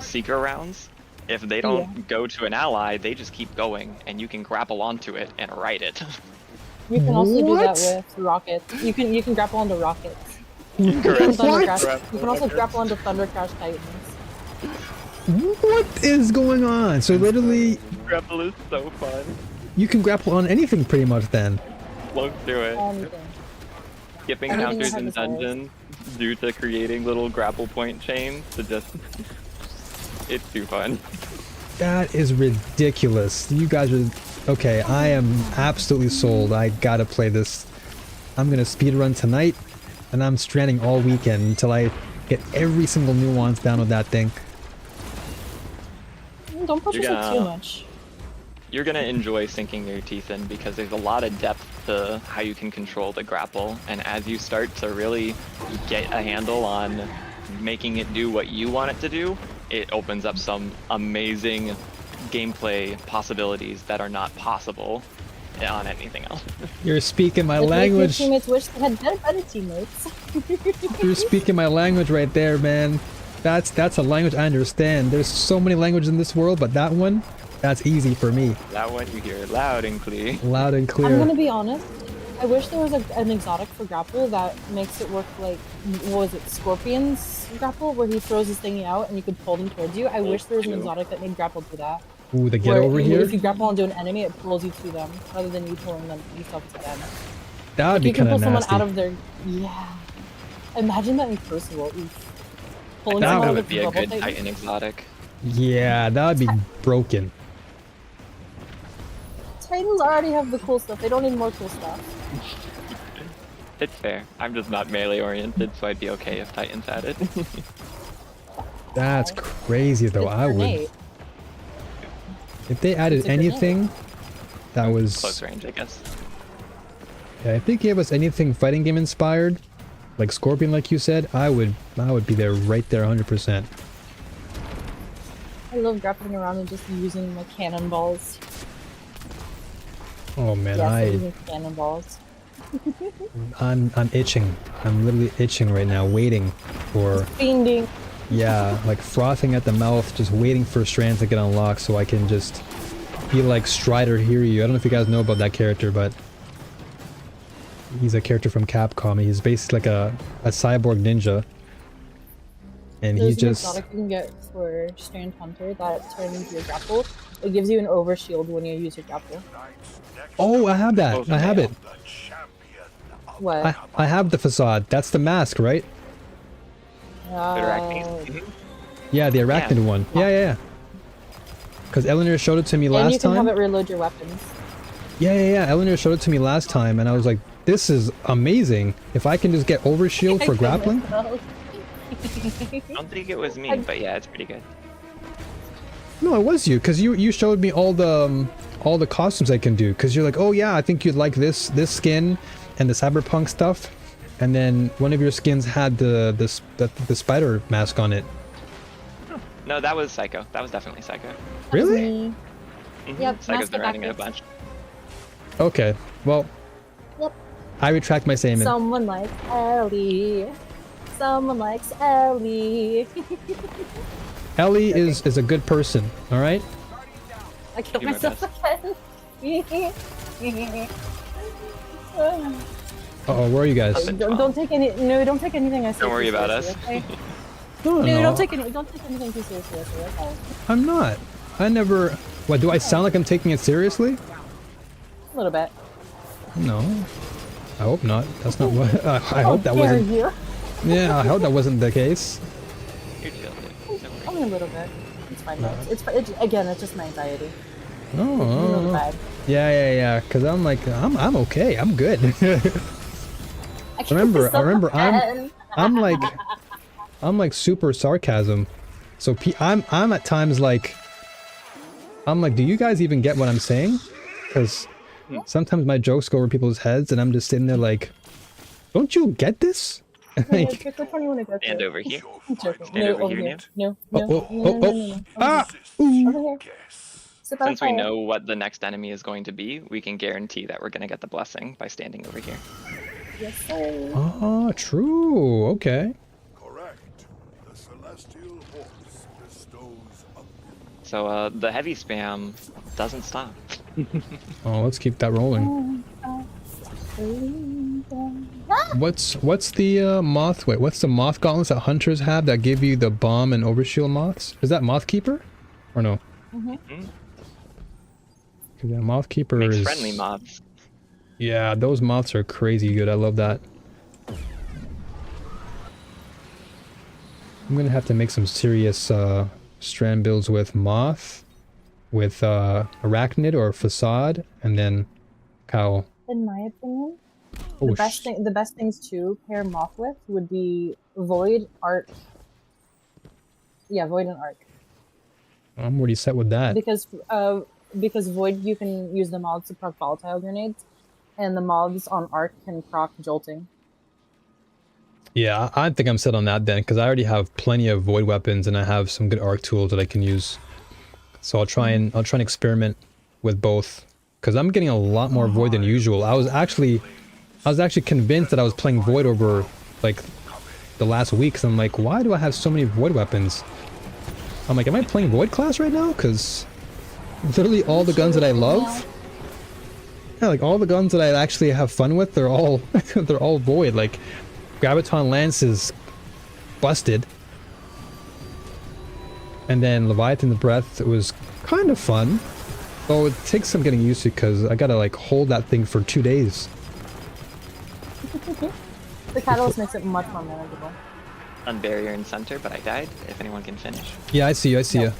Speaker 8: Seeker rounds. If they don't go to an ally, they just keep going, and you can grapple onto it and ride it.
Speaker 9: You can also do that
Speaker 1: What?
Speaker 9: with rockets. You can grapple onto rockets.
Speaker 8: Correct.
Speaker 9: You can also grapple onto Thunder Crash Titans.
Speaker 1: What is going on? So literally,
Speaker 8: Grapple is so fun.
Speaker 1: you can grapple on anything pretty much then.
Speaker 8: Look through it.
Speaker 9: Anything.
Speaker 8: Skipping
Speaker 9: Anything
Speaker 8: counters
Speaker 9: that
Speaker 8: in
Speaker 9: has a size.
Speaker 8: dungeons due to creating little grapple point chains to just... It's too fun.
Speaker 1: That is ridiculous. You guys are... Okay, I am absolutely sold. I gotta play this. I'm gonna speedrun tonight, and I'm stranding all weekend until I get every single nuance down with that thing.
Speaker 9: Don't push
Speaker 8: You're
Speaker 9: yourself too
Speaker 8: gonna-
Speaker 9: much.
Speaker 8: You're gonna enjoy sinking your teeth in because there's a lot of depth to how you can control the grapple, and as you start to really get a handle on making it do what you want it to do, it opens up some amazing gameplay possibilities that are not possible on anything else.
Speaker 1: You're speaking my
Speaker 9: It makes your
Speaker 1: language.
Speaker 9: teammates wish they had better teammates.
Speaker 1: You're speaking my language right there, man. That's a language I understand. There's so many languages in this world, but that one, that's easy for me.
Speaker 8: That one you hear loud and clear.
Speaker 1: Loud and
Speaker 9: I'm
Speaker 1: clear.
Speaker 9: gonna be honest. I wish there was an exotic for grapple that makes it work like, what was it, Scorpion's grapple, where he throws his thingy out and you could pull them towards you. I wish there was an exotic that made grapple do that.
Speaker 1: Ooh, the get
Speaker 9: where
Speaker 1: over here?
Speaker 9: if you grapple onto an enemy, it pulls you to them rather than you pulling them yourself to them.
Speaker 1: That would
Speaker 9: Like
Speaker 1: be
Speaker 9: you can
Speaker 1: kind
Speaker 9: pull
Speaker 1: of
Speaker 9: someone
Speaker 1: nasty.
Speaker 9: out of their yeah. Imagine that in Crucible. Oof. Pulling
Speaker 1: That
Speaker 9: someone
Speaker 8: That
Speaker 9: out
Speaker 8: would
Speaker 9: of
Speaker 8: be
Speaker 9: the
Speaker 8: a
Speaker 9: bubble
Speaker 8: good
Speaker 9: thing.
Speaker 8: Titan exotic.
Speaker 1: Yeah, that would be broken.
Speaker 9: Titans already have the cool stuff. They don't need more cool stuff.
Speaker 8: It's fair. I'm just not melee oriented, so I'd be okay if Titans had it.
Speaker 1: That's crazy though.
Speaker 9: It's
Speaker 1: I would.
Speaker 9: grenade.
Speaker 1: If they added
Speaker 9: It's a grenade.
Speaker 1: anything that was...
Speaker 8: Close range, I guess.
Speaker 1: Yeah, if they gave us anything fighting game inspired, like Scorpion like you said, I would be there right there 100%.
Speaker 9: I love grappling around and just using my cannonballs.
Speaker 1: Oh man,
Speaker 9: Yes, I'm using cannonballs.
Speaker 1: I'm itching. I'm literally itching right now, waiting for...
Speaker 9: Fiending.
Speaker 1: Yeah, like frothing at the mouth, just waiting for strands to get unlocked so I can just be like Strider Hiryu. I don't know if you guys know about that character, but he's a character from Capcom. He's basically like a cyborg ninja. And
Speaker 9: There's
Speaker 1: he just...
Speaker 9: an exotic you can get for Strand Hunter that turns into your grapple. It gives you an overshield when you use your grapple.
Speaker 1: Oh, I have that. I have it.
Speaker 9: What?
Speaker 1: I have the facade. That's the mask, right? Yeah, the arachnid one. Yeah. Because Eleanor showed it to me
Speaker 9: And
Speaker 1: last
Speaker 9: you can
Speaker 1: time.
Speaker 9: have it reload your weapons.
Speaker 1: Yeah. Eleanor showed it to me last time, and I was like, this is amazing. If I can just get overshield for grappling.
Speaker 8: I don't think it was me, but yeah, it's pretty good.
Speaker 1: No, it was you, because you showed me all the costumes I can do. Because you're like, oh yeah, I think you'd like this skin and the cyberpunk stuff. And then one of your skins had the spider mask on it.
Speaker 8: No, that was Psycho. That was definitely Psycho.
Speaker 1: Really?
Speaker 9: Yep,
Speaker 8: Psycho's been
Speaker 9: mask
Speaker 8: riding it a
Speaker 9: backwards.
Speaker 8: bunch.
Speaker 1: Okay, well,
Speaker 9: Yep.
Speaker 1: I retract my statement.
Speaker 9: Someone likes Ellie. Someone likes Ellie.
Speaker 1: Ellie is a good person, all right?
Speaker 9: I killed
Speaker 8: Do my
Speaker 9: myself again.
Speaker 1: Uh-oh, where are you guys?
Speaker 9: Don't take any. No, don't take anything I say.
Speaker 8: Don't worry
Speaker 9: too
Speaker 8: about us.
Speaker 9: seriously, okay?
Speaker 1: No,
Speaker 9: No, don't take anything too seriously. Okay?
Speaker 1: I'm not. I never... What, do I sound like I'm taking it seriously?
Speaker 9: A little bit.
Speaker 1: No. I hope not. That's not what... I hope that
Speaker 9: How dare
Speaker 1: wasn't...
Speaker 9: you?
Speaker 1: Yeah, I hope that wasn't the case.
Speaker 8: You're chill, dude. Don't worry.
Speaker 9: Only a little bit. It's fine. No. It's again. It's just my anxiety. You know the
Speaker 1: Oh.
Speaker 9: vibe.
Speaker 1: Yeah. Because I'm like, I'm okay. I'm good.
Speaker 9: I killed
Speaker 1: remember,
Speaker 9: myself again.
Speaker 1: I'm like super sarcasm. So I'm at times like, do you guys even get what I'm saying? Because sometimes my jokes go over people's heads and I'm just sitting there like, don't you get this?
Speaker 9: Yeah,
Speaker 1: Like,
Speaker 9: pick which one you want to go to.
Speaker 8: Stand over here.
Speaker 9: I'm joking.
Speaker 8: Stand
Speaker 9: No,
Speaker 8: over
Speaker 9: over
Speaker 8: here,
Speaker 9: here.
Speaker 8: Nance.
Speaker 9: No.
Speaker 1: oh. Ah! Ooh.
Speaker 9: Over here. Sit by the
Speaker 8: Since we
Speaker 9: fire.
Speaker 8: know what the next enemy is going to be, we can guarantee that we're going to get the blessing by standing over here.
Speaker 9: Yes, sir.
Speaker 1: Oh, true. Okay.
Speaker 5: Correct. The celestial horse bestows a
Speaker 8: So the heavy spam doesn't stop.
Speaker 1: Oh, let's keep that rolling. What's the moth? Wait, what's the moth gauntlets that hunters have that give you the bomb and overshield moths? Is that moth keeper, or no?
Speaker 8: Mhm.
Speaker 1: Yeah, moth keeper
Speaker 8: Makes
Speaker 1: is
Speaker 8: friendly moths.
Speaker 1: Yeah, those moths are crazy good. I love that. I'm gonna have to make some serious strand builds with moth, with arachnid or facade, and then cowl.
Speaker 9: In my opinion,
Speaker 1: Oh,
Speaker 9: the best things to pair moth with would be void, arc. Yeah, void and arc.
Speaker 1: I'm already set with that.
Speaker 9: Because void you can use the moths to proc volatile grenades, and the moths on arc can proc jolting.
Speaker 1: Yeah, I think I'm set on that then, because I already have plenty of void weapons and I have some good arc tools that I can use. So I'll try and experiment with both, because I'm getting a lot more void than usual. I was actually convinced that I was playing void over like the last week, because I'm like, why do I have so many void weapons? I'm like, am I playing void class right now? Because literally all the guns that I love, yeah, like all the guns that I actually have fun with, they're all they're all void. Like Graviton Lance is busted, and then Leviathan's Breath was kind of fun. Though it takes some getting used to because I gotta like hold that thing for 2 days.
Speaker 9: The catalyst makes it much more manageable.
Speaker 8: On barrier and center, but I died. If anyone can finish.
Speaker 1: Yeah, I see you, I see
Speaker 9: No.
Speaker 1: you.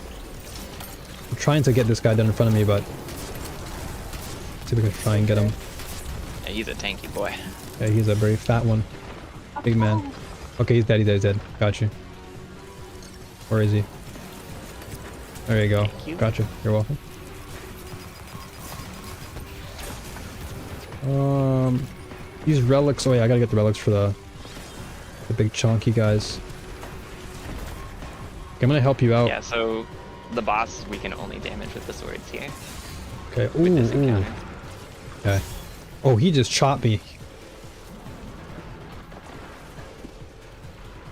Speaker 1: I'm trying to get this guy down in front of me, but... see if we can try and get him.
Speaker 8: Yeah, he's a tanky boy.
Speaker 1: Yeah, he's a very fat one. Big man. Okay, he's dead, he's dead, he's dead. Got you. Where is he? There you go.
Speaker 8: Thank you.
Speaker 1: Gotcha. You're welcome. These relics. Oh yeah, I gotta get the relics for the big chunky guys. Okay, I'm gonna help you out.
Speaker 8: Yeah, so the boss we can only damage with the swords here.
Speaker 1: Okay.
Speaker 8: With this
Speaker 1: Ooh, ooh.
Speaker 8: encounter.
Speaker 1: Okay. Oh, he just chopped me.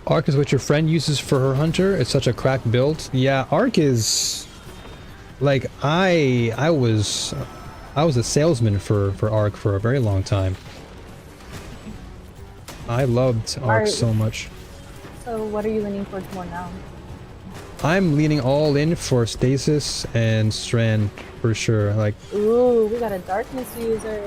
Speaker 1: Arc is what your friend uses for her hunter. It's such a cracked build. Yeah, Arc is like I was a salesman for Arc for a very long time. I loved Arc
Speaker 9: Alright.
Speaker 1: so much.
Speaker 9: So what are you leaning towards more now?
Speaker 1: I'm leaning all in for Stasis and Strand for sure. Like,
Speaker 9: Ooh, we got a darkness user.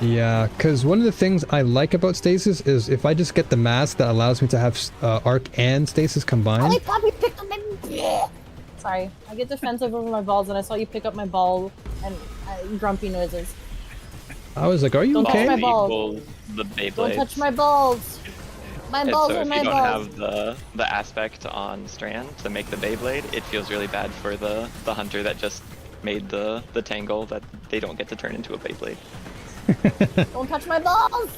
Speaker 1: yeah, because one of the things I like about Stasis is if I just get the mask that allows me to have Arc and Stasis combined.
Speaker 9: Poppy, pick up my... Sorry, I get defensive over my balls and I saw you pick up my ball and grumpy noises.
Speaker 1: I was like, are you
Speaker 9: Don't touch
Speaker 1: okay?
Speaker 9: my balls.
Speaker 8: Equals the Beyblades.
Speaker 9: Don't touch my balls. My
Speaker 8: And
Speaker 9: balls
Speaker 8: so
Speaker 9: are
Speaker 8: if
Speaker 9: my
Speaker 8: you don't
Speaker 9: balls.
Speaker 8: have the aspect on Strand to make the Beyblade, it feels really bad for the hunter that just made the tangle that they don't get to turn into a Beyblade.
Speaker 9: Don't touch my balls.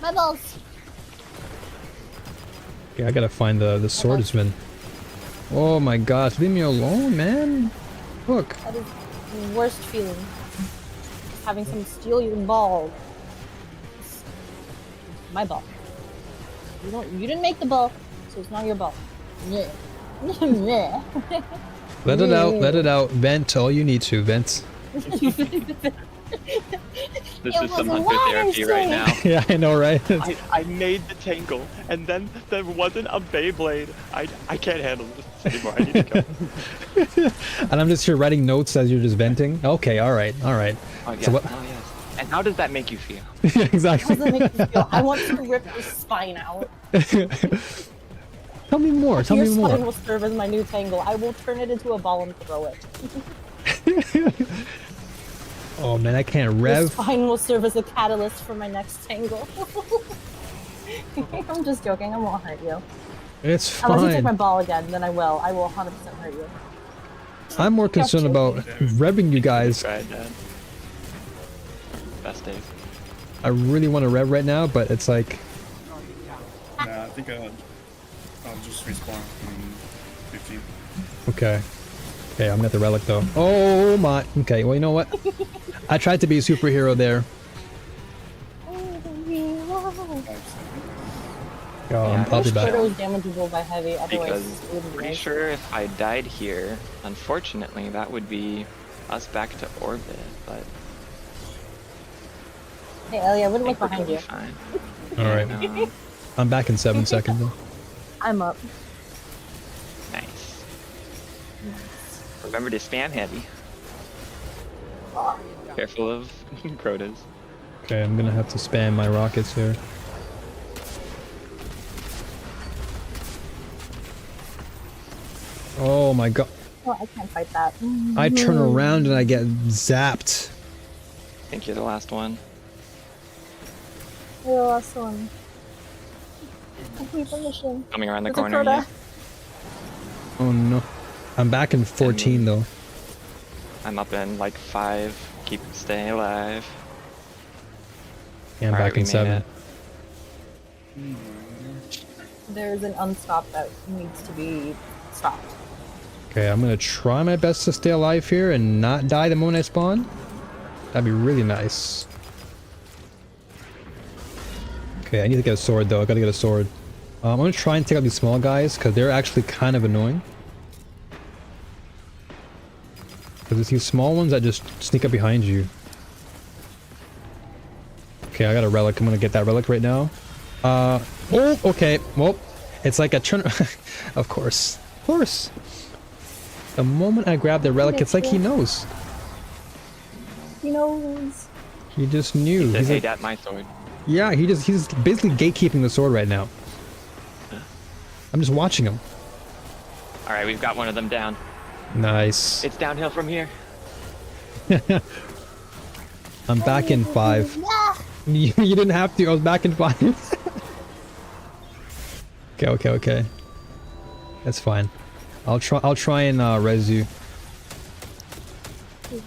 Speaker 9: My balls.
Speaker 1: Okay, I gotta find the swordsman. Oh my gosh, leave me alone, man. Look.
Speaker 9: That is the worst feeling. Having someone steal your ball. It's my ball. You didn't make the ball, so it's not your ball. Yeah. Yeah.
Speaker 1: Let it out, let it out. Vent all you need to, vent.
Speaker 8: This
Speaker 9: It
Speaker 8: is some
Speaker 9: wasn't
Speaker 8: hunter therapy right
Speaker 9: water,
Speaker 8: now.
Speaker 1: Yeah, I know, right?
Speaker 8: I made the tangle, and then there wasn't a Beyblade. I can't handle this anymore. I need to go.
Speaker 1: And I'm just here writing notes as you're just venting. Okay, alright, alright.
Speaker 8: Oh, yes.
Speaker 1: So what-
Speaker 8: Oh, yes. And how does that make you feel?
Speaker 1: Yeah,
Speaker 9: How
Speaker 1: exactly.
Speaker 9: does that make you feel? I want to rip your spine out.
Speaker 1: Tell me more, tell
Speaker 9: Your
Speaker 1: me
Speaker 9: spine
Speaker 1: more.
Speaker 9: will serve as my new tangle. I will turn it into a ball and throw it.
Speaker 1: Oh man, I can't
Speaker 9: Your
Speaker 1: rev.
Speaker 9: spine will serve as a catalyst for my next tangle. I'm just joking. I won't hurt you.
Speaker 1: It's
Speaker 9: Unless you take my
Speaker 1: fine.
Speaker 9: ball again, then I will. I will 100% hurt you.
Speaker 1: I'm more concerned about revving you guys.
Speaker 8: Tried that. Best days.
Speaker 1: I really want to rev right now, but it's like,
Speaker 6: Nah, I think I'll just respawn in 15.
Speaker 1: okay. Okay, I'm at the relic though. Oh my. Okay, well, you know what? I tried to be a superhero there.
Speaker 6: 5 seconds.
Speaker 1: I'll be
Speaker 8: Yeah.
Speaker 1: back.
Speaker 9: It was damageable by heavy, otherwise
Speaker 8: Because
Speaker 9: it wouldn't be
Speaker 8: pretty
Speaker 9: nice.
Speaker 8: sure if I died here, unfortunately, that would be us back to orbit, but
Speaker 9: Hey Ellie, I wouldn't
Speaker 8: I
Speaker 9: look
Speaker 8: think we're
Speaker 9: behind
Speaker 8: gonna
Speaker 9: you.
Speaker 8: be fine.
Speaker 1: Alright.
Speaker 8: And,
Speaker 1: I'm back in 7 seconds though.
Speaker 9: I'm up.
Speaker 8: nice. Remember to spam heavy. Careful of Crotas.
Speaker 1: Okay, I'm gonna have to spam my rockets here. Oh my god.
Speaker 9: Oh, I can't fight that.
Speaker 1: I turn around and I get zapped.
Speaker 8: I think you're the last one.
Speaker 9: You're the last one. Complete the mission.
Speaker 8: Coming around the
Speaker 9: There's a
Speaker 8: corner.
Speaker 9: Crota.
Speaker 8: Yeah.
Speaker 1: Oh no. I'm back in 14 though.
Speaker 8: I'm up in like 5. Stay alive.
Speaker 1: Yeah, I'm
Speaker 8: Alright,
Speaker 1: back in
Speaker 8: we made
Speaker 1: 7.
Speaker 8: it.
Speaker 9: There's an unstop that needs to be stopped.
Speaker 1: Okay, I'm gonna try my best to stay alive here and not die the moment I spawn. That'd be really nice. Okay, I need to get a sword though. I gotta get a sword. I'm gonna try and take out these small guys because they're actually kind of annoying. Because it's these small ones that just sneak up behind you. Okay, I got a relic. I'm gonna get that relic right now. Oh, okay. Well, it's like a turn. Of course. Of course. The moment I grab the relic, it's like he knows.
Speaker 9: He knows.
Speaker 1: He just knew.
Speaker 8: He said,
Speaker 1: He's
Speaker 8: hey,
Speaker 1: like,
Speaker 8: that my sword.
Speaker 1: yeah, he's basically gatekeeping the sword right now. I'm just watching him.
Speaker 8: All right, we've got one of them down.
Speaker 1: Nice.
Speaker 8: It's downhill from here.
Speaker 1: I'm back in 5. You didn't have to. I was back in 5. Okay. That's fine. I'll try and res you.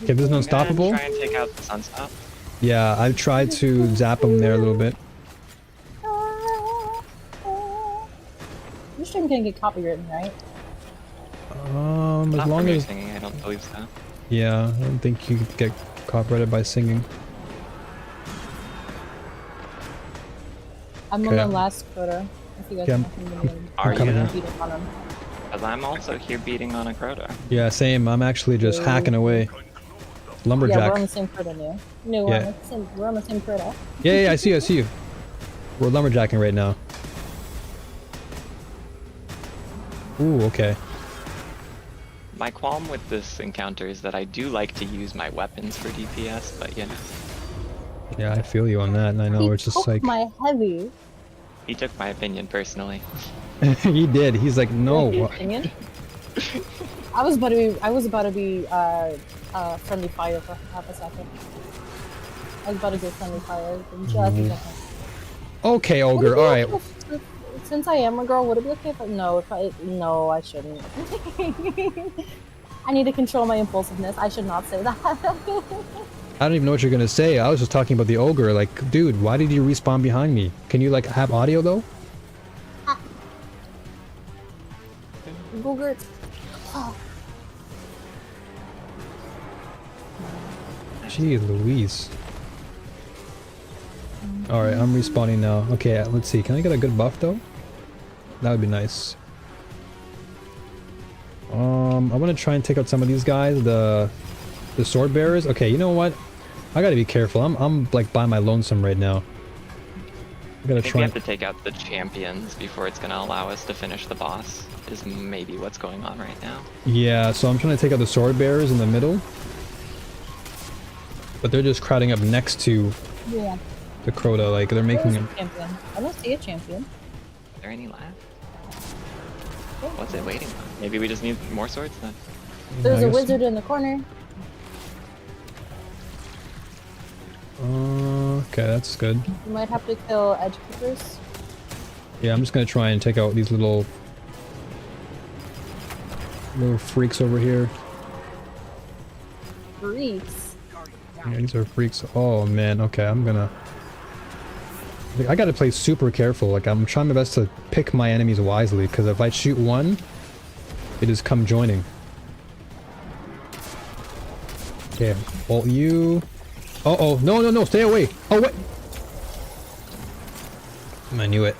Speaker 1: Okay, this is unstoppable.
Speaker 8: Try and take out the sunstop.
Speaker 1: Yeah, I've tried to zap him there a little bit.
Speaker 9: Your stream can get copywritten, right?
Speaker 1: As
Speaker 8: Not
Speaker 1: long
Speaker 8: for me
Speaker 1: as
Speaker 8: singing, I don't believe so.
Speaker 1: yeah, I don't think you could get copyrighted by singing.
Speaker 9: I'm on the last quota. If you guys
Speaker 1: Okay,
Speaker 9: want to
Speaker 8: Are
Speaker 1: coming
Speaker 8: you?
Speaker 1: in.
Speaker 9: beat up on him.
Speaker 8: Because I'm also here beating on a Crota.
Speaker 1: Yeah, same. I'm actually just hacking away.
Speaker 9: Yeah,
Speaker 1: Lumberjack.
Speaker 9: we're on the same quota now. No,
Speaker 1: Yeah.
Speaker 9: we're on the same quota.
Speaker 1: Yeah, I see you. We're lumberjacking right now. Ooh, okay.
Speaker 8: My qualm with this encounter is that I do like to use my weapons for DPS, but you know.
Speaker 1: Yeah, I feel you on that, and I know it's just
Speaker 9: took
Speaker 1: like
Speaker 9: my heavy.
Speaker 8: He took my opinion personally.
Speaker 1: he did. He's like, no.
Speaker 9: Your opinion? I was about to be friendly fire for half a second. I was about to go friendly fire for just a second.
Speaker 1: Okay, ogre. All right.
Speaker 9: Since I am a girl, would it be okay if I... No, I shouldn't. I need to control my impulsiveness. I should not say that.
Speaker 1: I don't even know what you're gonna say. I was just talking about the ogre. Like, dude, why did you respawn behind me? Can you like have audio though?
Speaker 9: Google. Oh.
Speaker 1: Gee, Louise. All right, I'm respawning now. Okay, let's see. Can I get a good buff though? That would be nice. I want to try and take out some of these guys. The sword bearers. Okay, you know what? I gotta be careful. I'm like by my lonesome right now. I gotta
Speaker 8: I think
Speaker 1: try.
Speaker 8: we have to take out the champions before it's gonna allow us to finish the boss, is maybe what's going on right now.
Speaker 1: Yeah, so I'm trying to take out the sword bearers in the middle. But they're just crowding up next to
Speaker 9: Yeah.
Speaker 1: the Crota, like they're making
Speaker 9: Where's
Speaker 1: him.
Speaker 9: the champion? I don't see a champion.
Speaker 8: Is there any left? What's it waiting on? Maybe we just need more swords then.
Speaker 9: There's
Speaker 1: I
Speaker 9: a
Speaker 1: guess-
Speaker 9: wizard in the corner.
Speaker 1: Okay, that's good.
Speaker 9: You might have to kill edge keepers.
Speaker 1: Yeah, I'm just gonna try and take out these little freaks over here.
Speaker 9: Freaks.
Speaker 1: Yeah, these are freaks. Oh man, okay, I gotta play super careful. Like, I'm trying my best to pick my enemies wisely, because if I shoot one, they just come joining. Okay, ult you. Uh-oh, no, stay away. Oh, what? I knew it.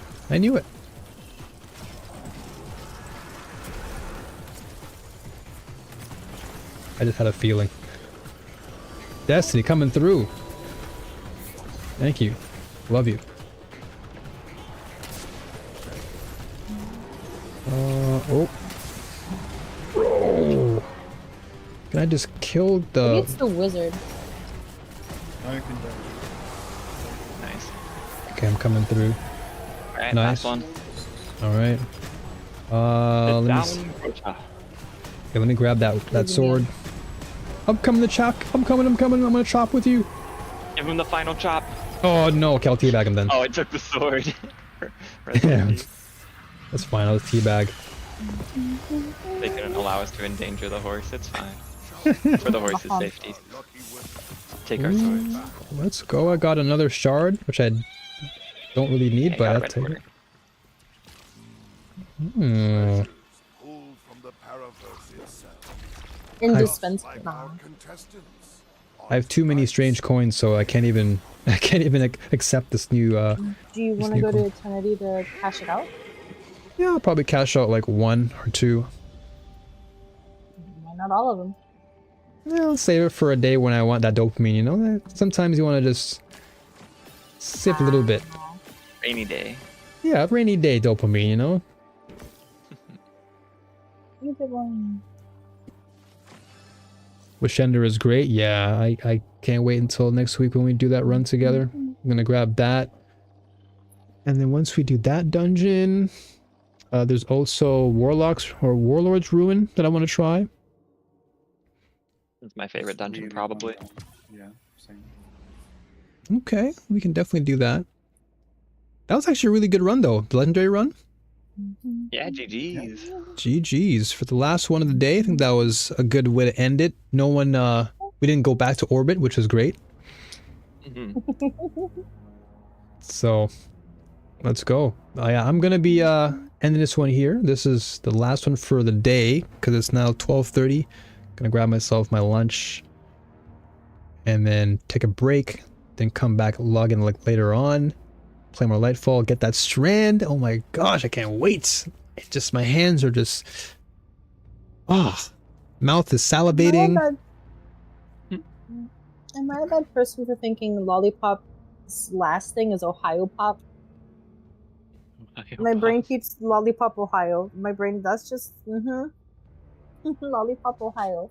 Speaker 1: I just had a feeling. Destiny coming through. Thank you. Love you. Oh. Bro. Can I just kill
Speaker 9: Maybe
Speaker 1: the...
Speaker 9: it's the wizard.
Speaker 6: Now you can dodge.
Speaker 8: Nice.
Speaker 1: Okay, I'm coming through.
Speaker 8: Alright,
Speaker 1: Nice.
Speaker 8: last one.
Speaker 1: Alright. Let me grab that sword. I'm coming to chop. I'm coming. I'm gonna chop with you.
Speaker 8: Give him the final chop.
Speaker 1: Oh no, okay, I'll teabag him then.
Speaker 8: Oh, it took the sword.
Speaker 1: Yeah. That's fine, I'll teabag.
Speaker 8: They couldn't allow us to endanger the horse, it's fine. For the horse's safety. Take our swords.
Speaker 1: Let's go. I got another shard, which I don't really need,
Speaker 8: Okay,
Speaker 1: but
Speaker 8: got a
Speaker 1: I'll
Speaker 8: red
Speaker 1: take
Speaker 8: border.
Speaker 1: it. Hmm.
Speaker 5: Pulled from the Paraverse itself
Speaker 9: Indispensable.
Speaker 5: by our contestants.
Speaker 1: I have too many strange coins, so I can't even accept this new
Speaker 9: Do you want to
Speaker 1: new
Speaker 9: go to
Speaker 1: coin.
Speaker 9: Eternity to cash it out?
Speaker 1: Yeah, I'll probably cash out like 1 or 2.
Speaker 9: Why not all of them?
Speaker 1: Yeah, I'll save it for a day when I want that dopamine, you know? Sometimes you want to just sip a little bit.
Speaker 8: Rainy day.
Speaker 1: Yeah, rainy day dopamine, you know?
Speaker 9: You did one.
Speaker 1: with Shender is great. Yeah, I can't wait until next week when we do that run together. I'm gonna grab that. And then once we do that dungeon, there's also Warlocks or Warlord's Ruin that I want to try.
Speaker 8: It's my favorite
Speaker 6: It's
Speaker 8: dungeon,
Speaker 6: really
Speaker 8: probably.
Speaker 6: fun. Yeah, same.
Speaker 1: Okay, we can definitely do that. That was actually a really good run though. The legendary run.
Speaker 8: Yeah, GG's.
Speaker 1: GG's for the last one of the day. I think that was a good way to end it. No one, we didn't go back to orbit, which was great. So, let's go. I'm gonna be ending this one here. This is the last one for the day because it's now 12:30. Gonna grab myself my lunch and then take a break. Then come back, log in like later on, play more Lightfall, get that strand. Oh my gosh, I can't wait. It's just my hands are just mouth is salivating.
Speaker 9: Am I a bad person for thinking Lollipop's last thing is Ohio Pop? My brain keeps Lollipop Ohio. My brain does just Lollipop Ohio.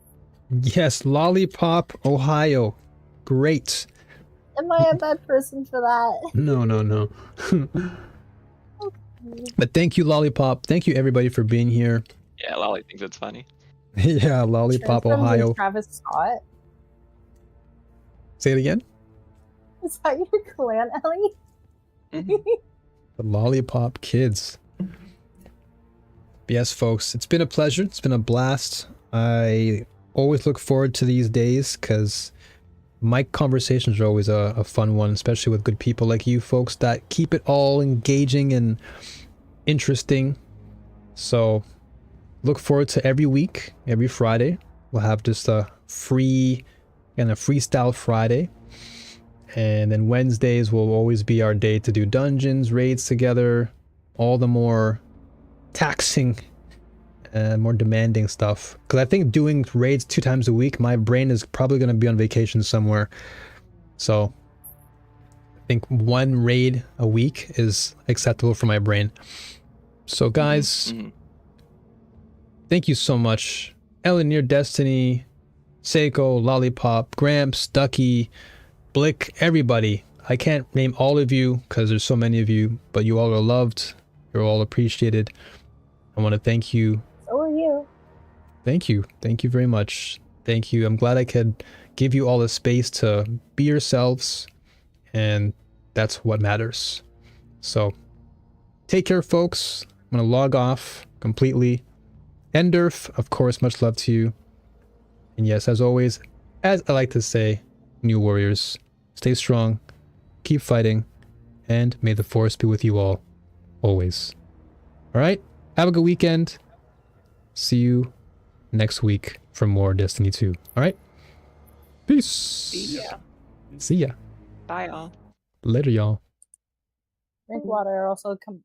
Speaker 1: Yes, Lollipop Ohio. Great.
Speaker 9: Am I a bad person for that?
Speaker 1: No. But thank you, Lollipop. Thank you, everybody, for being here.
Speaker 8: Yeah, Lolly thinks it's funny.
Speaker 1: Yeah, Lollipop
Speaker 9: Transformed
Speaker 1: Ohio.
Speaker 9: into Travis Scott.
Speaker 1: Say it again.
Speaker 9: Is that your clan, Ellie?
Speaker 1: The Lollipop Kids. Yes, folks, it's been a pleasure. It's been a blast. I always look forward to these days because mic conversations are always a fun one, especially with good people like you folks that keep it all engaging and interesting. So look forward to every week, every Friday. We'll have just a free and a freestyle Friday. And then Wednesdays will always be our day to do dungeons, raids together, all the more taxing and more demanding stuff. Because I think doing raids 2 times a week, my brain is probably going to be on vacation somewhere. So I think 1 raid a week is acceptable for my brain. So guys, thank you so much. Ellen, your Destiny, Seiko, Lollipop, Gramps, Ducky, Blick, everybody. I can't name all of you because there's so many of you, but you all are loved. You're all appreciated. I want to thank you.
Speaker 9: So are you.
Speaker 1: Thank you. Thank you very much. Thank you. I'm glad I could give you all the space to be yourselves, and that's what matters. So take care, folks. I'm going to log off completely. Endurf, of course, much love to you. And yes, as always, as I like to say, New Warriors, stay strong, keep fighting, and may the Force be with you all, always. Alright, have a good weekend. See you next week for more Destiny 2. Alright? Peace!
Speaker 8: See ya.
Speaker 1: See ya.
Speaker 8: Bye, all.
Speaker 1: Later, y'all.
Speaker 9: Drink water, also come.